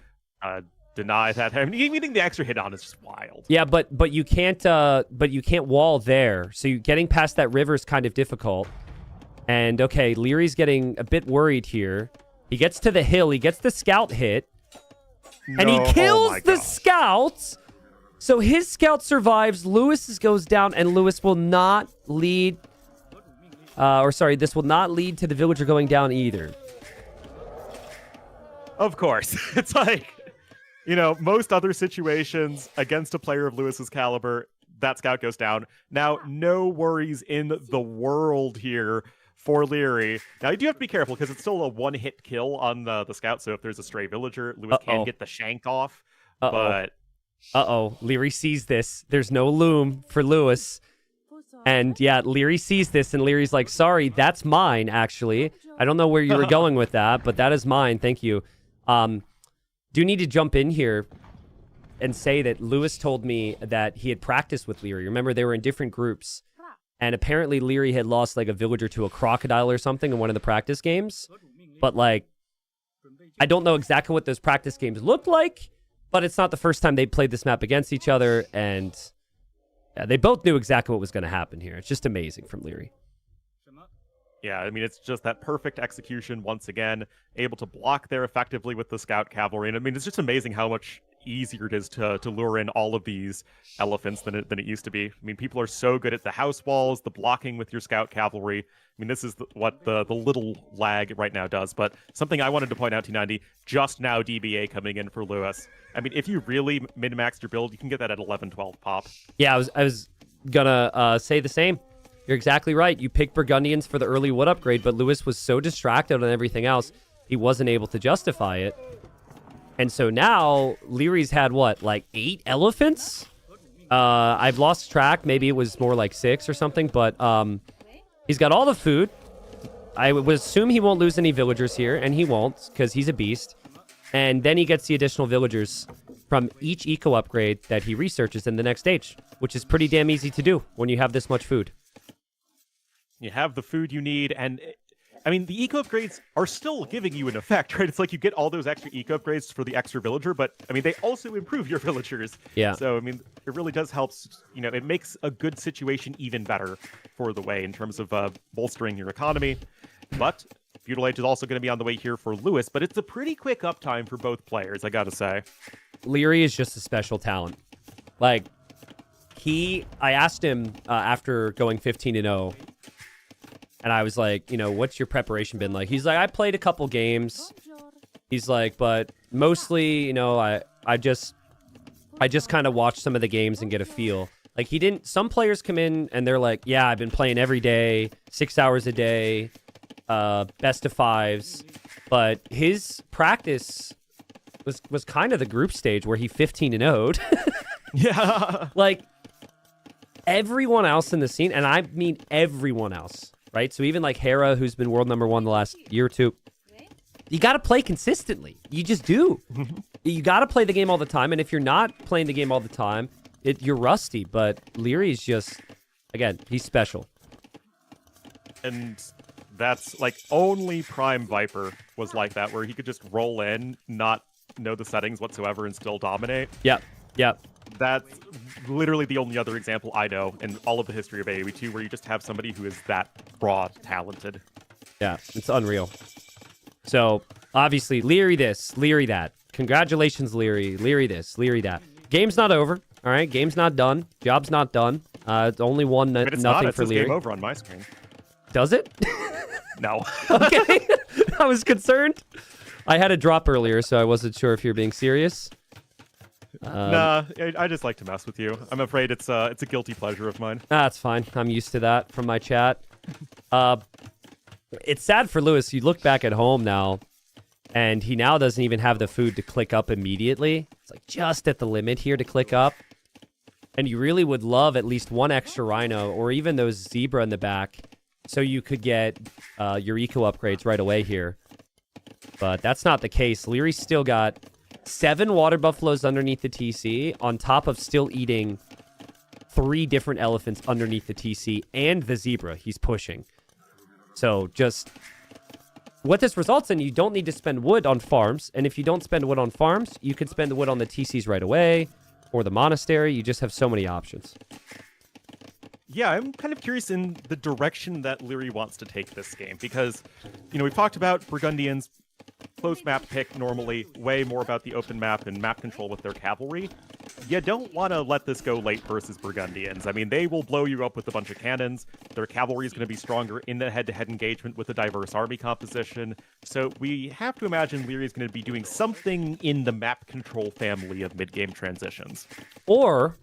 F: deny that. I mean, getting the extra hit on is just wild.
D: Yeah, but you can't wall there. So getting past that river is kind of difficult. And okay, Liry's getting a bit worried here. He gets to the hill, he gets the scout hit, and he kills the scouts. So his scout survives, Lewis's goes down, and Lewis will not lead... this will not lead to the villager going down either.
F: Of course. It's like, most other situations against a player of Lewis's caliber, that scout goes down. Now, no worries in the world here for Liry. Now, you do have to be careful because it's still a one-hit kill on the scout, so if there's a stray villager, Lewis can get the shank off. But...
D: Liry sees this. There's no loom for Lewis. And yeah, Liry sees this, and Leary's like, sorry, that's mine, actually. I don't know where you were going with that, but that is mine. Thank you. Do need to jump in here and say that Lewis told me that he had practiced with Liry. Remember, they were in different groups. And apparently Liry had lost like a villager to a crocodile or something in one of the practice games. But like, I don't know exactly what those practice games looked like. But it's not the first time they played this map against each other, and they both knew exactly what was going to happen here. It's just amazing from Liry.
F: Yeah, I mean, it's just that perfect execution once again, able to block there effectively with the scout cavalry. And I mean, it's just amazing how much easier it is to lure in all of these elephants than it used to be. I mean, people are so good at the house walls, the blocking with your scout cavalry. I mean, this is what the little lag right now does. But something I wanted to point out, T90, just now DBA coming in for Lewis. I mean, if you really min-maxed your build, you can get that at 11-12 pop.
D: Yeah, I was gonna say the same. You're exactly right. You picked Burgundians for the early wood upgrade, but Lewis was so distracted on everything else, he wasn't able to justify it. And so now, Liry's had, what, like 8 elephants? I've lost track. Maybe it was more like 6 or something, but he's got all the food. I would assume he won't lose any villagers here, and he won't, because he's a beast. And then he gets the additional villagers from each eco upgrade that he researches in the next stage, which is pretty damn easy to do when you have this much food.
F: You have the food you need, and I mean, the eco upgrades are still giving you an effect, right? It's like you get all those extra eco upgrades for the extra villager, but I mean, they also improve your villagers. Yeah. So, I mean, it really does help, it makes a good situation even better for the way in terms of bolstering your economy. But Feudal Age is also going to be on the way here for Lewis, but it's a pretty quick uptime for both players, I gotta say.
D: Liry is just a special talent. Like, I asked him after going 15-0, and I was like, what's your preparation been like? He's like, I played a couple games. He's like, but mostly, I just kind of watch some of the games and get a feel. Like, some players come in and they're like, yeah, I've been playing every day, 6 hours a day, best of 5s. But his practice was kind of the group stage where he 15-0'd.
F: Yeah.
D: Like, everyone else in the scene, and I mean everyone else, right? So even like Hera, who's been world #1 the last year or two, you got to play consistently. You just do. You got to play the game all the time, and if you're not playing the game all the time, you're rusty. But Liry's just, again, he's special.
F: And that's like only Prime Viper was like that, where he could just roll in, not know the settings whatsoever, and still dominate.
D: Yep.
F: That's literally the only other example I know in all of the history of AoE2 where you just have somebody who is that raw talented.
D: Yeah, it's unreal. So, obviously, Liry this, Liry that. Congratulations, Liry. Liry this, Liry that. Game's not over, all right? Game's not done. Job's not done. It's only one, nothing for Liry.
F: Game over on my screen.
D: Does it?
F: No.
D: Okay. I was concerned. I had a drop earlier, so I wasn't sure if you're being serious.
F: Nah, I just like to mess with you. I'm afraid it's a guilty pleasure of mine.
D: That's fine. I'm used to that from my chat. It's sad for Lewis. You look back at home now, and he now doesn't even have the food to click up immediately. It's like just at the limit here to click up. And you really would love at least one extra rhino, or even those zebra in the back, so you could get your eco upgrades right away here. But that's not the case. Liry's still got 7 water buffaloes underneath the TC, on top of still eating 3 different elephants underneath the TC and the zebra he's pushing. So just what this results in, you don't need to spend wood on farms. And if you don't spend wood on farms, you could spend the wood on the TCs right away or the monastery. You just have so many options.
F: Yeah, I'm kind of curious in the direction that Liry wants to take this game because, you know, we've talked about Burgundians, close map pick normally, way more about the open map and map control with their cavalry. You don't want to let this go late versus Burgundians. I mean, they will blow you up with a bunch of cannons. Their cavalry is going to be stronger in the head-to-head engagement with a diverse army composition. So we have to imagine Liry is going to be doing something in the map control family of mid-game transitions.
D: Or,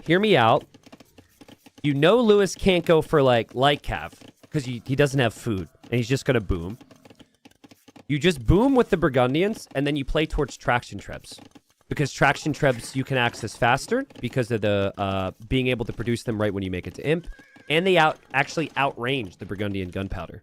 D: hear me out, you know Lewis can't go for, like, light cav, because he doesn't have food, and he's just going to boom. You just boom with the Burgundians, and then you play towards traction trebs. Because traction trebs you can access faster, because of the being able to produce them right when you make it to Imp, and they actually outrange the Burgundian gunpowder.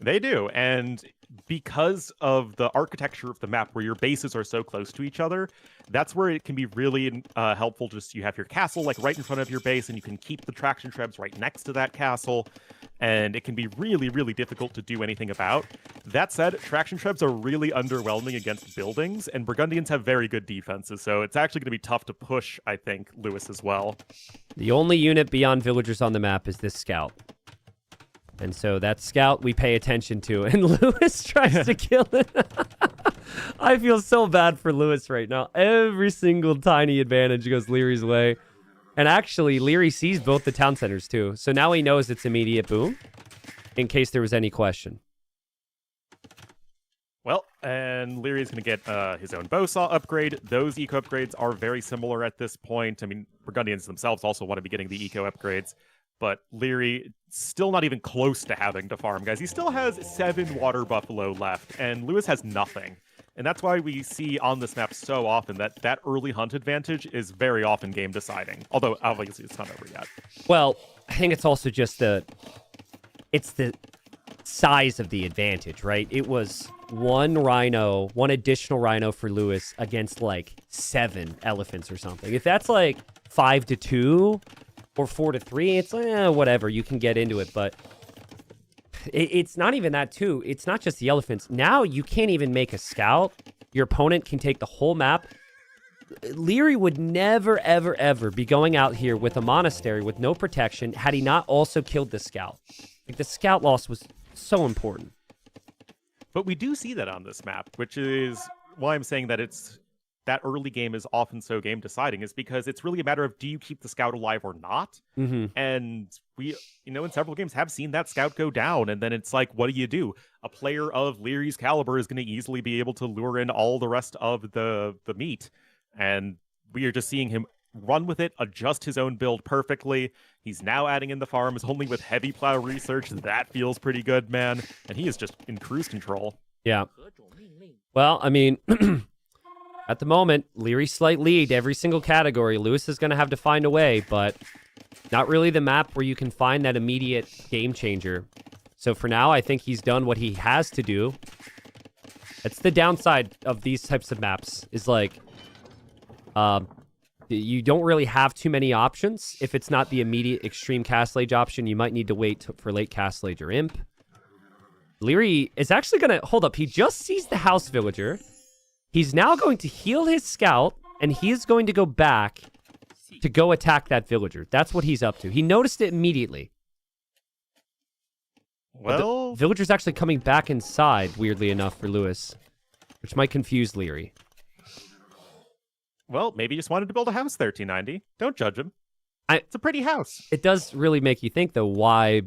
F: They do, and because of the architecture of the map where your bases are so close to each other, that's where it can be really helpful. Just you have your castle like right in front of your base, and you can keep the traction trebs right next to that castle, and it can be really, really difficult to do anything about. That said, traction trebs are really underwhelming against buildings, and Burgundians have very good defenses, so it's actually going to be tough to push, I think, Lewis as well.
D: The only unit beyond villagers on the map is this scout. And so that scout we pay attention to, and Lewis tries to kill it. I feel so bad for Lewis right now. Every single tiny advantage goes Liry's way. And actually, Liry sees both the town centers too. So now he knows it's immediate boom, in case there was any question.
F: Well, and Liry is going to get his own bow saw upgrade. Those eco upgrades are very similar at this point. I mean, Burgundians themselves also want to be getting the eco upgrades. But Liry, still not even close to having to farm, guys. He still has 7 water buffalo left, and Lewis has nothing. And that's why we see on this map so often that early hunt advantage is very often game deciding. Although, obviously, it's not over yet.
D: Well, I think it's also just it's the size of the advantage, right? It was one additional rhino for Lewis against, like, 7 elephants or something. If that's, like, 5-2... or 4-3, it's whatever, you can get into it, but it's not even that too. It's not just the elephants. Now you can't even make a scout. Your opponent can take the whole map. Liry would never, ever, ever be going out here with a monastery with no protection had he not also killed the scout. Like, the scout loss was so important.
F: But we do see that on this map, which is why I'm saying that that early game is often so game deciding, is because it's really a matter of, do you keep the scout alive or not?
D: Mm-hmm.
F: And we, in several games have seen that scout go down, and then it's like, what do? A player of Liry's caliber is going to easily be able to lure in all the rest of the meat, and we are just seeing him run with it, adjust his own build perfectly. He's now adding in the farms only with heavy plow research. That feels pretty good, man, and he is just in cruise control.
D: Yeah. Well, I mean... At the moment, Liry slight lead every single category. Lewis is going to have to find a way, but not really the map where you can find that immediate game changer. So for now, I think he's done what he has to do. That's the downside of these types of maps, is like, you don't really have too many options. If it's not the immediate extreme Castle Age option, you might need to wait for late Castle Age or Imp. Liry is actually going to... Hold up, he just sees the house villager. He's now going to heal his scout, and he is going to go back to go attack that villager. That's what he's up to. He noticed it immediately.
F: Well,
D: the villager's actually coming back inside, weirdly enough, for Lewis, which might confuse Liry.
F: Well, maybe he just wanted to build a house there, T90. Don't judge him. It's a pretty house.
D: It does really make you think, though, why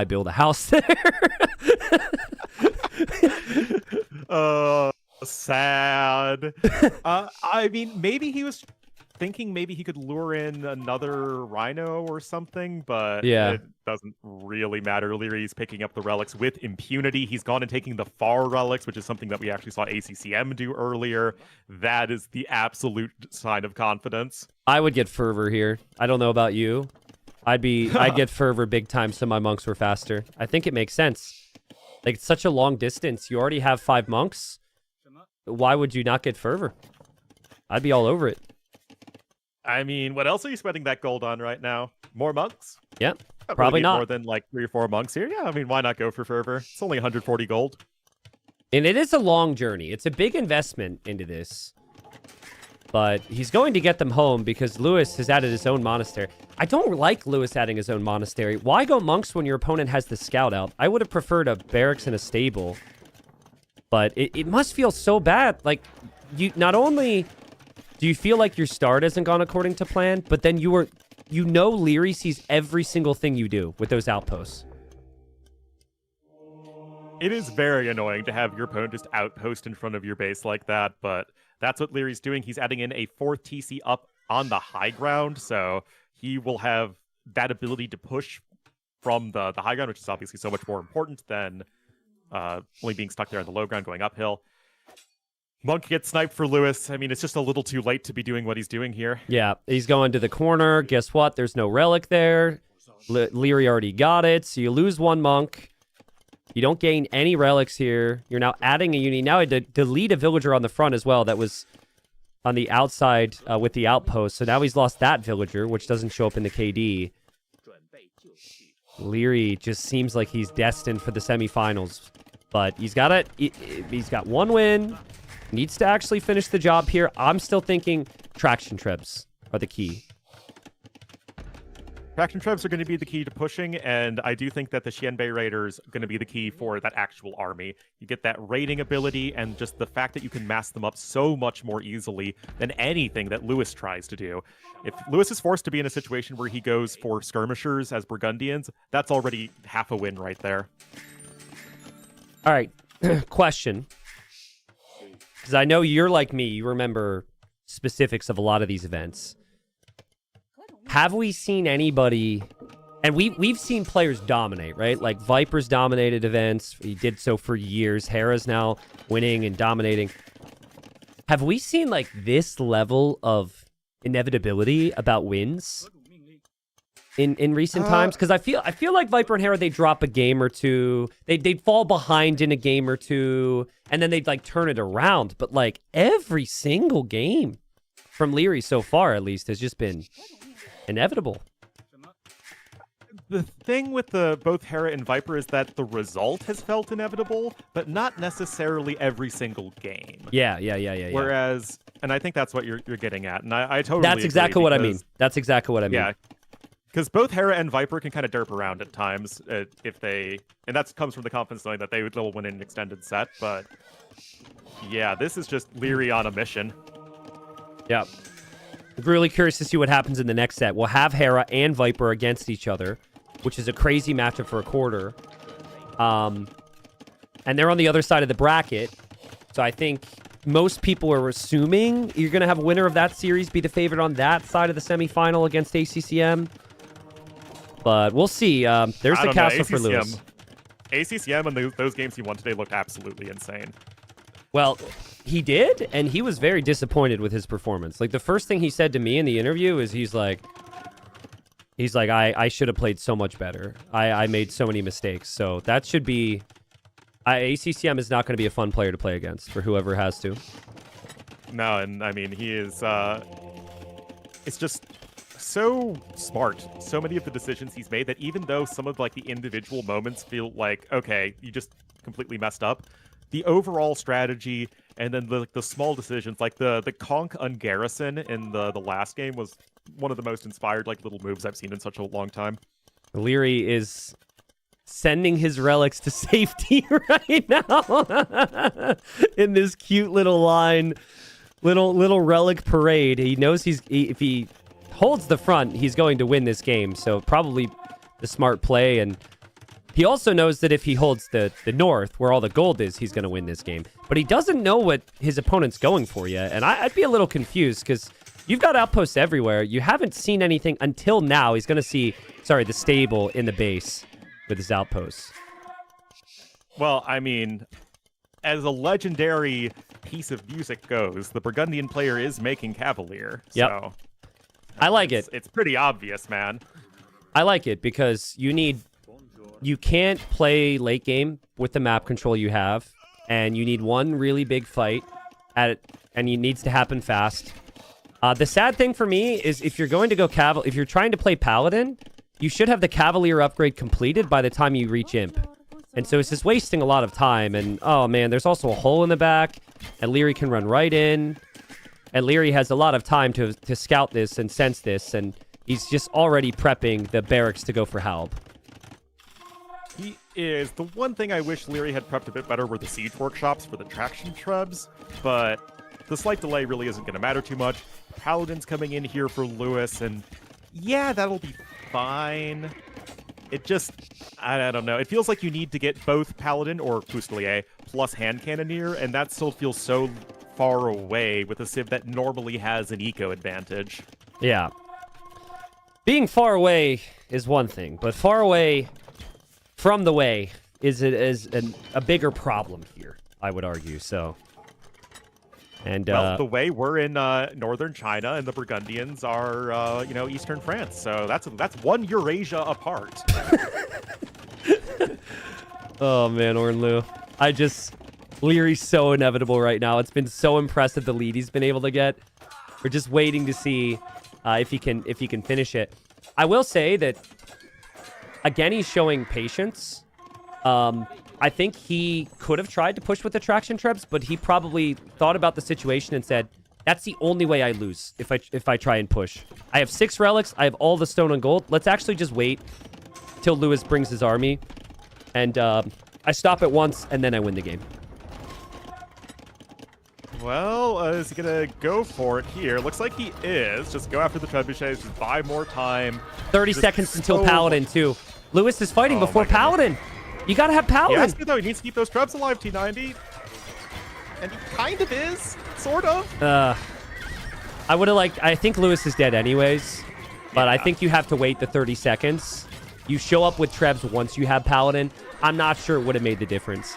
D: build a house there?
F: Sad. I mean, maybe he was thinking maybe he could lure in another rhino or something, but
D: yeah,
F: it doesn't really matter. Liry's picking up the relics with impunity. He's gone and taking the far relics, which is something that we actually saw ACCM do earlier. That is the absolute sign of confidence.
D: I would get fervor here. I don't know about you. I'd get fervor big time so my monks were faster. I think it makes sense. Like, it's such a long distance. You already have 5 monks. Why would you not get fervor? I'd be all over it.
F: I mean, what else are you spending that gold on right now? More monks?
D: Yep. Probably
F: need
D: not.
F: more than like 3 or 4 monks here. Yeah, I mean, why not go for fervor? It's only 140 gold.
D: And it is a long journey. It's a big investment into this. But he's going to get them home because Lewis has added his own monastery. I don't like Lewis adding his own monastery. Why go monks when your opponent has the scout out? I would have preferred a barracks and a stable. But it must feel so bad. Like, you not only do you feel like your start hasn't gone according to plan, but then you know Liry sees every single thing you do with those outposts.
F: It is very annoying to have your opponent just outpost in front of your base like that, but that's what Liry's doing. He's adding in a 4th TC up on the high ground, so he will have that ability to push from the high ground, which is obviously so much more important than only being stuck there on the low ground going uphill. Monk gets sniped for Lewis. I mean, it's just a little too late to be doing what he's doing here.
D: Yeah, he's going to the corner. Guess what? There's no relic there. Liry already got it, so you lose 1 monk. You don't gain any relics here. You're now adding a unit. Now I had to delete a villager on the front as well that was on the outside with the outpost. So now he's lost that villager, which doesn't show up in the KD. Liry just seems like he's destined for the semifinals. But he's got it. He's got 1 win. Needs to actually finish the job here. I'm still thinking traction trebs are the key.
F: Traction trebs are going to be the key to pushing, and I do think that the Xianbei Raiders are going to be the key for that actual army. You get that raiding ability, and just the fact that you can mass them up so much more easily than anything that Lewis tries to do. If Lewis is forced to be in a situation where he goes for skirmishers as Burgundians, that's already half a win right there.
D: All right, question. Because I know you're like me, you remember specifics of a lot of these events. Have we seen anybody, and we've seen players dominate, right? Like Viper's dominated events. He did so for years. Hera's now winning and dominating. Have we seen like this level of inevitability about wins in recent times? Because I feel like Viper and Hera, they drop a game or two. They'd fall behind in a game or two, and then they'd like turn it around. But like every single game from Liry so far, at least, has just been inevitable.
F: The thing with both Hera and Viper is that the result has felt inevitable, but not necessarily every single game.
D: Yeah.
F: Whereas, and I think that's what you're getting at, and I totally
D: That's
F: agree
D: exactly what I mean.
F: because-
D: That's exactly what I mean.
F: Yeah, because both Hera and Viper can kind of derp around at times if they, and that comes from the confidence knowing that they'll win in an extended set. But yeah, this is just Liry on a mission.
D: Yeah. I'm really curious to see what happens in the next set. We'll have Hera and Viper against each other, which is a crazy matchup for a quarter. And they're on the other side of the bracket. So I think most people are assuming you're going to have a winner of that series be the favorite on that side of the semifinal against ACCM. But we'll see. There's the castle for Lewis.
F: ACCM and those games he won today looked absolutely insane.
D: Well, he did, and he was very disappointed with his performance. Like, the first thing he said to me in the interview is he's like, I should have played so much better. I made so many mistakes. So that should be... ACCM is not going to be a fun player to play against for whoever has to.
F: No, and I mean, he is... it's just so smart. So many of the decisions he's made that even though some of like the individual moments feel like, okay, you just completely messed up, the overall strategy and then the small decisions, like the conk ungarrison in the last game was one of the most inspired like little moves I've seen in such a long time.
D: Liry is sending his relics to safety right now in this cute little line, little relic parade. He knows if he holds the front, he's going to win this game. So probably the smart play. And he also knows that if he holds the north, where all the gold is, he's going to win this game. But he doesn't know what his opponent's going for yet. And I'd be a little confused because you've got outposts everywhere. You haven't seen anything until now. He's going to see, the stable in the base with his outposts.
F: Well, I mean, as a legendary piece of music goes, the Burgundian player is making Cavalier.
D: Yep.
F: So
D: I like it.
F: It's pretty obvious, man.
D: I like it because you can't play late game with the map control you have, and you need one really big fight and it needs to happen fast. The sad thing for me is if you're going to go if you're trying to play Paladin, you should have the Cavalier upgrade completed by the time you reach Imp. And so it's just wasting a lot of time. And, oh, man, there's also a hole in the back. And Liry can run right in. And Liry has a lot of time to scout this and sense this. And he's just already prepping the barracks to go for Halb.
F: He is. The one thing I wish Liry had prepped a bit better were the siege workshops for the traction trebs, but the slight delay really isn't going to matter too much. Paladin's coming in here for Lewis, and yeah, that'll be fine. It just, I don't know. It feels like you need to get both Paladin or Fusilier plus Hand Cannoneer, and that still feels so far away with a Civ that normally has an eco advantage.
D: Yeah. Being far away is one thing, but far away from the way is a bigger problem here, I would argue. So, and
F: well, the way we're in northern China, and the Burgundians are, you know, eastern France. So that's one Eurasia apart.
D: Oh man, Ornlu, Liry's so inevitable right now. It's been so impressive the lead he's been able to get. We're just waiting to see if he can finish it. I will say that. Again, he's showing patience. I think he could have tried to push with the traction trebs, but he probably thought about the situation and said, that's the only way I lose if I try and push. I have 6 relics. I have all the stone and gold. Let's actually just wait till Lewis brings his army. And I stop it once, and then I win the game.
F: Well, is he going to go for it here? Looks like he is. Just go after the trebuchets. Just buy more time.
D: 30 seconds until Paladin, too. Lewis is fighting before Paladin. You got to have Paladin.
F: Yes, though. He needs to keep those trebs alive, T90. And he kind of is. Sort of.
D: I would have liked... I think Lewis is dead anyways. But I think you have to wait the 30 seconds. You show up with trebs once you have Paladin. I'm not sure it would have made the difference.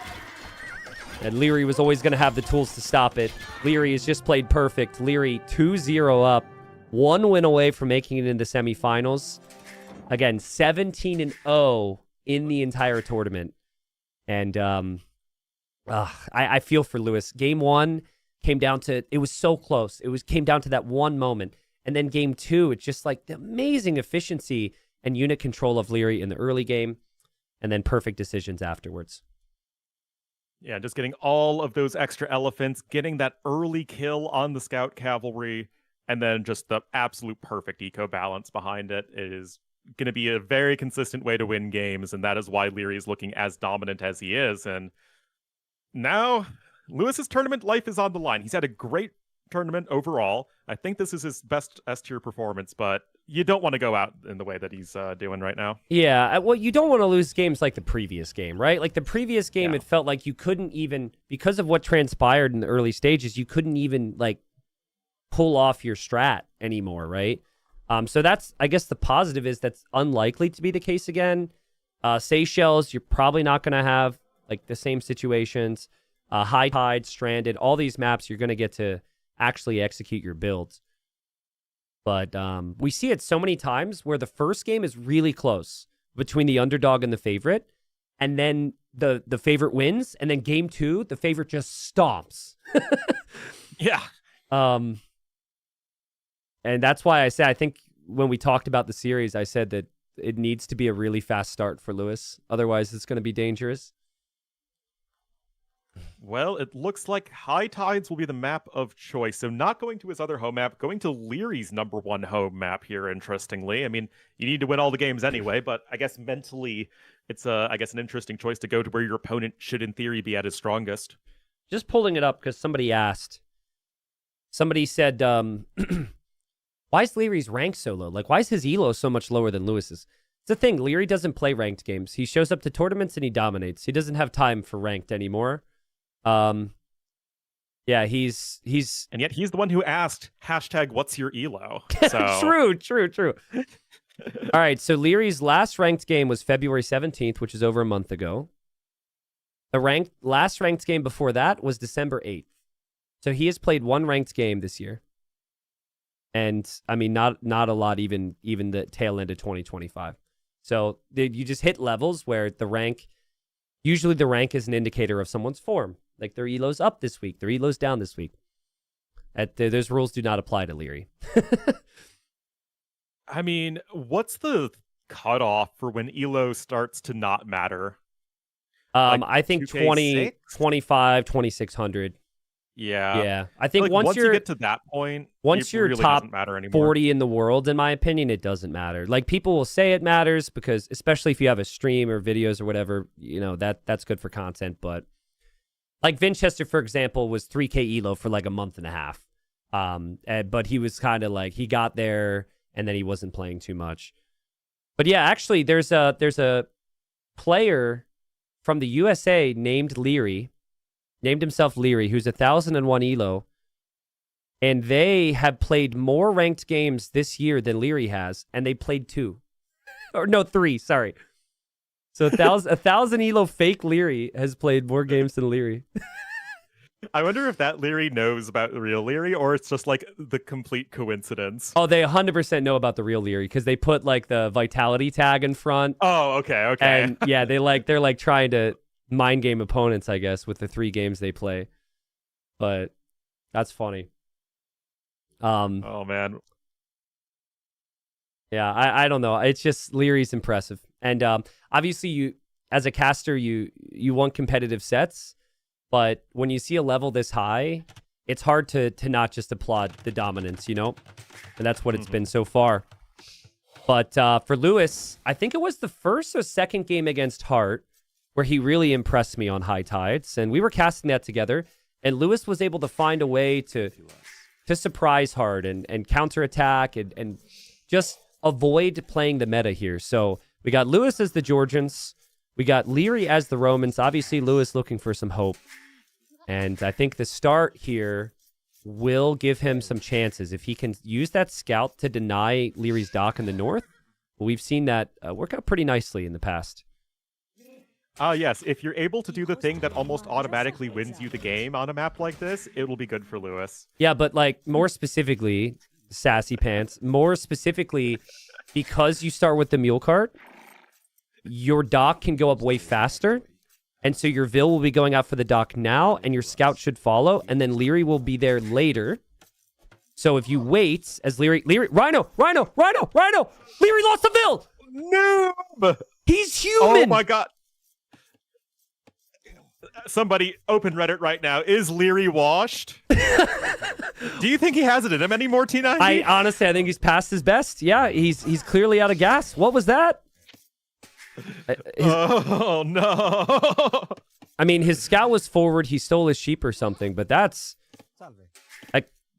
D: And Liry was always going to have the tools to stop it. Liry has just played perfect. Liry 2-0 up. 1 win away from making it into semifinals. Again, 17-0 in the entire tournament. And I feel for Lewis. Game 1 came down to... It was so close. Came down to that one moment. And then game 2, it's just like the amazing efficiency and unit control of Liry in the early game. And then perfect decisions afterwards.
F: Yeah, just getting all of those extra elephants, getting that early kill on the scout cavalry, and then just the absolute perfect eco balance behind it. It is going to be a very consistent way to win games, and that is why Liry is looking as dominant as he is. And now, Lewis's tournament life is on the line. He's had a great tournament overall. I think this is his best S-tier performance, but you don't want to go out in the way that he's doing right now.
D: Yeah, well, you don't want to lose games like the previous game, right? Like the previous game, It felt like you couldn't even, because of what transpired in the early stages, you couldn't even, like, pull off your strat anymore, right? So that's, I guess the positive is that's unlikely to be the case again. Seychelles, you're probably not going to have, like, the same situations. High Tide, Stranded, all these maps, you're going to get to actually execute your builds. But we see it so many times where the first game is really close between the underdog and the favorite, and then the favorite wins, and then game 2, the favorite just stomps.
F: Yeah.
D: And that's why I say, I think when we talked about the series, I said that it needs to be a really fast start for Lewis. Otherwise, it's going to be dangerous.
F: Well, it looks like High Tides will be the map of choice. So not going to his other home map, going to Liry's #1 home map here, interestingly. I mean, you need to win all the games anyway, but I guess mentally, it's, I guess, an interesting choice to go to where your opponent should, in theory, be at his strongest.
D: Just pulling it up because somebody asked. Somebody said, why is Liry's rank so low? Like, why is his elo so much lower than Lewis's? It's the thing, Liry doesn't play ranked games. He shows up to tournaments and he dominates. He doesn't have time for ranked anymore. Yeah, he's
F: and yet he's the one who asked #what's your elo. So
D: True. All right, so Liry's last ranked game was February 17th, which is over a month ago. The last ranked game before that was December 8th. So he has played 1 ranked game this year. And I mean, not a lot, even the tail end of 2025. So you just hit levels where usually the rank is an indicator of someone's form. Like their elo's up this week, their elo's down this week. Those rules do not apply to Liry.
F: I mean, what's the cutoff for when elo starts to not matter?
D: I think 20, 25, 2600.
F: Yeah.
D: Yeah. I think
F: Like,
D: once
F: you get to that point,
D: once
F: it
D: you're
F: really
D: top
F: doesn't matter anymore.
D: 40 in the world, in my opinion, it doesn't matter. Like, people will say it matters because, especially if you have a stream or videos or whatever, you know, that's good for content. But like Vinchester, for example, was 3K elo for like a month and a half. But he was kind of like, he got there and then he wasn't playing too much. But yeah, actually, there's a player from the USA named Liry, named himself Liry, who's 1,001 elo, and they have played more ranked games this year than Liry has, and they played 2. Or no, 3, sorry. So 1,000 elo fake Liry has played more games than Liry.
F: I wonder if that Liry knows about the real Liry, or it's just like the complete coincidence.
D: Oh, they 100% know about the real Liry because they put like the vitality tag in front.
F: Oh, okay.
D: And yeah, they're like trying to mind game opponents, I guess, with the 3 games they play. But that's funny.
F: Oh man.
D: Yeah, I don't know. It's just Liry's impressive. And obviously you as a caster you want competitive sets, but when you see a level this high, it's hard to not just applaud the dominance, you know? And that's what it's been so far. But for Lewis, I think it was the first or second game against Hart where he really impressed me on High Tides. And we were casting that together. And Lewis was able to find a way to surprise Hart and counterattack and just avoid playing the meta here. So we got Lewis as the Georgians. We got Liry as the Romans. Obviously, Lewis looking for some hope. And I think the start here will give him some chances. If he can use that scout to deny Liry's dock in the north, we've seen that work out pretty nicely in the past.
F: Yes, if you're able to do the thing that almost automatically wins you the game on a map like this, it will be good for Lewis.
D: Yeah, but like more specifically, Sassy Pants, more specifically, because you start with the mule cart, your dock can go up way faster. And so your Vil will be going out for the dock now, and your scout should follow, and then Liry will be there later. So if you wait, as Liry, Rhino! Liry lost the Vil!
F: Noob!
D: He's human!
F: Oh my god. Somebody open Reddit right now. Is Liry washed? Do you think he has it in him anymore, T90?
D: I think he's past his best. Yeah, he's clearly out of gas. What was that?
F: Oh no!
D: I mean, his scout was forward. He stole his sheep or something, but that's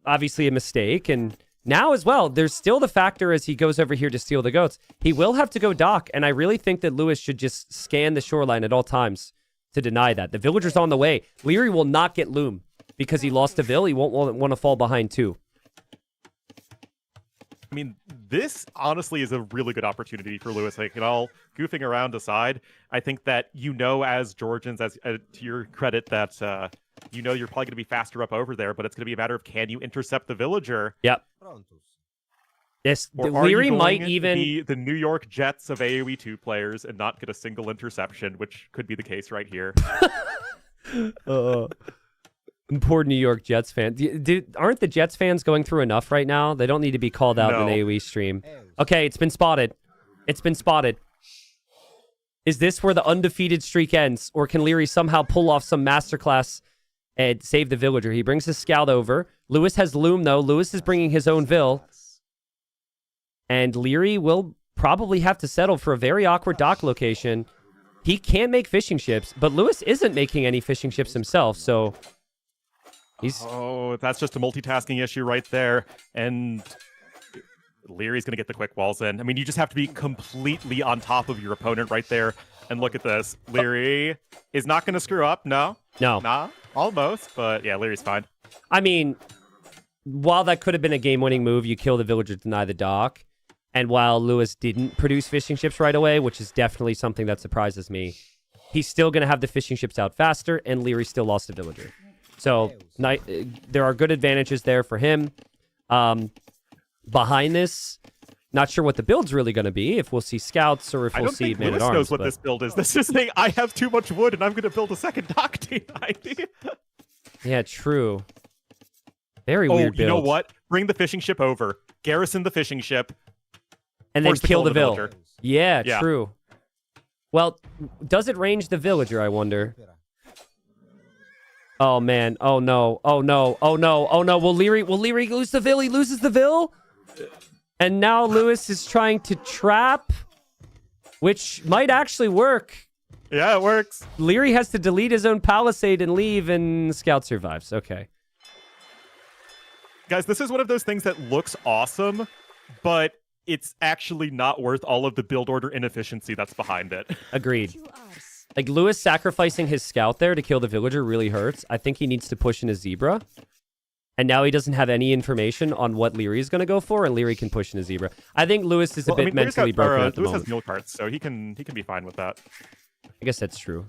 D: obviously a mistake. And now as well, there's still the factor as he goes over here to steal the goats. He will have to go dock, and I really think that Lewis should just scan the shoreline at all times to deny that. The villager's on the way. Liry will not get loom because he lost a Vil. He won't want to fall behind too.
F: I mean, this honestly is a really good opportunity for Lewis. Like, all goofing around aside, I think that as Georgians, as to your credit, that you're probably going to be faster up over there, but it's going to be a matter of can you intercept the villager?
D: Yep. This
F: Or
D: Liry might even
F: be the New York Jets of AoE 2 players and not get a single interception, which could be the case right here.
D: Poor New York Jets fan. Aren't the Jets fans going through enough right now? They don't need to be called out in an AoE stream. Okay, it's been spotted. It's been spotted. Is this where the undefeated streak ends? Or can Liry somehow pull off some masterclass and save the villager? He brings his scout over. Lewis has loom, though. Lewis is bringing his own Vil. And Liry will probably have to settle for a very awkward dock location. He can't make fishing ships, but Lewis isn't making any fishing ships himself, so
F: Oh, that's just a multitasking issue right there. And Liry's going to get the quick walls in. I mean, you just have to be completely on top of your opponent right there. And look at this. Liry is not going to screw up. No. Nah, almost. But yeah, Liry's fine.
D: I mean, while that could have been a game-winning move, you kill the villager, deny the dock. And while Lewis didn't produce fishing ships right away, which is definitely something that surprises me, he's still going to have the fishing ships out faster, and Liry still lost the villager. So there are good advantages there for him. Behind this, not sure what the build's really going to be, if we'll see scouts or if we'll see man-at-arms.
F: Lewis knows what this build is. This is saying, I have too much wood, and I'm going to build a second dock T90.
D: Yeah, true. Very weird build.
F: You know what? Bring the fishing ship over. Garrison the fishing ship.
D: And then kill the Vil.
F: Villager.
D: Yeah,
F: Yeah.
D: true. Well, does it range the villager, I wonder? Oh, man. Oh, no. Oh, no. Oh, no. Oh, no. Will Liry lose the Vill? He loses the Vill? And now Lewis is trying to trap, which might actually work.
F: Yeah, it works.
D: Liry has to delete his own palisade and leave, and Scout survives. Okay.
F: Guys, this is one of those things that looks awesome, but it's actually not worth all of the build order inefficiency that's behind it.
D: Agreed. Like, Lewis sacrificing his scout there to kill the villager really hurts. I think he needs to push in a zebra. And now he doesn't have any information on what Liry is going to go for, and Liry can push in a zebra. I think Lewis is a bit mentally broken at the
F: Lewis
D: moment.
F: has mule carts, so he can be fine with that.
D: I guess that's true.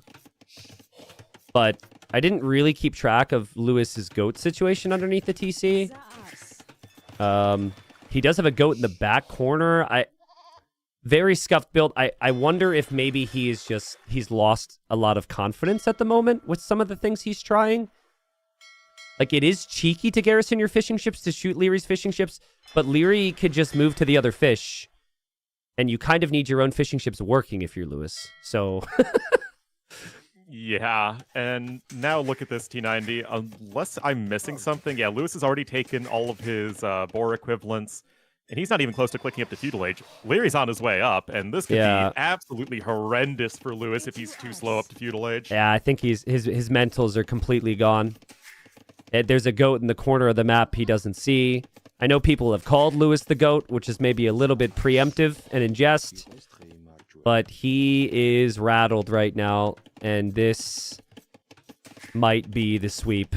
D: But I didn't really keep track of Lewis's goat situation underneath the TC. He does have a goat in the back corner. Very scuffed build. I wonder if maybe he's lost a lot of confidence at the moment with some of the things he's trying. Like, it is cheeky to garrison your fishing ships to shoot Liry's fishing ships, but Liry could just move to the other fish, and you kind of need your own fishing ships working if you're Lewis. So...
F: Yeah, and now look at this T90. Unless I'm missing something, yeah, Lewis has already taken all of his boar equivalents, and he's not even close to clicking up to feudal age. Liry's on his way up, and this could be absolutely horrendous for Lewis if he's too slow up to feudal age.
D: Yeah, I think his mentals are completely gone. There's a goat in the corner of the map he doesn't see. I know people have called Lewis the goat, which is maybe a little bit preemptive and in jest, but he is rattled right now, and this might be the sweep.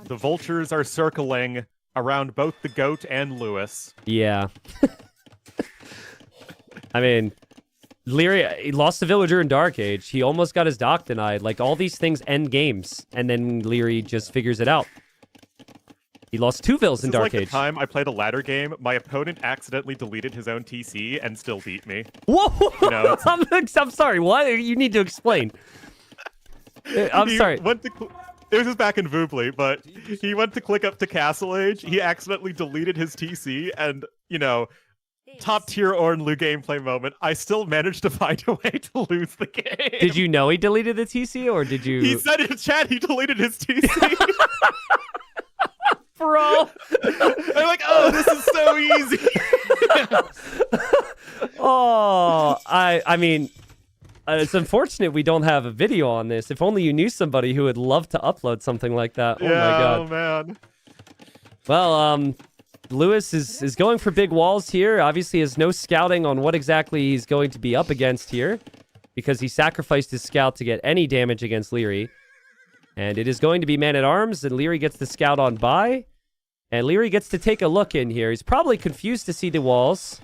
F: The vultures are circling around both the goat and Lewis.
D: Yeah. I mean, Liry, he lost the villager in Dark Age. He almost got his dock denied. Like, all these things end games, and then Liry just figures it out. He lost 2 vills in Dark Age.
F: The time I played a ladder game, my opponent accidentally deleted his own TC and still beat me.
D: Whoa!
F: You know,
D: I'm sorry, what? You need to explain. I'm sorry.
F: It was just back in Voobly, but he went to click up to Castle Age, he accidentally deleted his TC, and, you know, top tier Ornlu gameplay moment, I still managed to find a way to lose the game.
D: Did you know he deleted the TC, or did you...
F: He said in chat he deleted his TC.
D: Bro!
F: I'm like, oh, this is so easy.
D: Oh, I mean, it's unfortunate we don't have a video on this. If only you knew somebody who would love to upload something like that. Oh my god.
F: Oh man.
D: Well, Lewis is going for big walls here. Obviously has no scouting on what exactly he's going to be up against here, because he sacrificed his scout to get any damage against Liry. And it is going to be man-at-arms, and Liry gets the scout on by. And Liry gets to take a look in here. He's probably confused to see the walls.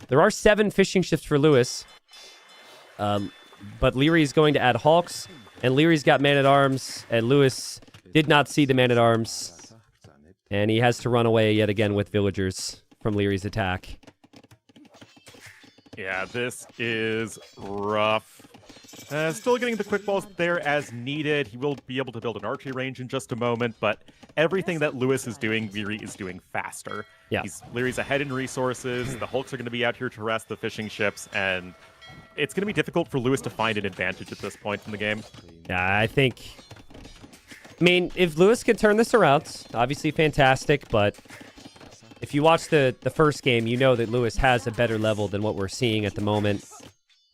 D: There are 7 fishing ships for Lewis. But Liry is going to add hawks, and Liry's got man-at-arms, and Lewis did not see the man-at-arms. And he has to run away yet again with villagers from Liry's attack.
F: Yeah, this is rough. Still getting the quick balls there as needed. He will be able to build an archery range in just a moment, but everything that Lewis is doing, Liry is doing faster.
D: Yeah.
F: Liry's ahead in resources. The Hulks are going to be out here to harass the fishing ships, and it's going to be difficult for Lewis to find an advantage at this point in the game.
D: Yeah, I mean, if Lewis can turn this around, obviously fantastic, but if you watch the first game, you know that Lewis has a better level than what we're seeing at the moment.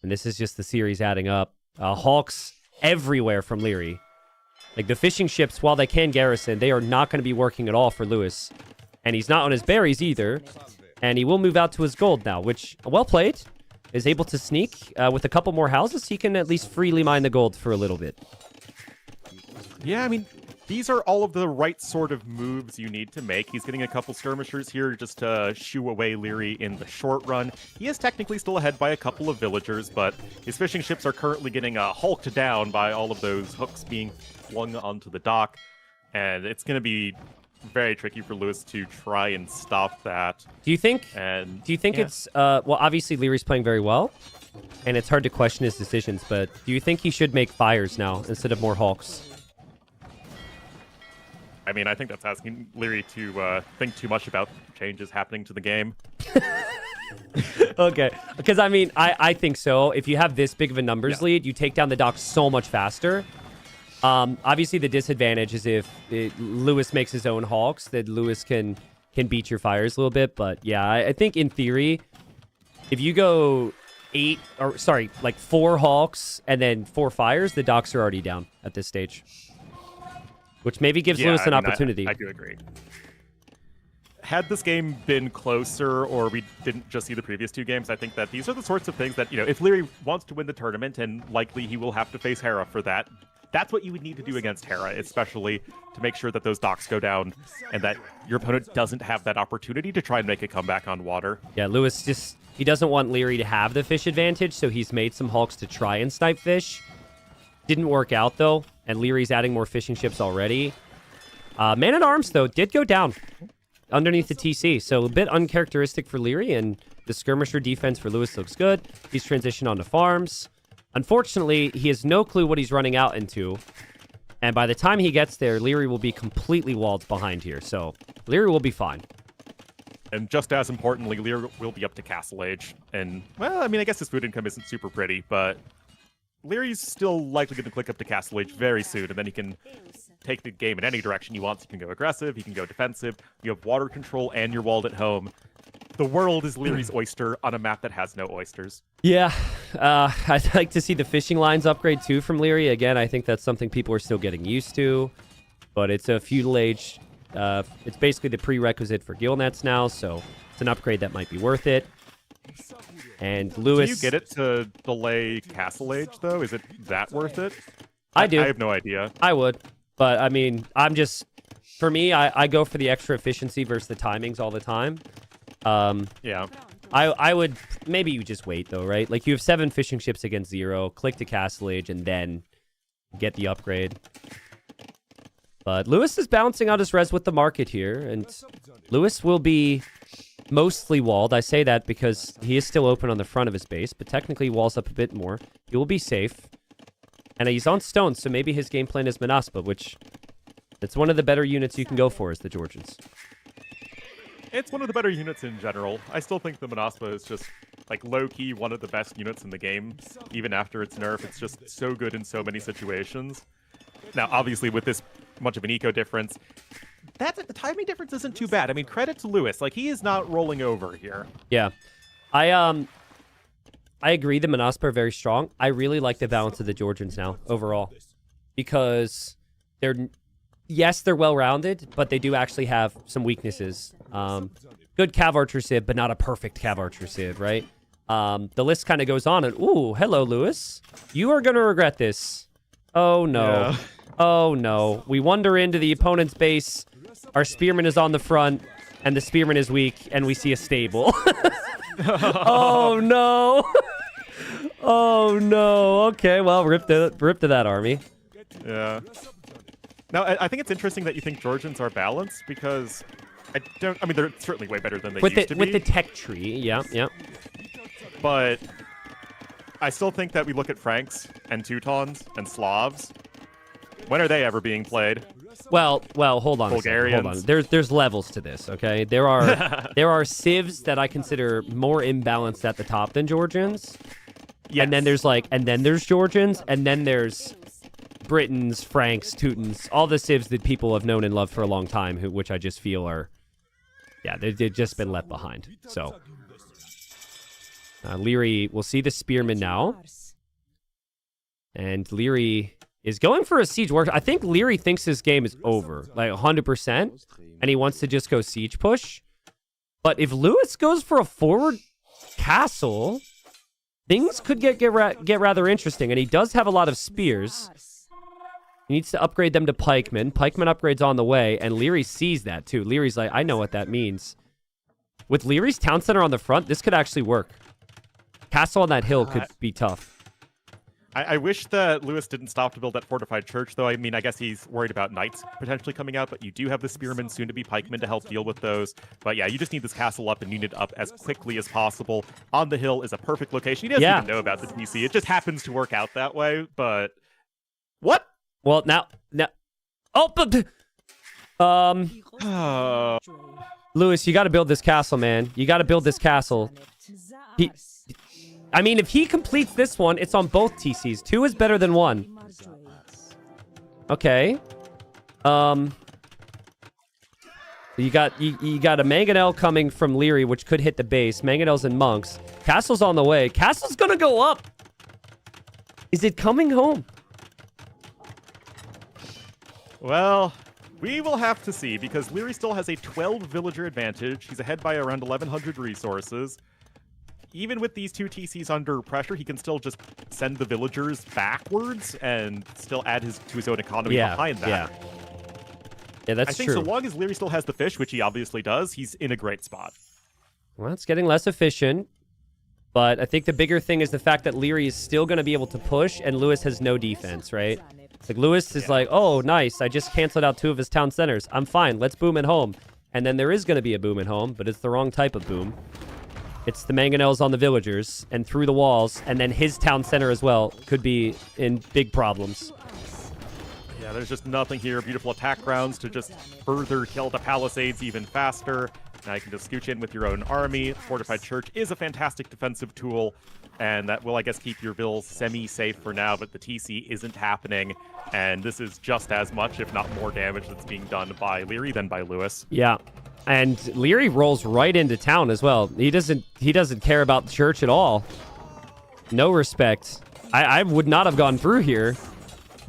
D: And this is just the series adding up. Hawks everywhere from Liry. Like, the fishing ships, while they can garrison, they are not going to be working at all for Lewis. And he's not on his berries either. And he will move out to his gold now, which, well played, is able to sneak. With a couple more houses, he can at least freely mine the gold for a little bit.
F: Yeah, I mean, these are all of the right sort of moves you need to make. He's getting a couple skirmishers here just to shoo away Liry in the short run. He is technically still ahead by a couple of villagers, but his fishing ships are currently getting hulked down by all of those hooks being flung onto the dock. And it's going to be very tricky for Lewis to try and stop that.
D: Do you think it's... well, obviously Liry's playing very well, and it's hard to question his decisions, but do you think he should make fires now instead of more hawks?
F: I mean, I think that's asking Liry to think too much about changes happening to the game.
D: Okay, because I mean, I think so. If you have this big of a numbers lead, you take down the dock so much faster. Obviously, the disadvantage is if Lewis makes his own Hawks, that Lewis can beat your fires a little bit. But yeah, I think in theory, if you go 4 Hawks and then 4 fires, the docks are already down at this stage. Which maybe gives Lewis an opportunity.
F: I do agree. Had this game been closer, or we didn't just see the previous 2 games, I think that these are the sorts of things that, if Liry wants to win the tournament, and likely he will have to face Hera for that, that's what you would need to do against Hera, especially to make sure that those docks go down and that your opponent doesn't have that opportunity to try and make a comeback on water.
D: Yeah, Lewis he doesn't want Liry to have the fish advantage, so he's made some Hawks to try and snipe fish. Didn't work out, though, and Leary's adding more fishing ships already. Man-at-Arms, though, did go down underneath the TC, so a bit uncharacteristic for Liry, and the skirmisher defense for Lewis looks good. He's transitioned onto farms. Unfortunately, he has no clue what he's running out into, and by the time he gets there, Liry will be completely walled behind here, so Liry will be fine.
F: And just as importantly, Liry will be up to Castle Age, and, well, I mean, I guess his food income isn't super pretty, but Leary's still likely going to click up to Castle Age very soon, and then he can take the game in any direction he wants. He can go aggressive, he can go defensive, you have water control, and you're walled at home. The world is Leary's oyster on a map that has no oysters.
D: Yeah, I'd like to see the fishing lines upgrade too from Liry. Again, I think that's something people are still getting used to, but it's a feudal age. It's basically the prerequisite for guild nets now, so it's an upgrade that might be worth it. And Lewis...
F: Do you get it to delay Castle Age, though? Is it that worth it?
D: I do.
F: I have no idea.
D: I would, but I mean, for me, I go for the extra efficiency versus the timings all the time.
F: Yeah.
D: I would, maybe you just wait though, right? Like you have 7 fishing ships against 0, click to Castle Age, and then get the upgrade. But Lewis is balancing out his res with the market here, and Lewis will be mostly walled. I say that because he is still open on the front of his base, but technically he walls up a bit more. He will be safe. And he's on stone, so maybe his game plan is Manaspa, which it's one of the better units you can go for is the Georgians.
F: It's one of the better units in general. I still think the Manaspa is just, like, low-key one of the best units in the game, even after its nerf. It's just so good in so many situations. Now, obviously, with this much of an eco difference, the timing difference isn't too bad. I mean, credit to Lewis. Like, he is not rolling over here.
D: Yeah. I agree the Manaspa are very strong. I really like the balance of the Georgians now, overall. Because they're well-rounded, but they do actually have some weaknesses. Good Cav Archer Civ, but not a perfect Cav Archer Civ, right? The list kind of goes on, and ooh, hello, Lewis. You are going to regret this. Oh, no. Yeah. Oh, no. We wander into the opponent's base. Our spearman is on the front, and the spearman is weak, and we see a stable. Oh, no. Oh, no. Okay, well, rip to that army.
F: Yeah. Now, I think it's interesting that you think Georgians are balanced, because I mean, they're certainly way better than they used to be.
D: With the tech tree, yeah.
F: But I still think that we look at Franks and Teutons and Slavs. When are they ever being played?
D: Well, hold on.
F: Bulgarians.
D: Hold on. There's levels to this, okay? There are civs that I consider more imbalanced at the top than Georgians.
F: Yes.
D: And then there's Georgians, and then there's Britons, Franks, Teutons, all the civs that people have known and loved for a long time, which I just feel are, yeah, they've just been left behind. So, Liry will see the spearman now. And Liry is going for a siege war. I think Liry thinks his game is over, like 100%, and he wants to just go siege push. But if Lewis goes for a forward castle, things could get rather interesting, and he does have a lot of spears. He needs to upgrade them to pikemen. Pikemen upgrades on the way, and Liry sees that too. Leary's like, I know what that means. With Leary's town center on the front, this could actually work. Castle on that hill could be tough.
F: I wish that Lewis didn't stop to build that fortified church, though. I mean, I guess he's worried about knights potentially coming out, but you do have the spearmen, soon to be pikemen, to help deal with those. But yeah, you just need this castle up and unit up as quickly as possible. On the hill is a perfect location. He doesn't even know about the PC. It just happens to work out that way, but... What?
D: Well, now... Oh, but... Lewis, you got to build this castle, man. You got to build this castle. I mean, if he completes this one, it's on both TCs. 2 is better than 1. Okay. You got a Mangonel coming from Liry, which could hit the base. Mangonels and monks. Castle's on the way. Castle's gonna go up. Is it coming home?
F: Well, we will have to see, because Liry still has a 12 villager advantage. He's ahead by around 1,100 resources. Even with these 2 TCs under pressure, he can still just send the villagers backwards and still add to his own economy behind that.
D: Yeah, that's
F: I think
D: true.
F: so long as Liry still has the fish, which he obviously does, he's in a great spot.
D: Well, it's getting less efficient. But I think the bigger thing is the fact that Liry is still going to be able to push, and Lewis has no defense, right? Like, Lewis is like, oh, nice. I just canceled out 2 of his town centers. I'm fine. Let's boom at home. And then there is going to be a boom at home, but it's the wrong type of boom. It's the mangonels on the villagers and through the walls, and then his town center as well could be in big problems.
F: Yeah, there's just nothing here. Beautiful attack grounds to just further kill the palisades even faster. Now you can just scooch in with your own army. Fortified Church is a fantastic defensive tool, and that will, I guess, keep your vills semi-safe for now, but the TC isn't happening, and this is just as much, if not more damage that's being done by Liry than by Lewis.
D: Yeah. And Liry rolls right into town as well. He doesn't care about the church at all. No respect. I would not have gone through here,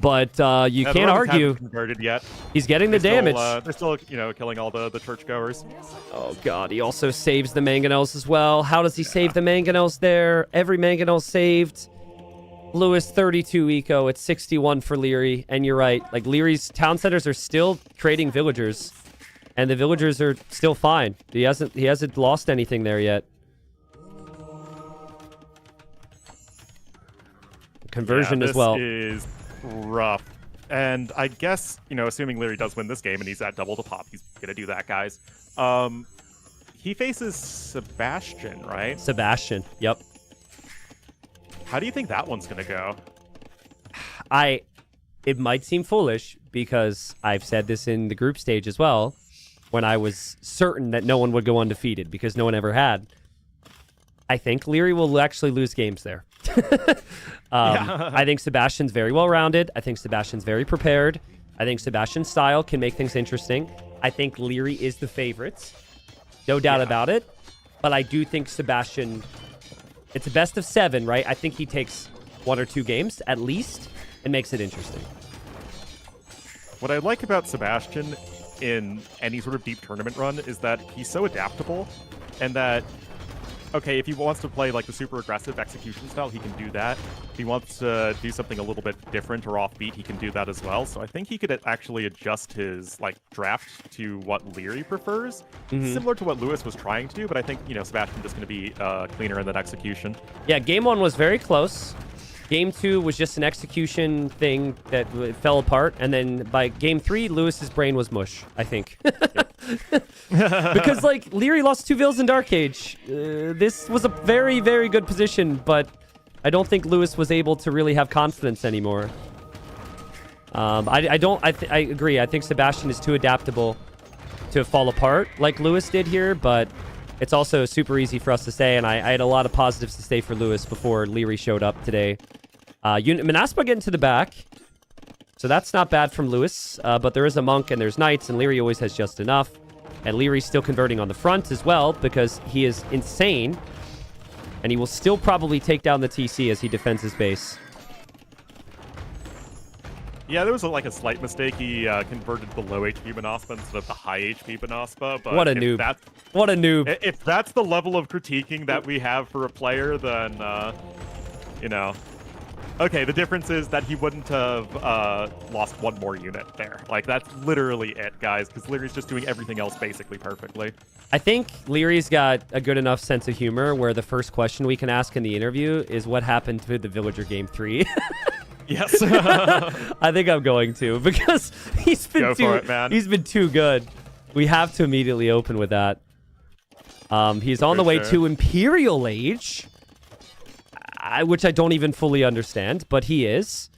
D: but you can't argue.
F: Converted yet?
D: He's getting the damage.
F: They're still, killing all the churchgoers.
D: Oh god, he also saves the mangonels as well. How does he save the mangonels there? Every mangonel saved. Lewis 32 eco. It's 61 for Liry, and you're right. Like, Liry's town centers are still creating villagers. And the villagers are still fine. He hasn't lost anything there yet. Conversion as well.
F: This is rough. And I guess, assuming Liry does win this game and he's at double the pop, he's gonna do that, guys. He faces Sebastian, right?
D: Sebastian, yep.
F: How do you think that one's gonna go?
D: It might seem foolish because I've said this in the group stage as well, when I was certain that no one would go undefeated because no one ever had. I think Liry will actually lose games there. I think Sebastian's very well-rounded. I think Sebastian's very prepared. I think Sebastian's style can make things interesting. I think Liry is the favorite. No doubt about it. But I do think Sebastian... It's a best of 7, right? I think he takes 1 or 2 games, at least, and makes it interesting.
F: What I like about Sebastian in any sort of deep tournament run is that he's so adaptable, and that, okay, if he wants to play like the super aggressive execution style, he can do that. If he wants to do something a little bit different or offbeat, he can do that as well. So I think he could actually adjust his draft to what Liry prefers, similar to what Lewis was trying to do. But I think Sebastian just going to be cleaner in that execution. Yeah,
D: game 1 was very close. Game 2 was just an execution thing that fell apart. And then by game 3, Lewis's brain was mush, I think. Because, Liry lost 2 vills in Dark Age. This was a very, very good position, but I don't think Lewis was able to really have confidence anymore. I agree. I think Sebastian is too adaptable to fall apart like Lewis did here, but it's also super easy for us to say, and I had a lot of positives to say for Lewis before Liry showed up today. Manaspa getting to the back. So that's not bad from Lewis. But there is a monk and there's knights, and Liry always has just enough. And Liry's still converting on the front as well because he is insane. And he will still probably take down the TC as he defends his base.
F: Yeah, there was a slight mistake. He converted the low HP Manaspa instead of the high HP Manaspa. But
D: what a noob. What a noob.
F: If that's the level of critiquing that we have for a player, then, Okay, the difference is that he wouldn't have lost 1 more unit there. That's literally it, guys, because Liry's just doing everything else basically perfectly.
D: I think Liry's got a good enough sense of humor where the first question we can ask in the interview is what happened to the Villager Game 3?
F: Yes.
D: I think I'm going to, because he's been too good. We have to immediately open with that. He's on the way to Imperial Age, which I don't even fully understand, but he is.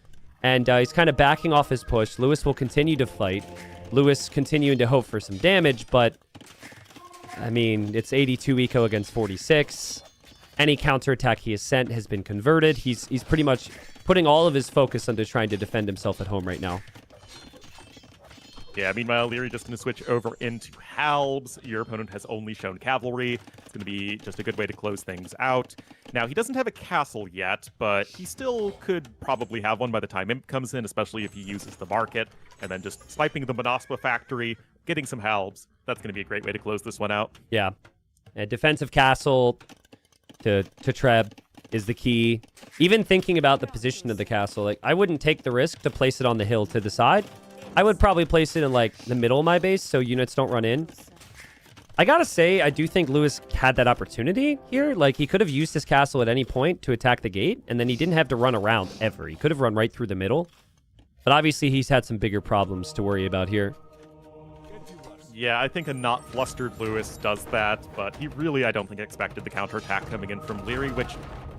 D: And he's kind of backing off his push. Lewis will continue to fight. Lewis continuing to hope for some damage, but I mean, it's 82 eco against 46. Any counterattack he has sent has been converted. He's pretty much putting all of his focus onto trying to defend himself at home right now.
F: Yeah, meanwhile, Liry just going to switch over into Halbs. Your opponent has only shown cavalry. It's going to be just a good way to close things out. Now, he doesn't have a castle yet, but he still could probably have one by the time Imp comes in, especially if he uses the market, and then just sniping the Monospa factory, getting some Halbs. That's going to be a great way to close this one out.
D: Yeah. A defensive castle to Treb is the key. Even thinking about the position of the castle, like, I wouldn't take the risk to place it on the hill to the side. I would probably place it in, like, the middle of my base so units don't run in. I gotta say, I do think Lewis had that opportunity here. Like, he could have used his castle at any point to attack the gate, and then he didn't have to run around ever. He could have run right through the middle. But obviously, he's had some bigger problems to worry about here.
F: Yeah, I think a not flustered Lewis does that, but he really, I don't think, expected the counterattack coming in from Liry, which,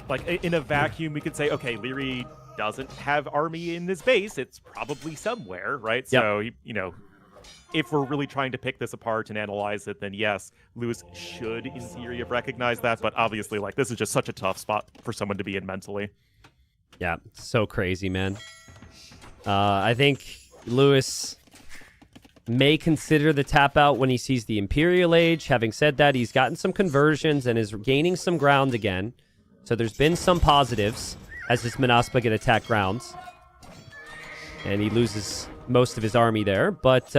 F: like, in a vacuum, we could say, okay, Liry doesn't have army in his base. It's probably somewhere, right?
D: Yep.
F: So, you know, if we're really trying to pick this apart and analyze it, then yes, Lewis should, in theory, have recognized that, but obviously, like, this is just such a tough spot for someone to be in mentally.
D: Yeah, so crazy, man. I think Lewis may consider the tap out when he sees the Imperial Age. Having said that, he's gotten some conversions and is gaining some ground again. So there's been some positives as this Monospa can attack grounds. And he loses most of his army there. But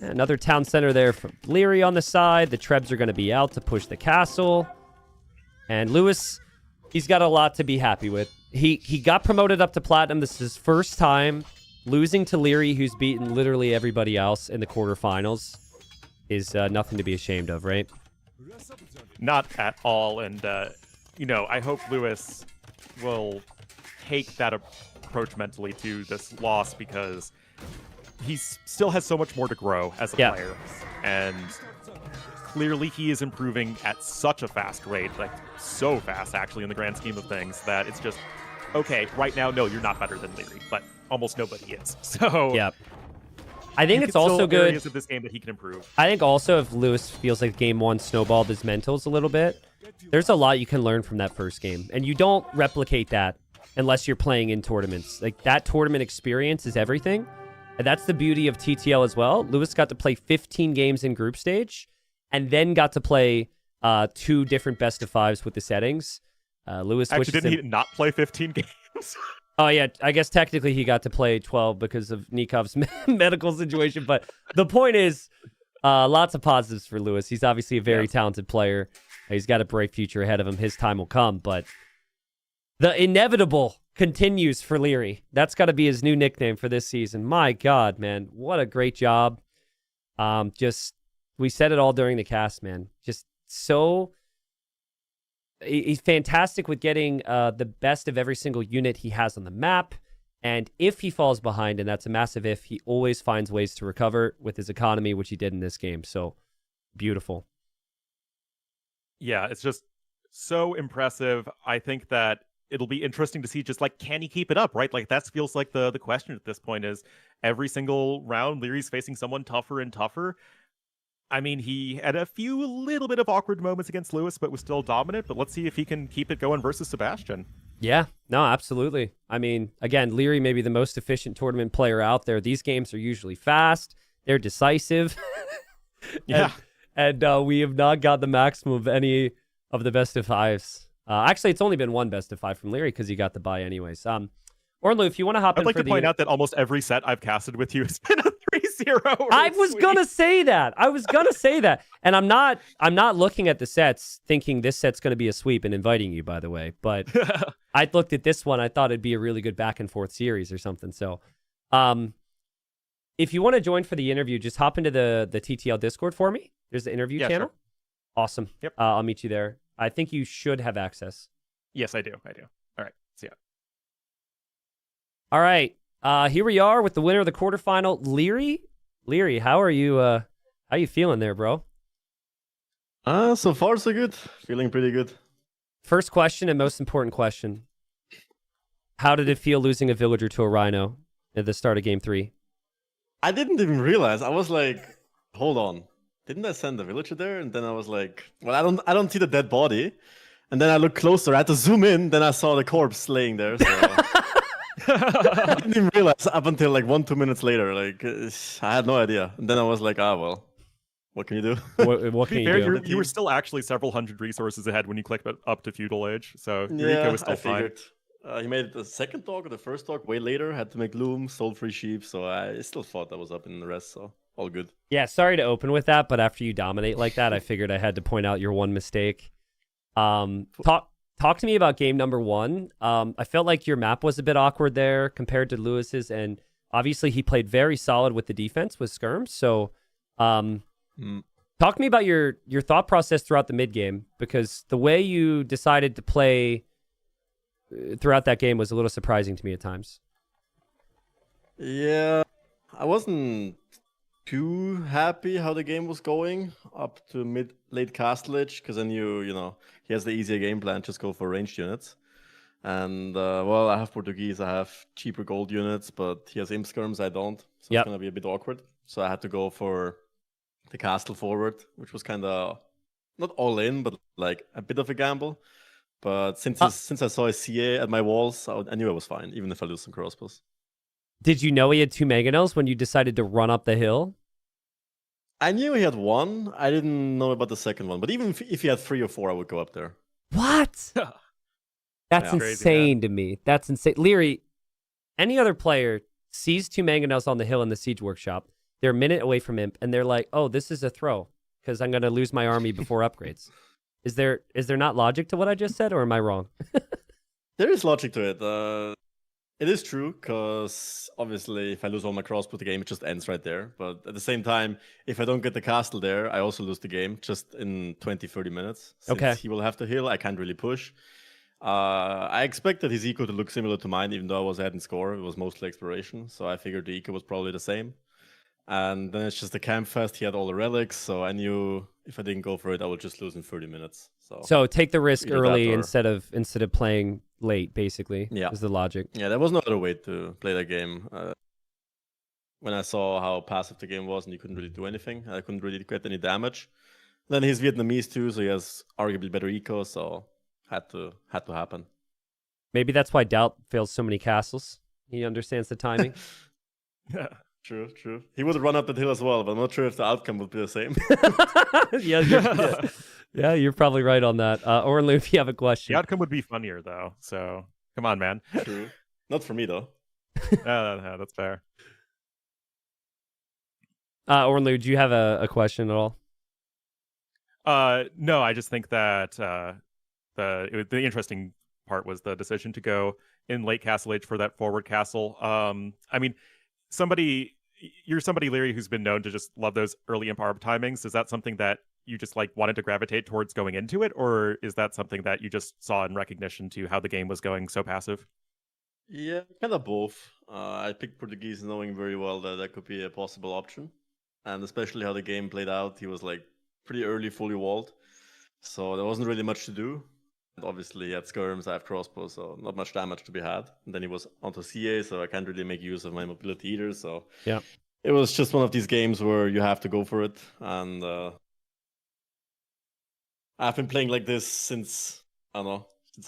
D: another town center there for Liry on the side. The Trebs are going to be out to push the castle. And Lewis, he's got a lot to be happy with. He got promoted up to Platinum. This is his first time. Losing to Liry, who's beaten literally everybody else in the quarterfinals, is nothing to be ashamed of, right?
F: Not at all, and, you know, I hope Lewis will take that approach mentally to this loss, because he still has so much more to grow as a player, and clearly he is improving at such a fast rate, like, so fast, actually, in the grand scheme of things, that it's just, okay, right now, no, you're not better than Liry, but almost nobody is. So
D: yeah, I think it's also good.
F: Areas of this game that he can improve.
D: I think also if Lewis feels like game one snowballed his mentals a little bit, there's a lot you can learn from that first game, and you don't replicate that unless you're playing in tournaments. Like, that tournament experience is everything, and that's the beauty of TTL as well. Lewis got to play 15 games in group stage, and then got to play 2 different best of 5s with the settings. Lewis
F: actually didn't he not play 15 games?
D: Oh, yeah, I guess technically he got to play 12 because of Nikov's medical situation. But the point is, lots of positives for Lewis. He's obviously a very talented player. He's got a bright future ahead of him. His time will come. But the inevitable continues for Liry. That's got to be his new nickname for this season. My God, man. What a great job. We said it all during the cast, man. Just so... He's fantastic with getting the best of every single unit he has on the map. And if he falls behind, and that's a massive if, he always finds ways to recover with his economy, which he did in this game. So, beautiful.
F: Yeah, it's just so impressive. I think that it'll be interesting to see just, like, can he keep it up, right? Like, that feels like the question at this point is every single round, Liry's facing someone tougher and tougher. I mean, he had a few little bit of awkward moments against Lewis, but was still dominant. But let's see if he can keep it going versus Sebastian.
D: Yeah, no, absolutely. I mean, again, Liry may be the most efficient tournament player out there. These games are usually fast. They're decisive.
F: Yeah.
D: And we have not got the maximum of any of the best of 5s. Actually, it's only been one best of 5 from Liry because he got the bye anyways. Orlu, if you want to hop in for
F: I'd like to point out that almost every set I've casted with you has been a 3-0.
D: I was gonna say that. And I'm not looking at the sets thinking this set's gonna be a sweep and inviting you, by the way. But I looked at this one, I thought it'd be a really good back and forth series or something. So if you want to join for the interview, just hop into the TTL Discord for me. There's the interview channel.
F: Sure.
D: Awesome.
F: Yep.
D: I'll meet you there. I think you should have access.
F: Yes, I do. All right. See ya.
D: All right. Here we are with the winner of the quarterfinal, Liry. Liry, how are you feeling there, bro?
G: So far so good. Feeling pretty good.
D: First question and most important question. How did it feel losing a villager to a rhino at the start of game 3?
G: I didn't even realize. I was like, hold on. Didn't I send the villager there? And then I was like, well, I don't see the dead body. And then I looked closer. I had to zoom in. Then I saw the corpse laying there. So I didn't even realize up until like 1-2 minutes later. Like I had no idea. And then I was like, well, what can you do?
D: What
F: To
D: can
F: be fair,
D: you do?
F: you were still actually several hundred resources ahead when you clicked up to feudal age, so your
G: Yeah,
F: eco was still
G: I
F: fine.
G: figured. He made the second dog or the first dog way later. Had to make loom, sold 3 sheep. So I still thought that was up in the rest. So all good.
D: Yeah, sorry to open with that, but after you dominate like that, I figured I had to point out your one mistake. Talk to me about game number 1. I felt like your map was a bit awkward there compared to Lewis's, and obviously he played very solid with the defense with skirms. So, talk to me about your thought process throughout the mid game, because the way you decided to play throughout that game was a little surprising to me at times.
G: Yeah, I wasn't too happy how the game was going up to late castle age, because I knew, he has the easier game plan, just go for ranged units. And well, I have Portuguese, I have cheaper gold units, but he has imp skirms, I don't. So
D: Yep.
G: it's gonna be a bit awkward. So I had to go for the castle forward, which was kind of not all in, but like a bit of a gamble. But since I saw a CA at my walls, I knew I was fine, even if I lose some crossbows.
D: Did you know he had 2 mangonels when you decided to run up the hill?
G: I knew he had 1. I didn't know about the second one. But even if he had 3 or 4, I would go up there.
D: What? That's
F: Yeah. Crazy,
D: insane to me. That's insane. Liry, any other player sees 2 mangonels on the hill in the siege workshop. They're a minute away from imp, and they're like, "Oh, this is a throw because I'm going to lose my army before upgrades." Is there not logic to what I just said, or am I wrong?
G: There is logic to it. It is true, because obviously if I lose all my crossbow, the game just ends right there. But at the same time, if I don't get the castle there, I also lose the game just in 20-30 minutes. Since
D: Okay.
G: he will have to heal, I can't really push. I expected his eco to look similar to mine, even though I was ahead in score. It was mostly exploration, so I figured the eco was probably the same. And then it's just the camp fest. He had all the relics, so I knew if I didn't go for it, I would just lose in 30 minutes.
D: So take the risk
G: Either that
D: early
G: or-
D: instead of playing late. Basically,
G: Yeah.
D: is the logic.
G: Yeah, there was no other way to play that game. When I saw how passive the game was and you couldn't really do anything, I couldn't really get any damage. Then he's Vietnamese too, so he has arguably better eco, so had to happen.
D: Maybe that's why Doubt fails so many castles. He understands the timing.
G: True. He would run up that hill as well, but I'm not sure if the outcome would be the same.
D: Yeah, you're probably right on that. Orlu, if you have a question.
F: The outcome would be funnier, though, so come on, man.
G: True. Not for me, though.
F: That's fair.
D: Orlu, do you have a question at all?
F: No, I just think that the interesting part was the decision to go in late castle age for that forward castle. I mean, you're somebody, Liry, who's been known to just love those early imp arb timings. Is that something that you just like wanted to gravitate towards going into it, or is that something that you just saw in recognition to how the game was going so passive?
G: Yeah, kind of both. I picked Portuguese knowing very well that that could be a possible option. And especially how the game played out, he was like pretty early fully walled. So there wasn't really much to do. And obviously he had skirms, I have crossbows, so not much damage to be had. And then he was onto CA, so I can't really make use of my mobility either. So
D: yeah,
G: it was just one of these games where you have to go for it. And I've been playing like this since I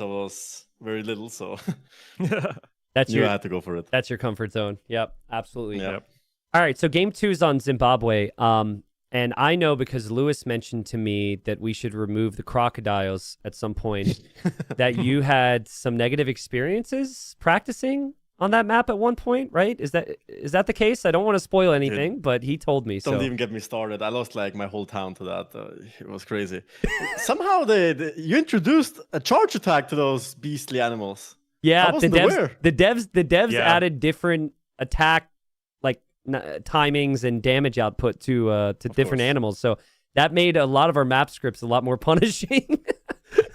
G: was very little, so
D: that's
G: I had to go for it.
D: That's your comfort zone. Yep, absolutely.
G: Yep.
D: All right, so game 2 is on Zimbabwe. And I know because Lewis mentioned to me that we should remove the crocodiles at some point, that you had some negative experiences practicing on that map at one point, right? Is that the case? I don't want to spoil anything, but he told me so.
G: Don't even get me started. I lost like my whole town to that. It was crazy. Somehow you introduced a charge attack to those beastly animals.
D: Yeah,
G: I wasn't aware.
D: the devs
F: Yeah.
D: added different attack timings and damage output to different
G: course.
D: animals. So that made a lot of our map scripts a lot more punishing.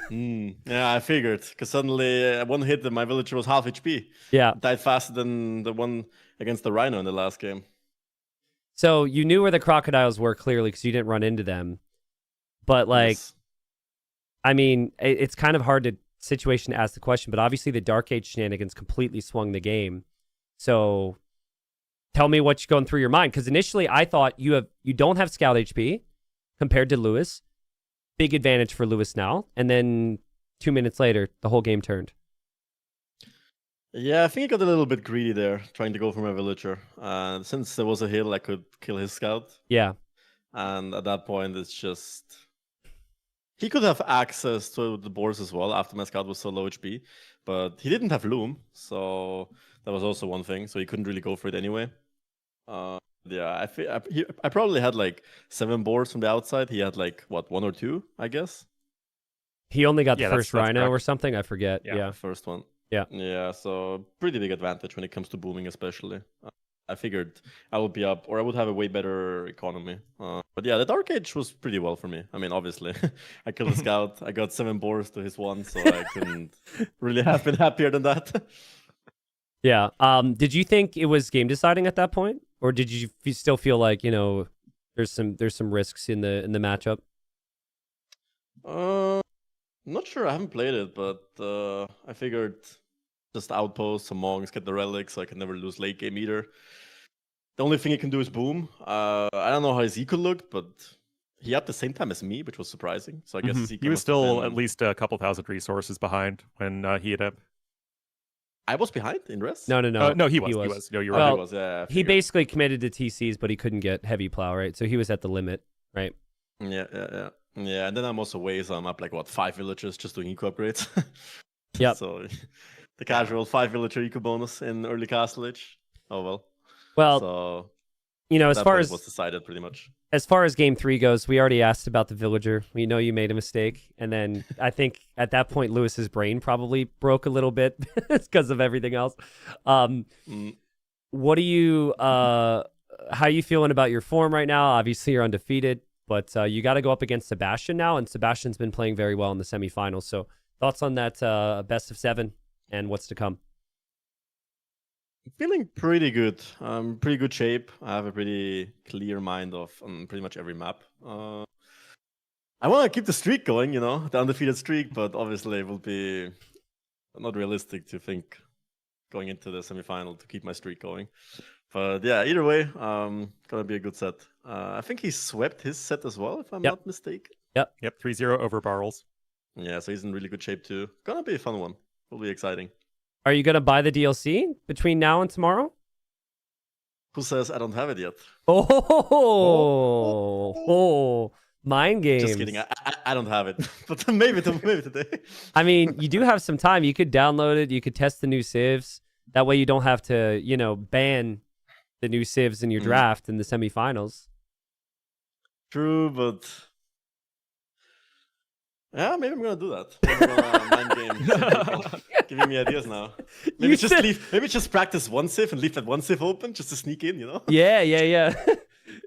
G: Yeah, I figured, because suddenly one hit and my villager was half HP.
D: Yeah.
G: Died faster than the one against the rhino in the last game.
D: So you knew where the crocodiles were clearly because you didn't run into them. But
G: Yes.
D: I mean, it's kind of hard to situation to ask the question, but obviously the Dark Age shenanigans completely swung the game. So tell me what's going through your mind. Because initially I thought you don't have Scout HP compared to Lewis. Big advantage for Lewis now. And then 2 minutes later, the whole game turned.
G: Yeah, I think I got a little bit greedy there, trying to go for my villager. Since there was a hill, I could kill his scout.
D: Yeah.
G: And at that point, it's just... He could have access to the boards as well after my scout was so low HP. But he didn't have loom, so that was also one thing. So he couldn't really go for it anyway. Yeah, I probably had like 7 boards from the outside. He had like, what, 1 or 2, I guess?
D: He only got the
F: that's
D: first Rhino
F: correct.
D: or something. I forget. Yeah.
G: First one.
D: Yeah.
G: Yeah, so pretty big advantage when it comes to booming, especially. I figured I would be up, or I would have a way better economy. But yeah, the Dark Age was pretty well for me. I mean, obviously, I killed a scout. I got 7 boars to his 1, so I couldn't really have been happier than that.
D: Yeah. Did you think it was game deciding at that point, or did you still feel like there's some risks in the matchup?
G: I'm not sure. I haven't played it, but I figured just outpost some monks, get the relics, so I can never lose late game either. The only thing he can do is boom. I don't know how his eco looked, but he had the same time as me, which was surprising. So I guess his eco
F: he was
G: must have
F: still
G: been...
F: at least a couple thousand resources behind when he hit up.
G: I was behind in rest?
D: No.
F: No, he was. No, you're right.
D: Well,
G: He was, yeah, I
D: he
G: figured.
D: basically committed to TCs, but he couldn't get heavy plow, right? So he was at the limit, right?
G: Yeah. Yeah, and then I'm also way, so I'm up like, what, 5 villagers just doing eco upgrades.
D: Yep.
G: So the casual 5 villager eco bonus in early castle age. Oh, well.
D: Well,
G: So
D: as
G: that
D: far
G: point
D: as
G: was decided pretty much.
D: as far as game 3 goes, we already asked about the villager. We know you made a mistake. And then I think at that point, Lewis's brain probably broke a little bit because of everything else. What do you, how are you feeling about your form right now? Obviously, you're undefeated, but you got to go up against Sebastian now. And Sebastian's been playing very well in the semifinals. So thoughts on that best of 7 and what's to come?
G: Feeling pretty good. Pretty good shape. I have a pretty clear mind of pretty much every map. I want to keep the streak going, the undefeated streak, but obviously it will be not realistic to think going into the semifinal to keep my streak going. But yeah, either way, gonna be a good set. I think he swept his set as well, if I'm not mistaken.
F: Yep, 3-0 over Barrels.
G: Yeah, so he's in really good shape too. Gonna be a fun one. Will be exciting.
D: Are you going to buy the DLC between now and tomorrow?
G: Who says I don't have it yet?
D: Mind games.
G: Just kidding. I don't have it, but maybe today.
D: I mean, you do have some time. You could download it. You could test the new civs. That way you don't have to, ban the new civs in your draft in the semifinals.
G: True, but yeah, maybe I'm gonna do that. Maybe I'm gonna mind game. Giving me ideas now. Maybe just practice one civ and leave that one civ open just to sneak in,
D: Yeah.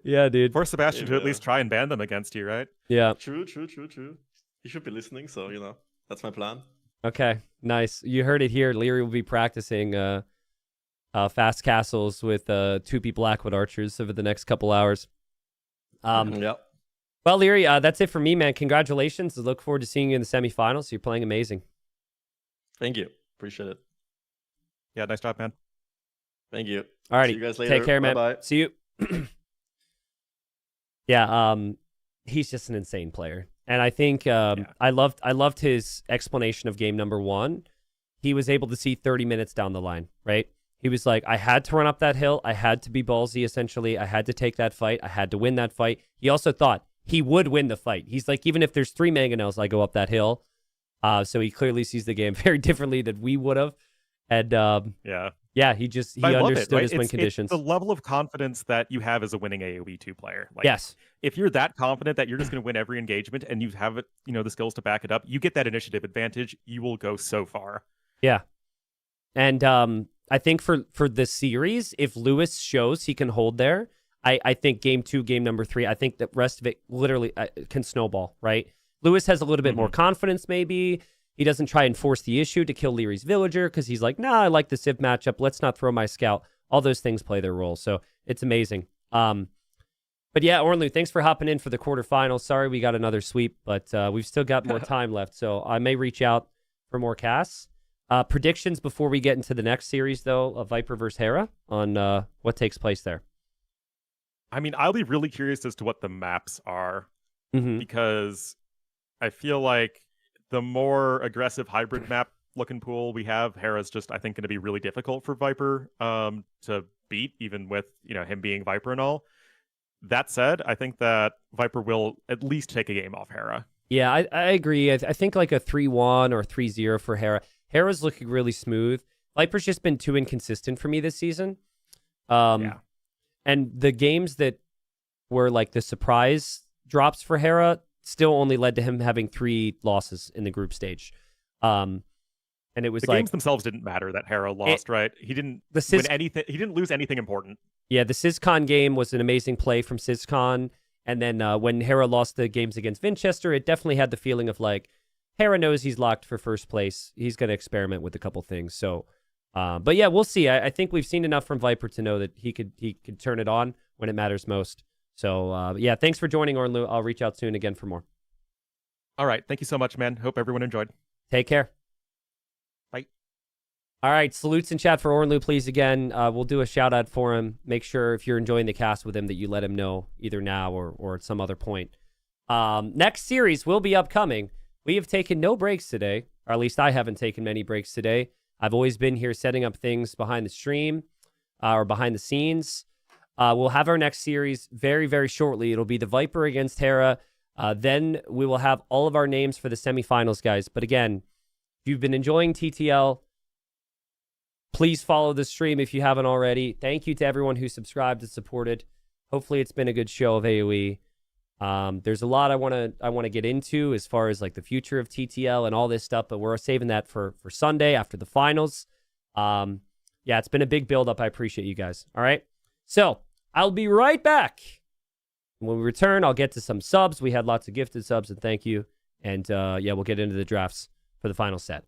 D: Yeah, dude.
F: Force Sebastian to at least try and ban them against you, right?
D: Yeah.
G: True. He should be listening, so that's my plan.
D: Okay, nice. You heard it here. Liry will be practicing fast castles with 2P Blackwood archers over the next couple hours.
G: Yeah.
D: Well, Liry, that's it for me, man. Congratulations. I look forward to seeing you in the semifinals. You're playing amazing.
G: Thank you. Appreciate it.
F: Yeah, nice job, man.
G: Thank you.
D: All righty.
G: See you guys later.
D: Take care, man.
G: Bye-bye.
D: See you. Yeah, he's just an insane player. And I think I loved his explanation of game number 1. He was able to see 30 minutes down the line, right? He was like, I had to run up that hill. I had to be ballsy, essentially. I had to take that fight. I had to win that fight. He also thought he would win the fight. He's like, even if there's 3 mangonels, I go up that hill. So he clearly sees the game very differently than we would have. And yeah, he understood his win conditions.
F: It's the level of confidence that you have as a winning AoE2 player. Like,
D: yes.
F: If you're that confident that you're just going to win every engagement and you have it, the skills to back it up, you get that initiative advantage. You will go so far.
D: Yeah. And I think for this series, if Lewis shows he can hold there, I think game 2, game number 3, I think the rest of it literally can snowball, right? Lewis has a little bit more confidence, maybe. He doesn't try and force the issue to kill Liry's villager because he's like, nah, I like the Civ matchup. Let's not throw my scout. All those things play their role. So it's amazing. But yeah, Ornlu, thanks for hopping in for the quarterfinals. Sorry we got another sweep, but we've still got more time left. So I may reach out for more casts. Predictions before we get into the next series, though, of Viper versus Hera on what takes place there.
F: I mean, I'll be really curious as to what the maps are,
D: Mm-hmm.
F: because I feel like the more aggressive hybrid map looking pool we have, Hera's just, I think, going to be really difficult for Viper to beat, even with, him being Viper and all. That said, I think that Viper will at least take a game off Hera.
D: Yeah, I agree. I think like a 3-1 or 3-0 for Hera. Hera's looking really smooth. Viper's just been too inconsistent for me this season.
F: Yeah.
D: And the games that were like the surprise drops for Hera still only led to him having 3 losses in the group stage. And it was
F: the games themselves didn't matter that Hera lost, right? He didn't win anything. He didn't lose anything important.
D: Yeah, the SizCon game was an amazing play from SizCon. And then when Hera lost the games against Vinchester, it definitely had the feeling of like, Hera knows he's locked for first place. He's going to experiment with a couple things. So, but yeah, we'll see. I think we've seen enough from Viper to know that he could turn it on when it matters most. So, yeah, thanks for joining, Ornlu. I'll reach out soon again for more.
F: All right. Thank you so much, man. Hope everyone enjoyed.
D: Take care.
F: Bye.
D: All right. Salutes in chat for Ornlu, please, again. We'll do a shout out for him. Make sure if you're enjoying the cast with him that you let him know either now or at some other point. Next series will be upcoming. We have taken no breaks today, or at least I haven't taken many breaks today. I've always been here setting up things behind the stream or behind the scenes. We'll have our next series very, very shortly. It'll be the Viper against Hera. Then we will have all of our names for the semifinals, guys. But again, if you've been enjoying TTL, please follow the stream if you haven't already. Thank you to everyone who subscribed and supported. Hopefully it's been a good show of AoE. There's a lot I want to get into as far as like the future of TTL and all this stuff, but we're saving that for Sunday after the finals. Yeah, it's been a big build-up. I appreciate you guys. All right. So I'll be right back. When we return, I'll get to some subs. We had lots of gifted subs, and thank you. And yeah, we'll get into the drafts for the final set.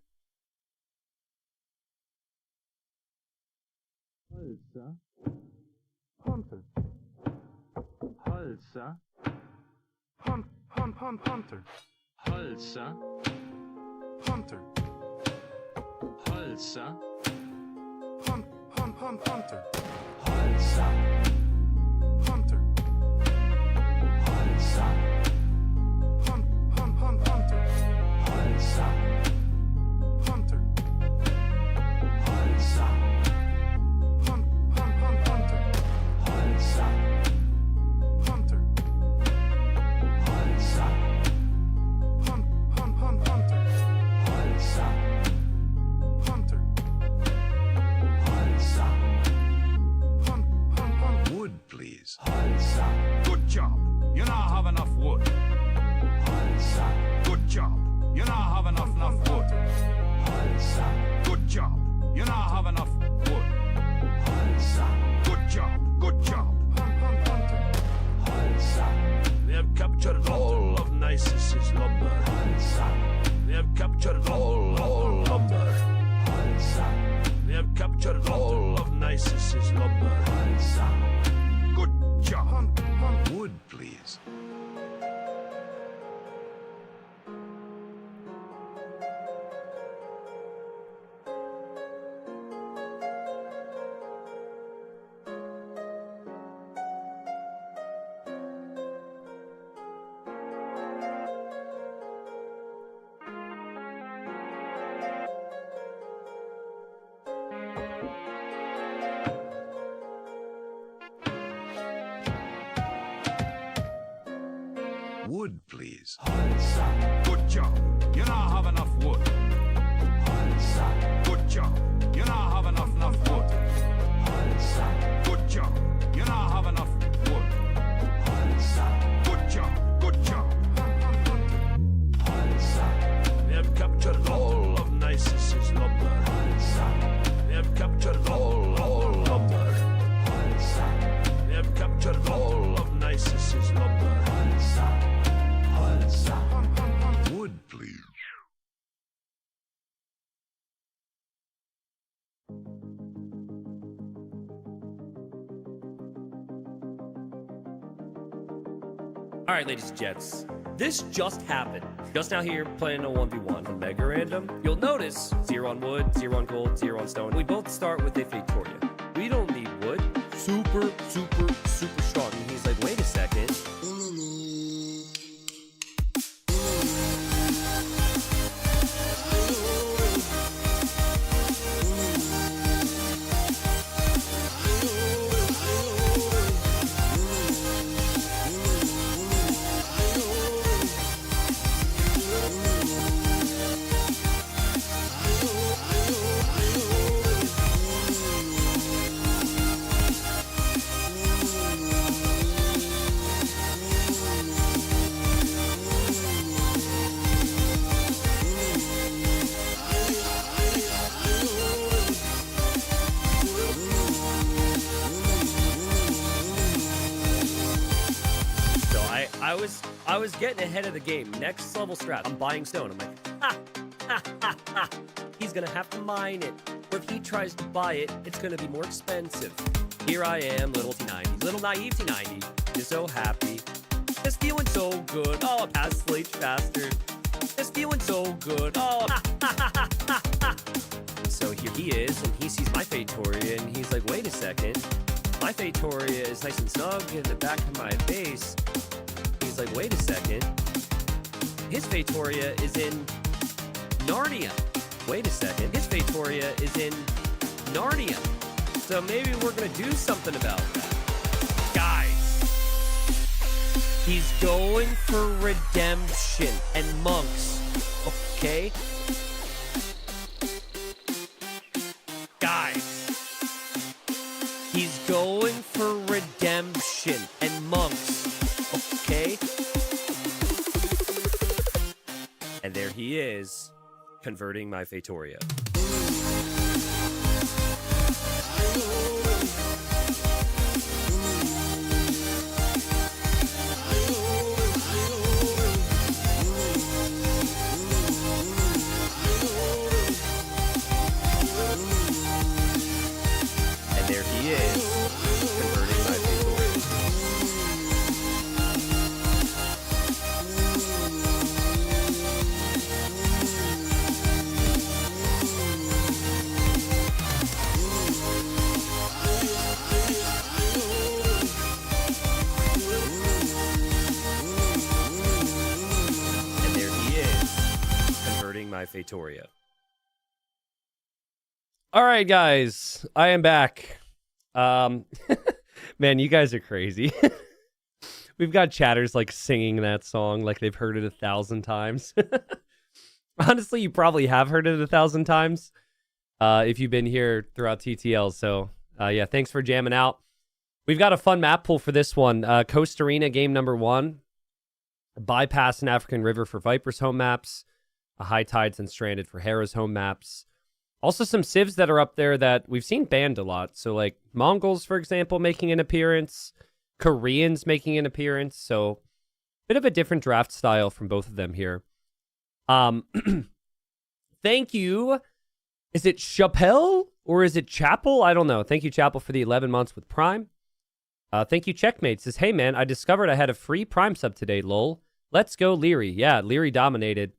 H: Halsa. Hunter. Halsa. Hunter. Halsa. Hunter. Halsa. Hunter. Halsa. Hunter. Halsa. Hunter. Halsa. Hunter. Halsa. Hunter. Halsa. Hunter. Halsa. Hunter. Halsa. Hunter. Halsa.
B: Wood, please.
H: Halsa.
B: Good job. You now have enough wood.
H: Halsa.
B: Good job. You now have enough wood.
H: Halsa.
B: Good job. You now have enough wood.
H: Halsa.
B: Good job. Good job.
H: Halsa.
C: We have captured all of Nisus's lumber.
H: Halsa.
C: We have captured all lumber.
H: Halsa.
C: We have captured all of Nisus's lumber.
H: Halsa.
B: Good job. Wood, please. Wood, please.
H: Halsa.
B: Good job. You now have enough wood.
H: Halsa.
B: Good job. You now have enough wood.
H: Halsa.
B: Good job. You now have enough wood.
H: Halsa.
B: Good job. Good job.
H: Halsa.
C: We have captured all of Nisus's lumber.
H: Halsa.
C: We have captured all lumber.
H: Halsa.
C: We have captured all of Nisus's lumber.
H: Halsa. Halsa.
B: Wood, please.
D: All right, ladies and gents, this just happened. Just now here, playing a 1v1 on Megarandom. You'll notice 0 on wood, 0 on gold, 0 on stone. We both start with a Victoria. We don't need wood. Super, super, super strong. And he's like, wait a second. I was getting ahead of the game. Next level strat, I'm buying stone. I'm like, ha, ha, ha, ha. He's gonna have to mine it. Or if he tries to buy it, it's gonna be more expensive. Here I am, little T90, little naive T90. Just so happy. Just feeling so good. Oh, pass the H bastard. Just feeling so good. Oh, ha, ha, ha, ha, ha, ha. So here he is, and he sees my Fatoria, and he's like, wait a second. My Fatoria is nice and snug in the back of my base. He's like, wait a second. His Fatoria is in Narnia. Wait a second. His Fatoria is in Narnia. So maybe we're going to do something about that. Guys, he's going for redemption and monks. Okay? Guys, he's going for redemption and monks. Okay? And there he is, converting my Fatoria. And there he is, converting my Fatoria. My Fatoria. All right, guys, I am back. Man, you guys are crazy. We've got chatters like singing that song like they've heard it 1,000 times. Honestly, you probably have heard it 1,000 times if you've been here throughout TTL. So yeah, thanks for jamming out. We've got a fun map pool for this one. Coast Arena game number 1. Bypass an African River for Viper's home maps. High Tides and Stranded for Hera's home maps. Also some civs that are up there that we've seen banned a lot. So like Mongols, for example, making an appearance. Koreans making an appearance. So bit of a different draft style from both of them here. Thank you. Is it Chappelle or is it Chapel? I don't know. Thank you, Chapel, for the 11 months with Prime. Thank you, Checkmate. Says, hey, man, I discovered I had a free Prime sub today, lol. Let's go, Liry. Yeah, Liry dominated.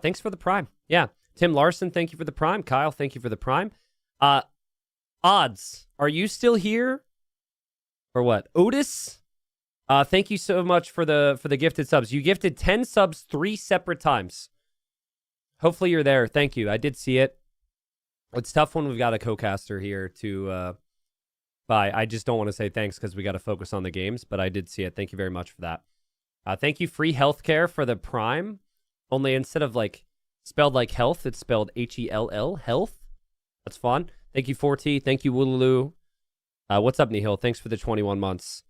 D: Thanks for the Prime. Yeah. Tim Larson, thank you for the Prime. Kyle, thank you for the Prime. Odds, are you still here? Or what? Otis? Thank you so much for the gifted subs. You gifted 10 subs 3 separate times. Hopefully you're there. Thank you. I did see it. It's tough when we've got a co-caster here to buy. I just don't want to say thanks because we got to focus on the games, but I did see it. Thank you very much for that. Thank you, Free Healthcare, for the Prime. Only instead of like spelled like health, it's spelled H-E-L-L, health. That's fun. Thank you, 4T. Thank you, Wooloo. What's up, Nihil? Thanks for the 21 months.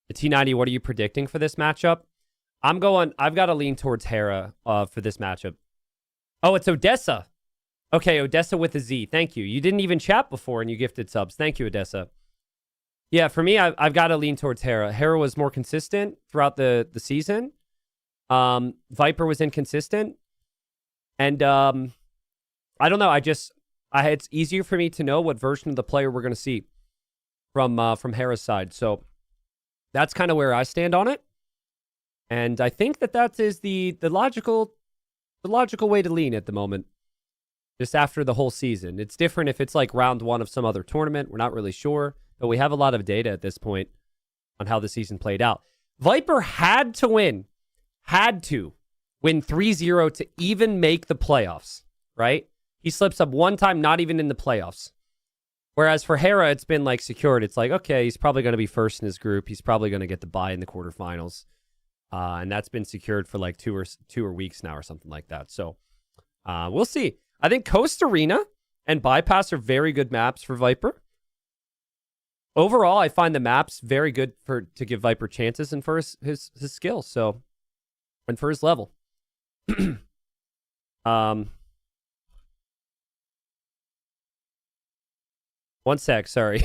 D: The T90, what are you predicting for this matchup? I've got to lean towards Hera for this matchup. Oh, it's Odessa. Okay, Odessa with a Z. Thank you. You didn't even chat before and you gifted subs. Thank you, Odessa. Yeah, for me, I've got to lean towards Hera. Hera was more consistent throughout the season. Viper was inconsistent. And I don't know. It's easier for me to know what version of the player we're going to see from Hera's side. So that's kind of where I stand on it. And I think that is the logical way to lean at the moment. Just after the whole season. It's different if it's like round 1 of some other tournament. We're not really sure. But we have a lot of data at this point on how the season played out. Viper had to win. Had to win 3-0 to even make the playoffs. Right? He slips up one time, not even in the playoffs. Whereas for Hera, it's been like secured. It's like, okay, he's probably going to be first in his group. He's probably going to get the bye in the quarterfinals. And that's been secured for like two weeks now or something like that. So we'll see. I think Coast Arena and Bypass are very good maps for Viper. Overall, I find the maps very good to give Viper chances and for his skills. So, and for his level. One sec, sorry.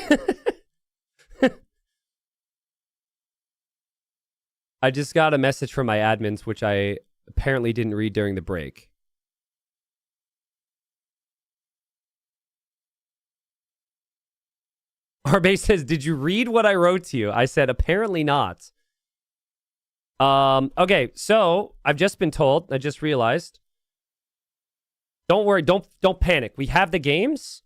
D: I just got a message from my admins, which I apparently didn't read during the break. Arbe says, did you read what I wrote to you? I said, apparently not. Okay, so I've just been told, I just realized. Don't worry, don't panic. We have the games,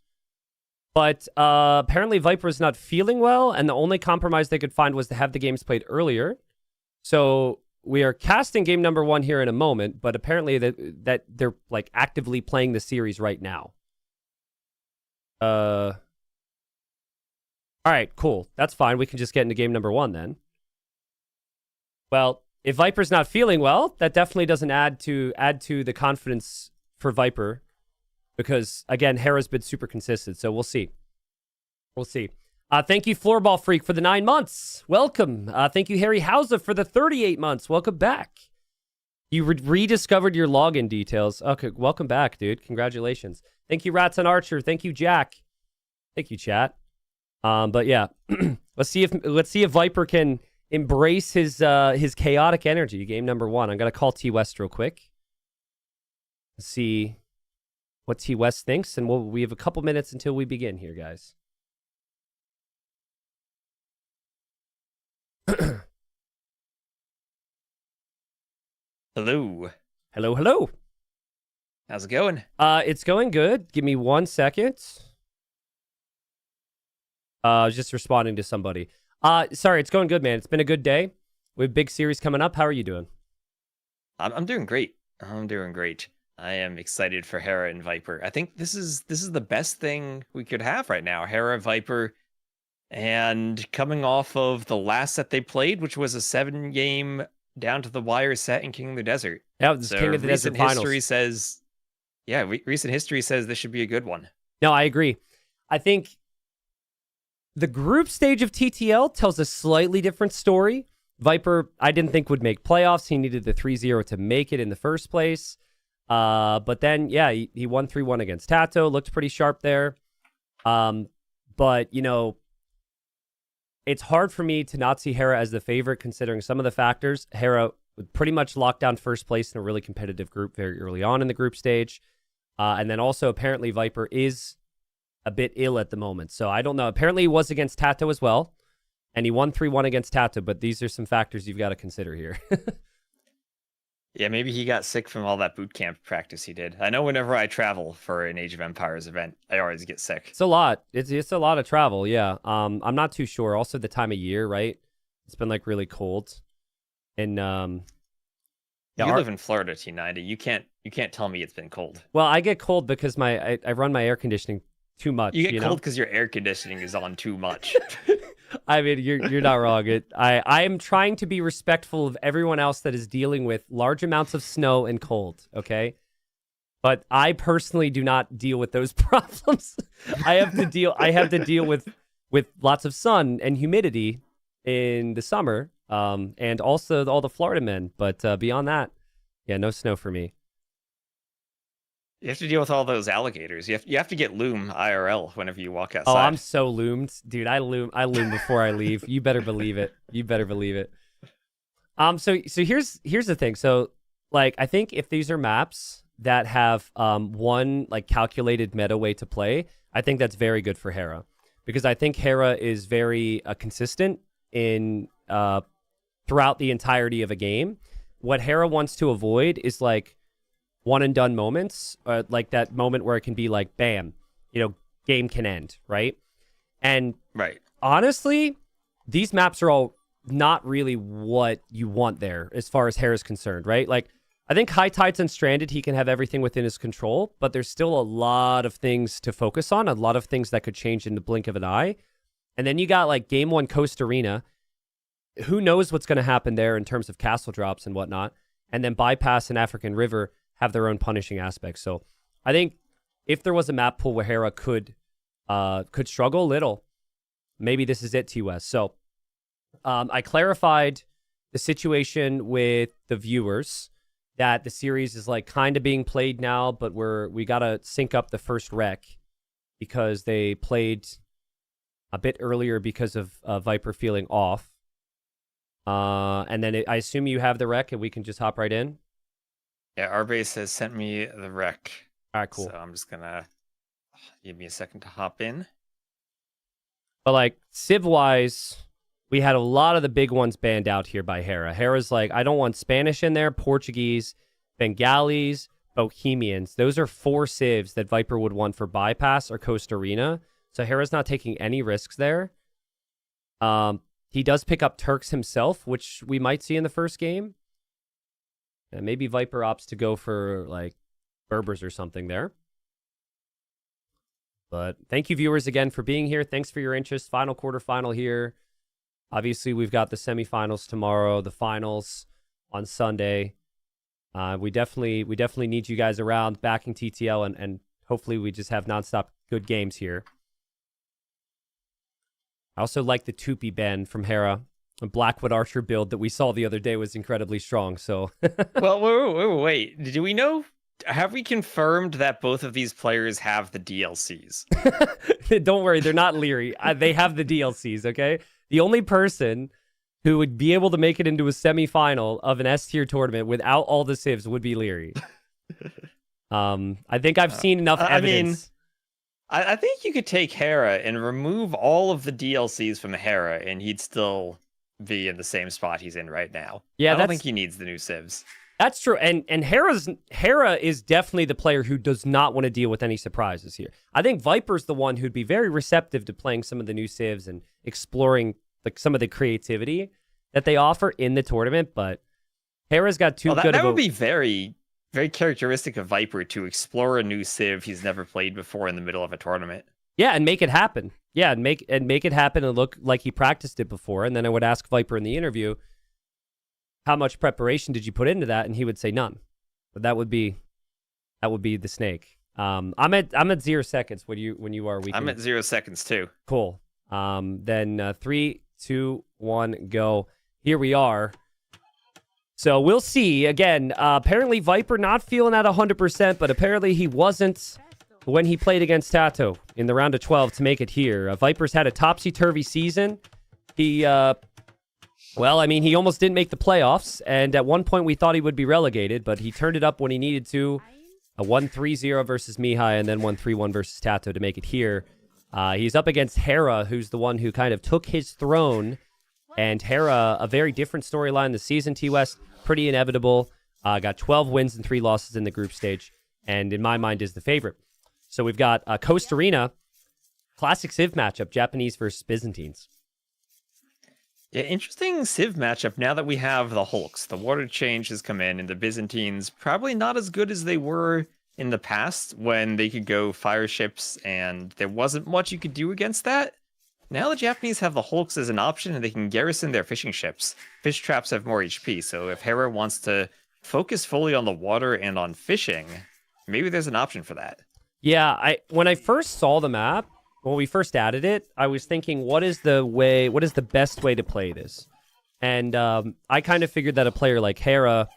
D: but apparently Viper is not feeling well, and the only compromise they could find was to have the games played earlier. So we are casting game number 1 here in a moment, but apparently that they're like actively playing the series right now. All right, cool. That's fine. We can just get into game number 1 then. Well, if Viper's not feeling well, that definitely doesn't add to the confidence for Viper, because again, Hera's been super consistent. So we'll see. We'll see. Thank you, Floorball Freak, for the 9 months. Welcome. Thank you, Harry Hauser, for the 38 months. Welcome back. You rediscovered your login details. Okay, welcome back, dude. Congratulations. Thank you, Rats and Archer. Thank you, Jack. Thank you, chat. But yeah, let's see if Viper can embrace his chaotic energy. Game number 1. I'm gonna call T West real quick. Let's see what T West thinks, and we have a couple minutes until we begin here, guys.
I: Hello.
D: Hello, hello.
I: How's it going?
D: It's going good. Give me 1 second. I was just responding to somebody. Sorry, it's going good, man. It's been a good day. We have big series coming up. How are you doing?
I: I'm doing great. I'm doing great. I am excited for Hera and Viper. I think this is the best thing we could have right now. Hera, Viper, and coming off of the last set they played, which was a 7-game down to the wire set in King of the Desert.
D: Yeah, this King of the Desert finals.
I: Recent history says this should be a good one.
D: No, I agree. I think the group stage of TTL tells a slightly different story. Viper, I didn't think would make playoffs. He needed the 3-0 to make it in the first place. But then, yeah, he won 3-1 against Tato. Looked pretty sharp there. But, you know, it's hard for me to not see Hera as the favorite considering some of the factors. Hera would pretty much lock down first place in a really competitive group very early on in the group stage. And then also, apparently, Viper is a bit ill at the moment. So I don't know. Apparently he was against Tato as well. And he won 3-1 against Tato, but these are some factors you've got to consider here.
I: Yeah, maybe he got sick from all that boot camp practice he did. I know whenever I travel for an Age of Empires event, I always get sick.
D: It's a lot. It's a lot of travel, yeah. I'm not too sure. Also the time of year, right? It's been like really cold. And
I: you live in Florida, T90. You can't tell me it's been cold.
D: Well, I get cold because I run my air conditioning too much.
I: You get cold because your air conditioning is on too much.
D: I mean, you're not wrong. I am trying to be respectful of everyone else that is dealing with large amounts of snow and cold, okay? But I personally do not deal with those problems. I have to deal with lots of sun and humidity in the summer, and also all the Florida men. But beyond that, yeah, no snow for me.
I: You have to deal with all those alligators. You have to get loom IRL whenever you walk outside.
D: Oh, I'm so loomed. Dude, I loom before I leave. You better believe it. So here's the thing. So like I think if these are maps that have one like calculated meta way to play, I think that's very good for Hera. Because I think Hera is very consistent in throughout the entirety of a game. what Hera wants to avoid is like one and done moments, like that moment where it can be like, bam, game can end, right? And
I: Right.
D: honestly, these maps are all not really what you want there as far as Hera's concerned, right? Like, I think High Tides and Stranded, he can have everything within his control, but there's still a lot of things to focus on, a lot of things that could change in the blink of an eye. And then you got like Game 1 Coast Arena. Who knows what's going to happen there in terms of castle drops and whatnot. And then Bypass and African River have their own punishing aspects. So I think if there was a map pool where Hera could struggle a little, maybe this is it, TUS. So I clarified the situation with the viewers that the series is like kind of being played now, but we got to sync up the first rec because they played a bit earlier because of Viper feeling off. And then I assume you have the rec and we can just hop right in.
I: Yeah, Arbase has sent me the rec.
D: All right, cool.
I: So I'm just gonna give me a second to hop in.
D: But like Civ-wise, we had a lot of the big ones banned out here by Hera. Hera's like, I don't want Spanish in there, Portuguese, Bengalis, Bohemians. Those are 4 Civs that Viper would want for Bypass or Coast Arena. So Hera's not taking any risks there. He does pick up Turks himself, which we might see in the first game. And maybe Viper opts to go for like Berbers or something there. But thank you, viewers, again for being here. Thanks for your interest. Final quarterfinal here. Obviously, we've got the semifinals tomorrow, the finals on Sunday. We definitely need you guys around backing TTL, and hopefully we just have nonstop good games here. I also like the Tupi Ben from Hera. A Blackwood Archer build that we saw the other day was incredibly strong. So,
I: Well, wait. Do we know? Have we confirmed that both of these players have the DLCs?
D: don't worry, they're not Liry. They have the DLCs. Okay, the only person who would be able to make it into a semifinal of an S tier tournament without all the civs would be Liry. I think I've seen enough evidence.
I: I think you could take Hera and remove all of the DLCs from Hera, and he'd still be in the same spot he's in right now.
D: Yeah,
I: I don't think he needs the new civs.
D: That's true. And Hera is definitely the player who does not want to deal with any surprises here. I think Viper's the one who'd be very receptive to playing some of the new civs and exploring like some of the creativity that they offer in the tournament, but Hera's got too good
I: that would be very, very characteristic of Viper to explore a new civ he's never played before in the middle of a tournament.
D: Yeah, and make it happen. Yeah, and make it happen and look like he practiced it before. And then I would ask Viper in the interview, how much preparation did you put into that? And he would say none. But that would be the snake. I'm at 0 seconds when you are.
I: I'm at 0 seconds too.
D: Cool. Then 3, 2, 1, go. Here we are. So we'll see. Again, apparently Viper not feeling at 100%, but apparently he wasn't when he played against Tato in the round of 12 to make it here. Viper's had a topsy-turvy season. He, he almost didn't make the playoffs, and at one point we thought he would be relegated, but he turned it up when he needed to. A 1-3-0 versus Mihai, and then 1-3-1 versus Tato to make it here. He's up against Hera, who's the one who kind of took his throne. And Hera, a very different storyline this season, T-West. Pretty inevitable. Got 12 wins and 3 losses in the group stage. And in my mind is the favorite. So we've got Coast Arena. Classic Civ matchup. Japanese versus Byzantines.
I: Yeah, interesting Civ matchup now that we have the Hulks. The water change has come in, and the Byzantines probably not as good as they were in the past when they could go fire ships and there wasn't much you could do against that. Now the Japanese have the Hulks as an option and they can garrison their fishing ships. Fish traps have more HP, so if Hera wants to focus fully on the water and on fishing, maybe there's an option for that.
D: Yeah, when I first saw the map, when we first added it, I was thinking, what is the best way to play this? And I kind of figured that a player like Hera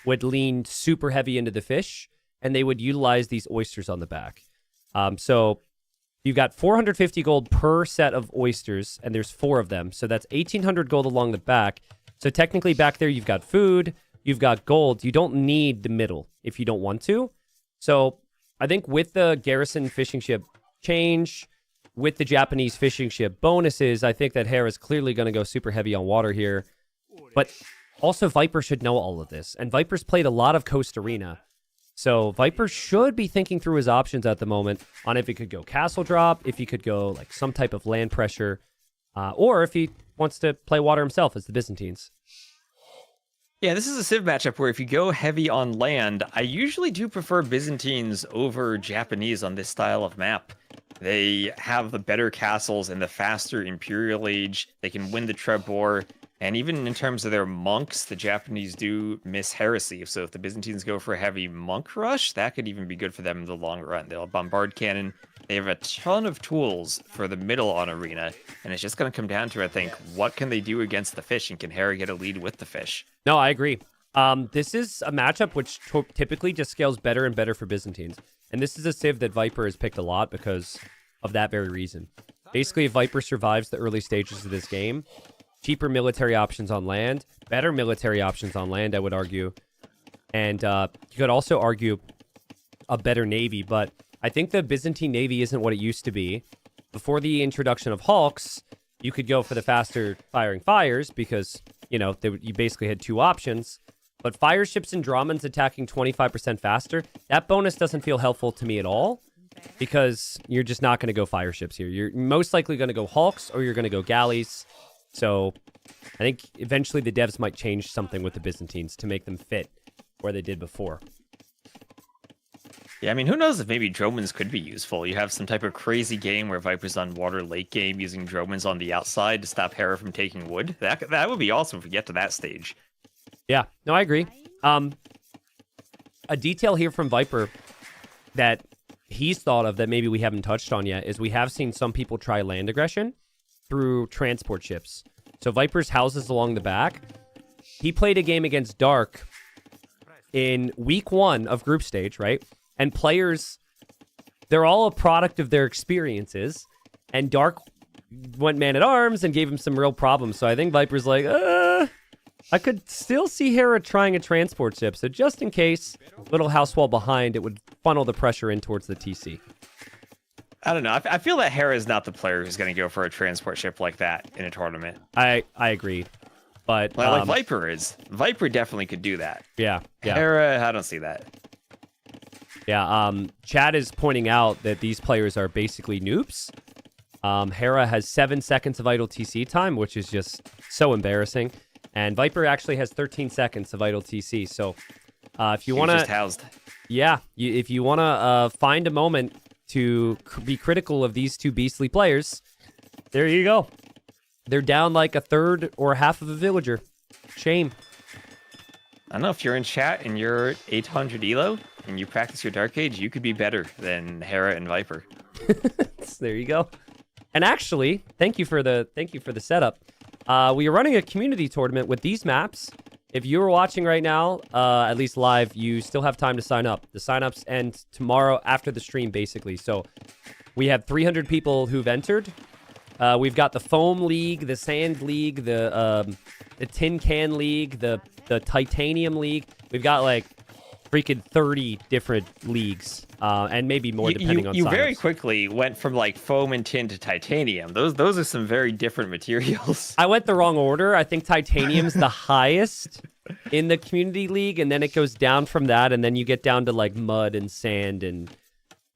D: would lean super heavy into the fish, and they would utilize these oysters on the back. So you've got 450 gold per set of oysters, and there's 4 of them. So that's 1,800 gold along the back. So technically back there, you've got food, you've got gold. You don't need the middle if you don't want to. So I think with the garrison fishing ship change, with the Japanese fishing ship bonuses, I think that Hera's clearly going to go super heavy on water here. But Also, Viper should know all of this. And Viper's played a lot of Coast Arena. So Viper should be thinking through his options at the moment on if he could go castle drop, if he could go like some type of land pressure, or if he wants to play water himself as the Byzantines.
I: Yeah, this is a Civ matchup where if you go heavy on land, I usually do prefer Byzantines over Japanese on this style of map. They have the better castles and the faster Imperial Age. They can win the Trebor. And even in terms of their monks, the Japanese do miss heresy. So if the Byzantines go for a heavy monk rush, that could even be good for them in the long run. They'll bombard cannon. They have a ton of tools for the middle on Arena. And it's just going to come down to, I think, what can they do against the fish? And can Hera get a lead with the fish?
D: No, I agree. This is a matchup which typically just scales better and better for Byzantines. And this is a Civ that Viper has picked a lot because of that very reason. Basically, if Viper survives the early stages of this game, cheaper military options on land, better military options on land, I would argue. And you could also argue a better navy, but I think the Byzantine navy isn't what it used to be. Before the introduction of Hawks, you could go for the faster firing fires because, you know, you basically had two options. But fire ships and Dramans attacking 25% faster, that bonus doesn't feel helpful to me at all because you're just not going to go fire ships here. You're most likely going to go Hawks or you're going to go galleys. So I think eventually the devs might change something with the Byzantines to make them fit where they did before.
I: Yeah, I mean, who knows if maybe Dromans could be useful. You have some type of crazy game where Viper's on water late game using Dromans on the outside to stop Hera from taking wood. That would be awesome if we get to that stage.
D: Yeah, no, I agree. A detail here from Viper that he's thought of that maybe we haven't touched on yet is we have seen some people try land aggression through transport ships. So Viper's houses along the back. He played a game against Dark in week 1 of group stage, right? And players, they're all a product of their experiences. And Dark went man-at-arms and gave him some real problems. So I think Viper's like, I could still see Hera trying a transport ship. So just in case, little house wall behind, it would funnel the pressure in towards the TC.
I: I don't know. I feel that Hera is not the player who's going to go for a transport ship like that in a tournament.
D: I agree. But
I: like Viper is. Viper definitely could do that.
D: Yeah.
I: Hera, I don't see that.
D: Yeah, Chad is pointing out that these players are basically noobs. Hera has 7 seconds of idle TC time, which is just so embarrassing. And Viper actually has 13 seconds of idle TC. So if you want to...
I: just housed.
D: Yeah, if you want to find a moment to be critical of these two beastly players, there you go. They're down like a third or half of a villager. Shame.
I: I don't know, if you're in chat and you're 800 elo and you practice your Dark Age, you could be better than Hera and Viper.
D: There you go. And actually, thank you for the setup. We are running a community tournament with these maps. If you're watching right now, at least live, you still have time to sign up. The signups end tomorrow after the stream, basically. So we have 300 people who've entered. We've got the Foam League, the Sand League, the Tin Can League, the Titanium League. We've got like freaking 30 different leagues, and maybe more depending on signups.
I: You very quickly went from like foam and tin to titanium. Those are some very different materials.
D: I went the wrong order. I think titanium's the highest in the community league, and then it goes down from that, and then you get down to like mud and sand and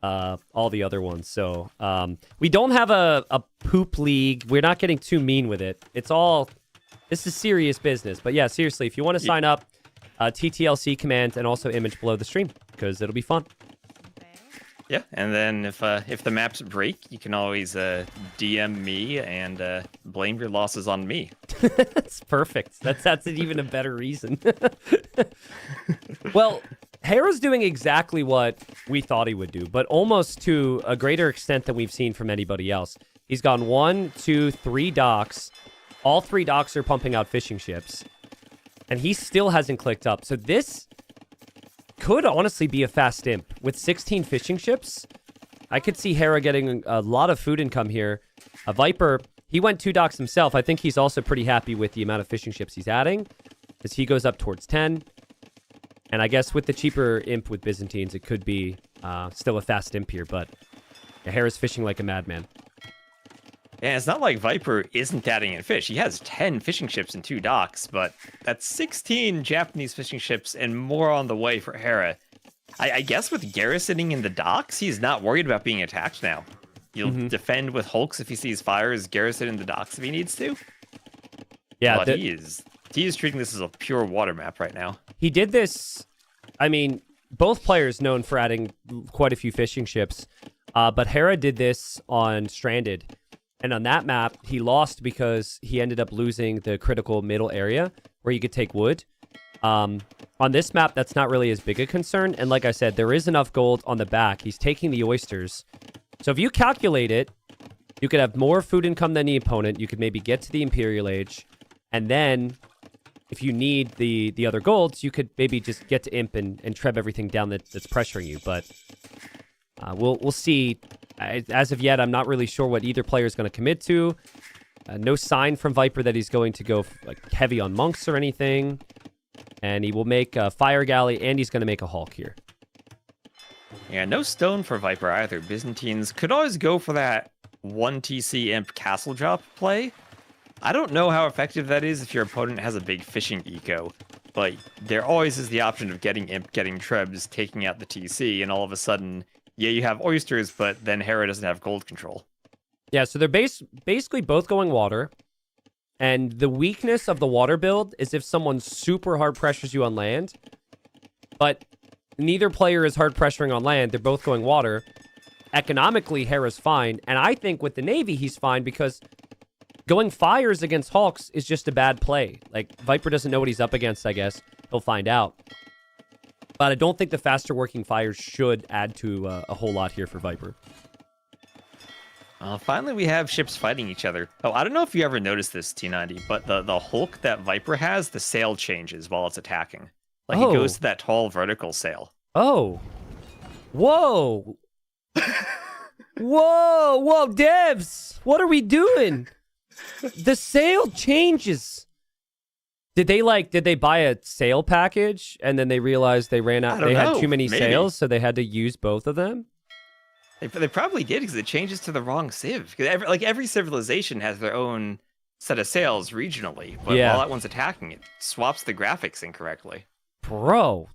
D: all the other ones. So we don't have a poop league. We're not getting too mean with it. This is serious business. But yeah, seriously, if you want to sign up, TTLC command and also image below the stream because it'll be fun.
I: Yeah, and then if the maps break, you can always DM me and blame your losses on me.
D: That's perfect. That's even a better reason. Well, Hera's doing exactly what we thought he would do, but almost to a greater extent than we've seen from anybody else. He's gone 1, 2, 3 docks. All 3 docks are pumping out fishing ships. And he still hasn't clicked up. So this could honestly be a fast imp. With 16 fishing ships, I could see Hera getting a lot of food income here. A Viper, he went 2 docks himself. I think he's also pretty happy with the amount of fishing ships he's adding, because he goes up towards 10. And I guess with the cheaper imp with Byzantines, it could be still a fast imp here, but Hera's fishing like a madman.
I: And it's not like Viper isn't adding in fish. He has 10 fishing ships and 2 docks, but that's 16 Japanese fishing ships and more on the way for Hera. I guess with garrisoning in the docks, he's not worried about being attacked now. He'll defend with hulks if he sees fires, garrison in the docks if he needs to.
D: Yeah,
I: but he is treating this as a pure water map right now.
D: He did this. I mean, both players known for adding quite a few fishing ships, but Hera did this on Stranded. And on that map, he lost because he ended up losing the critical middle area where you could take wood. On this map, that's not really as big a concern. And like I said, there is enough gold on the back. He's taking the oysters. So if you calculate it, you could have more food income than the opponent. You could maybe get to the Imperial Age. And then if you need the other golds, you could maybe just get to Imp and treb everything down that's pressuring you. But we'll see. As of yet, I'm not really sure what either player is going to commit to. No sign from Viper that he's going to go like heavy on monks or anything. And he will make a fire galley, and he's going to make a Hulk here.
I: Yeah, no stone for Viper either. Byzantines could always go for that 1 TC Imp castle drop play. I don't know how effective that is if your opponent has a big fishing eco, but there always is the option of getting Imp, getting Trebs, taking out the TC, and all of a sudden, yeah, you have oysters, but then Hera doesn't have gold control.
D: Yeah, so they're basically both going water. And the weakness of the water build is if someone super hard pressures you on land. But neither player is hard pressuring on land. They're both going water. Economically, Hera's fine. And I think with the Navy, he's fine because going fires against Hawks is just a bad play. Like, Viper doesn't know what he's up against, I guess. He'll find out. But I don't think the faster working fires should add to a whole lot here for Viper.
I: Finally, we have ships fighting each other. Oh, I don't know if you ever noticed this, T90, but the hulk that Viper has, the sail changes while it's attacking. Like, it goes to that tall vertical sail.
D: Oh. Whoa. Whoa, devs. What are we doing? The sail changes. Did they buy a sail package and then they realized they ran out? They had too many sails, so they had to use both of them?
I: They probably did because it changes to the wrong civ. Because every civilization has their own set of sails regionally, but while that one's attacking, it swaps the graphics incorrectly.
D: Bro,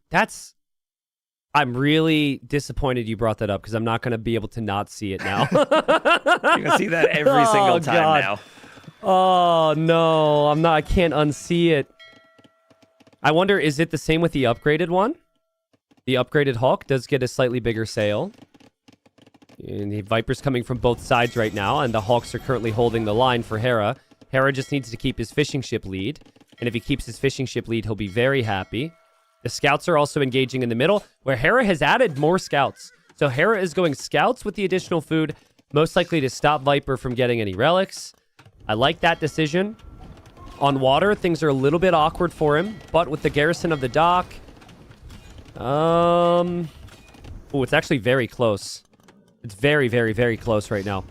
D: I'm really disappointed you brought that up because I'm not going to be able to not see it now.
I: You're going to see that every single time now.
D: Oh, no, I'm not. I can't unsee it. I wonder, is it the same with the upgraded one? The upgraded Hawk does get a slightly bigger sail. And the Viper's coming from both sides right now, and the Hawks are currently holding the line for Hera. Hera just needs to keep his fishing ship lead, and if he keeps his fishing ship lead, he'll be very happy. The scouts are also engaging in the middle, where Hera has added more scouts. So Hera is going scouts with the additional food, most likely to stop Viper from getting any relics. I like that decision. On water, things are a little bit awkward for him, but with the garrison of the dock... Oh, it's actually very close. It's very, very, very close right now.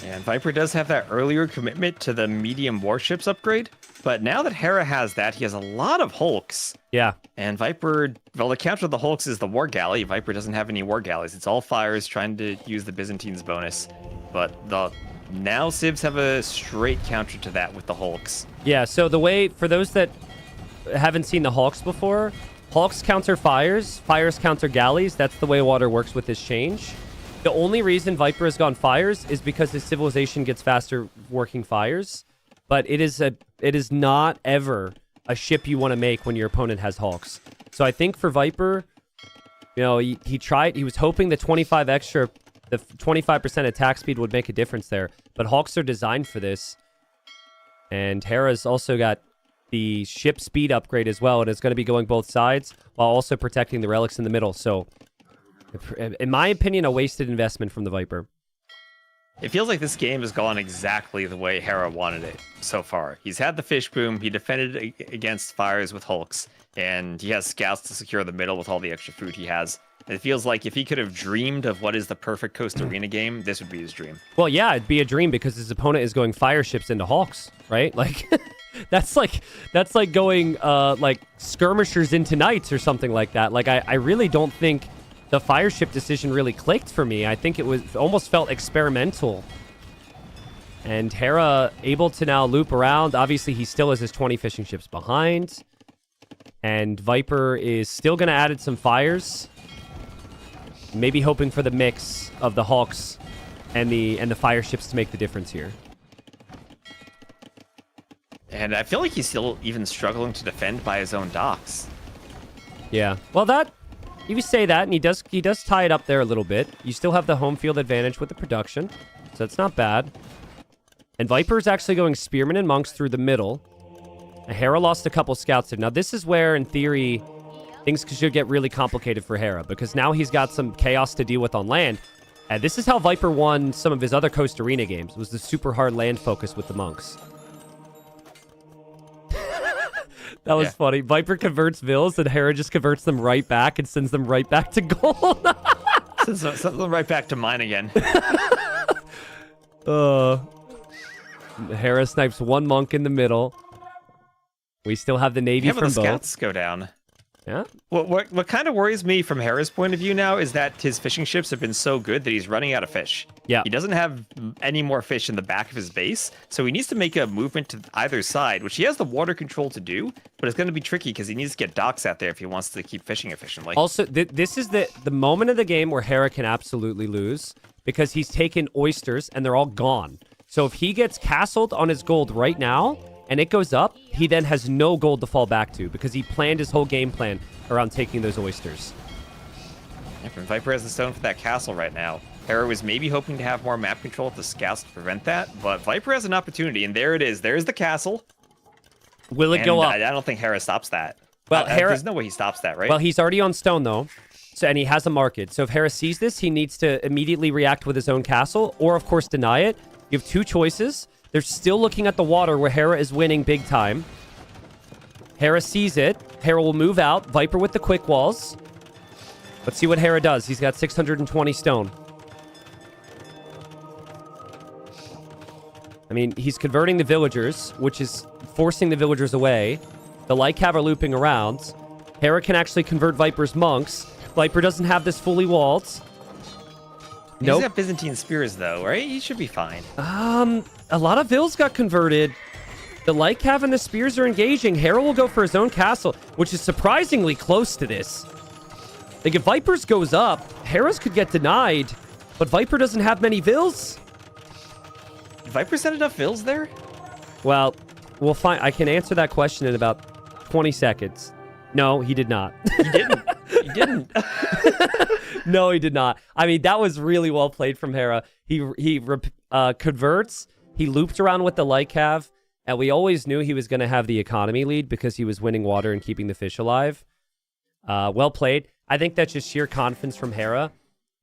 I: And Viper does have that earlier commitment to the medium warships upgrade, but now that Hera has that, he has a lot of hulks.
D: Yeah.
I: And Viper, well, the counter of the hulks is the war galley. Viper doesn't have any war galleys. It's all fires trying to use the Byzantines bonus. But now civs have a straight counter to that with the hulks.
D: Yeah, so the way, for those that haven't seen the Hawks before, Hawks counter fires, fires counter galleys. That's the way water works with this change. The only reason Viper has gone fires is because his civilization gets faster working fires. But it is not ever a ship you want to make when your opponent has Hawks. So I think for Viper, you know, he tried, he was hoping the 25 extra, the 25% attack speed would make a difference there. But Hawks are designed for this. And Hera's also got the ship speed upgrade as well, and it's going to be going both sides while also protecting the relics in the middle. So, in my opinion, a wasted investment from the Viper.
I: It feels like this game has gone exactly the way Hera wanted it so far. He's had the fish boom, he defended against fires with hulks, and he has scouts to secure the middle with all the extra food he has. It feels like if he could have dreamed of what is the perfect Coast Arena game, this would be his dream.
D: Well, yeah, it'd be a dream because his opponent is going fire ships into Hawks, right? Like... That's like going like skirmishers into knights or something like that. Like I really don't think the fire ship decision really clicked for me. I think it was almost felt experimental. And Hera able to now loop around. Obviously, he still has his 20 fishing ships behind. And Viper is still going to add in some fires. Maybe hoping for the mix of the Hawks and the fire ships to make the difference here.
I: And I feel like he's still even struggling to defend by his own docks.
D: Yeah. Well, you say that, and he does tie it up there a little bit. You still have the home field advantage with the production, so that's not bad. And Viper's actually going Spearmen and Monks through the middle. Hera lost a couple scouts there. Now, this is where, in theory, things should get really complicated for Hera, because now he's got some chaos to deal with on land. And this is how Viper won some of his other Coast Arena games, was the super hard land focus with the Monks. That was funny. Viper converts Vills, and Hera just converts them right back and sends them right back to gold.
I: Sends them right back to mine again.
D: Hera snipes one monk in the middle. We still have the Navy from
I: the
D: both.
I: scouts go down.
D: Yeah.
I: What kind of worries me from Hera's point of view now is that his fishing ships have been so good that he's running out of fish.
D: Yeah.
I: He doesn't have any more fish in the back of his base, so he needs to make a movement to either side, which he has the water control to do, but it's going to be tricky because he needs to get docks out there if he wants to keep fishing efficiently.
D: Also, this is the moment of the game where Hera can absolutely lose, because he's taken oysters and they're all gone. So if he gets castled on his gold right now, and it goes up, he then has no gold to fall back to, because he planned his whole game plan around taking those oysters.
I: Yep, and Viper has the stone for that castle right now. Hera was maybe hoping to have more map control with the scouts to prevent that, but Viper has an opportunity, and there it is. There's the castle.
D: Will it go up?
I: I don't think Hera stops that.
D: Well,
I: there's no way he stops that, right?
D: Well, he's already on stone, though, and he has a market. So if Hera sees this, he needs to immediately react with his own castle, or, of course, deny it. You have two choices. They're still looking at the water where Hera is winning big time. Hera sees it. Hera will move out. Viper with the quick walls. Let's see what Hera does. He's got 620 stone. I mean, he's converting the villagers, which is forcing the villagers away. The Lycav are looping around. Hera can actually convert Viper's monks. Viper doesn't have this fully walled.
I: He's got Byzantine spears, though, right? He should be fine.
D: A lot of Vills got converted. The Lycav and the spears are engaging. Hera will go for his own castle, which is surprisingly close to this. Like, if Viper's goes up, Hera's could get denied, but Viper doesn't have many Vills.
I: Did Viper send enough Vills there?
D: Well, we'll find. I can answer that question in about 20 seconds. No, he did not.
I: He didn't. He didn't.
D: No, he did not. I mean, that was really well played from Hera. He converts. He looped around with the Lycav, and we always knew he was going to have the economy lead because he was winning water and keeping the fish alive. Well played. I think that's just sheer confidence from Hera.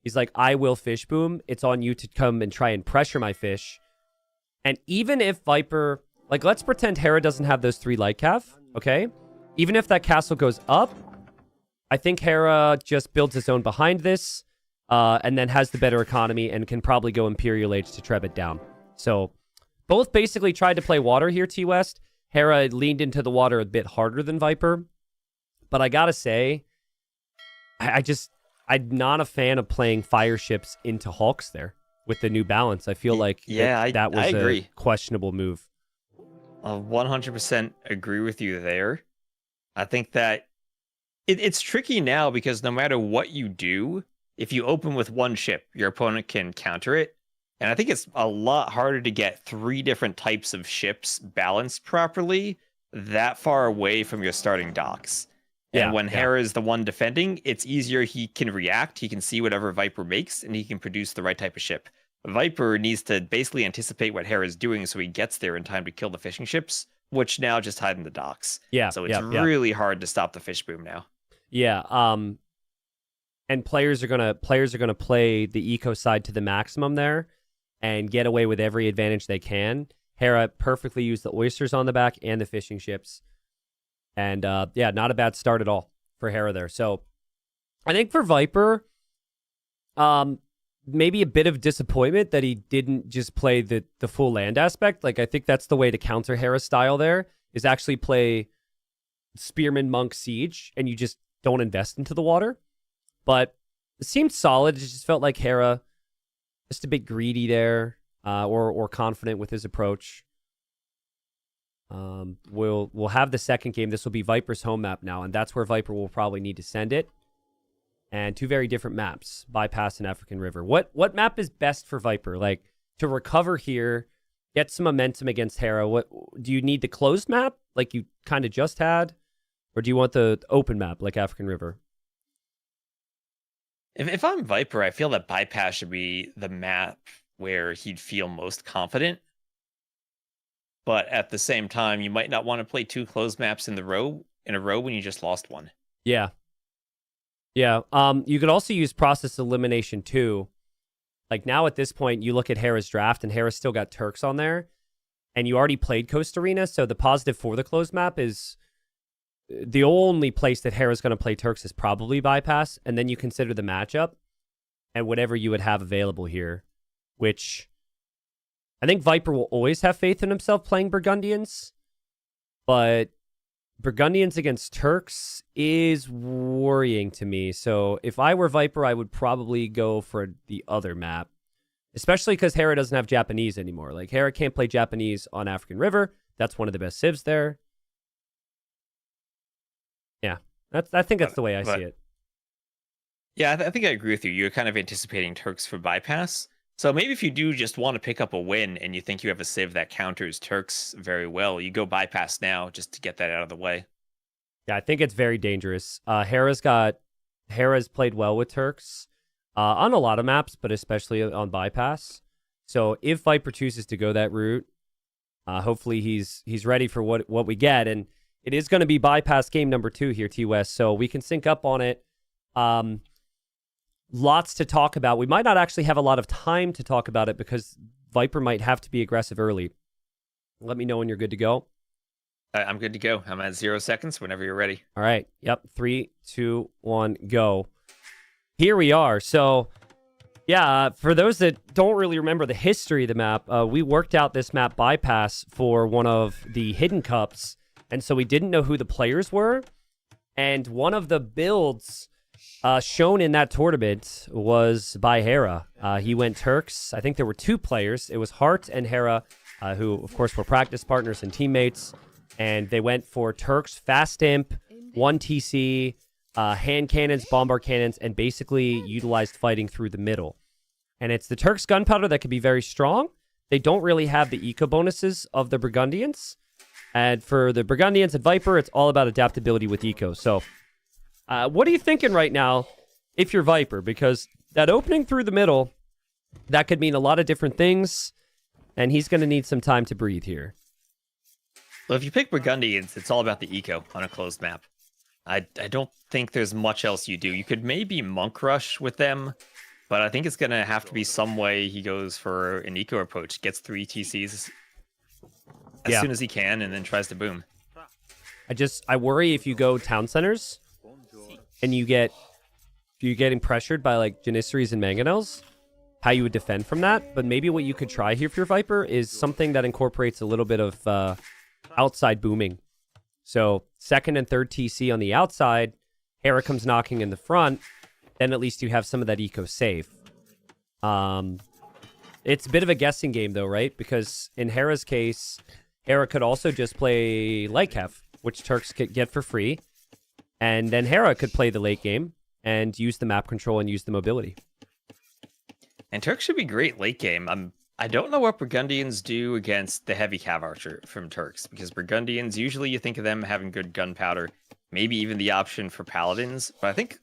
D: He's like, I will fish boom. It's on you to come and try and pressure my fish. And even if Viper, like, let's pretend Hera doesn't have those 3 Lycav, okay? Even if that castle goes up, I think Hera just builds his own behind this, and then has the better economy and can probably go Imperial Age to treb it down. So both basically tried to play water here, T-West. Hera leaned into the water a bit harder than Viper. But I gotta say, I'm not a fan of playing fire ships into Hawks there with the new balance. I feel like that was a questionable move.
I: I 100% agree with you there. I think that it's tricky now because no matter what you do, if you open with one ship, your opponent can counter it. And I think it's a lot harder to get 3 different types of ships balanced properly that far away from your starting docks. And when Hera is the one defending, it's easier. He can react. He can see whatever Viper makes, and he can produce the right type of ship. Viper needs to basically anticipate what Hera is doing so he gets there in time to kill the fishing ships, which now just hide in the docks.
D: Yeah.
I: So it's really hard to stop the fish boom now.
D: Yeah. And players are gonna play the eco side to the maximum there and get away with every advantage they can. Hera perfectly used the oysters on the back and the fishing ships. And not a bad start at all for Hera there. So I think for Viper, maybe a bit of disappointment that he didn't just play the full land aspect. Like, I think that's the way to counter Hera's style there, is actually play Spearman Monk Siege, and you just don't invest into the water. But It seemed solid. It just felt like Hera just a bit greedy there, or confident with his approach. We'll have the second game. This will be Viper's home map now, and that's where Viper will probably need to send it. And two very different maps, Bypass and African River. What map is best for Viper? Like, to recover here, get some momentum against Hera. What do you need, the closed map like you kind of just had, or do you want the open map like African River?
I: If I'm Viper, I feel that Bypass should be the map where he'd feel most confident. But at the same time, you might not want to play two closed maps in a row when you just lost one.
D: Yeah. Yeah. You could also use process elimination too. Like now at this point, you look at Hera's draft, and Hera's still got Turks on there, and you already played Coast Arena, so the positive for the closed map is the only place that Hera's going to play Turks is probably Bypass, and then you consider the matchup and whatever you would have available here, which I think Viper will always have faith in himself playing Burgundians, but Burgundians against Turks is worrying to me. So if I were Viper, I would probably go for the other map, especially because Hera doesn't have Japanese anymore. Like, Hera can't play Japanese on African River. That's one of the best civs there. Yeah, I think that's the way I see it.
I: Yeah, I think I agree with you. You're kind of anticipating Turks for Bypass. So maybe if you do just want to pick up a win and you think you have a civ that counters Turks very well, you go Bypass now just to get that out of the way.
D: Yeah, I think it's very dangerous. Hera's played well with Turks on a lot of maps, but especially on Bypass. So if Viper chooses to go that route, hopefully he's ready for what we get. And it is going to be Bypass game number 2 here, T-West, so we can sync up on it. Lots to talk about. We might not actually have a lot of time to talk about it because Viper might have to be aggressive early. Let me know when you're good to go.
I: I'm good to go. I'm at 0 seconds whenever you're ready.
D: All right. Yep. 3, 2, 1, go. Here we are. So, yeah, for those that don't really remember the history of the map, we worked out this map Bypass for one of the Hidden Cups, and so we didn't know who the players were. And one of the builds shown in that tournament was by Hera. He went Turks. I think there were 2 players. It was Hart and Hera, who, of course, were practice partners and teammates. And they went for Turks, Fast Imp, 1 TC, hand cannons, bombard cannons, and basically utilized fighting through the middle. And it's the Turks gunpowder that can be very strong. They don't really have the eco bonuses of the Burgundians. And for the Burgundians and Viper, it's all about adaptability with eco. So what are you thinking right now if you're Viper? Because that opening through the middle, that could mean a lot of different things, and he's going to need some time to breathe here.
I: Well, if you pick Burgundians, it's all about the eco on a closed map. I don't think there's much else you do. You could maybe Monk Rush with them, but I think it's going to have to be some way he goes for an eco approach, gets 3 TCs as soon as he can, and then tries to boom.
D: I worry if you go town centers and you're getting pressured by like Janissaries and Mangonels, how you would defend from that. But maybe what you could try here for your Viper is something that incorporates a little bit of outside booming. So 2nd and 3rd TC on the outside, Hera comes knocking in the front, then at least you have some of that eco safe. It's a bit of a guessing game though, right? Because in Hera's case, Hera could also just play Lightcav, which Turks could get for free. And then Hera could play the late game and use the map control and use the mobility.
I: And Turks should be great late game. I don't know what Burgundians do against the heavy Cav Archer from Turks, because Burgundians, usually you think of them having good gunpowder, maybe even the option for Paladins, but I think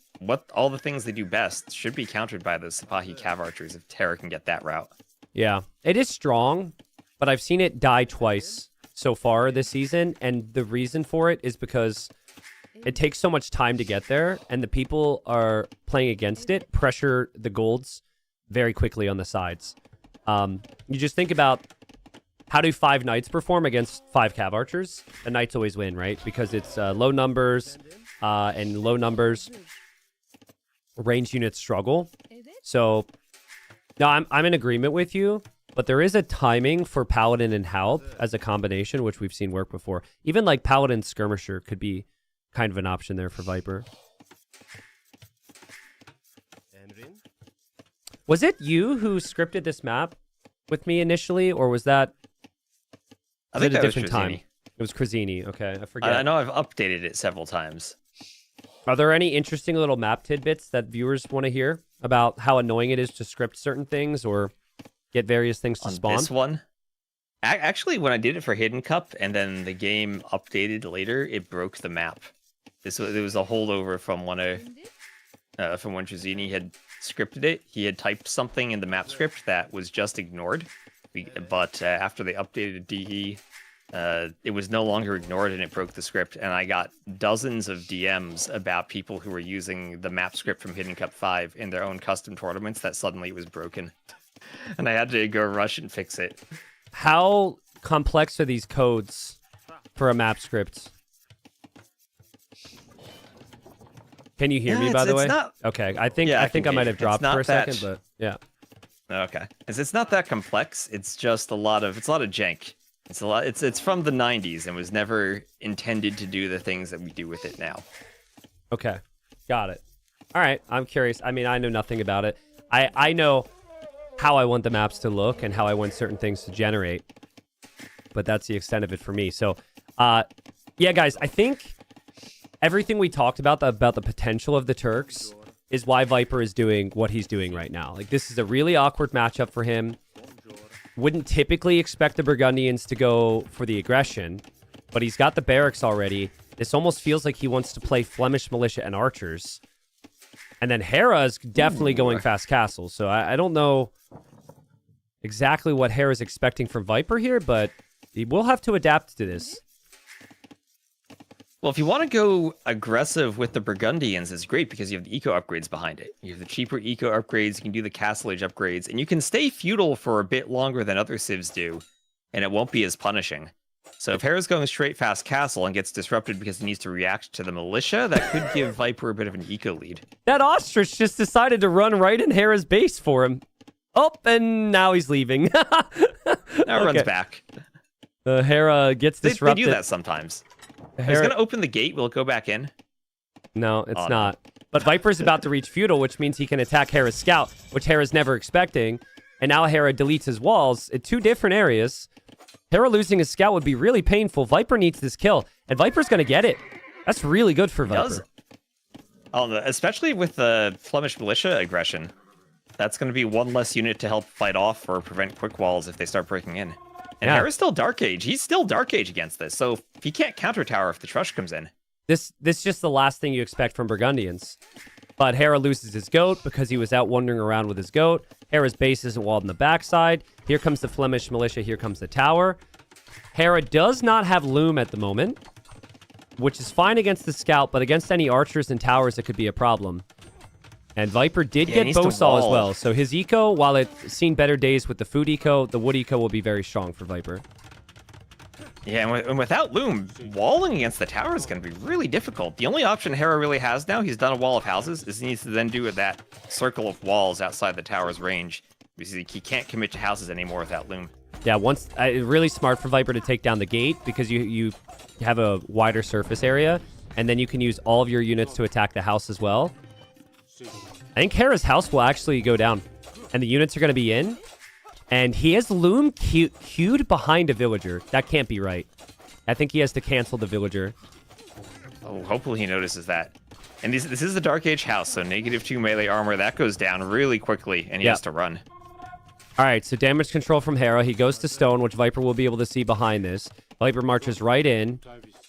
I: all the things they do best should be countered by the Sipahi Cav Archers if Terra can get that route.
D: Yeah, it is strong, but I've seen it die twice so far this season, and the reason for it is because it takes so much time to get there, and the people are playing against it pressure the golds very quickly on the sides. You just think about how do 5 knights perform against 5 cav archers? The knights always win, right? Because it's low numbers, and low numbers, range units struggle. So, no, I'm in agreement with you, but there is a timing for Paladin and Halp as a combination, which we've seen work before. Even like Paladin Skirmisher could be kind of an option there for Viper. Was it you who scripted this map with me initially, or was that?
I: I think
D: at a
I: that was
D: different time?
I: Trizini.
D: It was Crazini. Okay, I forget.
I: I know I've updated it several times.
D: Are there any interesting little map tidbits that viewers want to hear about how annoying it is to script certain things or get various things to
I: On
D: spawn?
I: this one, actually, when I did it for Hidden Cup and then the game updated later, it broke the map. It was a holdover from when Trizini had scripted it. He had typed something in the map script that was just ignored, but after they updated DE, it was no longer ignored and it broke the script. And I got dozens of DMs about people who were using the map script from Hidden Cup 5 in their own custom tournaments that suddenly it was broken. And I had to go rush and fix it.
D: How complex are these codes for a map script? Can you hear me, by the way?
I: Not...
D: Okay, I think
I: Yeah,
D: I think I might have dropped for a second, but yeah.
I: Okay, it's not that complex. It's just a lot of jank. It's from the 90s and was never intended to do the things that we do with it now.
D: Okay, got it. All right, I'm curious. I mean, I know nothing about it. I know how I want the maps to look and how I want certain things to generate, but that's the extent of it for me. So, yeah, guys, I think everything we talked about the potential of the Turks is why Viper is doing what he's doing right now. Like, this is a really awkward matchup for him. Wouldn't typically expect the Burgundians to go for the aggression, but he's got the barracks already. This almost feels like he wants to play Flemish militia and archers. And then Hera is definitely going fast castle. So I don't know exactly what Hera is expecting from Viper here, but he will have to adapt to this.
I: Well, if you want to go aggressive with the Burgundians, it's great because you have the eco upgrades behind it. You have the cheaper eco upgrades, you can do the castle age upgrades, and you can stay feudal for a bit longer than other civs do, and it won't be as punishing. So if Hera's going straight fast castle and gets disrupted because he needs to react to the militia, that could give Viper a bit of an eco lead.
D: That ostrich just decided to run right in Hera's base for him. Oh, and now he's leaving.
I: Now runs back.
D: Hera gets disrupted.
I: They do that sometimes. He's going to open the gate. Will it go back in?
D: No, it's not. But Viper's about to reach feudal, which means he can attack Hera's scout, which Hera's never expecting. And now Hera deletes his walls in two different areas. Hera losing his scout would be really painful. Viper needs this kill, and Viper's going to get it. That's really good for Viper.
I: Especially with the Flemish militia aggression. That's going to be one less unit to help fight off or prevent quick walls if they start breaking in. And Hera's still Dark Age. He's still Dark Age against this, so he can't counter tower if the Trush comes in.
D: This is just the last thing you expect from Burgundians. But Hera loses his goat because he was out wandering around with his goat. Hera's base isn't walled on the backside. Here comes the Flemish militia. Here comes the tower. Hera does not have loom at the moment, which is fine against the scout, but against any archers and towers, it could be a problem. And Viper did get Bowsaw as well. So his eco, while it's seen better days with the food eco, the wood eco will be very strong for Viper.
I: Yeah, and without loom, walling against the tower is going to be really difficult. The only option Hera really has now, he's done a wall of houses, is he needs to then do that circle of walls outside the tower's range. Because he can't commit to houses anymore without loom.
D: Yeah, really smart for Viper to take down the gate because you have a wider surface area, and then you can use all of your units to attack the house as well. I think Hera's house will actually go down, and the units are going to be in. And he has loom queued behind a villager. That can't be right. I think he has to cancel the villager.
I: Oh, hopefully he notices that. And this is the Dark Age house, so -2 melee armor. That goes down really quickly, and he has to run.
D: All right, so damage control from Hera. He goes to stone, which Viper will be able to see behind this. Viper marches right in.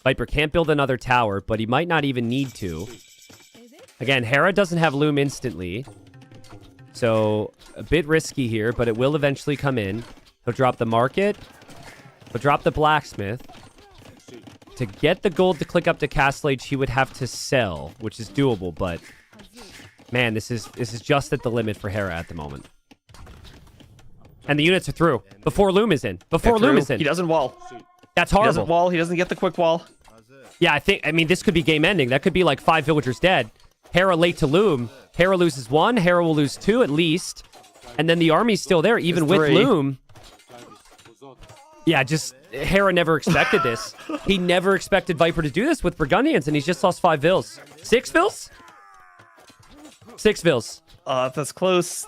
D: Viper can't build another tower, but he might not even need to. Again, Hera doesn't have loom instantly. So, a bit risky here, but it will eventually come in. He'll drop the market. He'll drop the blacksmith. To get the gold to click up to Castle Age, he would have to sell, which is doable, but... Man, this is just at the limit for Hera at the moment. And the units are through. Before loom is in. Before loom is in.
I: He doesn't wall.
D: That's horrible.
I: He doesn't wall. He doesn't get the quick wall.
D: Yeah, I mean, this could be game ending. That could be like 5 villagers dead. Hera late to loom. Hera loses 1. Hera will lose 2 at least. And then the army's still there, even with loom. Yeah, just Hera never expected this. He never expected Viper to do this with Burgundians, and he's just lost 5 vills. 6 vills? 6 vills.
I: That's close.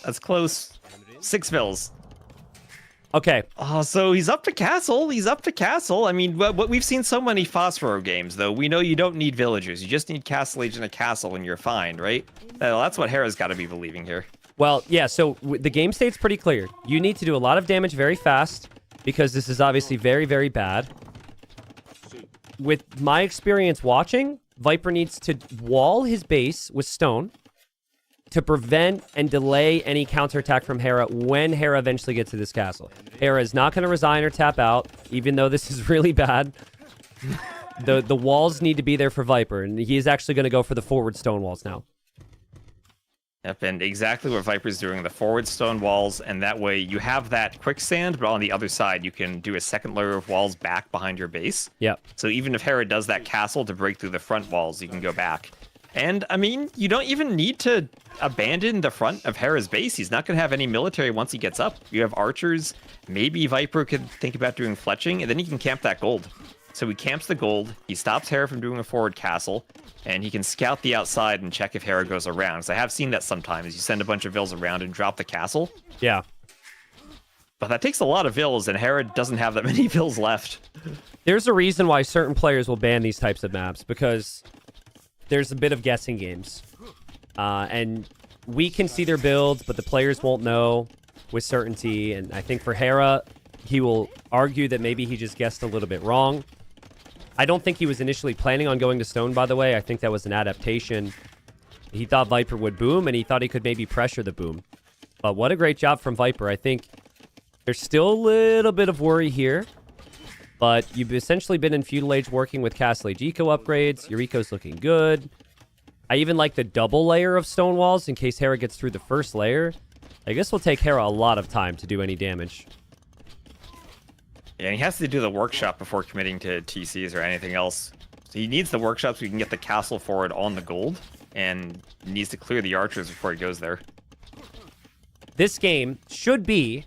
I: That's close. 6 vills.
D: Okay.
I: Oh, so he's up to castle. He's up to castle. I mean, what we've seen so many Phosphoro games, though. We know you don't need villagers. You just need castle age and a castle and you're fine, right? Well, that's what Hera's got to be believing here.
D: Well, yeah, so the game state's pretty clear. You need to do a lot of damage very fast because this is obviously very, very bad. With my experience watching, Viper needs to wall his base with stone to prevent and delay any counterattack from Hera when Hera eventually gets to this castle. Hera is not going to resign or tap out, even though this is really bad. The walls need to be there for Viper, and he is actually going to go for the forward stone walls now.
I: Yep, and exactly what Viper's doing, the forward stone walls, and that way you have that quicksand, but on the other side you can do a second layer of walls back behind your base.
D: Yep.
I: So even if Hera does that castle to break through the front walls, you can go back. And, I mean, you don't even need to abandon the front of Hera's base. He's not going to have any military once he gets up. You have archers. Maybe Viper could think about doing fletching, and then he can camp that gold. So he camps the gold, he stops Hera from doing a forward castle, and he can scout the outside and check if Hera goes around. Because I have seen that sometimes. You send a bunch of vills around and drop the castle.
D: Yeah.
I: But that takes a lot of vills, and Hera doesn't have that many vills left.
D: There's a reason why certain players will ban these types of maps, because there's a bit of guessing games. And we can see their builds, but the players won't know with certainty. And I think for Hera, he will argue that maybe he just guessed a little bit wrong. I don't think he was initially planning on going to stone, by the way. I think that was an adaptation. He thought Viper would boom, and he thought he could maybe pressure the boom. But what a great job from Viper. I think there's still a little bit of worry here. But you've essentially been in Feudal Age working with Castle Age Eco upgrades. Your Eco's looking good. I even like the double layer of stone walls in case Hera gets through the first layer. I guess will take Hera a lot of time to do any damage.
I: Yeah, and he has to do the workshop before committing to TCs or anything else. So he needs the workshop so he can get the castle forward on the gold, and needs to clear the archers before he goes there.
D: This game should be,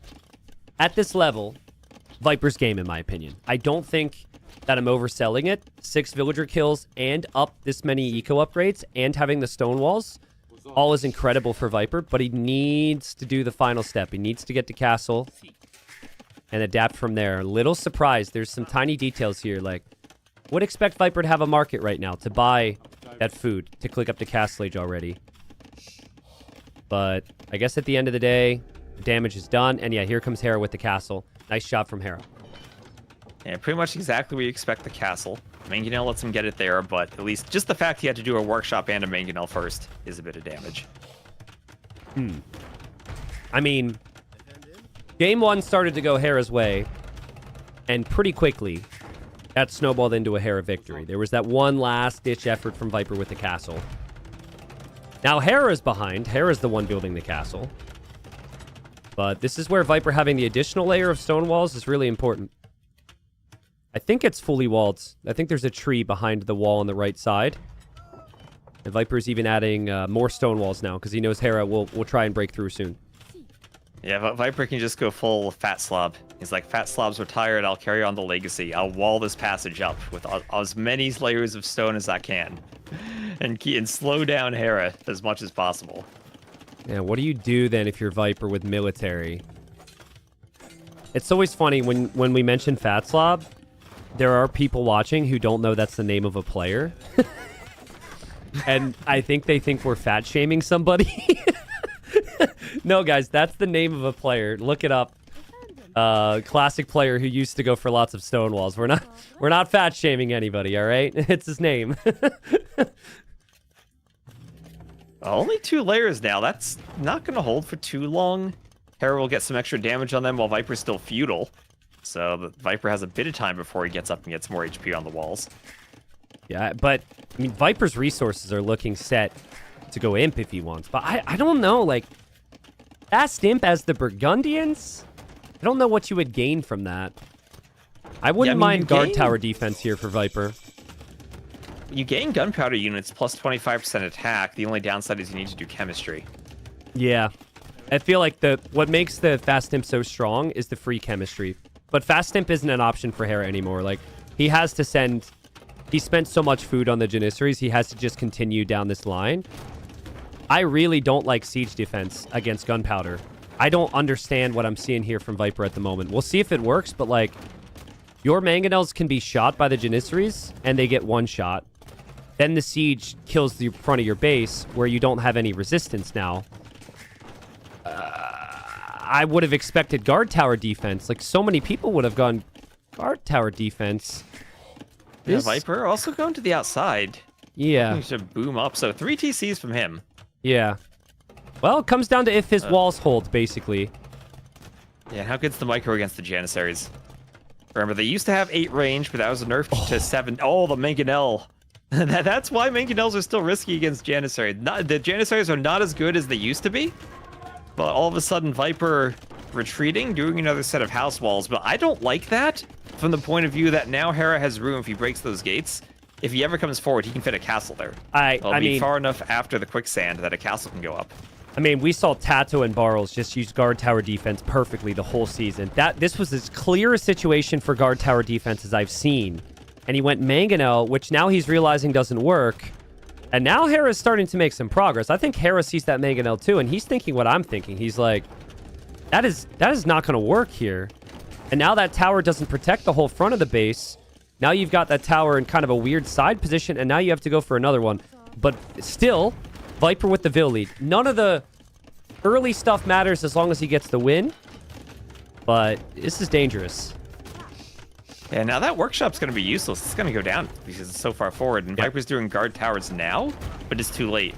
D: at this level, Viper's game, in my opinion. I don't think that I'm overselling it. 6 villager kills and up this many eco upgrades and having the stone walls. All is incredible for Viper, but he needs to do the final step. He needs to get to castle and adapt from there. Little surprised. There's some tiny details here. Like, would expect Viper to have a market right now to buy that food, to click up to Castle Age already. But I guess at the end of the day, the damage is done. And yeah, here comes Hera with the castle. Nice shot from Hera.
I: Yeah, pretty much exactly what you expect the castle. Mangonel lets him get it there, but at least just the fact he had to do a workshop and a Mangonel first is a bit of damage.
D: I mean, game 1 started to go Hera's way, and pretty quickly, that snowballed into a Hera victory. There was that one last-ditch effort from Viper with the castle. Now Hera's behind. Hera's the one building the castle. But this is where Viper having the additional layer of stone walls is really important. I think it's fully walled. I think there's a tree behind the wall on the right side. And Viper's even adding more stone walls now, because he knows Hera will try and break through soon.
I: Yeah, Viper can just go full Fat Slob. He's like, Fat Slob's retired, I'll carry on the legacy. I'll wall this passage up with as many layers of stone as I can. And slow down Hera as much as possible.
D: Yeah, what do you do then if you're Viper with military? It's always funny when we mention Fat Slob, there are people watching who don't know that's the name of a player. And I think they think we're fat shaming somebody. No, guys, that's the name of a player. Look it up. Classic player who used to go for lots of stone walls. We're not fat shaming anybody, all right? It's his name.
I: Only 2 layers now. That's not going to hold for too long. Hera will get some extra damage on them while Viper's still feudal. So the Viper has a bit of time before he gets up and gets more HP on the walls.
D: Yeah, but I mean, Viper's resources are looking set to go imp if he wants. But I don't know, like, fast imp as the Burgundians? I don't know what you would gain from that. I wouldn't mind guard tower defense here for Viper.
I: You gain gunpowder units plus 25% attack. The only downside is you need to do chemistry.
D: Yeah. I feel like what makes the fast imp so strong is the free chemistry. But fast imp isn't an option for Hera anymore. Like, he has to send... He spent so much food on the Janissaries, he has to just continue down this line. I really don't like siege defense against gunpowder. I don't understand what I'm seeing here from Viper at the moment. We'll see if it works, but like, your mangonels can be shot by the Janissaries, and they get one shot. Then the siege kills the front of your base, where you don't have any resistance now. I would have expected guard tower defense. Like, so many people would have gone guard tower defense.
I: Yeah, Viper also going to the outside.
D: Yeah.
I: He should boom up. So 3 TCs from him.
D: Yeah. Well, it comes down to if his walls hold, basically.
I: Yeah, how good's the micro against the Janissaries? Remember, they used to have 8 range, but that was nerfed to 7. Oh, the Mangonel. That's why Mangonels are still risky against Janissaries. The Janissaries are not as good as they used to be. But all of a sudden, Viper retreating, doing another set of house walls. But I don't like that from the point of view that now Hera has room if he breaks those gates. If he ever comes forward, he can fit a castle there. It'll be
D: mean,
I: far enough after the quicksand that a castle can go up.
D: I mean, we saw Tato and Barrels just use guard tower defense perfectly the whole season. This was as clear a situation for guard tower defense as I've seen. And he went Mangonel, which now he's realizing doesn't work. And now Hera's starting to make some progress. I think Hera sees that Mangonel too, and he's thinking what I'm thinking. He's like, that is not going to work here. And now that tower doesn't protect the whole front of the base. Now you've got that tower in kind of a weird side position, and now you have to go for another one. But still, Viper with the Vil lead. None of the early stuff matters as long as he gets the win. But this is dangerous.
I: Yeah, now that workshop's going to be useless. It's going to go down because it's so far forward. And Viper's doing guard towers now, but it's too late.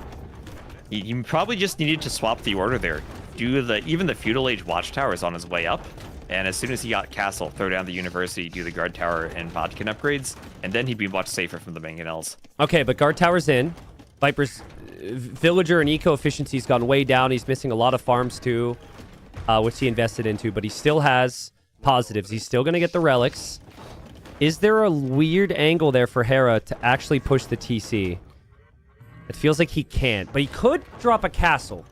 I: You probably just needed to swap the order there. Even the feudal age watchtower is on his way up. And as soon as he got castle, throw down the university, do the guard tower and bodkin upgrades, and then he'd be much safer from the mangonels.
D: Okay, but guard tower's in. Viper's villager and eco efficiency's gone way down. He's missing a lot of farms too, which he invested into, but he still has positives. He's still going to get the relics. Is there a weird angle there for Hera to actually push the TC? It feels like he can't, but he could drop a castle.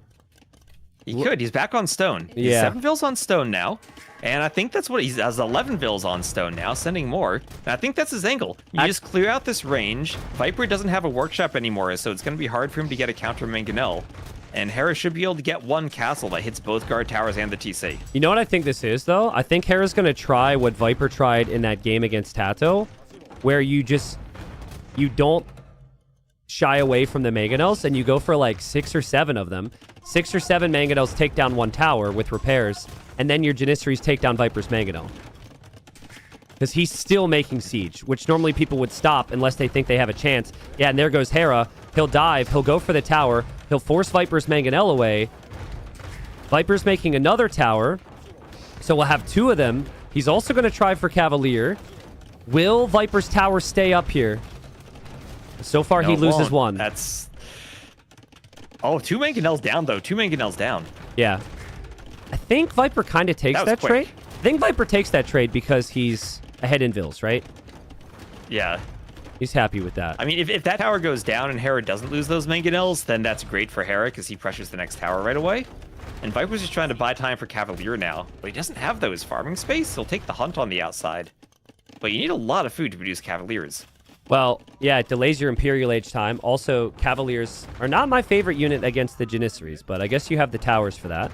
I: He could. He's back on stone. He's 7 vills on stone now. And I think that's what he has 11 vills on stone now, sending more. And I think that's his angle. You just clear out this range. Viper doesn't have a workshop anymore, so it's going to be hard for him to get a counter Mangonel. And Hera should be able to get one castle that hits both guard towers and the TC.
D: You know what I think this is, though? I think Hera's going to try what Viper tried in that game against Tato, where you don't shy away from the Mangonels, and you go for like 6 or 7 of them. 6 or 7 Mangonels take down one tower with repairs, and then your Janissaries take down Viper's Mangonel. Because he's still making siege, which normally people would stop unless they think they have a chance. Yeah, and there goes Hera. He'll dive. He'll go for the tower. He'll force Viper's Mangonel away. Viper's making another tower, so we'll have 2 of them. He's also going to try for Cavalier. Will Viper's tower stay up here? So far, he loses one.
I: That's... Oh, 2 Mangonels down, though. 2 Mangonels down.
D: Yeah. I think Viper kind of takes that trade. I think Viper takes that trade because he's ahead in Vils, right?
I: Yeah.
D: He's happy with that.
I: I mean, if that tower goes down and Hera doesn't lose those Mangonels, then that's great for Hera because he pressures the next tower right away. And Viper's just trying to buy time for Cavalier now. But he doesn't have those farming space. He'll take the hunt on the outside. But you need a lot of food to produce Cavaliers.
D: Well, yeah, it delays your Imperial Age time. Also, Cavaliers are not my favorite unit against the Janissaries, but I guess you have the towers for that.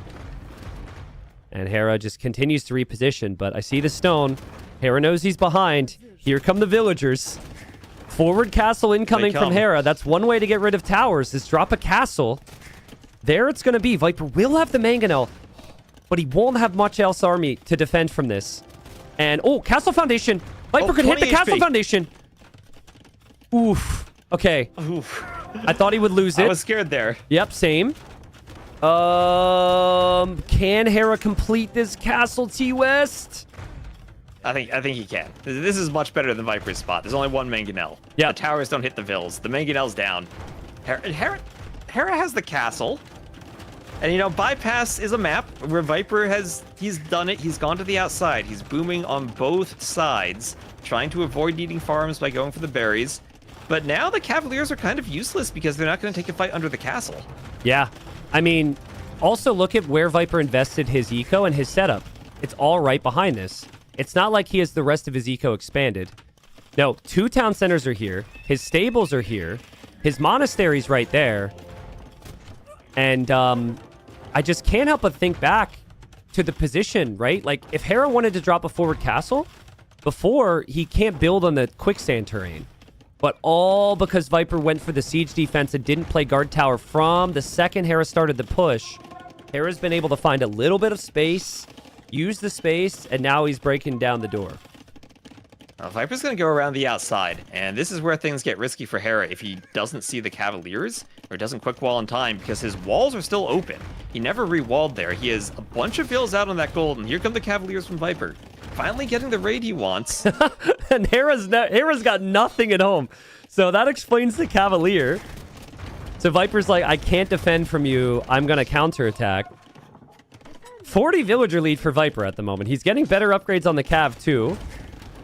D: And Hera just continues to reposition, but I see the stone. Hera knows he's behind. Here come the villagers. Forward castle incoming from Hera. That's one way to get rid of towers, is drop a castle. There it's going to be. Viper will have the Mangonel, but he won't have much else army to defend from this. And, oh, castle foundation. Viper could hit the castle foundation. Oof. Okay.
I: Oof.
D: I thought he would lose it.
I: I was scared there.
D: Yep, same. Can Hera complete this castle, T-West?
I: I think he can. This is much better than Viper's spot. There's only one Mangonel.
D: Yeah.
I: The towers don't hit the Vils. The Mangonel's down. Hera has the castle. And, you know, Bypass is a map where Viper he's done it. He's gone to the outside. He's booming on both sides, trying to avoid needing farms by going for the berries. But now the Cavaliers are kind of useless because they're not going to take a fight under the castle.
D: Yeah. I mean, also look at where Viper invested his eco and his setup. It's all right behind this. It's not like he has the rest of his eco expanded. No, 2 town centers are here. His stables are here. His monastery's right there. And I just can't help but think back to the position, right? Like, if Hera wanted to drop a forward castle, before, he can't build on the quicksand terrain. But all because Viper went for the siege defense and didn't play guard tower from the second Hera started the push. Hera's been able to find a little bit of space, use the space, and now he's breaking down the door.
I: Viper's going to go around the outside, and this is where things get risky for Hera if he doesn't see the Cavaliers or doesn't quick wall in time, because his walls are still open. He never re-walled there. He has a bunch of fills out on that gold, and here come the Cavaliers from Viper. Finally getting the raid he wants.
D: And Hera's got nothing at home. So that explains the Cavalier. So Viper's like, I can't defend from you. I'm going to counterattack. 40 villager lead for Viper at the moment. He's getting better upgrades on the Cav too.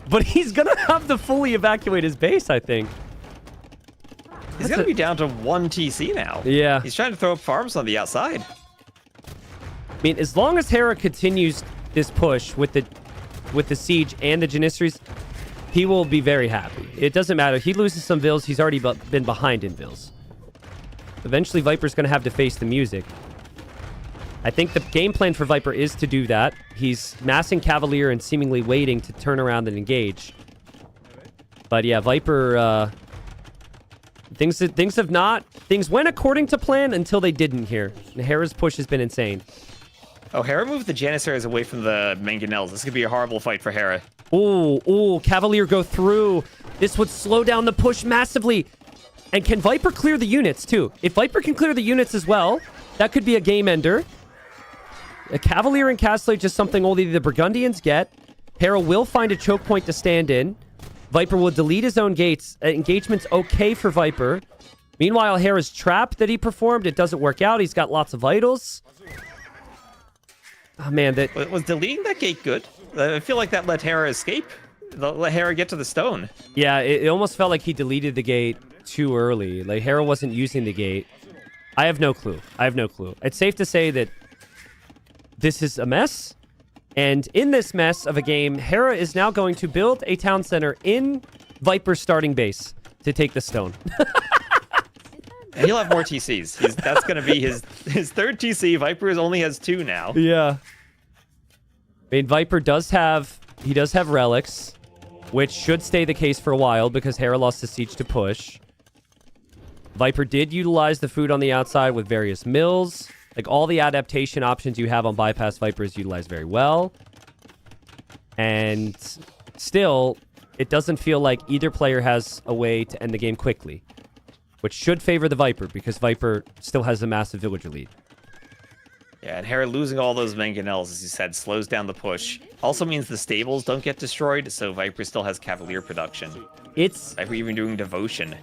D: But he's going to have to fully evacuate his base, I think.
I: He's going to be down to 1 TC now.
D: Yeah.
I: He's trying to throw up farms on the outside.
D: I mean, as long as Hera continues this push with the siege and the Janissaries, he will be very happy. It doesn't matter. He loses some vills. He's already been behind in vills. Eventually, Viper's going to have to face the music. I think the game plan for Viper is to do that. He's massing Cavalier and seemingly waiting to turn around and engage. But yeah, Viper, things went according to plan until they didn't here. And Hera's push has been insane.
I: Oh, Hera moved the Janissaries away from the Mangonels. This could be a horrible fight for Hera.
D: Ooh, Cavalier go through. This would slow down the push massively. And can Viper clear the units too? If Viper can clear the units as well, that could be a game ender. A Cavalier and Castle just something only the Burgundians get. Hera will find a choke point to stand in. Viper will delete his own gates. Engagement's okay for Viper. Meanwhile, Hera's trap that he performed, it doesn't work out. He's got lots of idols. Oh, man.
I: Was deleting that gate good? I feel like that let Hera escape. Let Hera get to the stone.
D: Yeah, it almost felt like he deleted the gate too early. Like, Hera wasn't using the gate. I have no clue. It's safe to say that this is a mess. And in this mess of a game, Hera is now going to build a town center in Viper's starting base to take the stone.
I: And he'll have more TCs. That's going to be his third TC. Viper only has 2 now.
D: Yeah. I mean, Viper does have relics, which should stay the case for a while because Hera lost the siege to push. Viper did utilize the food on the outside with various mills. Like, all the adaptation options you have on Bypass Viper is utilized very well. And still, it doesn't feel like either player has a way to end the game quickly, which should favor the Viper because Viper still has a massive villager lead.
I: Yeah, and Hera losing all those Mangonels, as you said, slows down the push. Also means the stables don't get destroyed, so Viper still has Cavalier production. Viper even doing Devotion.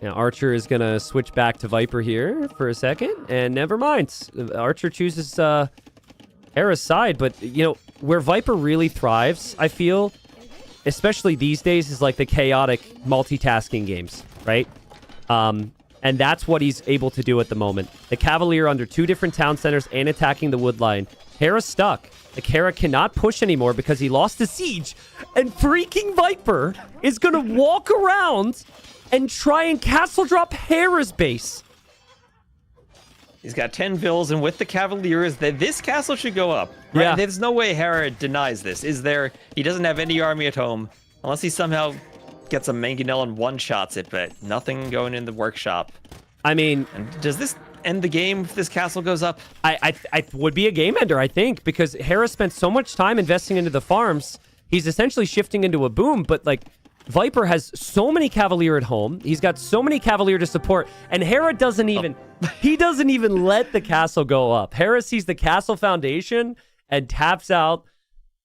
D: Now, Archer is going to switch back to Viper here for a second, and never mind. Archer chooses Hera's side, but, you know, where Viper really thrives, I feel, especially these days, is like the chaotic multitasking games, right? And that's what he's able to do at the moment. The Cavalier under 2 different town centers and attacking the wood line. Hera's stuck. Like, Hera cannot push anymore because he lost the siege, and freaking Viper is going to walk around and try and castle drop Hera's base.
I: He's got 10 vills, and with the Cavaliers, this castle should go up. Right?
D: Yeah.
I: There's no way Hera denies this, is there? He doesn't have any army at home, unless he somehow gets a Mangonel and one-shots it, but nothing going in the workshop.
D: I mean,
I: and does this end the game if this castle goes up?
D: I would be a game ender, I think, because Hera spent so much time investing into the farms. He's essentially shifting into a boom, but, like, Viper has so many Cavalier at home. He's got so many Cavalier to support. And Hera doesn't even... He doesn't even let the castle go up. Hera sees the castle foundation and taps out.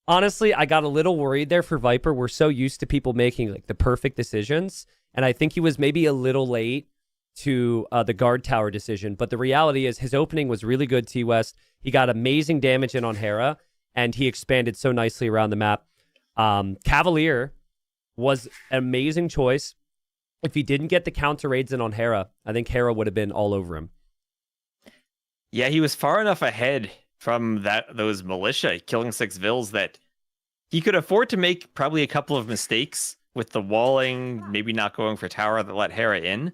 D: Honestly, I got a little worried there for Viper. We're so used to people making, like, the perfect decisions. And I think he was maybe a little late to the guard tower decision. But the reality is his opening was really good, T-West. He got amazing damage in on Hera. And he expanded so nicely around the map. Cavalier was an amazing choice. If he didn't get the counter raids in on Hera, I think Hera would have been all over him.
I: Yeah, he was far enough ahead from those militia killing 6 vills that he could afford to make probably a couple of mistakes with the walling, maybe not going for tower that let Hera in.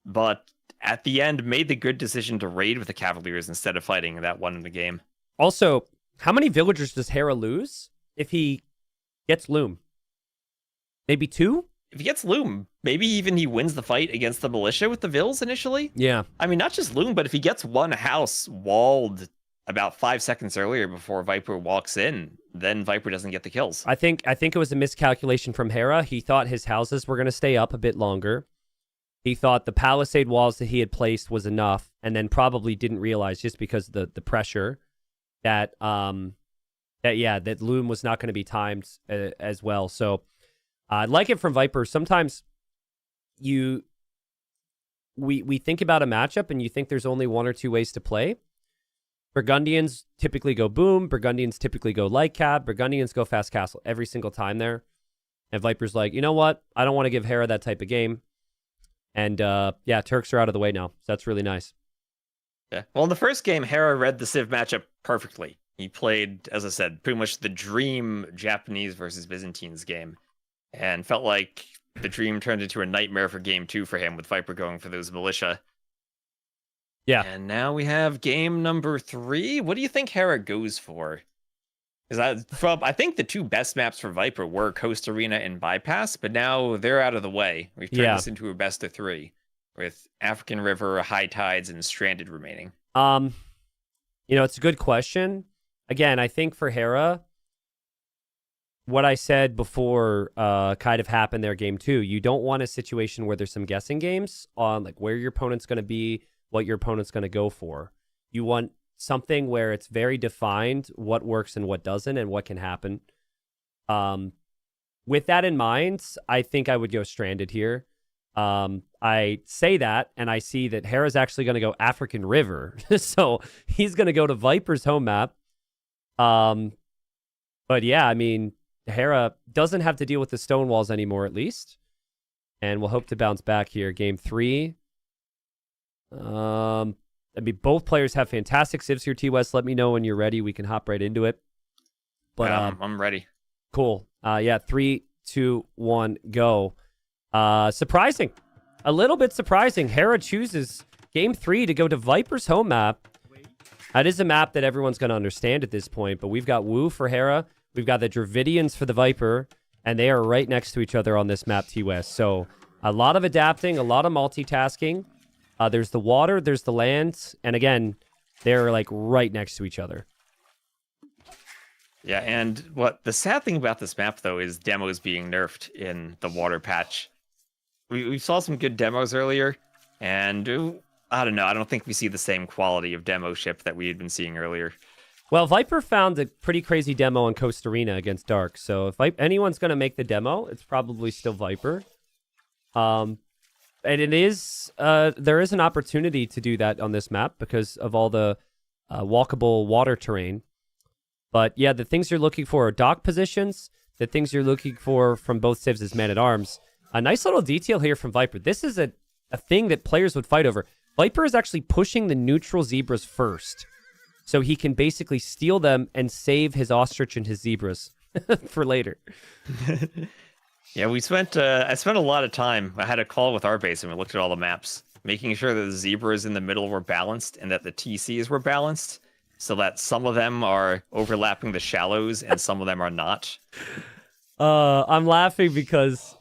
I: But at the end made the good decision to raid with the Cavaliers instead of fighting that one in the game.
D: Also, how many villagers does Hera lose if he gets Loom? Maybe 2?
I: If he gets Loom, maybe even he wins the fight against the militia with the Vills initially.
D: Yeah.
I: I mean, not just Loom, but if he gets one house walled about 5 seconds earlier before Viper walks in, then Viper doesn't get the kills.
D: I think it was a miscalculation from Hera. He thought his houses were going to stay up a bit longer. He thought the palisade walls that he had placed was enough, and then probably didn't realize, just because of the pressure, that that Loom was not going to be timed as well. So I like it from Viper. Sometimes we think about a matchup and you think there's only 1 or 2 ways to play. Burgundians typically go boom. Burgundians typically go light cab. Burgundians go fast castle every single time there. And Viper's like, you know what? I don't want to give Hera that type of game. And yeah, Turks are out of the way now. So that's really nice.
I: Yeah. Well, in the first game, Hera read the Civ matchup perfectly. He played, as I said, pretty much the dream Japanese versus Byzantines game. And felt like the dream turned into a nightmare for game 2 for him, with Viper going for those militia.
D: Yeah.
I: And now we have game number 3. What do you think Hera goes for? Because I think the 2 best maps for Viper were Coast Arena and Bypass, but now they're out of the way. We've turned this into a best of 3, with African River, High Tides, and Stranded remaining.
D: It's a good question. Again, I think for Hera, what I said before kind of happened there, game 2. You don't want a situation where there's some guessing games on like where your opponent's going to be, what your opponent's going to go for. You want something where it's very defined what works and what doesn't and what can happen. With that in mind, I think I would go Stranded here. I say that, and I see that Hera's actually going to go African River. So he's going to go to Viper's home map. But yeah, I mean, Hera doesn't have to deal with the stone walls anymore, at least. And we'll hope to bounce back here. Game 3. I mean, both players have fantastic civs here, T-West. Let me know when you're ready. We can hop right into it. But
I: I'm ready.
D: Cool. Yeah, 3, 2, 1, go. Surprising. A little bit surprising. Hera chooses game 3 to go to Viper's home map. That is a map that everyone's going to understand at this point, but we've got Wu for Hera. We've got the Dravidians for the Viper, and they are right next to each other on this map, T-West. So a lot of adapting, a lot of multitasking. There's the water, there's the land, and again, they're like right next to each other.
I: Yeah, and what the sad thing about this map, though, is demos being nerfed in the water patch. We saw some good demos earlier, and I don't know, I don't think we see the same quality of demo ship that we had been seeing earlier.
D: Well, Viper found a pretty crazy demo on Coast Arena against Dark, so if anyone's going to make the demo, it's probably still Viper. And it is, there is an opportunity to do that on this map because of all the walkable water terrain. But yeah, the things you're looking for are dock positions. The things you're looking for from both civs is man-at-arms. A nice little detail here from Viper. This is a thing that players would fight over. Viper is actually pushing the neutral zebras first, so he can basically steal them and save his ostrich and his zebras for later.
I: Yeah, I spent a lot of time. I had a call with our base and we looked at all the maps, making sure that the zebras in the middle were balanced and that the TCs were balanced, so that some of them are overlapping the shallows and some of them are not.
D: I'm laughing because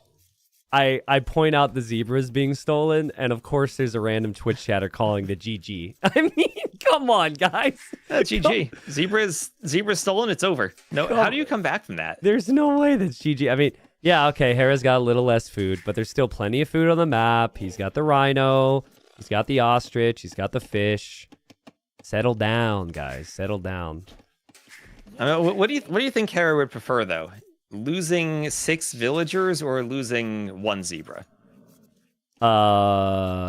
D: I point out the zebras being stolen, and of course there's a random Twitch chatter calling the GG. I mean, come on, guys.
I: GG. Zebra's stolen, it's over. No, how do you come back from that?
D: There's no way that's GG. I mean, yeah, okay, Hera's got a little less food, but there's still plenty of food on the map. He's got the rhino, he's got the ostrich, he's got the fish. Settle down, guys. Settle down.
I: What do you think Hera would prefer, though? Losing 6 villagers or losing 1 zebra?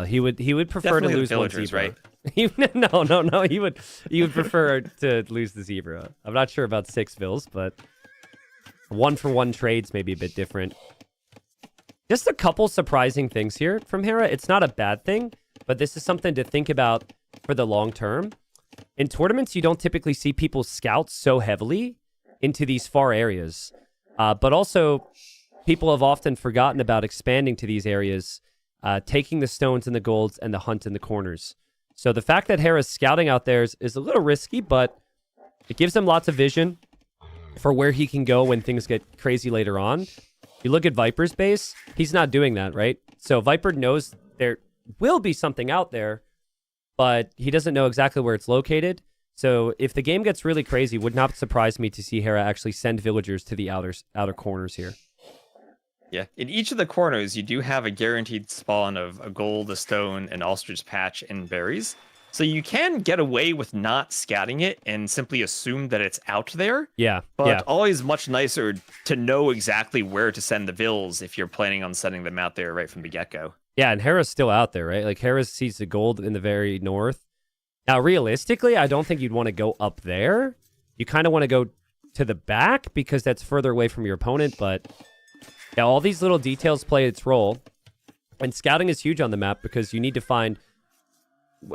D: He would prefer
I: Definitely
D: to lose
I: villagers,
D: 1 zebra. Right? No. He would prefer to lose the zebra. I'm not sure about 6 vills, but 1-for-1 trades may be a bit different. Just a couple surprising things here from Hera. It's not a bad thing, but this is something to think about for the long term. In tournaments, you don't typically see people scout so heavily into these far areas. But also, people have often forgotten about expanding to these areas taking the stones and the golds and the hunt in the corners. So the fact that Hera's scouting out there is a little risky, but it gives him lots of vision for where he can go when things get crazy later on. You look at Viper's base, he's not doing that, right? So Viper knows there will be something out there, but he doesn't know exactly where it's located. So if the game gets really crazy, it would not surprise me to see Hera actually send villagers to the outer corners here.
I: Yeah, in each of the corners, you do have a guaranteed spawn of a gold, a stone, an ostrich patch, and berries. So you can get away with not scouting it and simply assume that it's out there.
D: Yeah,
I: But always much nicer to know exactly where to send the vills if you're planning on sending them out there right from the get-go.
D: Yeah, and Hera's still out there, right? Like, Hera sees the gold in the very north. Now, realistically, I don't think you'd want to go up there. You kind of want to go to the back because that's further away from your opponent, but yeah, all these little details play its role. And scouting is huge on the map because you need to find,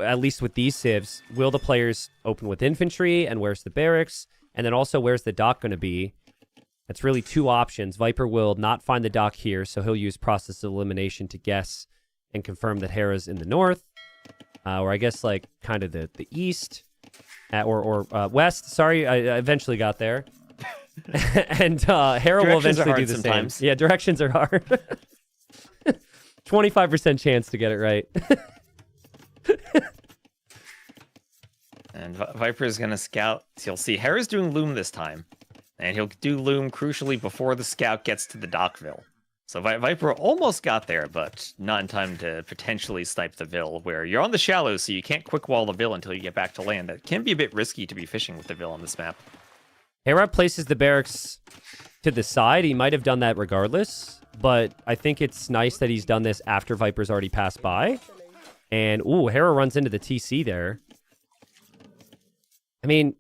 D: at least with these civs, will the players open with infantry, and where's the barracks, and then also where's the dock going to be? That's really two options. Viper will not find the dock here, so he'll use process of elimination to guess and confirm that Hera's in the north, or I guess like kind of the east, or west. Sorry, I eventually got there. And Hera will eventually do the
I: sometimes.
D: same. Yeah, directions are hard. 25% chance to get it right.
I: And Viper is going to scout. So you'll see Hera's doing Loom this time. And he'll do Loom crucially before the scout gets to the Dockville. So Viper almost got there, but not in time to potentially snipe the Vill, where you're on the shallows, so you can't quick wall the Vill until you get back to land. That can be a bit risky to be fishing with the Vill on this map.
D: Hera places the barracks to the side. He might have done that regardless, but I think it's nice that he's done this after Viper's already passed by. And, ooh, Hera runs into the TC there. I mean,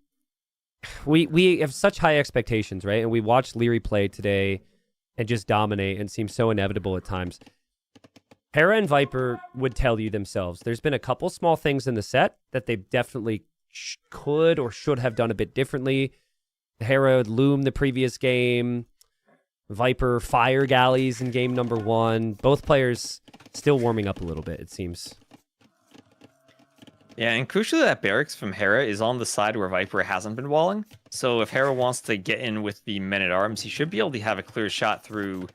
D: we have such high expectations, right? And we watched Liry play today and just dominate and seem so inevitable at times. Hera and Viper would tell you themselves. There's been a couple small things in the set that they definitely could or should have done a bit differently. Hera Loom the previous game. Viper fire galleys in game number 1. Both players still warming up a little bit, it seems.
I: Yeah, and crucially, that barracks from Hera is on the side where Viper hasn't been walling. So if Hera wants to get in with the men-at-arms, he should be able to have a clear shot through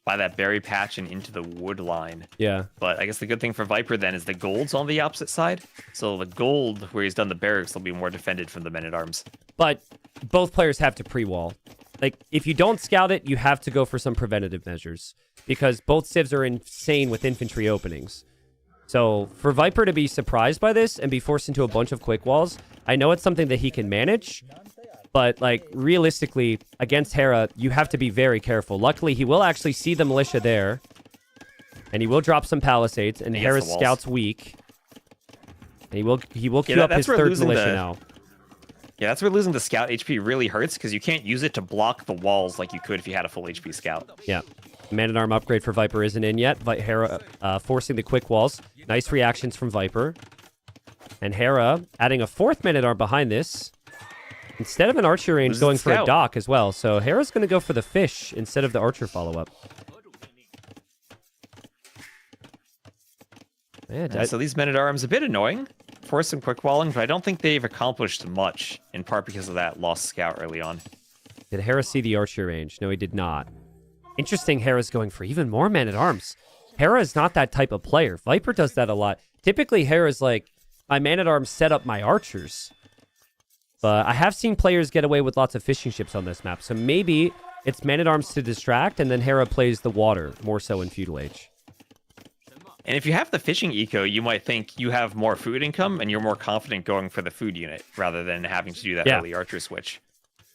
I: by that berry patch and into the wood line.
D: Yeah.
I: But I guess the good thing for Viper then is the gold's on the opposite side. So the gold, where he's done the barracks, will be more defended from the men-at-arms.
D: But both players have to pre-wall. Like, if you don't scout it, you have to go for some preventative measures. Because both civs are insane with infantry openings. So for Viper to be surprised by this and be forced into a bunch of quick walls, I know it's something that he can manage, but like realistically against Hera, you have to be very careful. Luckily, he will actually see the militia there, and he will drop some palisades, and Hera's scout's weak, and he will queue up his third militia now.
I: Yeah, that's where losing the scout HP really hurts because you can't use it to block the walls like you could if you had a full HP scout.
D: Yeah. Man-at-arm upgrade for Viper isn't in yet. Hera forcing the quick walls. Nice reactions from Viper. And Hera adding a 4th man-at-arm behind this. Instead of an archer range, going for a dock as well. So Hera's going to go for the fish instead of the archer follow-up.
I: Yeah, so these men-at-arms a bit annoying. Force some quick walling, but I don't think they've accomplished much, in part because of that lost scout early on.
D: Did Hera see the archer range? No, he did not. Interesting, Hera's going for even more man-at-arms. Hera is not that type of player. Viper does that a lot. Typically, Hera's like, my man-at-arms set up my archers. But I have seen players get away with lots of fishing ships on this map, so maybe it's man-at-arms to distract, and then Hera plays the water, more so in Feudal Age.
I: And if you have the fishing eco, you might think you have more food income, and you're more confident going for the food unit, rather than having to do that early archer switch.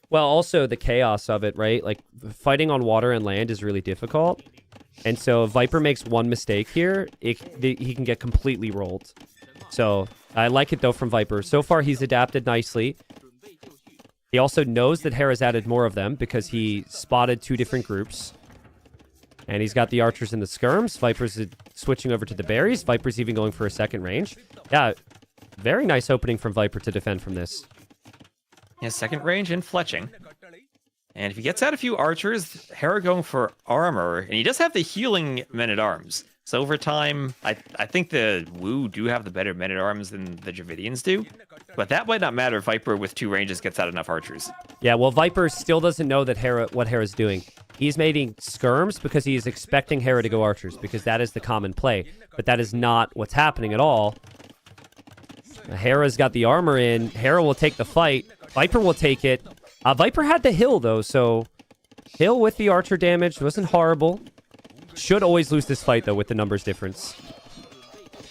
D: Well, also the chaos of it, right? Like, fighting on water and land is really difficult. And so if Viper makes one mistake here, he can get completely rolled. So I like it, though, from Viper. So far, he's adapted nicely. He also knows that Hera's added more of them because he spotted 2 different groups. And he's got the archers and the skirms. Viper's switching over to the berries. Viper's even going for a second range. Yeah, very nice opening from Viper to defend from this.
I: Yeah, second range and fletching. And if he gets out a few archers, Hera going for armor, and he does have the healing men-at-arms. So over time, I think the Wu do have the better men-at-arms than the Dravidians do. But that might not matter if Viper with 2 ranges gets out enough archers.
D: Yeah, well, Viper still doesn't know that what Hera's doing. He's making skirms because he is expecting Hera to go archers, because that is the common play. But that is not what's happening at all. Hera's got the armor in. Hera will take the fight. Viper will take it. Viper had the hill, though, so hill with the archer damage wasn't horrible. Should always lose this fight, though, with the numbers difference.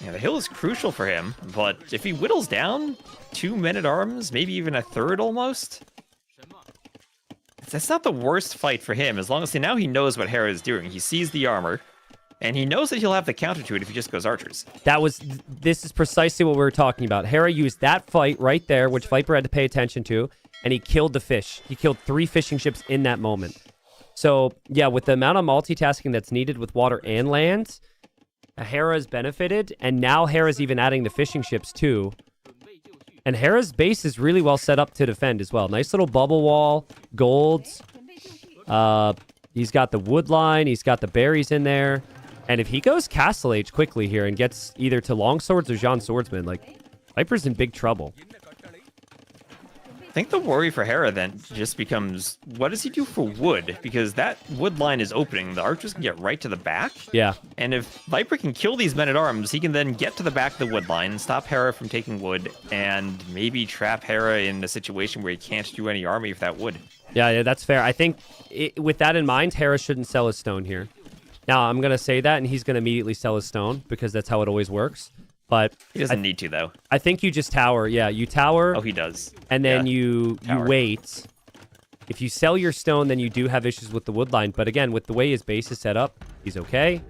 I: Yeah, the hill is crucial for him, but if he whittles down 2 men-at-arms, maybe even a third almost, that's not the worst fight for him, as long as now he knows what Hera is doing. He sees the armor, and he knows that he'll have the counter to it if he just goes archers.
D: This is precisely what we were talking about. Hera used that fight right there, which Viper had to pay attention to, and he killed the fish. He killed 3 fishing ships in that moment. So, yeah, with the amount of multitasking that's needed with water and land, Hera's benefited, and now Hera's even adding the fishing ships too. And Hera's base is really well set up to defend as well. Nice little bubble wall, golds. He's got the wood line, he's got the berries in there. And if he goes Castle Age quickly here and gets either to Longswords or Jean Swordsman, like, Viper's in big trouble.
I: I think the worry for Hera then just becomes, what does he do for wood? Because that wood line is opening. The archers can get right to the back.
D: Yeah.
I: And if Viper can kill these men-at-arms, he can then get to the back of the wood line, stop Hera from taking wood, and maybe trap Hera in a situation where he can't do any army with that wood.
D: Yeah, that's fair. I think with that in mind, Hera shouldn't sell his stone here. Now, I'm going to say that, and he's going to immediately sell his stone, because that's how it always works. But
I: he doesn't need to, though.
D: I think you just tower. Yeah, you tower.
I: Oh, he does.
D: And then you
I: Tower.
D: wait. If you sell your stone, then you do have issues with the wood line. But again, with the way his base is set up, he's okay.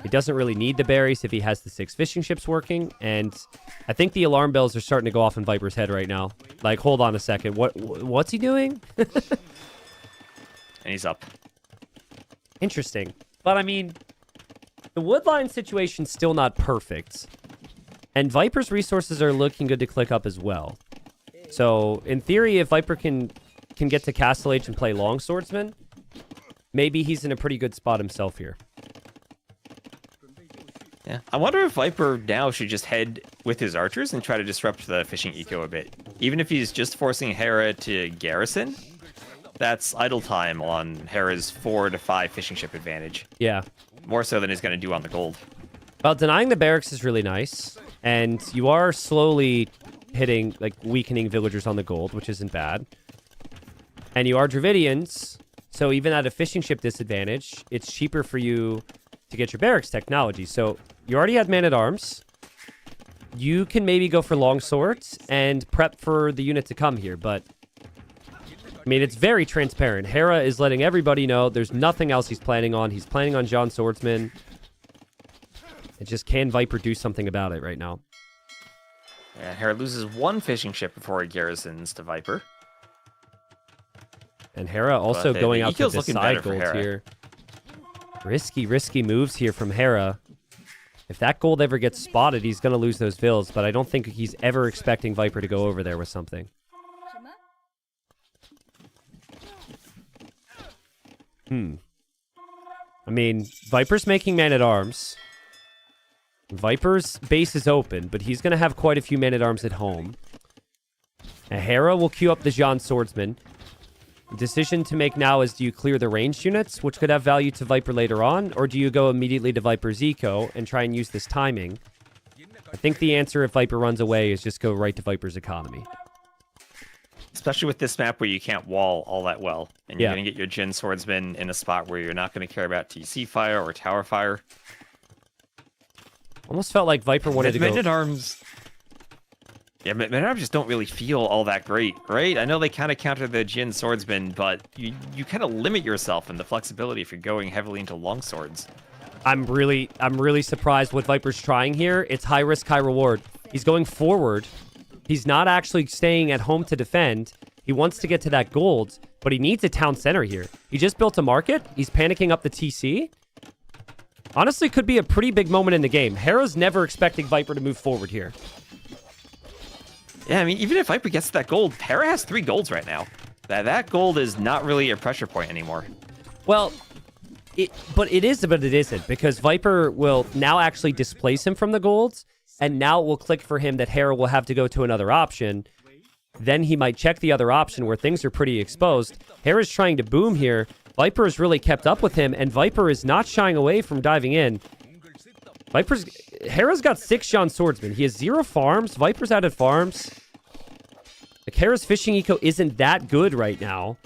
D: He doesn't really need the berries if he has the 6 fishing ships working. And I think the alarm bells are starting to go off in Viper's head right now. Like, hold on a second. What's he doing?
I: And he's up.
D: Interesting. But I mean, the woodline situation's still not perfect. And Viper's resources are looking good to click up as well. So, in theory, if Viper can get to Castle Age and play Longswordsman, maybe he's in a pretty good spot himself here.
I: Yeah. I wonder if Viper now should just head with his archers and try to disrupt the fishing eco a bit. Even if he's just forcing Hera to garrison, that's idle time on Hera's 4 to 5 fishing ship advantage.
D: Yeah.
I: More so than he's going to do on the gold.
D: Well, denying the barracks is really nice. And you are slowly hitting, like, weakening villagers on the gold, which isn't bad. And you are Dravidians, so even at a fishing ship disadvantage, it's cheaper for you to get your barracks technology. So you already had man-at-arms. You can maybe go for longswords and prep for the unit to come here, but I mean, it's very transparent. Hera is letting everybody know there's nothing else he's planning on. He's planning on Jean Swordsman. It's just, can Viper do something about it right now?
I: Yeah, Hera loses 1 fishing ship before he garrisons to Viper.
D: And Hera also
I: But
D: going
I: the
D: out to
I: eco's looking
D: decide
I: better for
D: gold
I: Hera.
D: here. Risky moves here from Hera. If that gold ever gets spotted, he's going to lose those vills, but I don't think he's ever expecting Viper to go over there with something. I mean, Viper's making man-at-arms. Viper's base is open, but he's going to have quite a few men-at-arms at home. And Hera will queue up the Jean Swordsman. The decision to make now is, do you clear the ranged units, which could have value to Viper later on, or do you go immediately to Viper's eco and try and use this timing? I think the answer, if Viper runs away, is just go right to Viper's economy.
I: Especially with this map where you can't wall all that well. And you're
D: Yeah.
I: going to get your Jin Swordsman in a spot where you're not going to care about TC fire or tower fire.
D: Almost felt like Viper wanted to go...
I: Men-at-arms... Yeah, men-at-arms just don't really feel all that great, right? I know they kind of counter the Jin Swordsman, but you kind of limit yourself in the flexibility if you're going heavily into longswords.
D: I'm really surprised what Viper's trying here. It's high risk, high reward. He's going forward. He's not actually staying at home to defend. He wants to get to that gold, but he needs a town center here. He just built a market. He's panicking up the TC. Honestly, could be a pretty big moment in the game. Hera's never expecting Viper to move forward here.
I: Yeah, I mean, even if Viper gets that gold, Hera has 3 golds right now. That gold is not really a pressure point anymore.
D: Well, But it is, but it isn't, because Viper will now actually displace him from the golds, and now it will click for him that Hera will have to go to another option. Then he might check the other option where things are pretty exposed. Hera's trying to boom here. Viper has really kept up with him, and Viper is not shying away from diving in. Hera's got 6 John Swordsman. He has 0 farms. Viper's added farms. Like, Hera's fishing eco isn't that good right now.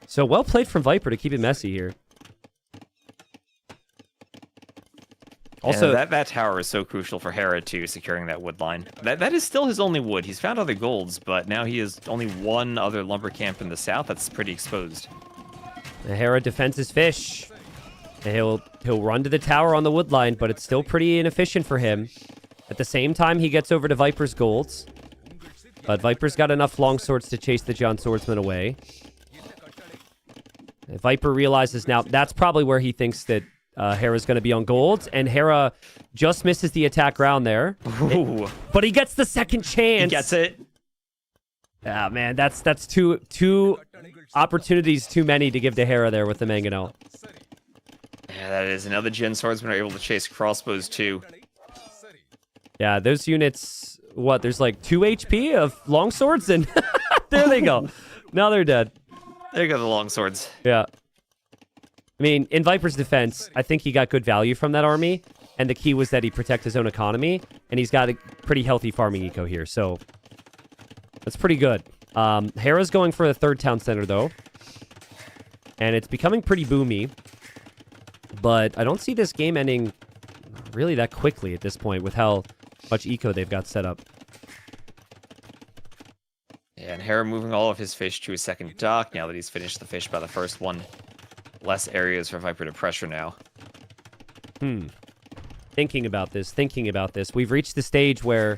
D: So well played from Viper to keep it messy here. Also,
I: that tower is so crucial for Hera too, securing that wood line. That is still his only wood. He's found other golds, but now he has only one other lumber camp in the south that's pretty exposed.
D: Hera defends his fish. And he'll run to the tower on the wood line, but it's still pretty inefficient for him. At the same time, he gets over to Viper's golds. But Viper's got enough longswords to chase the John Swordsman away. Viper realizes now that's probably where he thinks that Hera's going to be on golds, and Hera just misses the attack round there. But he gets the second chance.
I: He gets it.
D: Ah, man, that's two opportunities too many to give to Hera there with the Mangonel.
I: Yeah, that is. Another Gen Swordsman are able to chase crossbows too.
D: Yeah, those units, what, there's like 2 HP of longswords, and there they go. Now they're dead.
I: There go the longswords.
D: Yeah. I mean, in Viper's defense, I think he got good value from that army, and the key was that he protect his own economy, and he's got a pretty healthy farming eco here, so that's pretty good. Hera's going for a 3rd town center, though, and it's becoming pretty boomy, but I don't see this game ending really that quickly at this point with how much eco they've got set up.
I: Yeah, and Hera moving all of his fish to his 2nd dock now that he's finished the fish by the 1st one. Less areas for Viper to pressure now.
D: Thinking about this. We've reached the stage where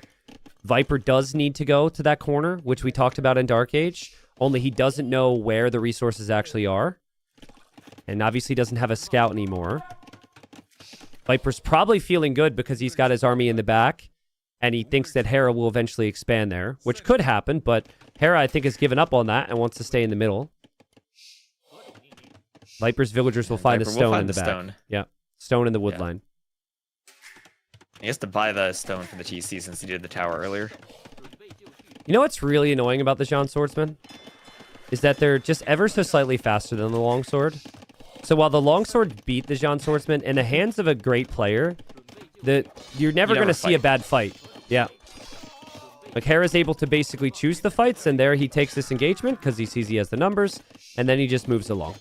D: Viper does need to go to that corner, which we talked about in Dark Age, only he doesn't know where the resources actually are. And obviously doesn't have a scout anymore. Viper's probably feeling good because he's got his army in the back, and he thinks that Hera will eventually expand there, which could happen, but Hera, I think, has given up on that and wants to stay in the middle. Viper's villagers will find a stone in the back.
I: Stone.
D: Yeah, stone in the wood line.
I: He has to buy the stone for the TC since he did the tower earlier.
D: You know what's really annoying about the John Swordsman? Is that they're just ever so slightly faster than the longsword. So while the longsword beat the John Swordsman, in the hands of a great player, you're never going to see a bad fight. Yeah. Like, Hera's able to basically choose the fights, and there he takes this engagement because he sees he has the numbers, and then he just moves along.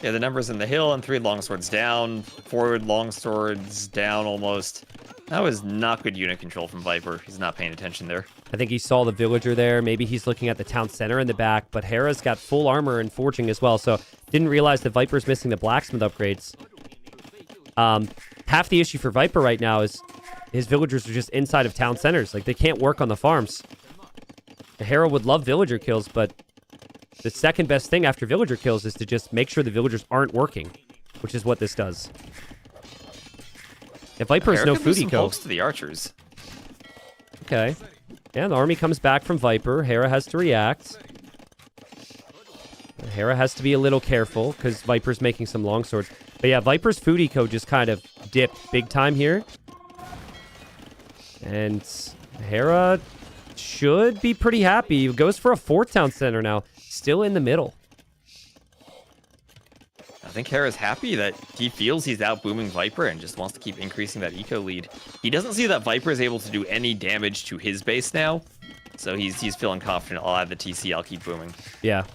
I: Yeah, the numbers in the hill and 3 longswords down, 4 longswords down almost. That was not good unit control from Viper. He's not paying attention there.
D: I think he saw the villager there. Maybe he's looking at the town center in the back, but Hera's got full armor and forging as well, so didn't realize that Viper's missing the blacksmith upgrades. Half the issue for Viper right now is his villagers are just inside of town centers. Like, they can't work on the farms. Hera would love villager kills, but the second best thing after villager kills is to just make sure the villagers aren't working, which is what this does. If Viper has no food eco.
I: To the archers.
D: Okay. Yeah, the army comes back from Viper. Hera has to react. Hera has to be a little careful because Viper's making some longswords. But yeah, Viper's food eco just kind of dipped big time here. And Hera should be pretty happy. He goes for a 4th town center now. Still in the middle.
I: I think Hera's happy that he feels he's out booming Viper and just wants to keep increasing that eco lead. He doesn't see that Viper is able to do any damage to his base now. So he's feeling confident. I'll add the TC, I'll keep booming.
D: Yeah.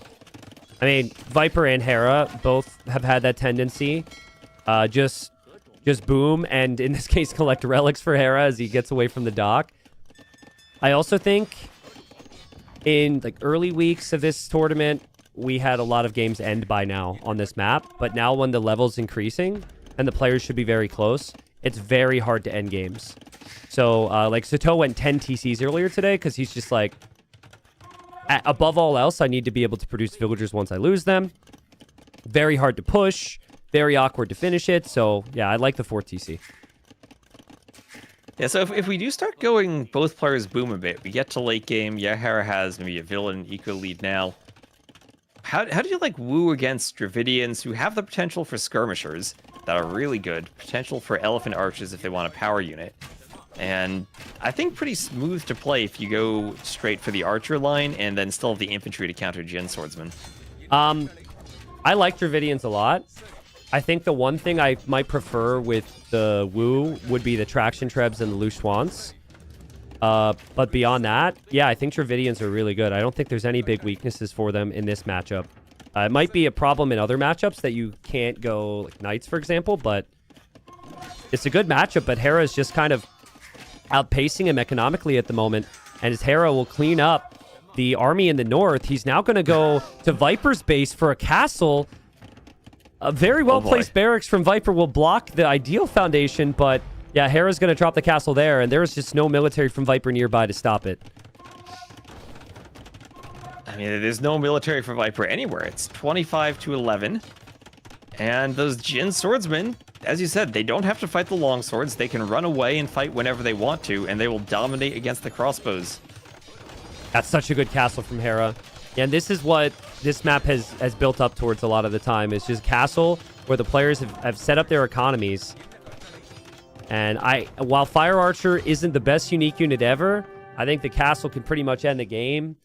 D: I mean, Viper and Hera both have had that tendency. Just boom, and in this case, collect relics for Hera as he gets away from the dock. I also think in like early weeks of this tournament, we had a lot of games end by now on this map. But now when the level's increasing and the players should be very close, it's very hard to end games. So, like, Sato went 10 TCs earlier today because he's just like, above all else, I need to be able to produce villagers once I lose them. Very hard to push. Very awkward to finish it. So, yeah, I like the 4 TC.
I: Yeah, so if we do start going both players boom a bit, we get to late game. Yeah, Hera has maybe a villain eco lead now. How do you like Woo against Dravidians who have the potential for skirmishers that are really good, potential for elephant archers if they want a power unit, and I think pretty smooth to play if you go straight for the archer line and then still have the infantry to counter Jin swordsman.
D: I like Dravidians a lot. I think the one thing I might prefer with the Woo would be the Traction Trebs and the Lushwans. But beyond that, yeah, I think Dravidians are really good. I don't think there's any big weaknesses for them in this matchup. It might be a problem in other matchups that you can't go like Knights, for example, but it's a good matchup. But Hera is just kind of outpacing him economically at the moment, and as Hera will clean up the army in the north, he's now going to go to Viper's base for a castle. A very well-placed barracks from Viper will block the ideal foundation, but yeah, Hera's going to drop the castle there, and there's just no military from Viper nearby to stop it.
I: I mean, there's no military for Viper anywhere. It's 25 to 11. And those Jin swordsmen, as you said, they don't have to fight the long swords. They can run away and fight whenever they want to, and they will dominate against the crossbows.
D: That's such a good castle from Hera. And this is what this map has built up towards a lot of the time. It's just castle where the players have set up their economies. And while Fire Archer isn't the best unique unit ever, I think the castle can pretty much end the game.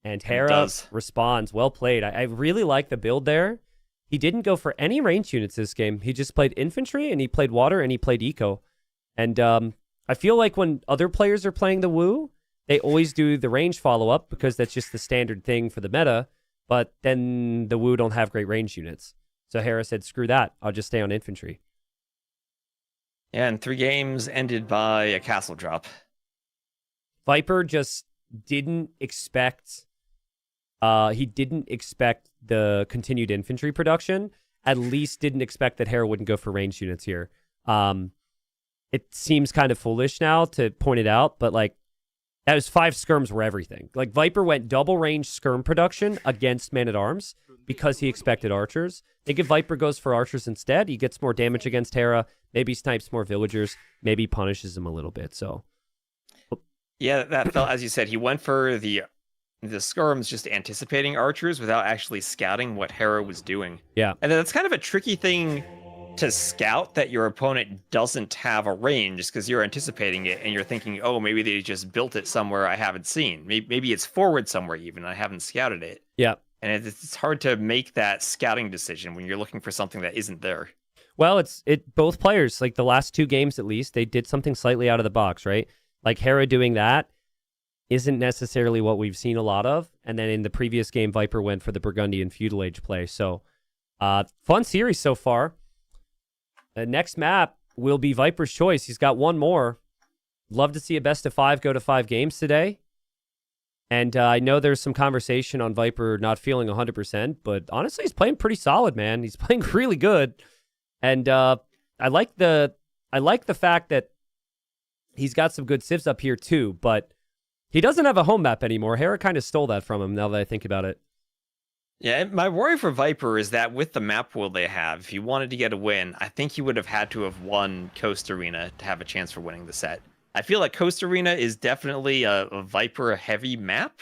D: And Hera responds. Well played. I really like the build there. He didn't go for any ranged units this game. He just played infantry, and he played water, and he played eco. And I feel like when other players are playing the Woo, they always do the range follow-up because that's just the standard thing for the meta. But then the Woo don't have great range units. So Hera said, screw that. I'll just stay on infantry.
I: Yeah, and 3 games ended by a castle drop.
D: Viper just didn't expect... he didn't expect the continued infantry production. At least didn't expect that Hera wouldn't go for ranged units here. It seems kind of foolish now to point it out, but like that was 5 skirms were everything. Like Viper went double range skirm production against Man-at-Arms because he expected archers. I think if Viper goes for archers instead, he gets more damage against Hera. Maybe snipes more villagers. Maybe punishes him a little bit. So
I: yeah, that felt, as you said, he went for the skirms just anticipating archers without actually scouting what Hera was doing.
D: Yeah.
I: And that's kind of a tricky thing to scout, that your opponent doesn't have a range because you're anticipating it and you're thinking, oh, maybe they just built it somewhere I haven't seen. Maybe it's forward somewhere even. I haven't scouted it.
D: Yeah.
I: And it's hard to make that scouting decision when you're looking for something that isn't there.
D: Well, both players, like the last 2 games at least, they did something slightly out of the box, right? Like Hera doing that isn't necessarily what we've seen a lot of. And then in the previous game, Viper went for the Burgundian Feudal Age play. So fun series so far. The next map will be Viper's choice. He's got one more. Love to see a best of 5 go to 5 games today. And I know there's some conversation on Viper not feeling 100%, but honestly, he's playing pretty solid, man. He's playing really good. And I like the fact that he's got some good civs up here too, but he doesn't have a home map anymore. Hera kind of stole that from him now that I think about it.
I: Yeah, my worry for Viper is that with the map pool they have, if he wanted to get a win, I think he would have had to have won Coast Arena to have a chance for winning the set. I feel like Coast Arena is definitely a Viper-heavy map,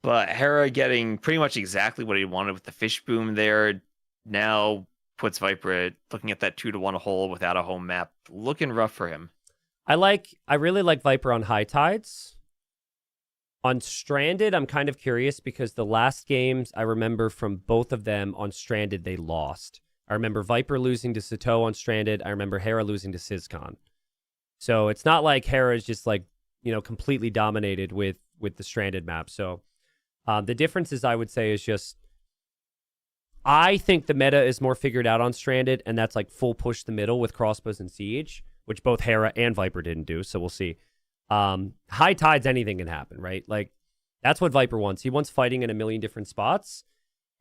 I: but Hera getting pretty much exactly what he wanted with the fish boom there now puts Viper looking at that 2-to-1 hole without a home map, looking rough for him.
D: I really like Viper on high tides. On Stranded, I'm kind of curious because the last games I remember from both of them on Stranded, they lost. I remember Viper losing to Sato on Stranded. I remember Hera losing to SizCon. So it's not like Hera is just like, completely dominated with the Stranded map. So the differences I would say is just, I think the meta is more figured out on Stranded, and that's like full push the middle with crossbows and siege, which both Hera and Viper didn't do. So we'll see. High tides, anything can happen, right? Like that's what Viper wants. He wants fighting in a million different spots,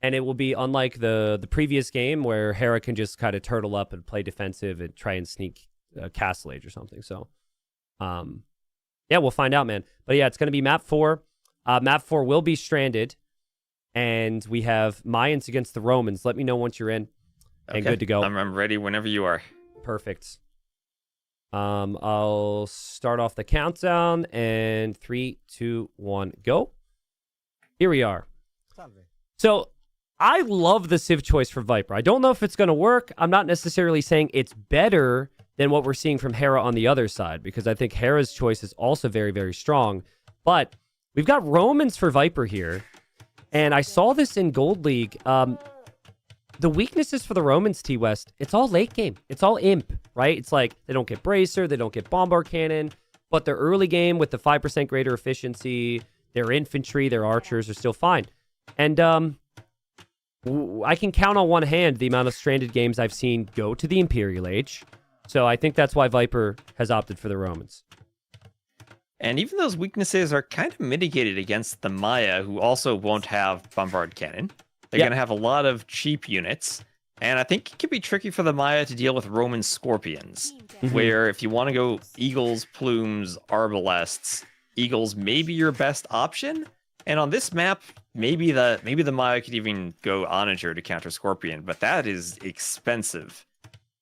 D: and it will be unlike the previous game where Hera can just kind of turtle up and play defensive and try and sneak Castle Age or something. So, yeah, we'll find out, man. But yeah, it's going to be map 4. Map 4 will be Stranded, and we have Mayans against the Romans. Let me know once you're in and good to go.
I: I'm ready whenever you are.
D: Perfect. I'll start off the countdown, and 3, 2, 1, go. Here we are. So I love the Civ choice for Viper. I don't know if it's going to work. I'm not necessarily saying it's better than what we're seeing from Hera on the other side, because I think Hera's choice is also very, very strong. But we've got Romans for Viper here, and I saw this in Gold League. The weaknesses for the Romans, T-West, it's all late game. It's all imp, right? It's like they don't get Bracer, they don't get Bombard Cannon, but their early game with the 5% greater efficiency, their infantry, their archers are still fine. And I can count on one hand the amount of stranded games I've seen go to the Imperial Age. So I think that's why Viper has opted for the Romans.
I: And even those weaknesses are kind of mitigated against the Maya, who also won't have Bombard Cannon. They're going to have a lot of cheap units. And I think it can be tricky for the Maya to deal with Roman Scorpions, where if you want to go Eagles, Plumes, Arbalests, Eagles may be your best option. And on this map, maybe the Maya could even go Onager to counter Scorpion, but that is expensive.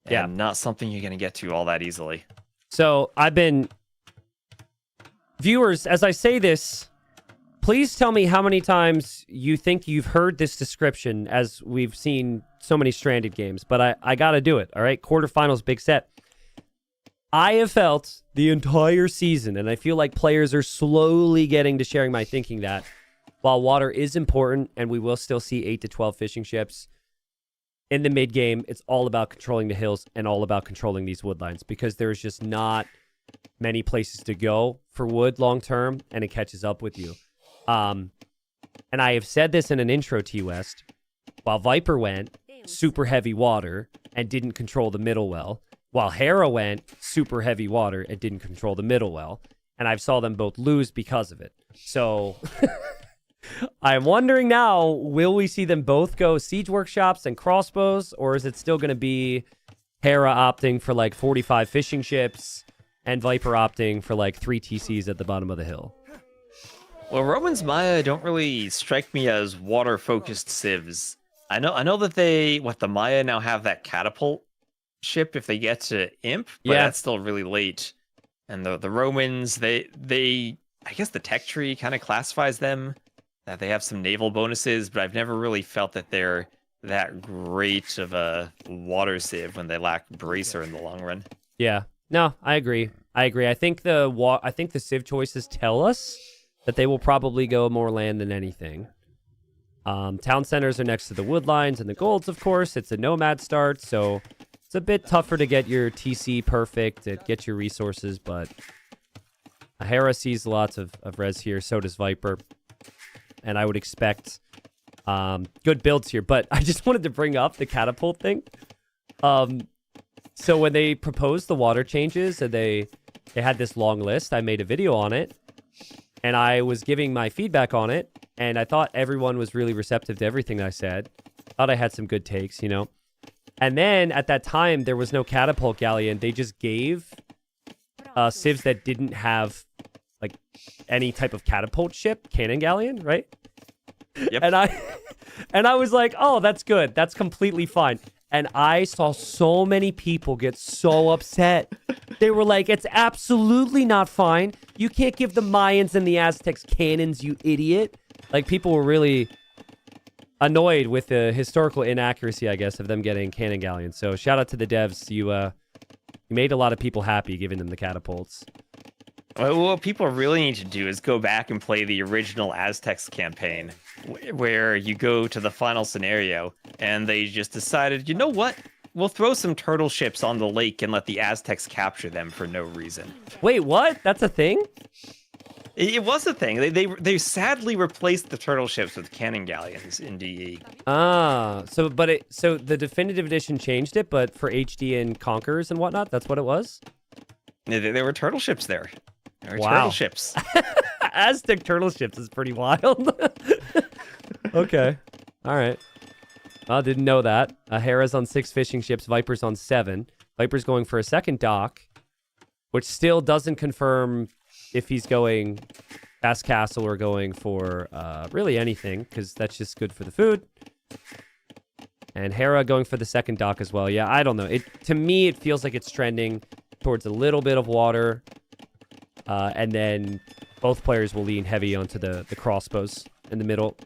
I: And not something you're going to get to all that easily.
D: So viewers, as I say this, please tell me how many times you think you've heard this description, as we've seen so many stranded games, but I got to do it. All right. Quarterfinals, big set. I have felt the entire season, and I feel like players are slowly getting to sharing my thinking, that while water is important and we will still see 8 to 12 fishing ships in the mid game, it's all about controlling the hills and all about controlling these wood lines, because there's just not many places to go for wood long term, and it catches up with you. And I have said this in an intro, T-West, while Viper went super heavy water and didn't control the middle well, while Hera went super heavy water and didn't control the middle well, and I saw them both lose because of it. So I'm wondering now, will we see them both go siege workshops and crossbows, or is it still going to be Hera opting for like 45 fishing ships and Viper opting for like 3 TCs at the bottom of the hill?
I: Well, Roman's Maya don't really strike me as water-focused civs. I know that the Maya now have that catapult ship if they get to Imp, but that's still really late. And the Romans, they I guess the tech tree kind of classifies them, that they have some naval bonuses, but I've never really felt that they're that great of a water civ when they lack Bracer in the long run.
D: Yeah. No, I agree. I think the civ choices tell us that they will probably go more land than anything. Town centers are next to the wood lines and the golds, of course. It's a nomad start, so it's a bit tougher to get your TC perfect, to get your resources, but Hera sees lots of res here, so does Viper. And I would expect good builds here, but I just wanted to bring up the catapult thing. So when they proposed the water changes and they had this long list, I made a video on it, and I was giving my feedback on it, and I thought everyone was really receptive to everything I said. Thought I had some good takes, you know. And then at that time, there was no catapult galleon. They just gave civs that didn't have like any type of catapult ship, cannon galleon, right?
I: Yep.
D: And I was like, oh, that's good. That's completely fine. And I saw so many people get so upset. They were like, it's absolutely not fine. You can't give the Mayans and the Aztecs cannons, you idiot. Like, people were really annoyed with the historical inaccuracy, I guess, of them getting cannon galleons. So shout out to the devs. You made a lot of people happy giving them the catapults.
I: Well, what people really need to do is go back and play the original Aztecs campaign, where you go to the final scenario, and they just decided, you know what? We'll throw some turtle ships on the lake and let the Aztecs capture them for no reason.
D: Wait, what? That's a thing?
I: It was a thing. They sadly replaced the turtle ships with cannon galleons in DE.
D: Ah, so the definitive edition changed it, but for HD and Conquerors and whatnot, that's what it was?
I: There were turtle ships there. There were
D: Wow.
I: turtle ships.
D: Aztec turtle ships is pretty wild. Okay. All right. I didn't know that. Hera's on 6 fishing ships. Viper's on 7. Viper's going for a second dock, which still doesn't confirm if he's going Fast Castle or going for really anything, because that's just good for the food. And Hera going for the second dock as well. Yeah, I don't know. To me, it feels like it's trending towards a little bit of water. And then both players will lean heavy onto the crossbows in the middle.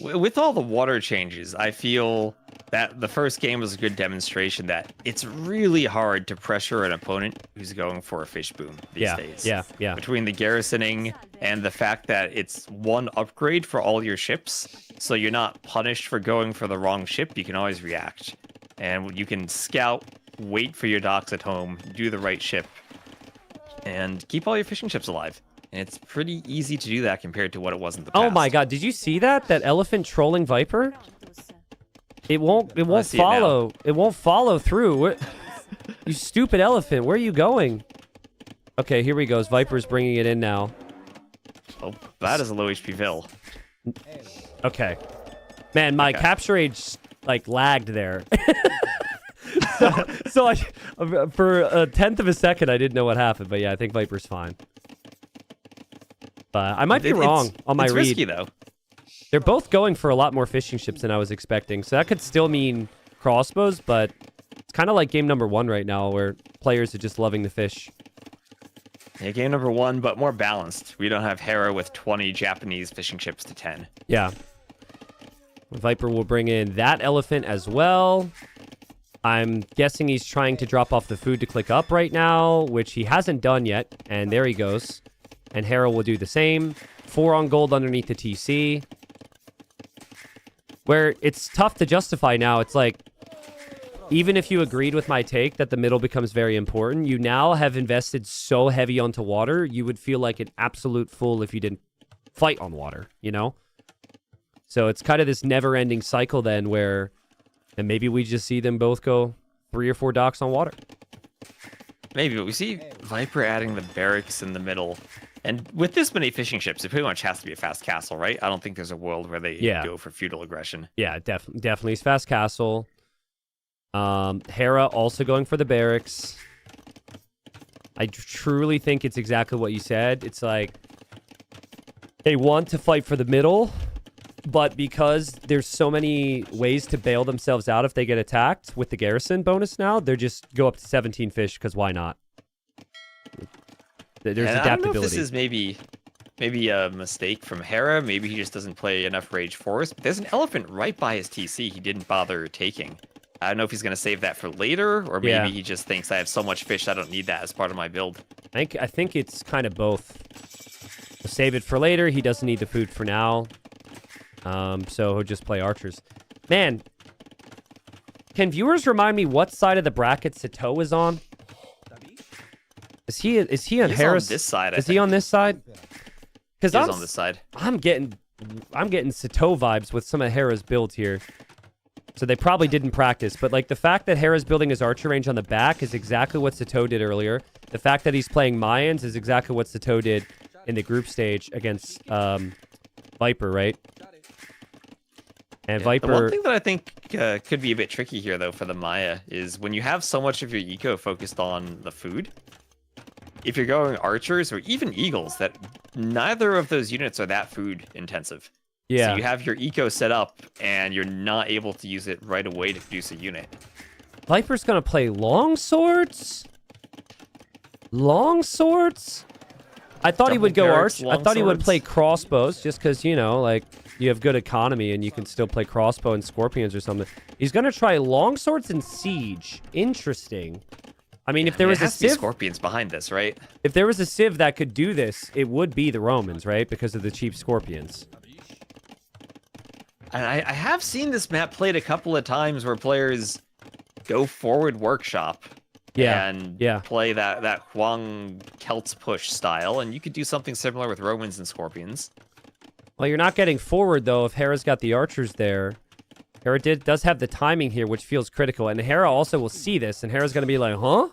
I: With all the water changes, I feel that the first game was a good demonstration that it's really hard to pressure an opponent who's going for a fish boom these days.
D: Yeah.
I: Between the garrisoning and the fact that it's one upgrade for all your ships, so you're not punished for going for the wrong ship, you can always react. And you can scout, wait for your docks at home, do the right ship, and keep all your fishing ships alive. And it's pretty easy to do that compared to what it was in the past.
D: Oh my god, did you see that? That elephant trolling Viper? It won't
I: see
D: follow. It won't follow through. You stupid elephant, where are you going? Okay, here he goes. Viper's bringing it in now.
I: Oh, that is a low HP Vil.
D: Okay. Man, my capture age like lagged there. so I, for a tenth of a second, I didn't know what happened. But yeah, I think Viper's fine. But I might be wrong on my
I: it's
D: read.
I: Risky though.
D: They're both going for a lot more fishing ships than I was expecting. So that could still mean crossbows, but it's kind of like game number 1 right now where players are just loving the fish.
I: Yeah, game number 1, but more balanced. We don't have Hera with 20 Japanese fishing ships to 10.
D: Yeah. Viper will bring in that elephant as well. I'm guessing he's trying to drop off the food to click up right now, which he hasn't done yet. And there he goes. And Hera will do the same. 4 on gold underneath the TC. Where it's tough to justify now. It's like, even if you agreed with my take that the middle becomes very important, you now have invested so heavy onto water, you would feel like an absolute fool if you didn't fight on water, you know? So it's kind of this never-ending cycle then where, and maybe we just see them both go 3 or 4 docks on water.
I: Maybe, but we see Viper adding the barracks in the middle. And with this many fishing ships, it pretty much has to be a fast castle, right? I don't think there's a world where they go for feudal aggression.
D: Yeah, definitely is fast castle. Hera also going for the barracks. I truly think it's exactly what you said. It's like they want to fight for the middle, but because there's so many ways to bail themselves out if they get attacked with the garrison bonus now, they're just go up to 17 fish because why not? There's adaptability.
I: I don't know if this is maybe a mistake from Hera. Maybe he just doesn't play enough Rage Forest. But there's an elephant right by his TC he didn't bother taking. I don't know if he's going to save that for later, or maybe he just thinks I have so much fish I don't need that as part of my build.
D: I think it's kind of both. We'll save it for later. He doesn't need the food for now. So he'll just play archers. Man, can viewers remind me what side of the bracket Sato is on? Is he on Hera's?
I: On this side,
D: is he on this side? Because
I: I'm on this side.
D: I'm getting Sato vibes with some of Hera's builds here. So they probably didn't practice, but like the fact that Hera's building his archer range on the back is exactly what Sato did earlier. The fact that he's playing Mayans is exactly what Sato did in the group stage against Viper, right? And Viper.
I: The one thing that I think could be a bit tricky here, though, for the Maya is when you have so much of your eco focused on the food. If you're going archers or even eagles, that neither of those units are that food intensive.
D: Yeah.
I: So you have your eco set up and you're not able to use it right away to produce a unit.
D: Viper's gonna play longswords? Longswords? I thought he would go arch. I thought he would play crossbows just because, you know, like you have good economy and you can still play crossbow and scorpions or something. He's gonna try longswords and siege. Interesting. I mean, if there was a Civ,
I: scorpions behind this, right?
D: If there was a Civ that could do this, it would be the Romans, right? Because of the cheap scorpions.
I: And I have seen this map played a couple of times where players go forward workshop and play that Huang Celts push style, and you could do something similar with Romans and Scorpions.
D: Well, you're not getting forward, though, if Hera's got the archers there. Hera does have the timing here, which feels critical, and Hera also will see this, and Hera's going to be like, huh?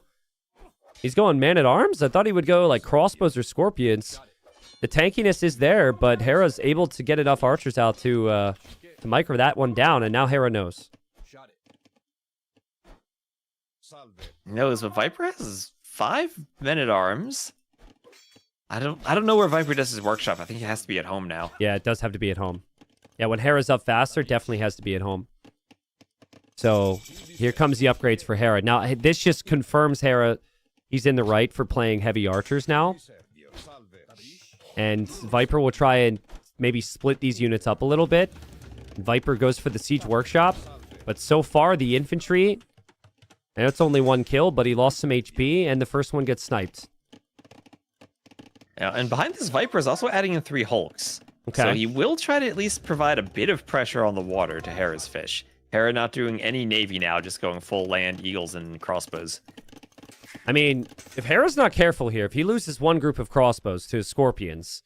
D: He's going man-at-arms? I thought he would go, like, crossbows or scorpions. The tankiness is there, but Hera's able to get enough archers out to micro that one down, and now Hera knows.
I: Knows, but Viper has 5 men-at-arms. I don't know where Viper does his workshop. I think it has to be at home now.
D: Yeah, it does have to be at home. Yeah, when Hera's up faster, it definitely has to be at home. So here comes the upgrades for Hera. Now, this just confirms Hera, he's in the right for playing heavy archers now. And Viper will try and maybe split these units up a little bit. Viper goes for the Siege Workshop. But so far, the infantry... And it's only 1 kill, but he lost some HP, and the first one gets sniped.
I: Yeah, and behind this Viper is also adding in 3 Hulks.
D: Okay.
I: So he will try to at least provide a bit of pressure on the water to Hera's fish. Hera not doing any Navy now, just going full land, eagles, and crossbows.
D: I mean, if Hera's not careful here, if he loses one group of crossbows to scorpions,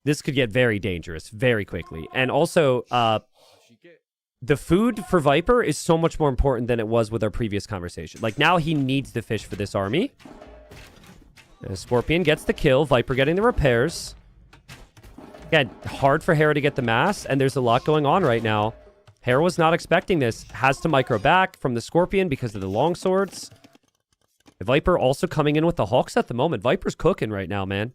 D: this could get very dangerous very quickly. And also, the food for Viper is so much more important than it was with our previous conversation. Like, now he needs the fish for this army. And Scorpion gets the kill, Viper getting the repairs. Again, hard for Hera to get the mass, and there's a lot going on right now. Hera was not expecting this. Has to micro back from the Scorpion because of the longswords. The Viper also coming in with the Hawks at the moment. Viper's cooking right now, man.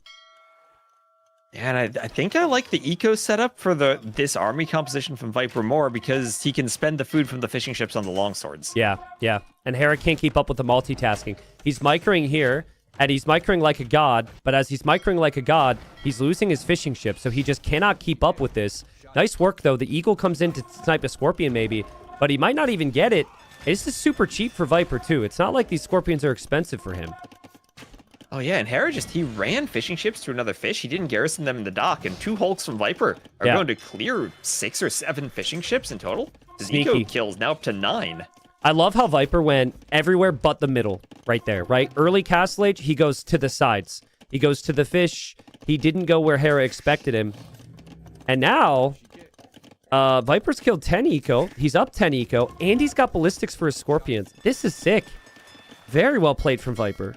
I: Yeah, and I think I like the eco setup for this army composition from Viper more because he can spend the food from the fishing ships on the longswords.
D: Yeah, yeah. And Hera can't keep up with the multitasking. He's microing here, and he's microing like a god, but as he's microing like a god, he's losing his fishing ship, so he just cannot keep up with this. Nice work, though. The Eagle comes in to snipe a Scorpion, maybe, but he might not even get it. This is super cheap for Viper, too. It's not like these Scorpions are expensive for him.
I: Oh, yeah, and Hera he ran fishing ships to another fish. He didn't garrison them in the dock, and 2 Hulks from Viper are going to clear 6 or 7 fishing ships in total. His eco kills now up to 9.
D: I love how Viper went everywhere but the middle, right there, right? Early Castle Age, he goes to the sides. He goes to the fish. He didn't go where Hera expected him. And now, Viper's killed 10 eco. He's up 10 eco, and he's got ballistics for his Scorpions. This is sick. Very well played from Viper.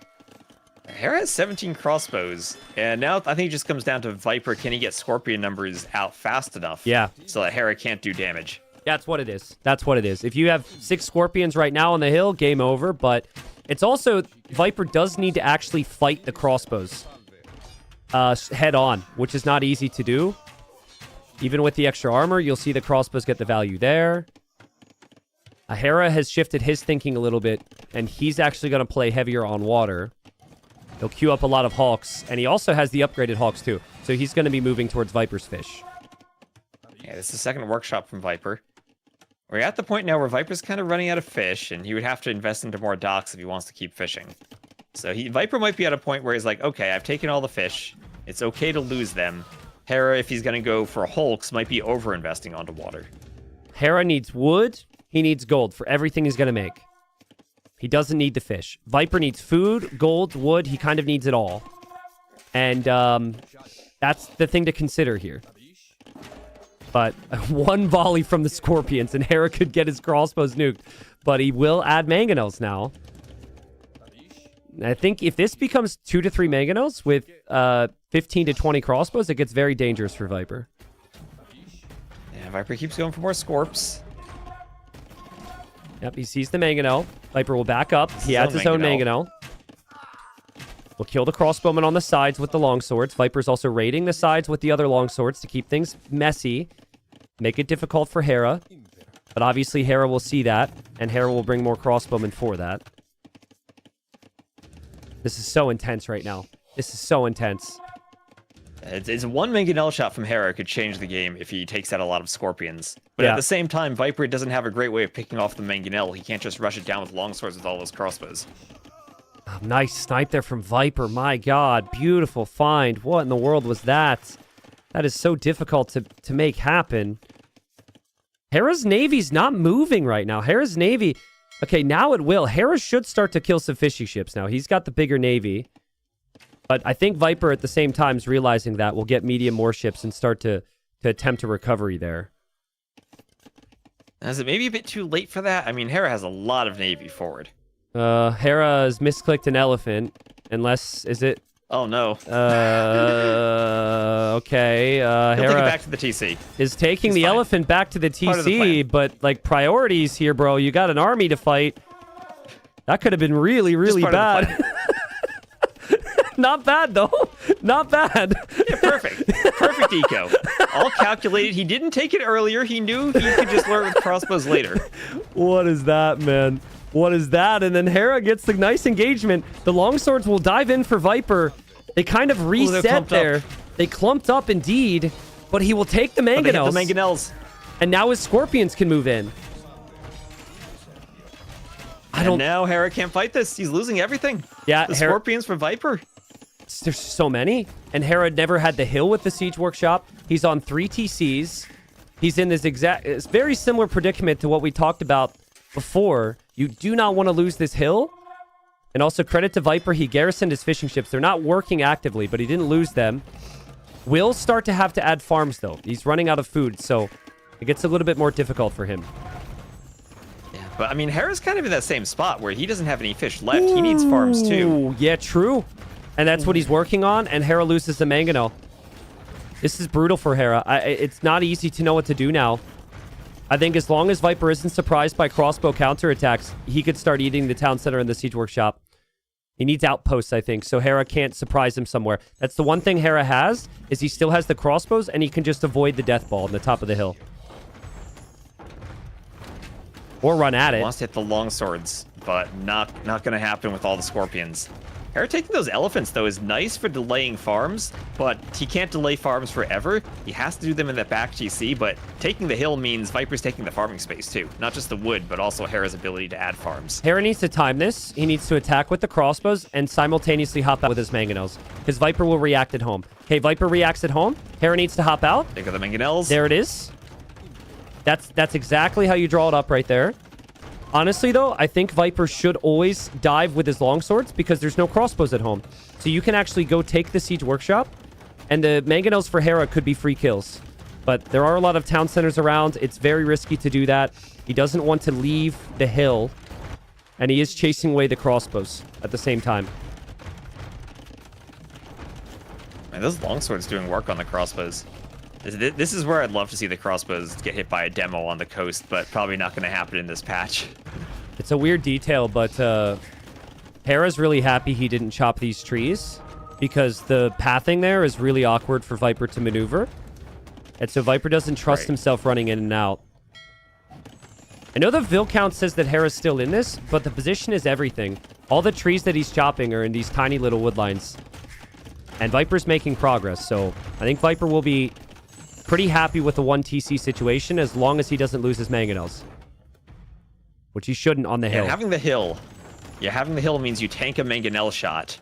I: Hera has 17 crossbows, and now I think it just comes down to Viper. Can he get Scorpion numbers out fast enough?
D: Yeah.
I: So that Hera can't do damage.
D: That's what it is. That's what it is. If you have 6 Scorpions right now on the hill, game over. But it's also, Viper does need to actually fight the crossbows head on, which is not easy to do. Even with the extra armor, you'll see the crossbows get the value there. Hera has shifted his thinking a little bit, and he's actually going to play heavier on water. He'll queue up a lot of Hawks, and he also has the upgraded Hawks too. So he's going to be moving towards Viper's fish.
I: Yeah, this is the second workshop from Viper. We're at the point now where Viper's kind of running out of fish, and he would have to invest into more docks if he wants to keep fishing. So Viper might be at a point where he's like, okay, I've taken all the fish. It's okay to lose them. Hera, if he's going to go for Hulks, might be over-investing onto water.
D: Hera needs wood. He needs gold for everything he's going to make. He doesn't need the fish. Viper needs food, gold, wood. He kind of needs it all. And that's the thing to consider here. But 1 volley from the Scorpions, and Hera could get his crossbows nuked. But he will add mangonels now. I think if this becomes 2 to 3 mangonels with 15 to 20 crossbows, it gets very dangerous for Viper.
I: Yeah, Viper keeps going for more Scorps.
D: Yep, he sees the mangonel. Viper will back up. He adds his own mangonel. We'll kill the crossbowmen on the sides with the longswords. Viper's also raiding the sides with the other longswords to keep things messy. Make it difficult for Hera. But obviously Hera will see that, and Hera will bring more crossbowmen for that. This is so intense right now. This is so intense.
I: It's 1 mangonel shot from Hera could change the game if he takes out a lot of Scorpions. But at the same time, Viper doesn't have a great way of picking off the mangonel. He can't just rush it down with longswords with all those crossbows.
D: Oh, nice snipe there from Viper. My God, beautiful find. What in the world was that? That is so difficult to make happen. Hera's Navy's not moving right now. Hera's Navy... Okay, now it will. Hera should start to kill some fishing ships now. He's got the bigger Navy. But I think Viper at the same time is realizing that will get medium more ships and start to attempt a recovery there.
I: Is it maybe a bit too late for that? I mean, Hera has a lot of Navy forward.
D: Hera has misclicked an elephant. Unless, is it...
I: Oh, no.
D: Okay.
I: He'll take it
D: Hera
I: back to the TC.
D: is taking the elephant back to the TC, but, like, priorities here, bro. You got an army to fight. That could have been really, really bad. Not bad, though. Not bad.
I: Yeah, perfect. Perfect eco. All calculated. He didn't take it earlier. He knew he could just lure it with crossbows later.
D: What is that, man? What is that? And then Hera gets the nice engagement. The longswords will dive in for Viper. They kind of reset there. They clumped up indeed, but he will take the mangonels.
I: The mangonels.
D: And now his Scorpions can move in.
I: And now Hera can't fight this. He's losing everything.
D: Yeah,
I: the Scorpions for Viper.
D: There's so many. And Hera never had the hill with the Siege Workshop. He's on 3 TCs. He's in this it's very similar predicament to what we talked about before. You do not want to lose this hill. And also credit to Viper, he garrisoned his fishing ships. They're not working actively, but he didn't lose them. Will start to have to add farms, though. He's running out of food, so it gets a little bit more difficult for him.
I: Yeah, but I mean, Hera's kind of in that same spot where he doesn't have any fish left. He needs farms, too.
D: Yeah, true. And that's what he's working on, and Hera loses the Mangonel. This is brutal for Hera. It's not easy to know what to do now. I think as long as Viper isn't surprised by crossbow counterattacks, he could start eating the town center and the Siege Workshop. He needs outposts, I think, so Hera can't surprise him somewhere. That's the one thing Hera has, is he still has the crossbows, and he can just avoid the death ball on the top of the hill. Or run at it.
I: He wants to hit the longswords, but not going to happen with all the Scorpions. Hera taking those elephants, though, is nice for delaying farms, but he can't delay farms forever. He has to do them in that back GC, but taking the hill means Viper's taking the farming space, too. Not just the wood, but also Hera's ability to add farms.
D: Hera needs to time this. He needs to attack with the crossbows and simultaneously hop out with his mangonels, because Viper will react at home. Okay, Viper reacts at home. Hera needs to hop out.
I: Think of the mangonels.
D: There it is. That's exactly how you draw it up right there. Honestly, though, I think Viper should always dive with his longswords because there's no crossbows at home. So you can actually go take the Siege Workshop, and the mangonels for Hera could be free kills. But there are a lot of town centers around. It's very risky to do that. He doesn't want to leave the hill, and he is chasing away the crossbows at the same time.
I: Man, those longswords doing work on the crossbows. This is where I'd love to see the crossbows get hit by a demo on the coast, but probably not going to happen in this patch.
D: It's a weird detail, but Hera's really happy he didn't chop these trees because the pathing there is really awkward for Viper to maneuver. And so Viper doesn't trust himself running in and out. I know the Vil count says that Hera's still in this, but the position is everything. All the trees that he's chopping are in these tiny little wood lines. And Viper's making progress, so I think Viper will be pretty happy with the 1 TC situation as long as he doesn't lose his mangonels. Which he shouldn't on the hill.
I: Having the hill. Yeah, having the hill means you tank a mangonel shot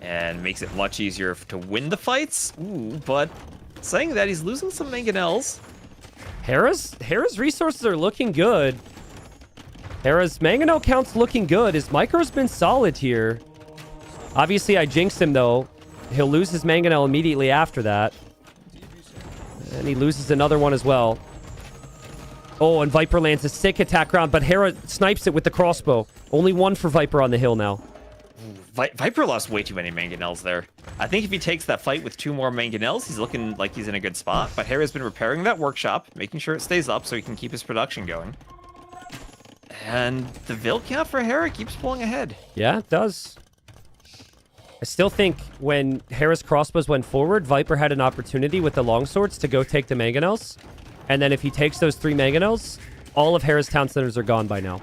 I: and makes it much easier to win the fights. Ooh, but saying that, he's losing some mangonels.
D: Hera's resources are looking good. Hera's mangonel count's looking good. His micro's been solid here. Obviously, I jinxed him, though. He'll lose his mangonel immediately after that. And he loses another one as well. Oh, and Viper lands a sick attack round, but Hera snipes it with the crossbow. Only one for Viper on the hill now.
I: Viper lost way too many mangonels there. I think if he takes that fight with 2 more mangonels, he's looking like he's in a good spot. But Hera's been repairing that workshop, making sure it stays up so he can keep his production going. And the Vil count for Hera keeps pulling ahead.
D: Yeah, it does. I still think when Hera's crossbows went forward, Viper had an opportunity with the longswords to go take the mangonels. And then if he takes those 3 mangonels, all of Hera's town centers are gone by now.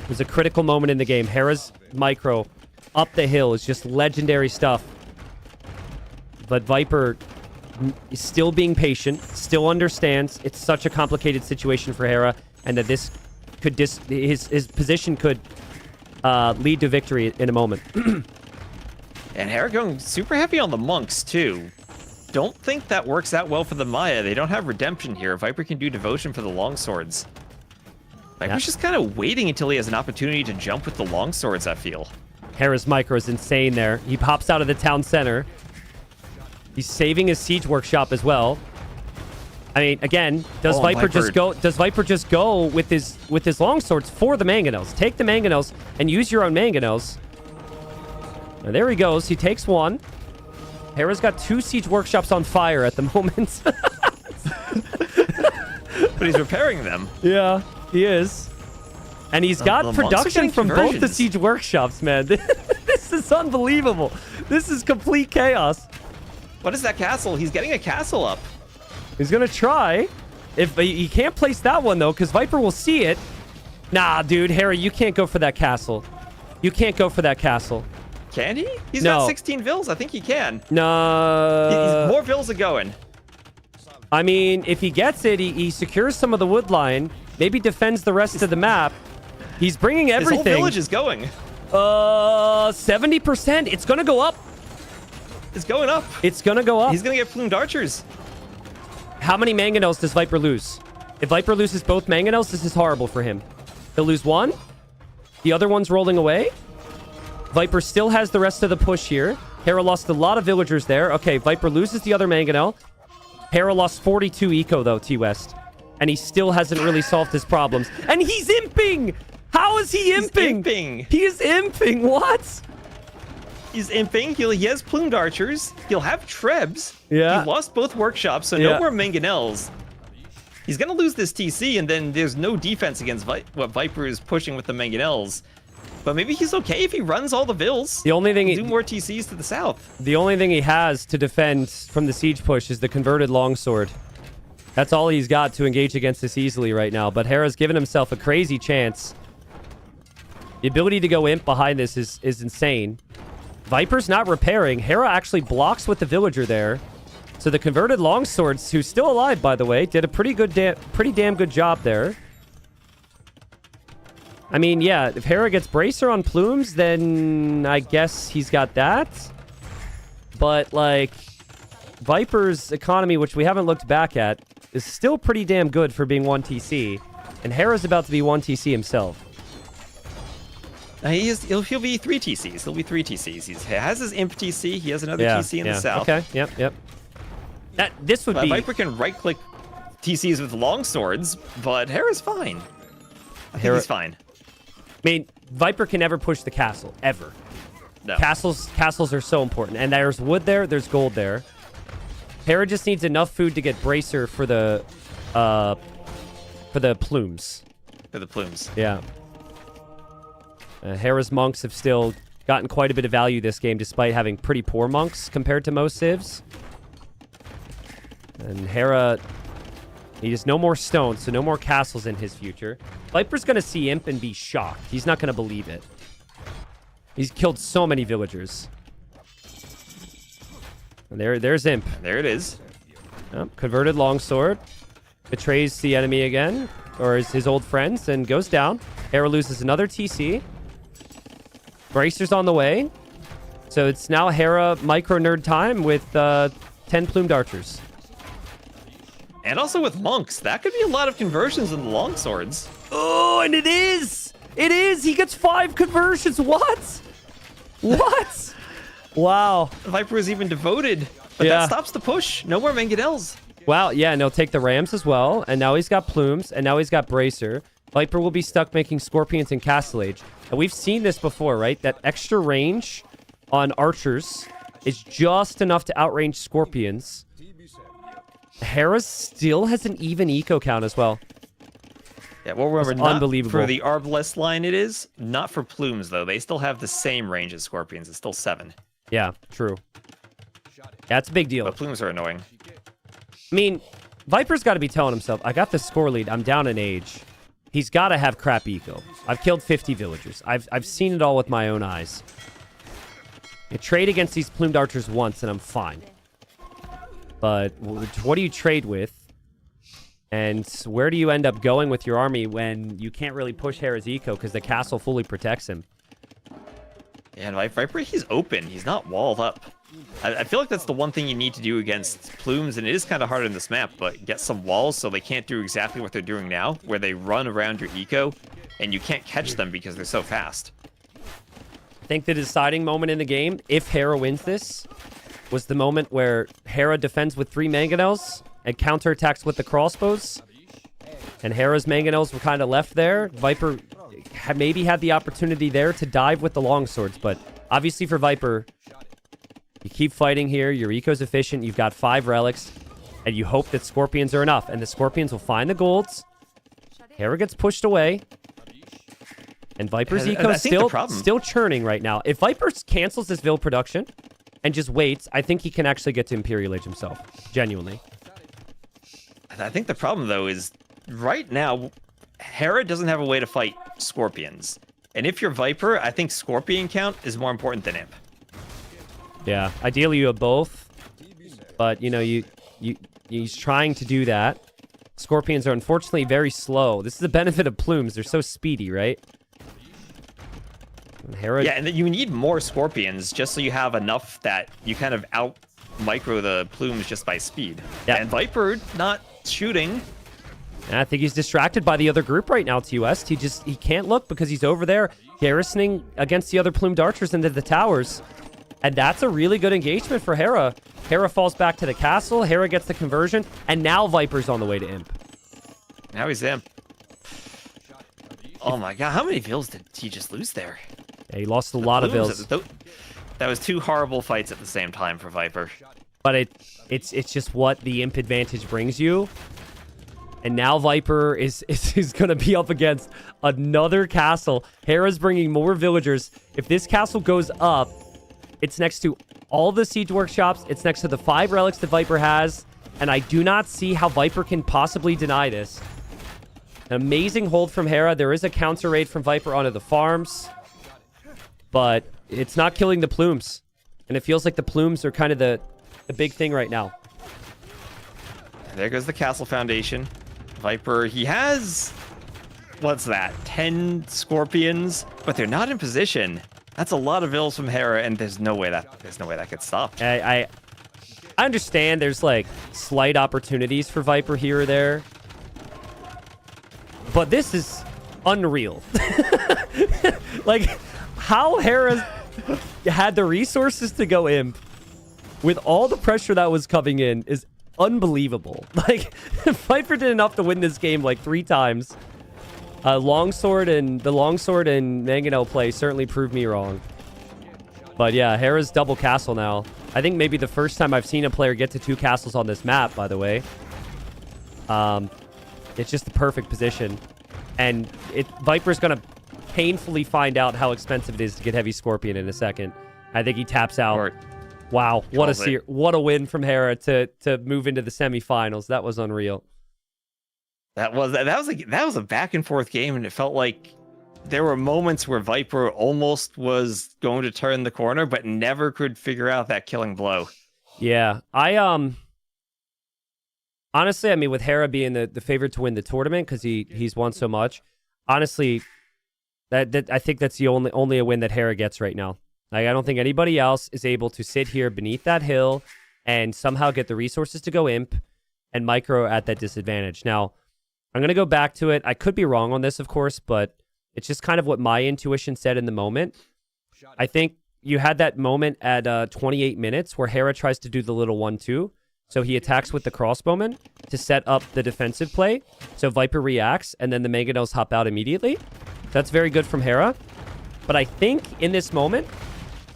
D: It was a critical moment in the game. Hera's micro up the hill is just legendary stuff. But Viper is still being patient, still understands it's such a complicated situation for Hera, and that this could his position could lead to victory in a moment.
I: And Hera going super heavy on the monks, too. Don't think that works out well for the Maya. They don't have redemption here. Viper can do devotion for the longswords. Viper's just kind of waiting until he has an opportunity to jump with the longswords, I feel.
D: Hera's micro is insane there. He pops out of the town center. He's saving his siege workshop as well. I mean, again, does Viper just go with his longswords for the mangonels? Take the mangonels and use your own mangonels. And there he goes. He takes one. Hera's got 2 siege workshops on fire at the moment.
I: But he's repairing them.
D: Yeah, he is. And he's got production from both the siege workshops, man. This is unbelievable. This is complete chaos.
I: What is that castle? He's getting a castle up.
D: He's going to try. If he can't place that one, though, because Viper will see it. Nah, dude, Hera, you can't go for that castle. You can't go for that castle.
I: Can he? He's got 16 Vils. I think he can.
D: No.
I: More Vils are going.
D: I mean, if he gets it, he secures some of the wood line, maybe defends the rest of the map. He's bringing everything.
I: His whole village is going.
D: 70%. It's going to go up.
I: It's going up.
D: It's going to go up.
I: He's going to get plumed archers.
D: How many mangonels does Viper lose? If Viper loses both mangonels, this is horrible for him. He'll lose one. The other one's rolling away. Viper still has the rest of the push here. Hera lost a lot of villagers there. Okay, Viper loses the other mangonel. Hera lost 42 eco, though, T-West. And he still hasn't really solved his problems. And he's imping! How is he imping?
I: He's imping.
D: He is imping. What?
I: He's imping. He has plumed archers. He'll have trebs.
D: Yeah.
I: He lost both workshops, so no more mangonels. He's going to lose this TC, and then there's no defense against what Viper is pushing with the mangonels. But maybe he's okay if he runs all the vills.
D: The only thing
I: do more TCs to the south.
D: The only thing he has to defend from the siege push is the converted longsword. That's all he's got to engage against this easily right now. But Hera's given himself a crazy chance. The ability to go imp behind this is insane. Viper's not repairing. Hera actually blocks with the villager there. So the converted longswords, who's still alive, by the way, did a pretty damn good job there. I mean, yeah, if Hera gets Bracer on Plumes, then I guess he's got that. But, like, Viper's economy, which we haven't looked back at, is still pretty damn good for being 1 TC. And Hera's about to be 1 TC himself.
I: He'll be 3 TCs. He'll be 3 TCs. He has his imp TC. He has another TC in the south.
D: Okay, yep. This would be...
I: Viper can right-click TCs with longswords, but Hera's fine. I think he's fine.
D: I mean, Viper can never push the castle, ever.
I: No.
D: Castles are so important. And there's wood there, there's gold there. Hera just needs enough food to get Bracer for the plumes.
I: For the plumes.
D: Yeah. Hera's monks have still gotten quite a bit of value this game, despite having pretty poor monks compared to most civs. And Hera... He has no more stones, so no more castles in his future. Viper's going to see Imp and be shocked. He's not going to believe it. He's killed so many villagers. And there's Imp.
I: There it is.
D: Oh, converted longsword. Betrays the enemy again, or his old friends, and goes down. Hera loses another TC. Bracer's on the way. So it's now Hera micro nerd time with 10 plumed archers.
I: And also with monks, that could be a lot of conversions in the longswords.
D: Oh, and it is! It is! He gets 5 conversions! What? What? Wow.
I: Viper is even devoted, but that stops the push. No more mangonels.
D: Wow, yeah, and he'll take the rams as well, and now he's got plumes, and now he's got Bracer. Viper will be stuck making scorpions in Castle Age. And we've seen this before, right? That extra range on archers is just enough to outrange scorpions. Hera still has an even eco count as well.
I: Yeah, well, remember,
D: That's
I: not
D: unbelievable.
I: for the Arbalest line it is. Not for plumes, though. They still have the same range as scorpions. It's still 7.
D: Yeah, true. That's a big deal.
I: But plumes are annoying.
D: I mean, Viper's got to be telling himself, I got the score lead. I'm down in age. He's got to have crap eco. I've killed 50 villagers. I've seen it all with my own eyes. I trade against these plumed archers once, and I'm fine. But what do you trade with? And where do you end up going with your army when you can't really push Hera's eco because the castle fully protects him?
I: Yeah, and Viper, he's open. He's not walled up. I feel like that's the one thing you need to do against plumes, and it is kind of hard in this map, but get some walls so they can't do exactly what they're doing now, where they run around your eco, and you can't catch them because they're so fast.
D: I think the deciding moment in the game, if Hera wins this, was the moment where Hera defends with 3 mangonels and counterattacks with the crossbows. And Hera's mangonels were kind of left there. Viper maybe had the opportunity there to dive with the longswords, but obviously for Viper, you keep fighting here, your eco's efficient, you've got 5 relics, and you hope that scorpions are enough. And the scorpions will find the golds. Hera gets pushed away. And Viper's eco is still churning right now. If Viper cancels this Vil production and just waits, I think he can actually get to Imperial Age himself. Genuinely.
I: I think the problem, though, is right now, Hera doesn't have a way to fight scorpions. And if you're Viper, I think scorpion count is more important than imp.
D: Yeah, ideally you have both. But, you know, He's trying to do that. Scorpions are unfortunately very slow. This is the benefit of plumes. They're so speedy, right? And Hera...
I: Yeah, and then you need more scorpions just so you have enough that you kind of out micro the plumes just by speed.
D: Yeah.
I: And Viper not shooting.
D: And I think he's distracted by the other group right now, TUS. He can't look because he's over there garrisoning against the other plumed archers into the towers. And that's a really good engagement for Hera. Hera falls back to the castle. Hera gets the conversion. And now Viper's on the way to Imp.
I: Now he's Imp. Oh my god, how many vills did he just lose there?
D: Yeah, he lost a lot of vills.
I: That was 2 horrible fights at the same time for Viper.
D: But it's just what the Imp advantage brings you. And now Viper is going to be up against another castle. Hera's bringing more villagers. If this castle goes up, it's next to all the siege workshops. It's next to the 5 relics that Viper has. And I do not see how Viper can possibly deny this. An amazing hold from Hera. There is a counter raid from Viper onto the farms. But it's not killing the plumes. And it feels like the plumes are kind of the big thing right now.
I: There goes the castle foundation. Viper, he has... What's that? 10 scorpions? But they're not in position. That's a lot of vills from Hera, and there's no way that gets stopped.
D: I understand there's like slight opportunities for Viper here or there. But this is unreal. Like, how Hera had the resources to go Imp with all the pressure that was coming in is unbelievable. Like, Viper did enough to win this game like 3 times. Longsword and Mangonel play certainly proved me wrong. But yeah, Hera's double castle now. I think maybe the first time I've seen a player get to 2 castles on this map, by the way. It's just the perfect position. And Viper's going to painfully find out how expensive it is to get Heavy Scorpion in a second. I think he taps out. Wow, what a win from Hera to move into the semifinals. That was unreal.
I: That was a back and forth game, and it felt like there were moments where Viper almost was going to turn the corner, but never could figure out that killing blow.
D: Yeah, honestly, I mean, with Hera being the favorite to win the tournament because he's won so much, honestly, that I think that's the only a win that Hera gets right now. Like, I don't think anybody else is able to sit here beneath that hill and somehow get the resources to go Imp and micro at that disadvantage. Now, I'm going to go back to it. I could be wrong on this, of course, but it's just kind of what my intuition said in the moment. I think you had that moment at 28 minutes where Hera tries to do the little 1-2. So he attacks with the crossbowman to set up the defensive play. So Viper reacts, and then the Mangonels hop out immediately. That's very good from Hera. But I think in this moment,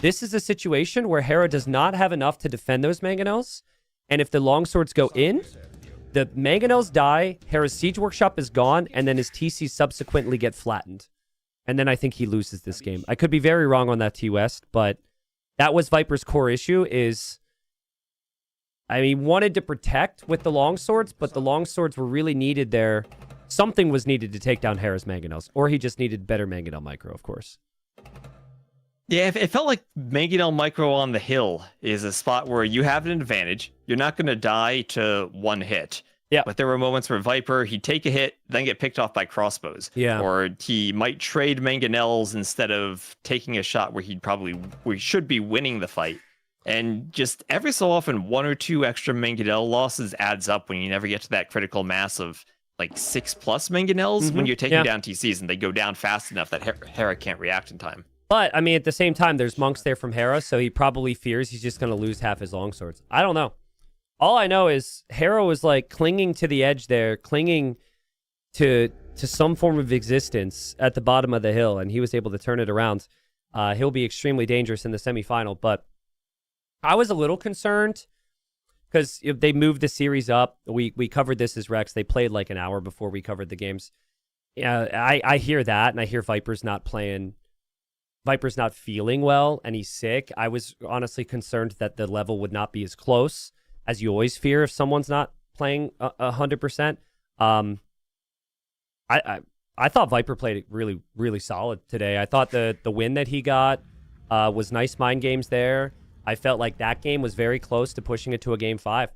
D: this is a situation where Hera does not have enough to defend those Mangonels. And if the longswords go in, the Mangonels die, Hera's siege workshop is gone, and then his TC subsequently get flattened. And then I think he loses this game. I could be very wrong on that, T-West, but that was Viper's core issue is... I mean, he wanted to protect with the longswords, but the longswords were really needed there. Something was needed to take down Hera's Mangonels, or he just needed better Mangonel micro, of course.
I: Yeah, it felt like Mangonel micro on the hill is a spot where you have an advantage. You're not going to die to 1 hit.
D: Yeah.
I: But there were moments where Viper, he'd take a hit, then get picked off by crossbows.
D: Yeah.
I: Or he might trade Mangonels instead of taking a shot where we should be winning the fight. And just every so often, 1 or 2 extra Mangonel losses adds up when you never get to that critical mass of like 6+ Mangonels when you're taking down TCs, and they go down fast enough that Hera can't react in time.
D: But, I mean, at the same time, there's monks there from Hera, so he probably fears he's just going to lose half his longswords. I don't know. All I know is Hera was like clinging to the edge there, clinging to some form of existence at the bottom of the hill, and he was able to turn it around. He'll be extremely dangerous in the semifinal, but I was a little concerned because they moved the series up. We covered this as Rex. They played like an hour before we covered the games. Yeah, I hear that, and I hear Viper's not playing. Viper's not feeling well, and he's sick. I was honestly concerned that the level would not be as close as you always fear if someone's not playing 100%. I thought Viper played it really, really solid today. I thought the win that he got was nice mind games there. I felt like that game was very close to pushing it to a game 5.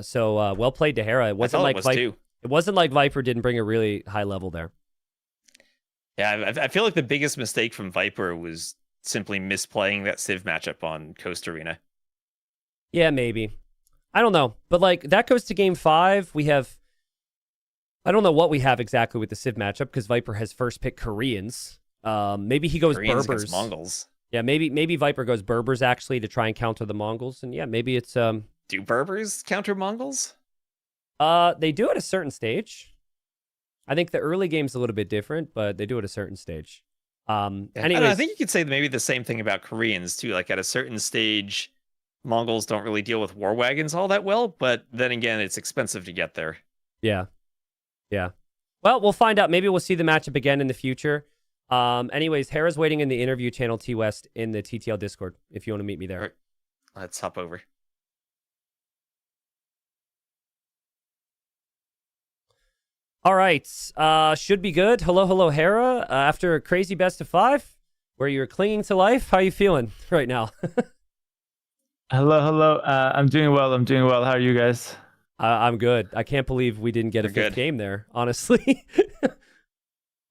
D: So well played to Hera. It
I: I
D: wasn't
I: thought
D: like
I: it was too.
D: It wasn't like Viper didn't bring a really high level there.
I: Yeah, I feel like the biggest mistake from Viper was simply misplaying that Civ matchup on Coast Arena.
D: Yeah, maybe. I don't know. But like that goes to game 5. We have I don't know what we have exactly with the Civ matchup because Viper has first pick Koreans. Maybe he goes
I: Koreans
D: Berbers.
I: against Mongols.
D: Yeah, maybe Viper goes Berbers actually to try and counter the Mongols. And yeah, maybe it's
I: Do Berbers counter Mongols?
D: they do at a certain stage. I think the early game's a little bit different, but they do at a certain stage. Anyways,
I: I think you could say maybe the same thing about Koreans too. Like at a certain stage, Mongols don't really deal with war wagons all that well, but then again, it's expensive to get there.
D: Yeah. Well, we'll find out. Maybe we'll see the matchup again in the future. Anyways, Hera's waiting in the interview channel T West in the TTL Discord if you want to meet me there.
I: All right. Let's hop over.
D: All right. Should be good. Hello, Hera. After a crazy best of 5, where you're clinging to life, how are you feeling right now?
J: Hello. I'm doing well. How are you guys?
D: I'm good. I can't believe we didn't get a fifth game there, honestly.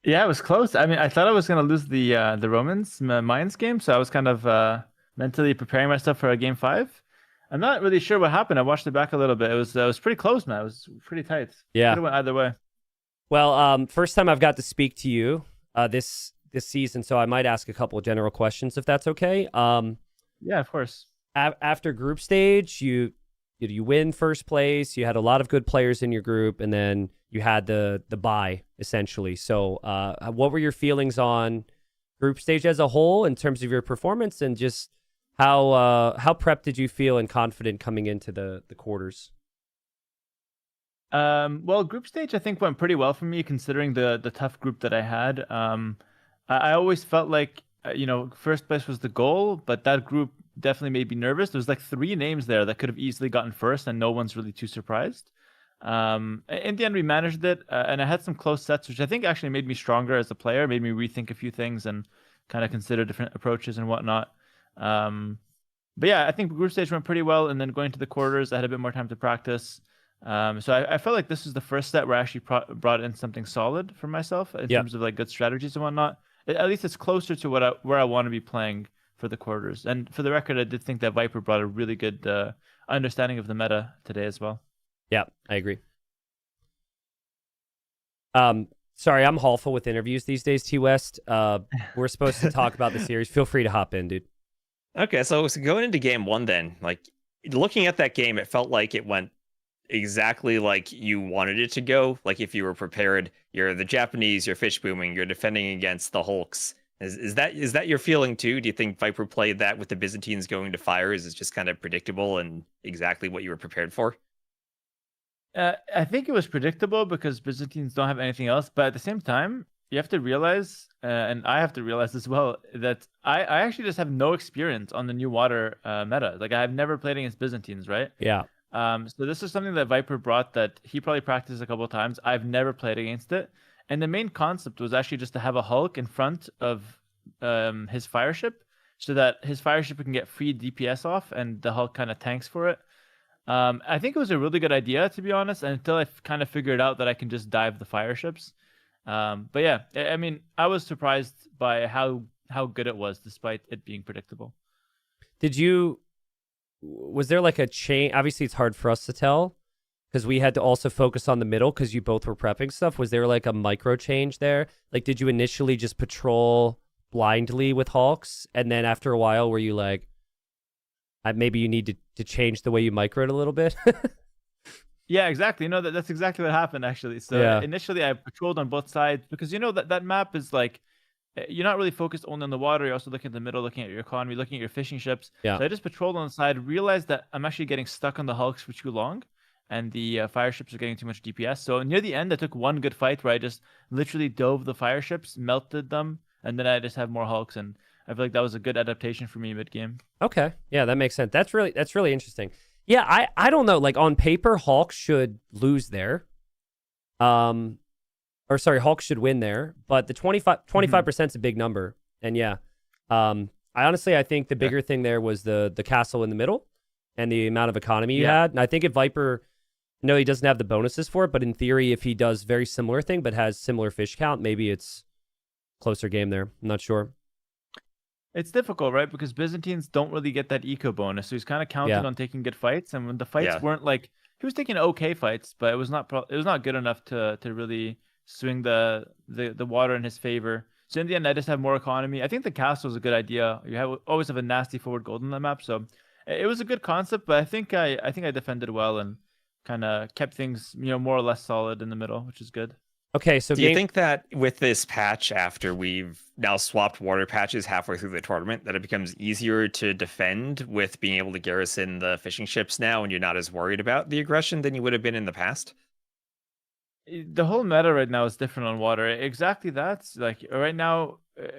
J: Yeah, it was close. I mean, I thought I was going to lose the Romans Mayans game, so I was kind of mentally preparing myself for a game 5. I'm not really sure what happened. I watched it back a little bit. It was pretty close, man. It was pretty tight.
D: Yeah.
J: Could have went either way.
D: Well, first time I've got to speak to you this season, so I might ask a couple of general questions if that's okay.
J: Yeah, of course.
D: After group stage, you win first place. You had a lot of good players in your group, and then you had the bye essentially. So, what were your feelings on group stage as a whole in terms of your performance, and just how prepped did you feel and confident coming into the quarters?
J: Well, group stage I think went pretty well for me considering the tough group that I had. I always felt like first place was the goal, but that group definitely made me nervous. There was like 3 names there that could have easily gotten first, and no one's really too surprised. In the end, we managed it, and I had some close sets, which I think actually made me stronger as a player, made me rethink a few things and kind of consider different approaches and whatnot. But yeah, I think group stage went pretty well, and then going to the quarters, I had a bit more time to practice. So I felt like this was the first set where I actually brought in something solid for myself in terms of like good strategies and whatnot. At least it's closer to where I want to be playing for the quarters. And for the record, I did think that Viper brought a really good understanding of the meta today as well.
D: Yeah, I agree. Sorry, I'm awful with interviews these days, T West. We're supposed to talk about the series. Feel free to hop in, dude.
I: Okay, so going into game 1 then, like looking at that game, it felt like it went exactly like you wanted it to go. Like if you were prepared, you're the Japanese, you're fish booming, you're defending against the Hulks. Is that your feeling too? Do you think Viper played that with the Byzantines going to fire? Is it just kind of predictable and exactly what you were prepared for?
J: I think it was predictable because Byzantines don't have anything else. But at the same time, you have to realize, and I have to realize as well, that I actually just have no experience on the new water meta. Like I've never played against Byzantines, right?
D: Yeah.
J: So this is something that Viper brought that he probably practiced a couple of times. I've never played against it. And the main concept was actually just to have a Hulk in front of his fireship so that his fireship can get free DPS off and the Hulk kind of tanks for it. I think it was a really good idea, to be honest, until I kind of figured out that I can just dive the fireships. But yeah, I mean, I was surprised by how good it was despite it being predictable.
D: Was there like a chain? Obviously, it's hard for us to tell because we had to also focus on the middle because you both were prepping stuff. Was there like a micro change there? Like, did you initially just patrol blindly with Hawks, and then after a while, were you like, maybe you need to change the way you microed a little bit?
J: Yeah, exactly. That's exactly what happened actually. So initially, I patrolled on both sides because that map is like, you're not really focused only on the water. You're also looking at the middle, looking at your economy, looking at your fishing ships.
D: Yeah.
J: So I just patrolled on the side, realized that I'm actually getting stuck on the Hulks for too long, and the fire ships are getting too much DPS. So near the end, I took one good fight where I just literally dove the fire ships, melted them, and then I just have more Hulks. And I feel like that was a good adaptation for me mid-game.
D: Okay. Yeah, that makes sense. That's really interesting. Yeah, I don't know. Like on paper, Hawks should lose there. Hawks should win there, but the 25% is a big number. And yeah, I honestly think the bigger thing there was the castle in the middle. and the amount of economy you
J: Yeah.
D: had. And I think if Viper, no, he doesn't have the bonuses for it, but in theory, if he does very similar thing but has similar fish count, maybe it's closer game there. I'm not sure.
J: It's difficult, right? Because Byzantines don't really get that eco bonus, so he's kind of counting
D: Yeah.
J: on taking good fights. And when the fights
I: Yeah.
J: weren't like, he was taking okay fights, but it was not good enough to really swing the water in his favor. So in the end, I just have more economy. I think the castle is a good idea. You always have a nasty forward gold on the map, so it was a good concept. But I think I defended well and kind of kept things more or less solid in the middle, which is good.
D: Okay, so
I: Do you think that with this patch, after we've now swapped water patches halfway through the tournament, that it becomes easier to defend with being able to garrison the fishing ships now, and you're not as worried about the aggression than you would have been in the past?
J: The whole meta right now is different on water. Exactly that. Like right now,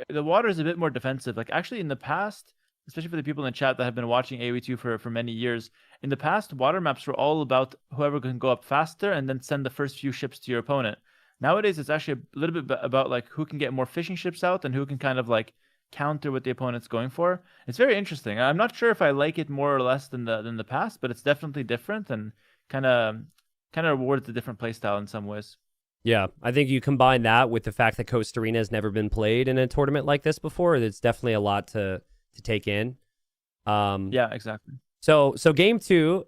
J: the water is a bit more defensive. Like actually in the past, especially for the people in the chat that have been watching AoE2 for many years, in the past, water maps were all about whoever can go up faster and then send the first few ships to your opponent. Nowadays, it's actually a little bit about like who can get more fishing ships out and who can kind of like counter what the opponent's going for. It's very interesting. I'm not sure if I like it more or less than the past, but it's definitely different and kind of rewards a different playstyle in some ways.
D: Yeah, I think you combine that with the fact that Coast Arena has never been played in a tournament like this before. It's definitely a lot to take in.
J: Yeah, exactly.
D: So game 2,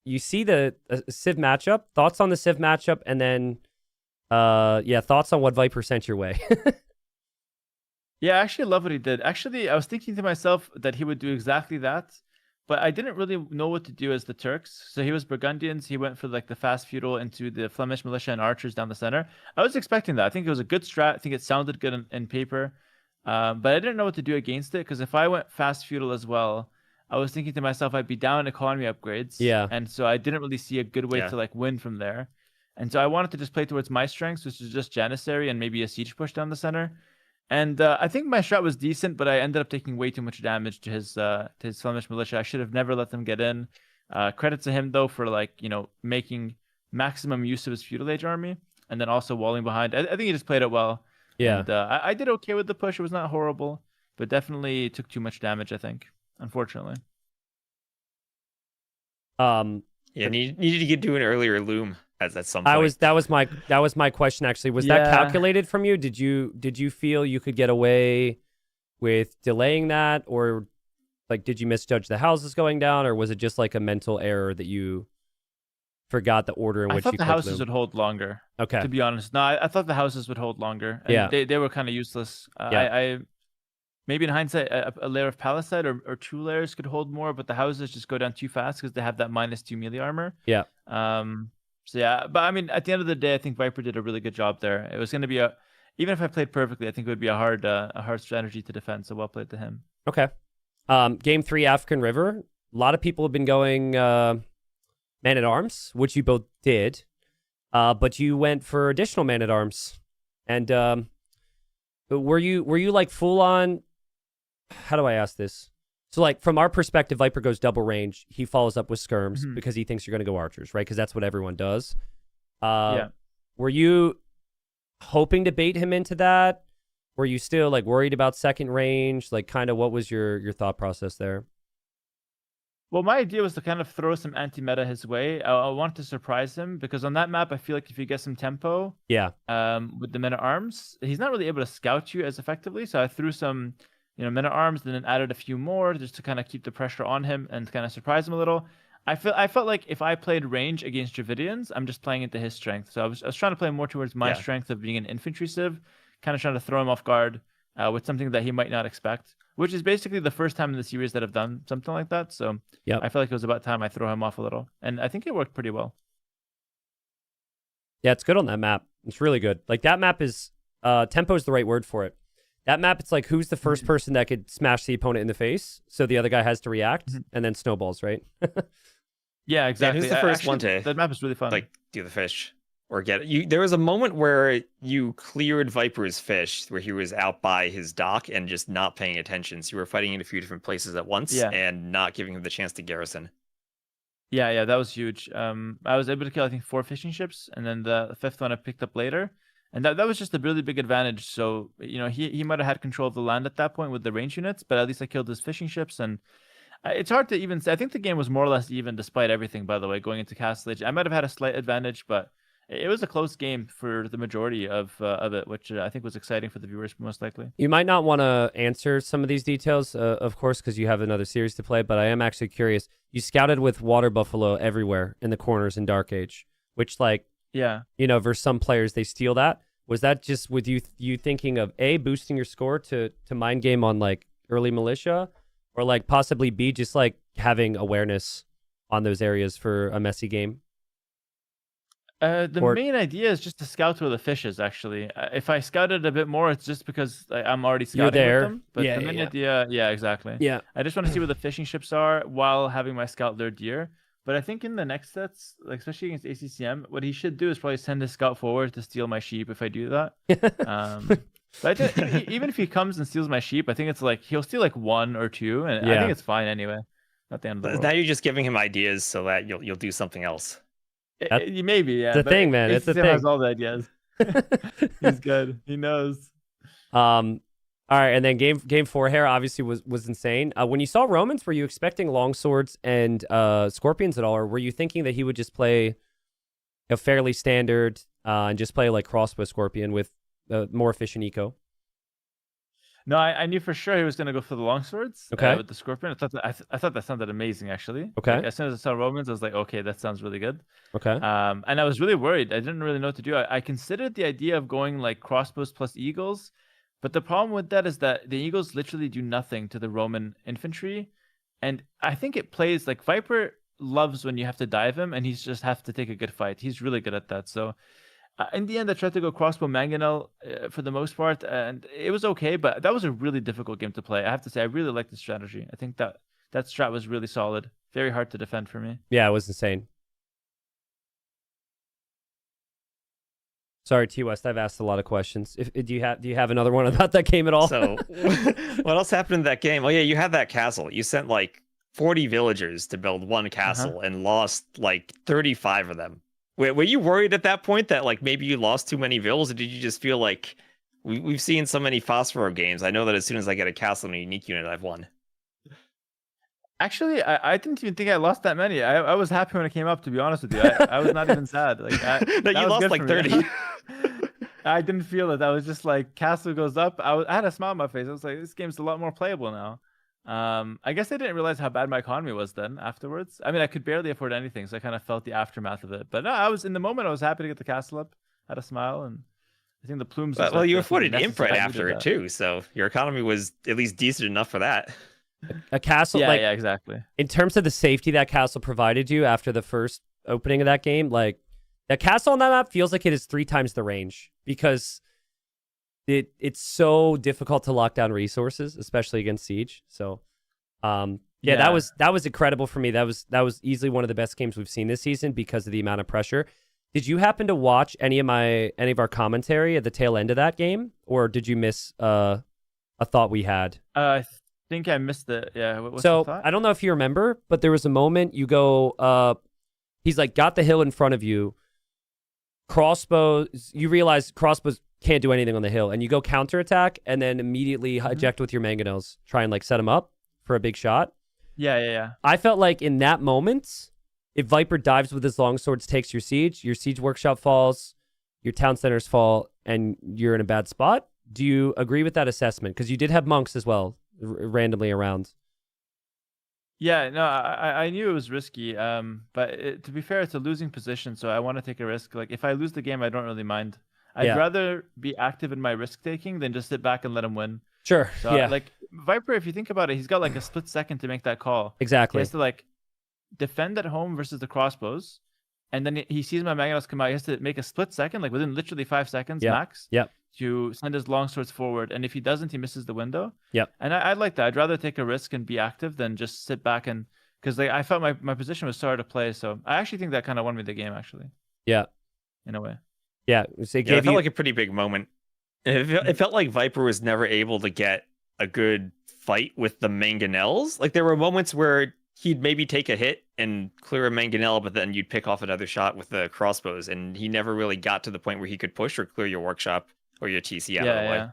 D: you see the Civ matchup. Thoughts on the Civ matchup, and then thoughts on what Viper sent your way.
J: Yeah, I actually love what he did. Actually, I was thinking to myself that he would do exactly that, but I didn't really know what to do as the Turks. So he was Burgundians. He went for like the fast feudal into the Flemish militia and archers down the center. I was expecting that. I think it was a good strat. I think it sounded good in paper, but I didn't know what to do against it, because if I went fast feudal as well, I was thinking to myself I'd be down economy upgrades.
D: Yeah.
J: And so I didn't really see a good way
I: Yeah.
J: to like win from there. And so I wanted to just play towards my strengths, which is just Janissary and maybe a siege push down the center. And I think my strat was decent, but I ended up taking way too much damage to his Flemish militia. I should have never let them get in. Credit to him though for like making maximum use of his feudal age army and then also walling behind. I think he just played it well.
D: Yeah.
J: And I did okay with the push. It was not horrible, but definitely took too much damage, I think, unfortunately.
I: Yeah, needed to do an earlier loom at some point.
D: That was my question actually. Was that calculated from you? Did you feel you could get away with delaying that, or like did you misjudge the houses going down, or was it just like a mental error that you forgot the order in which
J: I thought
D: you
J: the
D: clicked
J: houses
D: loom?
J: would hold longer.
D: Okay.
J: To be honest, no, I thought the houses would hold longer. And
D: Yeah.
J: they were kind of useless. I maybe in hindsight, a layer of palisade or 2 layers could hold more, but the houses just go down too fast because they have that -2 melee armor.
D: Yeah.
J: So yeah, but I mean, at the end of the day, I think Viper did a really good job there. It was going to be even if I played perfectly, I think it would be a hard strategy to defend. So well played to him.
D: Okay. Game 3, African River. A lot of people have been going man-at-arms, which you both did. But you went for additional man-at-arms. And were you like full on? How do I ask this? So like from our perspective, Viper goes double range. He follows up with skirms because he thinks you're going to go archers, right? Because that's what everyone does.
J: Yeah.
D: Were you hoping to bait him into that? Were you still like worried about second range? Like kind of what was your thought process there?
J: Well, my idea was to kind of throw some anti-meta his way. I wanted to surprise him because on that map, I feel like if you get some tempo,
D: Yeah.
J: with the men-at-arms, he's not really able to scout you as effectively. So I threw some, men-at-arms, and then added a few more just to kind of keep the pressure on him and kind of surprise him a little. I felt like if I played range against Dravidians, I'm just playing into his strength. So I was trying to play more towards my strength of being an infantry civ, kind of trying to throw him off guard with something that he might not expect, which is basically the first time in the series that I've done something like that. So
D: Yep.
J: I feel like it was about time I throw him off a little, and I think it worked pretty well.
D: Yeah, it's good on that map. It's really good. Like that map is tempo is the right word for it. That map, it's like who's the first person that could smash the opponent in the face, so the other guy has to react, and then snowballs, right?
J: Yeah, exactly.
I: who's the first one to
J: That map is really fun.
I: like do the fish or get it? There was a moment where you cleared Viper's fish, where he was out by his dock and just not paying attention. So you were fighting in a few different places at once and not giving him the chance to garrison.
J: Yeah, that was huge. I was able to kill, I think, 4 fishing ships, and then the 5th one I picked up later. And that was just a really big advantage. So, he might have had control of the land at that point with the range units, but at least I killed his fishing ships. And It's hard to even say. I think the game was more or less even despite everything, by the way, going into Castle Age. I might have had a slight advantage, but it was a close game for the majority of it, which I think was exciting for the viewers, most likely.
D: You might not want to answer some of these details, of course, because you have another series to play, but I am actually curious. You scouted with Water Buffalo everywhere in the corners in Dark Age, which, like,
J: yeah,
D: you know, versus some players, they steal that. Was that just with you thinking of A, boosting your score to mind game on, like, early militia, or, like, possibly B, just, like, having awareness on those areas for a messy game?
J: The main idea is just to scout where the fish is, actually. If I scouted a bit more, it's just because I'm already scouting
D: there.
J: with them. But the main idea, yeah, exactly.
D: Yeah.
J: I just want to see where the fishing ships are while having my scout lure deer. But I think in the next sets, like especially against ACCM, what he should do is probably send his scout forward to steal my sheep if I do that. But I think even if he comes and steals my sheep, I think it's like he'll steal like 1 or 2, and I think it's fine anyway. Not the end of the world.
I: Now you're just giving him ideas so that you'll do something else.
J: Maybe, yeah.
D: It's a thing, man. It's a thing.
J: Has all the ideas. He's good. He knows.
D: All right, and then game 4 here obviously was insane. When you saw Romans, were you expecting longswords and scorpions at all, or were you thinking that he would just play a fairly standard and just play like crossbow scorpion with more efficient eco?
J: No, I knew for sure he was going to go for the longswords.
D: Okay.
J: With the scorpion, I thought that sounded amazing, actually.
D: Okay.
J: Like, as soon as I saw Romans, I was like, okay, that sounds really good.
D: Okay.
J: And I was really worried. I didn't really know what to do. I considered the idea of going like crossbows plus eagles, but the problem with that is that the eagles literally do nothing to the Roman infantry, and I think it plays like Viper loves when you have to dive him, and he's just have to take a good fight. He's really good at that. So. In the end, I tried to go crossbow mangonel for the most part, and it was okay, but that was a really difficult game to play. I have to say, I really liked the strategy. I think that strat was really solid. Very hard to defend for me.
D: Yeah, it was insane. Sorry, T West, I've asked a lot of questions. Do you have another one about that game at all?
I: So, what else happened in that game? Oh yeah, you had that castle. You sent like 40 villagers to build one castle and lost like 35 of them. Were you worried at that point that like maybe you lost too many vills, or did you just feel like we've seen so many Phosphoro games? I know that as soon as I get a castle and a unique unit, I've won.
J: Actually, I didn't even think I lost that many. I was happy when it came up, to be honest with you. I was not even sad. Like
I: no, you lost like 30.
J: I didn't feel it. I was just like, castle goes up. I had a smile on my face. I was like, this game's a lot more playable now. I guess I didn't realize how bad my economy was then afterwards. I mean, I could barely afford anything, so I kind of felt the aftermath of it. But no, I was in the moment. I was happy to get the castle up. Had a smile, and I think the plumes.
I: Well, you afforded imp right after it too, so your economy was at least decent enough for that.
D: A castle,
J: yeah, exactly.
D: In terms of the safety that castle provided you after the first opening of that game, like that castle on that map feels like it is 3 times the range because it's so difficult to lock down resources, especially against siege. So, yeah, that was incredible for me. That was easily one of the best games we've seen this season because of the amount of pressure. Did you happen to watch any of our commentary at the tail end of that game, or did you miss a thought we had?
J: I think I missed it. Yeah. What's
D: so
J: the thought?
D: I don't know if you remember, but there was a moment you go. He's like got the hill in front of you. Crossbows. You realize crossbows can't do anything on the hill, and you go counterattack, and then immediately eject with your mangonels, try and like set him up for a big shot.
J: Yeah.
D: I felt like in that moment, if Viper dives with his longswords, takes your siege workshop falls, your town centers fall, and you're in a bad spot. Do you agree with that assessment? Because you did have monks as well, randomly around.
J: Yeah, no, I knew it was risky. But to be fair, it's a losing position, so I want to take a risk. Like if I lose the game, I don't really mind. I'd rather be active in my risk taking than just sit back and let him win.
D: Sure.
J: So,
D: yeah.
J: Like Viper, if you think about it, he's got like a split second to make that call.
D: Exactly.
J: He has to like defend at home versus the crossbows, and then he sees my mangonels come out. He has to make a split second, like within literally 5 seconds max.
D: Yep.
J: To send his longswords forward, and if he doesn't, he misses the window.
D: Yep.
J: And I'd like that. I'd rather take a risk and be active than just sit back and because like I felt my position was so hard to play. So I actually think that kind of won me the game, actually.
D: Yeah.
J: In a way.
D: Yeah. So
I: it felt like a pretty big moment. It felt like Viper was never able to get a good fight with the mangonels. Like there were moments where he'd maybe take a hit and clear a mangonel, but then you'd pick off another shot with the crossbows, and he never really got to the point where he could push or clear your workshop or your TC out of the way.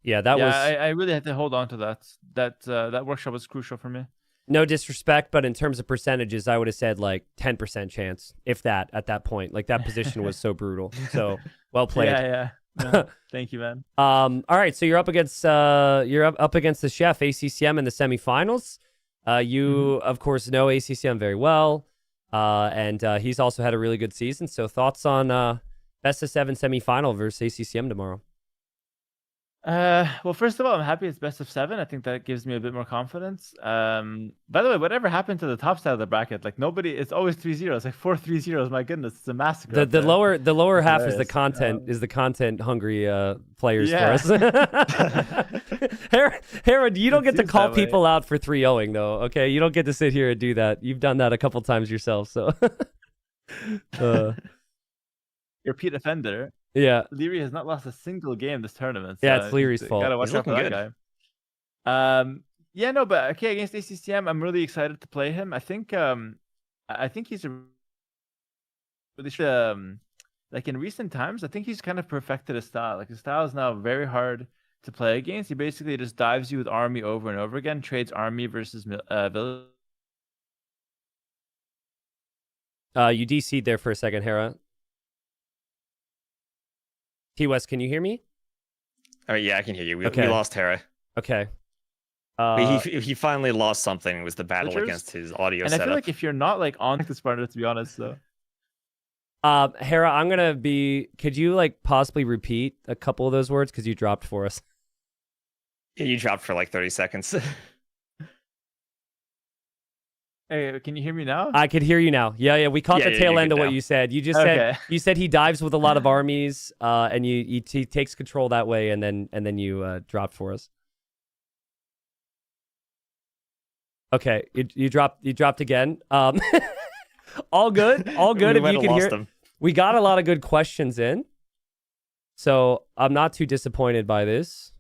D: Yeah, that was.
J: I really had to hold on to that. That workshop was crucial for me.
D: No disrespect, but in terms of percentages, I would have said like 10% chance, if that, at that point. Like that position was so brutal. So well played.
J: Yeah. No, thank you, man.
D: All right, so you're up against the chef ACCM in the semifinals. You of course know ACCM very well, and he's also had a really good season. So thoughts on best of 7 semifinal versus ACCM tomorrow?
J: Well, first of all, I'm happy it's best of 7. I think that gives me a bit more confidence. By the way, whatever happened to the top side of the bracket? Like it's always 3-0. It's like 4 3-0s. My goodness, it's a massacre.
D: The lower half is the content hungry players for us. Hera, you don't get to call people out for 3-0ing though. Okay, you don't get to sit here and do that. You've done that a couple times yourself. So
J: You're Pete Offender.
D: Yeah,
J: Liry has not lost a single game this tournament. So
D: yeah, it's Leary's fault.
J: Gotta watch out for that guy. Yeah, no, but okay, against ACCM, I'm really excited to play him. I think he's a really like in recent times, I think he's kind of perfected his style. Like his style is now very hard to play against. He basically just dives you with army over and over again, trades army versus village.
D: You DC'd there for a second, Hera. T-West, can you hear me?
I: Oh, yeah, I can hear you. We
D: Okay.
I: lost Hera.
D: Okay.
I: He finally lost something. It was the battle
J: Villagers?
I: against his audio
J: And I
I: setup.
J: feel like if you're not like on the Sparta, to be honest, though.
D: Hera, I'm gonna be. Could you like possibly repeat a couple of those words because you dropped for us?
I: Yeah, you dropped for like 30 seconds.
J: Hey, can you hear me now?
D: I could hear you now. Yeah. We caught
I: Yeah,
D: the tail
I: you're
D: end
I: good
D: of what
I: now.
D: you said. You just said he dives with a lot of armies, and he takes control that way, and then you dropped for us. Okay, you dropped again. All good. If you can hear.
I: Him.
D: We got a lot of good questions in, so I'm not too disappointed by this.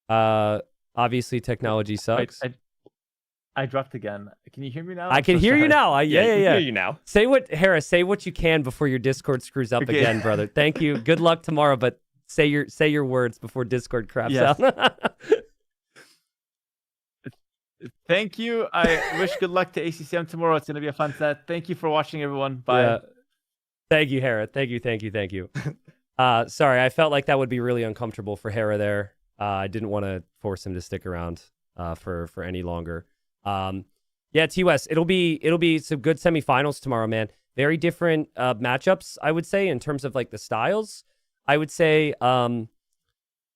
D: Obviously technology sucks.
J: I dropped again. Can you hear me now?
D: I can hear you now.
I: Yeah.
D: Yeah.
I: Hear you now.
D: Say what you can before your Discord screws up
J: Okay.
D: again, brother. Thank you. Good luck tomorrow, but say your words before Discord craps
J: Yes.
D: out.
J: Thank you. I wish good luck to ACCM tomorrow. It's going to be a fun set. Thank you for watching, everyone. Bye.
D: Yeah. Thank you, Hera. Thank you. Sorry, I felt like that would be really uncomfortable for Hera there. I didn't want to force him to stick around for any longer. Yeah, T-West, it'll be some good semifinals tomorrow, man. Very different matchups, I would say, in terms of like the styles. I would say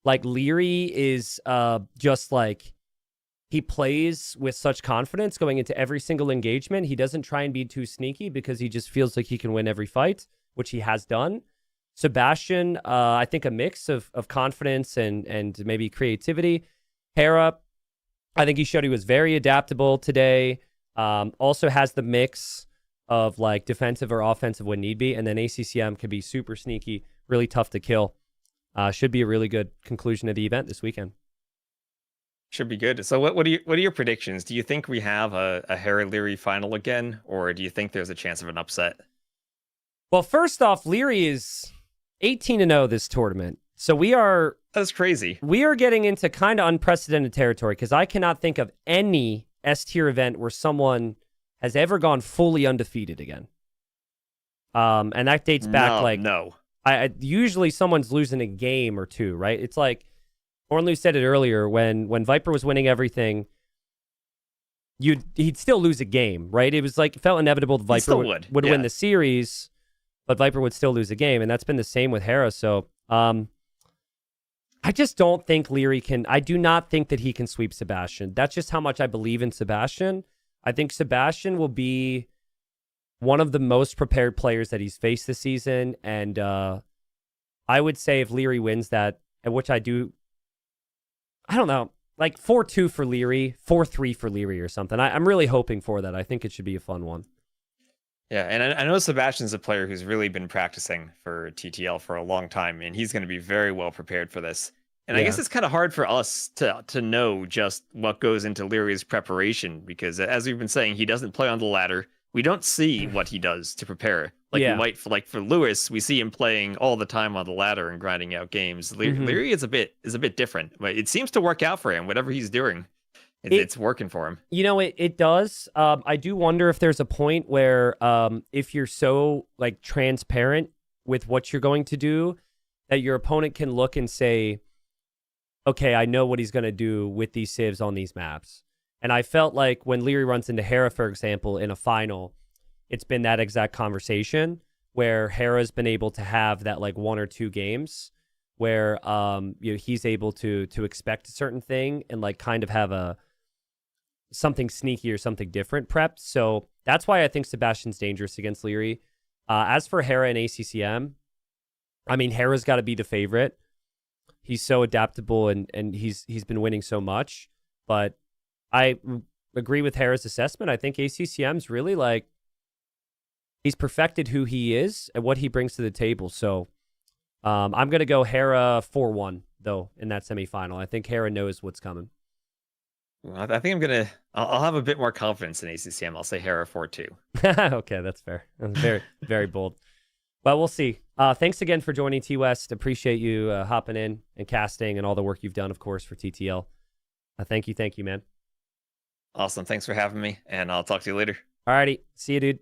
D: like Liry is just like he plays with such confidence going into every single engagement. He doesn't try and be too sneaky because he just feels like he can win every fight, which he has done. Sebastian, I think a mix of confidence and maybe creativity. Hera, I think he showed he was very adaptable today. Also has the mix of like defensive or offensive when need be. And then ACCM can be super sneaky, really tough to kill. Should be a really good conclusion of the event this weekend.
I: Should be good. So what are your predictions? Do you think we have a Hera Liry final again, or do you think there's a chance of an upset?
D: Well, first off, Liry is 18-0 this tournament. So
I: That's crazy.
D: We are getting into kind of unprecedented territory because I cannot think of any S-tier event where someone has ever gone fully undefeated again. And that dates back I usually someone's losing a game or two, right? It's like Ornlu said it earlier when Viper was winning everything, he'd still lose a game, right? It was like it felt inevitable that Viper would win the series, but Viper would still lose a game, and that's been the same with Hera. So I just don't think Liry can. I do not think that he can sweep Sebastian. That's just how much I believe in Sebastian. I think Sebastian will be one of the most prepared players that he's faced this season, and I would say if Liry wins that, which I do. I don't know, like 4-2 for Liry, 4-3 for Liry or something. I'm really hoping for that. I think it should be a fun one.
I: Yeah, and I know Sebastian's a player who's really been practicing for TTL for a long time, and he's going to be very well prepared for this. And I guess it's kind of hard for us to know just what goes into Liry's preparation, because as we've been saying, he doesn't play on the ladder. We don't see what he does to prepare. Like we might, like for Lewis, we see him playing all the time on the ladder and grinding out games. Liry is a bit different, but it seems to work out for him, whatever he's doing. It's working for him.
D: You know, it does. I do wonder if there's a point where if you're so like transparent with what you're going to do, that your opponent can look and say, okay, I know what he's going to do with these civs on these maps. And I felt like when Liry runs into Hera, for example, in a final, it's been that exact conversation where Hera's been able to have that like 1 or 2 games where he's able to expect a certain thing and like kind of have something sneaky or something different prepped. So that's why I think Sebastian's dangerous against Liry. As for Hera and ACCM, I mean, Hera's got to be the favorite. He's so adaptable and he's been winning so much. But I agree with Hera's assessment. I think ACCM's really like, he's perfected who he is and what he brings to the table. So I'm going to go Hera 4-1, though, in that semifinal. I think Hera knows what's coming.
I: Well, I think I'll have a bit more confidence in ACCM. I'll say Hera 4-2.
D: Okay, that's fair. That's very, very bold. But we'll see. Thanks again for joining T-West. Appreciate you hopping in and casting and all the work you've done, of course, for TTL. Thank you, man.
I: Awesome. Thanks for having me, and I'll talk to you later.
D: Alrighty. See you, dude.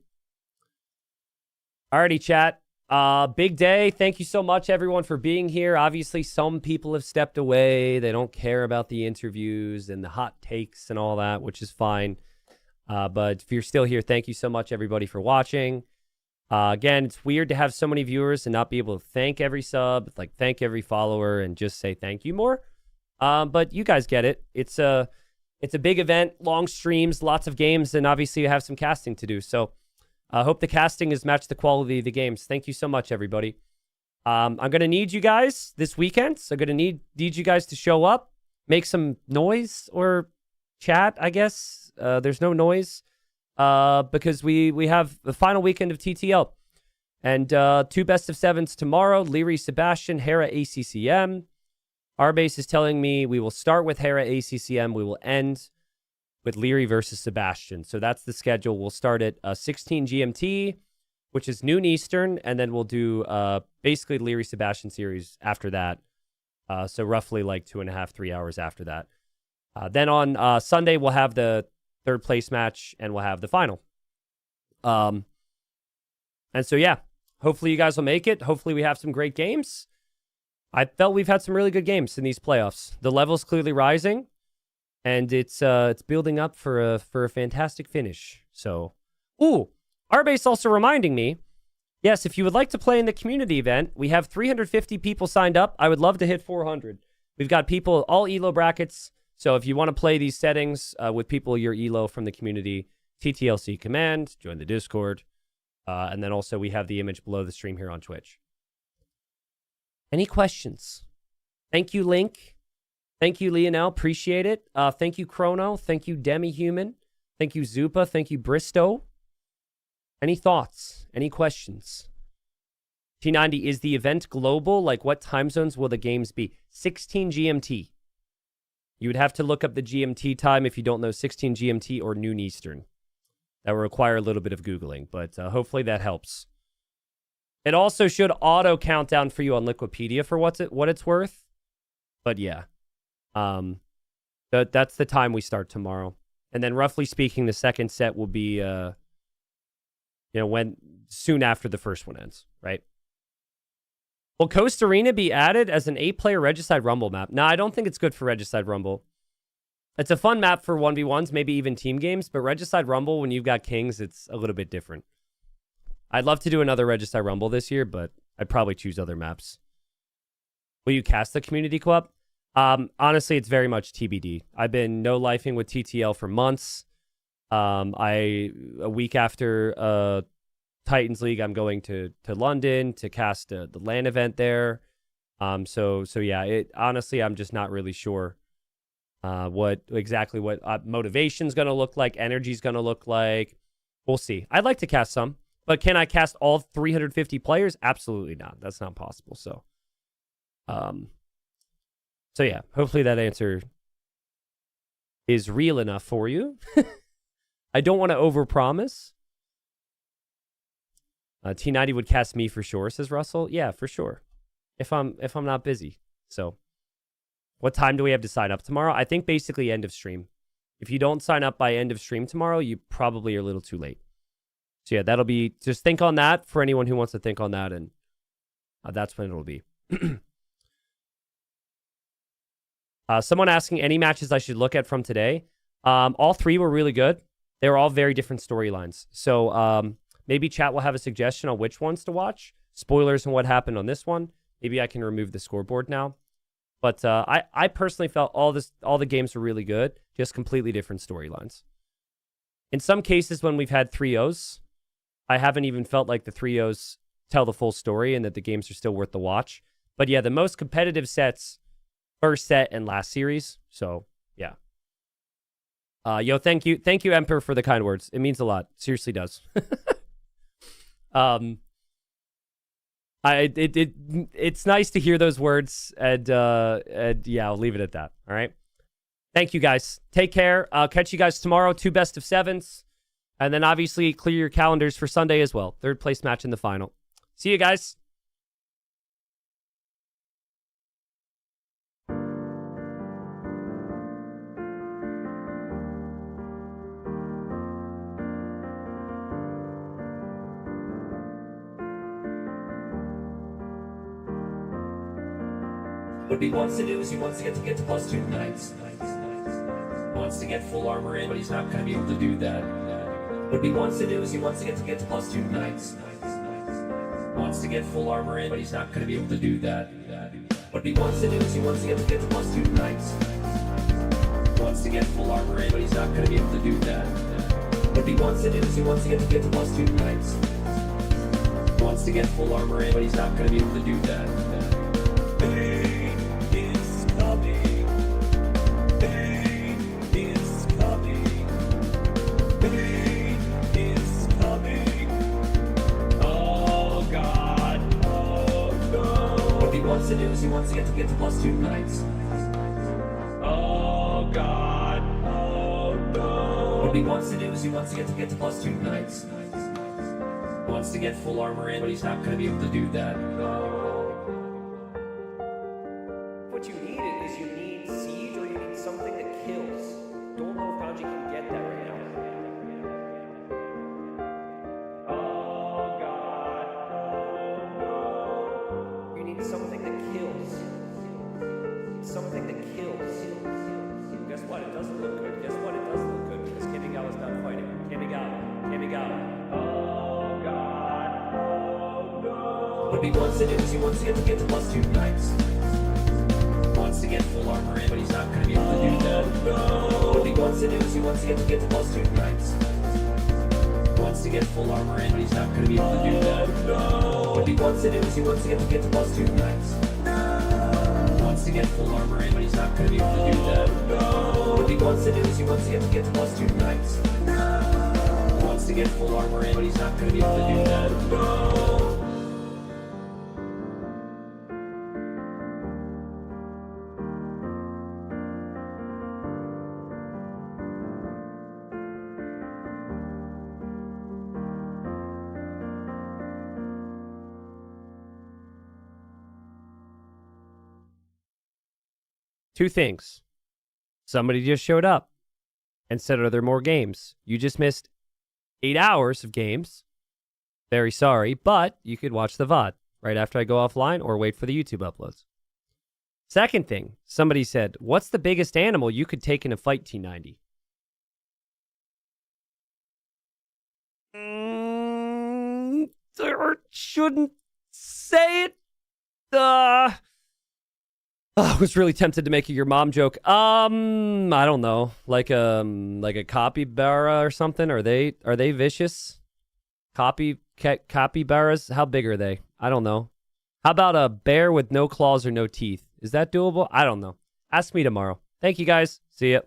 D: Alrighty, chat. Big day. Thank you so much, everyone, for being here. Obviously, some people have stepped away. They don't care about the interviews and the hot takes and all that, which is fine. But if you're still here, thank you so much, everybody, for watching. Again, it's weird to have so many viewers and not be able to thank every sub, like thank every follower, and just say thank you more. But you guys get it. It's a big event, long streams, lots of games, and obviously you have some casting to do. So I hope the casting has matched the quality of the games. Thank you so much, everybody. I'm going to need you guys this weekend. So I'm going to need you guys to show up, make some noise or chat, I guess. There's no noise because we have the final weekend of TTL. And 2 best of 7s tomorrow, Liry, Sebastian, Hera, ACCM. Our base is telling me we will start with Hera, ACCM. We will end with Liry versus Sebastian. So that's the schedule. We'll start at 16 GMT, which is noon Eastern, and then we'll do basically Liry Sebastian series after that. So roughly like 2.5, 3 hours after that. Then on Sunday, we'll have the 3rd place match, and we'll have the final. And so, yeah, hopefully you guys will make it. Hopefully we have some great games. I felt we've had some really good games in these playoffs. The level's clearly rising. And it's building up for a fantastic finish. So, Arbase also reminding me, yes, if you would like to play in the community event, we have 350 people signed up. I would love to hit 400. We've got people, all ELO brackets. So if you want to play these settings with people your ELO from the community, TTLC command, join the Discord. And then also we have the image below the stream here on Twitch. Any questions? Thank you, Link. Thank you, Lionel. Appreciate it. Thank you, Chrono. Thank you, Demi-Human. Thank you, Zupa. Thank you, Bristow. Any thoughts? Any questions? T90, is the event global? Like, what time zones will the games be? 16 GMT. You would have to look up the GMT time if you don't know 16 GMT or noon Eastern. That will require a little bit of Googling, but hopefully that helps. It also should auto count down for you on Liquipedia for what it's worth. But yeah. That's the time we start tomorrow. And then roughly speaking, the second set will be, when soon after the first one ends, right? Will Coast Arena be added as an 8-player Regicide Rumble map? No, I don't think it's good for Regicide Rumble. It's a fun map for 1v1s, maybe even team games, but Regicide Rumble, when you've got Kings, it's a little bit different. I'd love to do another Regicide Rumble this year, but I'd probably choose other maps. Will you cast the community co-op? Honestly, it's very much TBD. I've been no-lifing with TTL for months. A week after Titans League, I'm going to London to cast the LAN event there. So yeah, honestly, I'm just not really sure what motivation's going to look like, energy's going to look like. We'll see. I'd like to cast some, but can I cast all 350 players? Absolutely not. That's not possible. So yeah, hopefully that answer is real enough for you. I don't want to overpromise. T90 would cast me for sure, says Russell. Yeah, for sure. If I'm not busy. So what time do we have to sign up tomorrow? I think basically end of stream. If you don't sign up by end of stream tomorrow, you probably are a little too late. So yeah, that'll be, just think on that for anyone who wants to think on that, and that's when it'll be. Someone asking any matches I should look at from today. All 3 were really good. They were all very different storylines. So maybe chat will have a suggestion on which ones to watch. Spoilers on what happened on this one. Maybe I can remove the scoreboard now. But I personally felt all the games were really good, just completely different storylines. In some cases, when we've had 3-0s, I haven't even felt like the 3-0s tell the full story and that the games are still worth the watch. But yeah, the most competitive sets, first set and last series. So yeah. Yo, thank you, Emperor, for the kind words. It means a lot. Seriously does. It's nice to hear those words, and yeah, I'll leave it at that. All right. Thank you guys. Take care. I'll catch you guys tomorrow. 2 best of 7s, and then obviously clear your calendars for Sunday as well. 3rd place match in the final. See you guys.
K: What he wants to do is he wants to get to +2 knights. Wants to get full armor in, but he's not going to be able to do that. What he wants to do is he wants to get to +2 knights. Wants to get full armor in, but he's not going to be able to do that. What he wants to do is he wants to get to +2 knights. Wants to get full armor in, but he's not going to be able to do that. What he wants to do is he wants to get to +2 knights. Wants to get full armor in, but he's not going to be able to do that. Pain is coming. Pain is coming. Pain is coming. Oh God. Oh no. What he wants to do is he wants to get to +2 knights. Oh God. Oh no. What he wants to do is he wants to get to +2 knights. Wants to get full armor in, but he's not going to be able to do that.
D: What you need is you need siege, or you need something that kills. Don't know if Kanji can get that right now. Oh God, oh no. You need something that kills. Something that kills. Guess what? It doesn't look good. Guess what? It does look good because Kamigawa is done fighting. Kamigawa. Oh God, oh no.
K: What he wants to do is he wants to get to +2 knights. Wants to get full armor in, but he's not going to be able to do that. What he wants to do is he wants to get to +2 knights. Wants to get full armor in, but he's not going to be able to do that. What he wants to do is he wants to get +2 knights. Wants to get full armor in, but he's not going to be able to do that. What he wants to do is he wants to get +2 knights. Wants to get full armor in, but he's not going to be able to do that.
D: Two things. Somebody just showed up and said, are there more games? You just missed 8 hours of games. Very sorry, but you could watch the VOD right after I go offline or wait for the YouTube uploads. Second thing, somebody said, what's the biggest animal you could take in a fight T90? Shouldn't say it. I was really tempted to make a your mom joke. I don't know, like a capybara or something. Are they vicious? Capybaras? How big are they? I don't know. How about a bear with no claws or no teeth? Is that doable? I don't know. Ask me tomorrow. Thank you guys. See ya.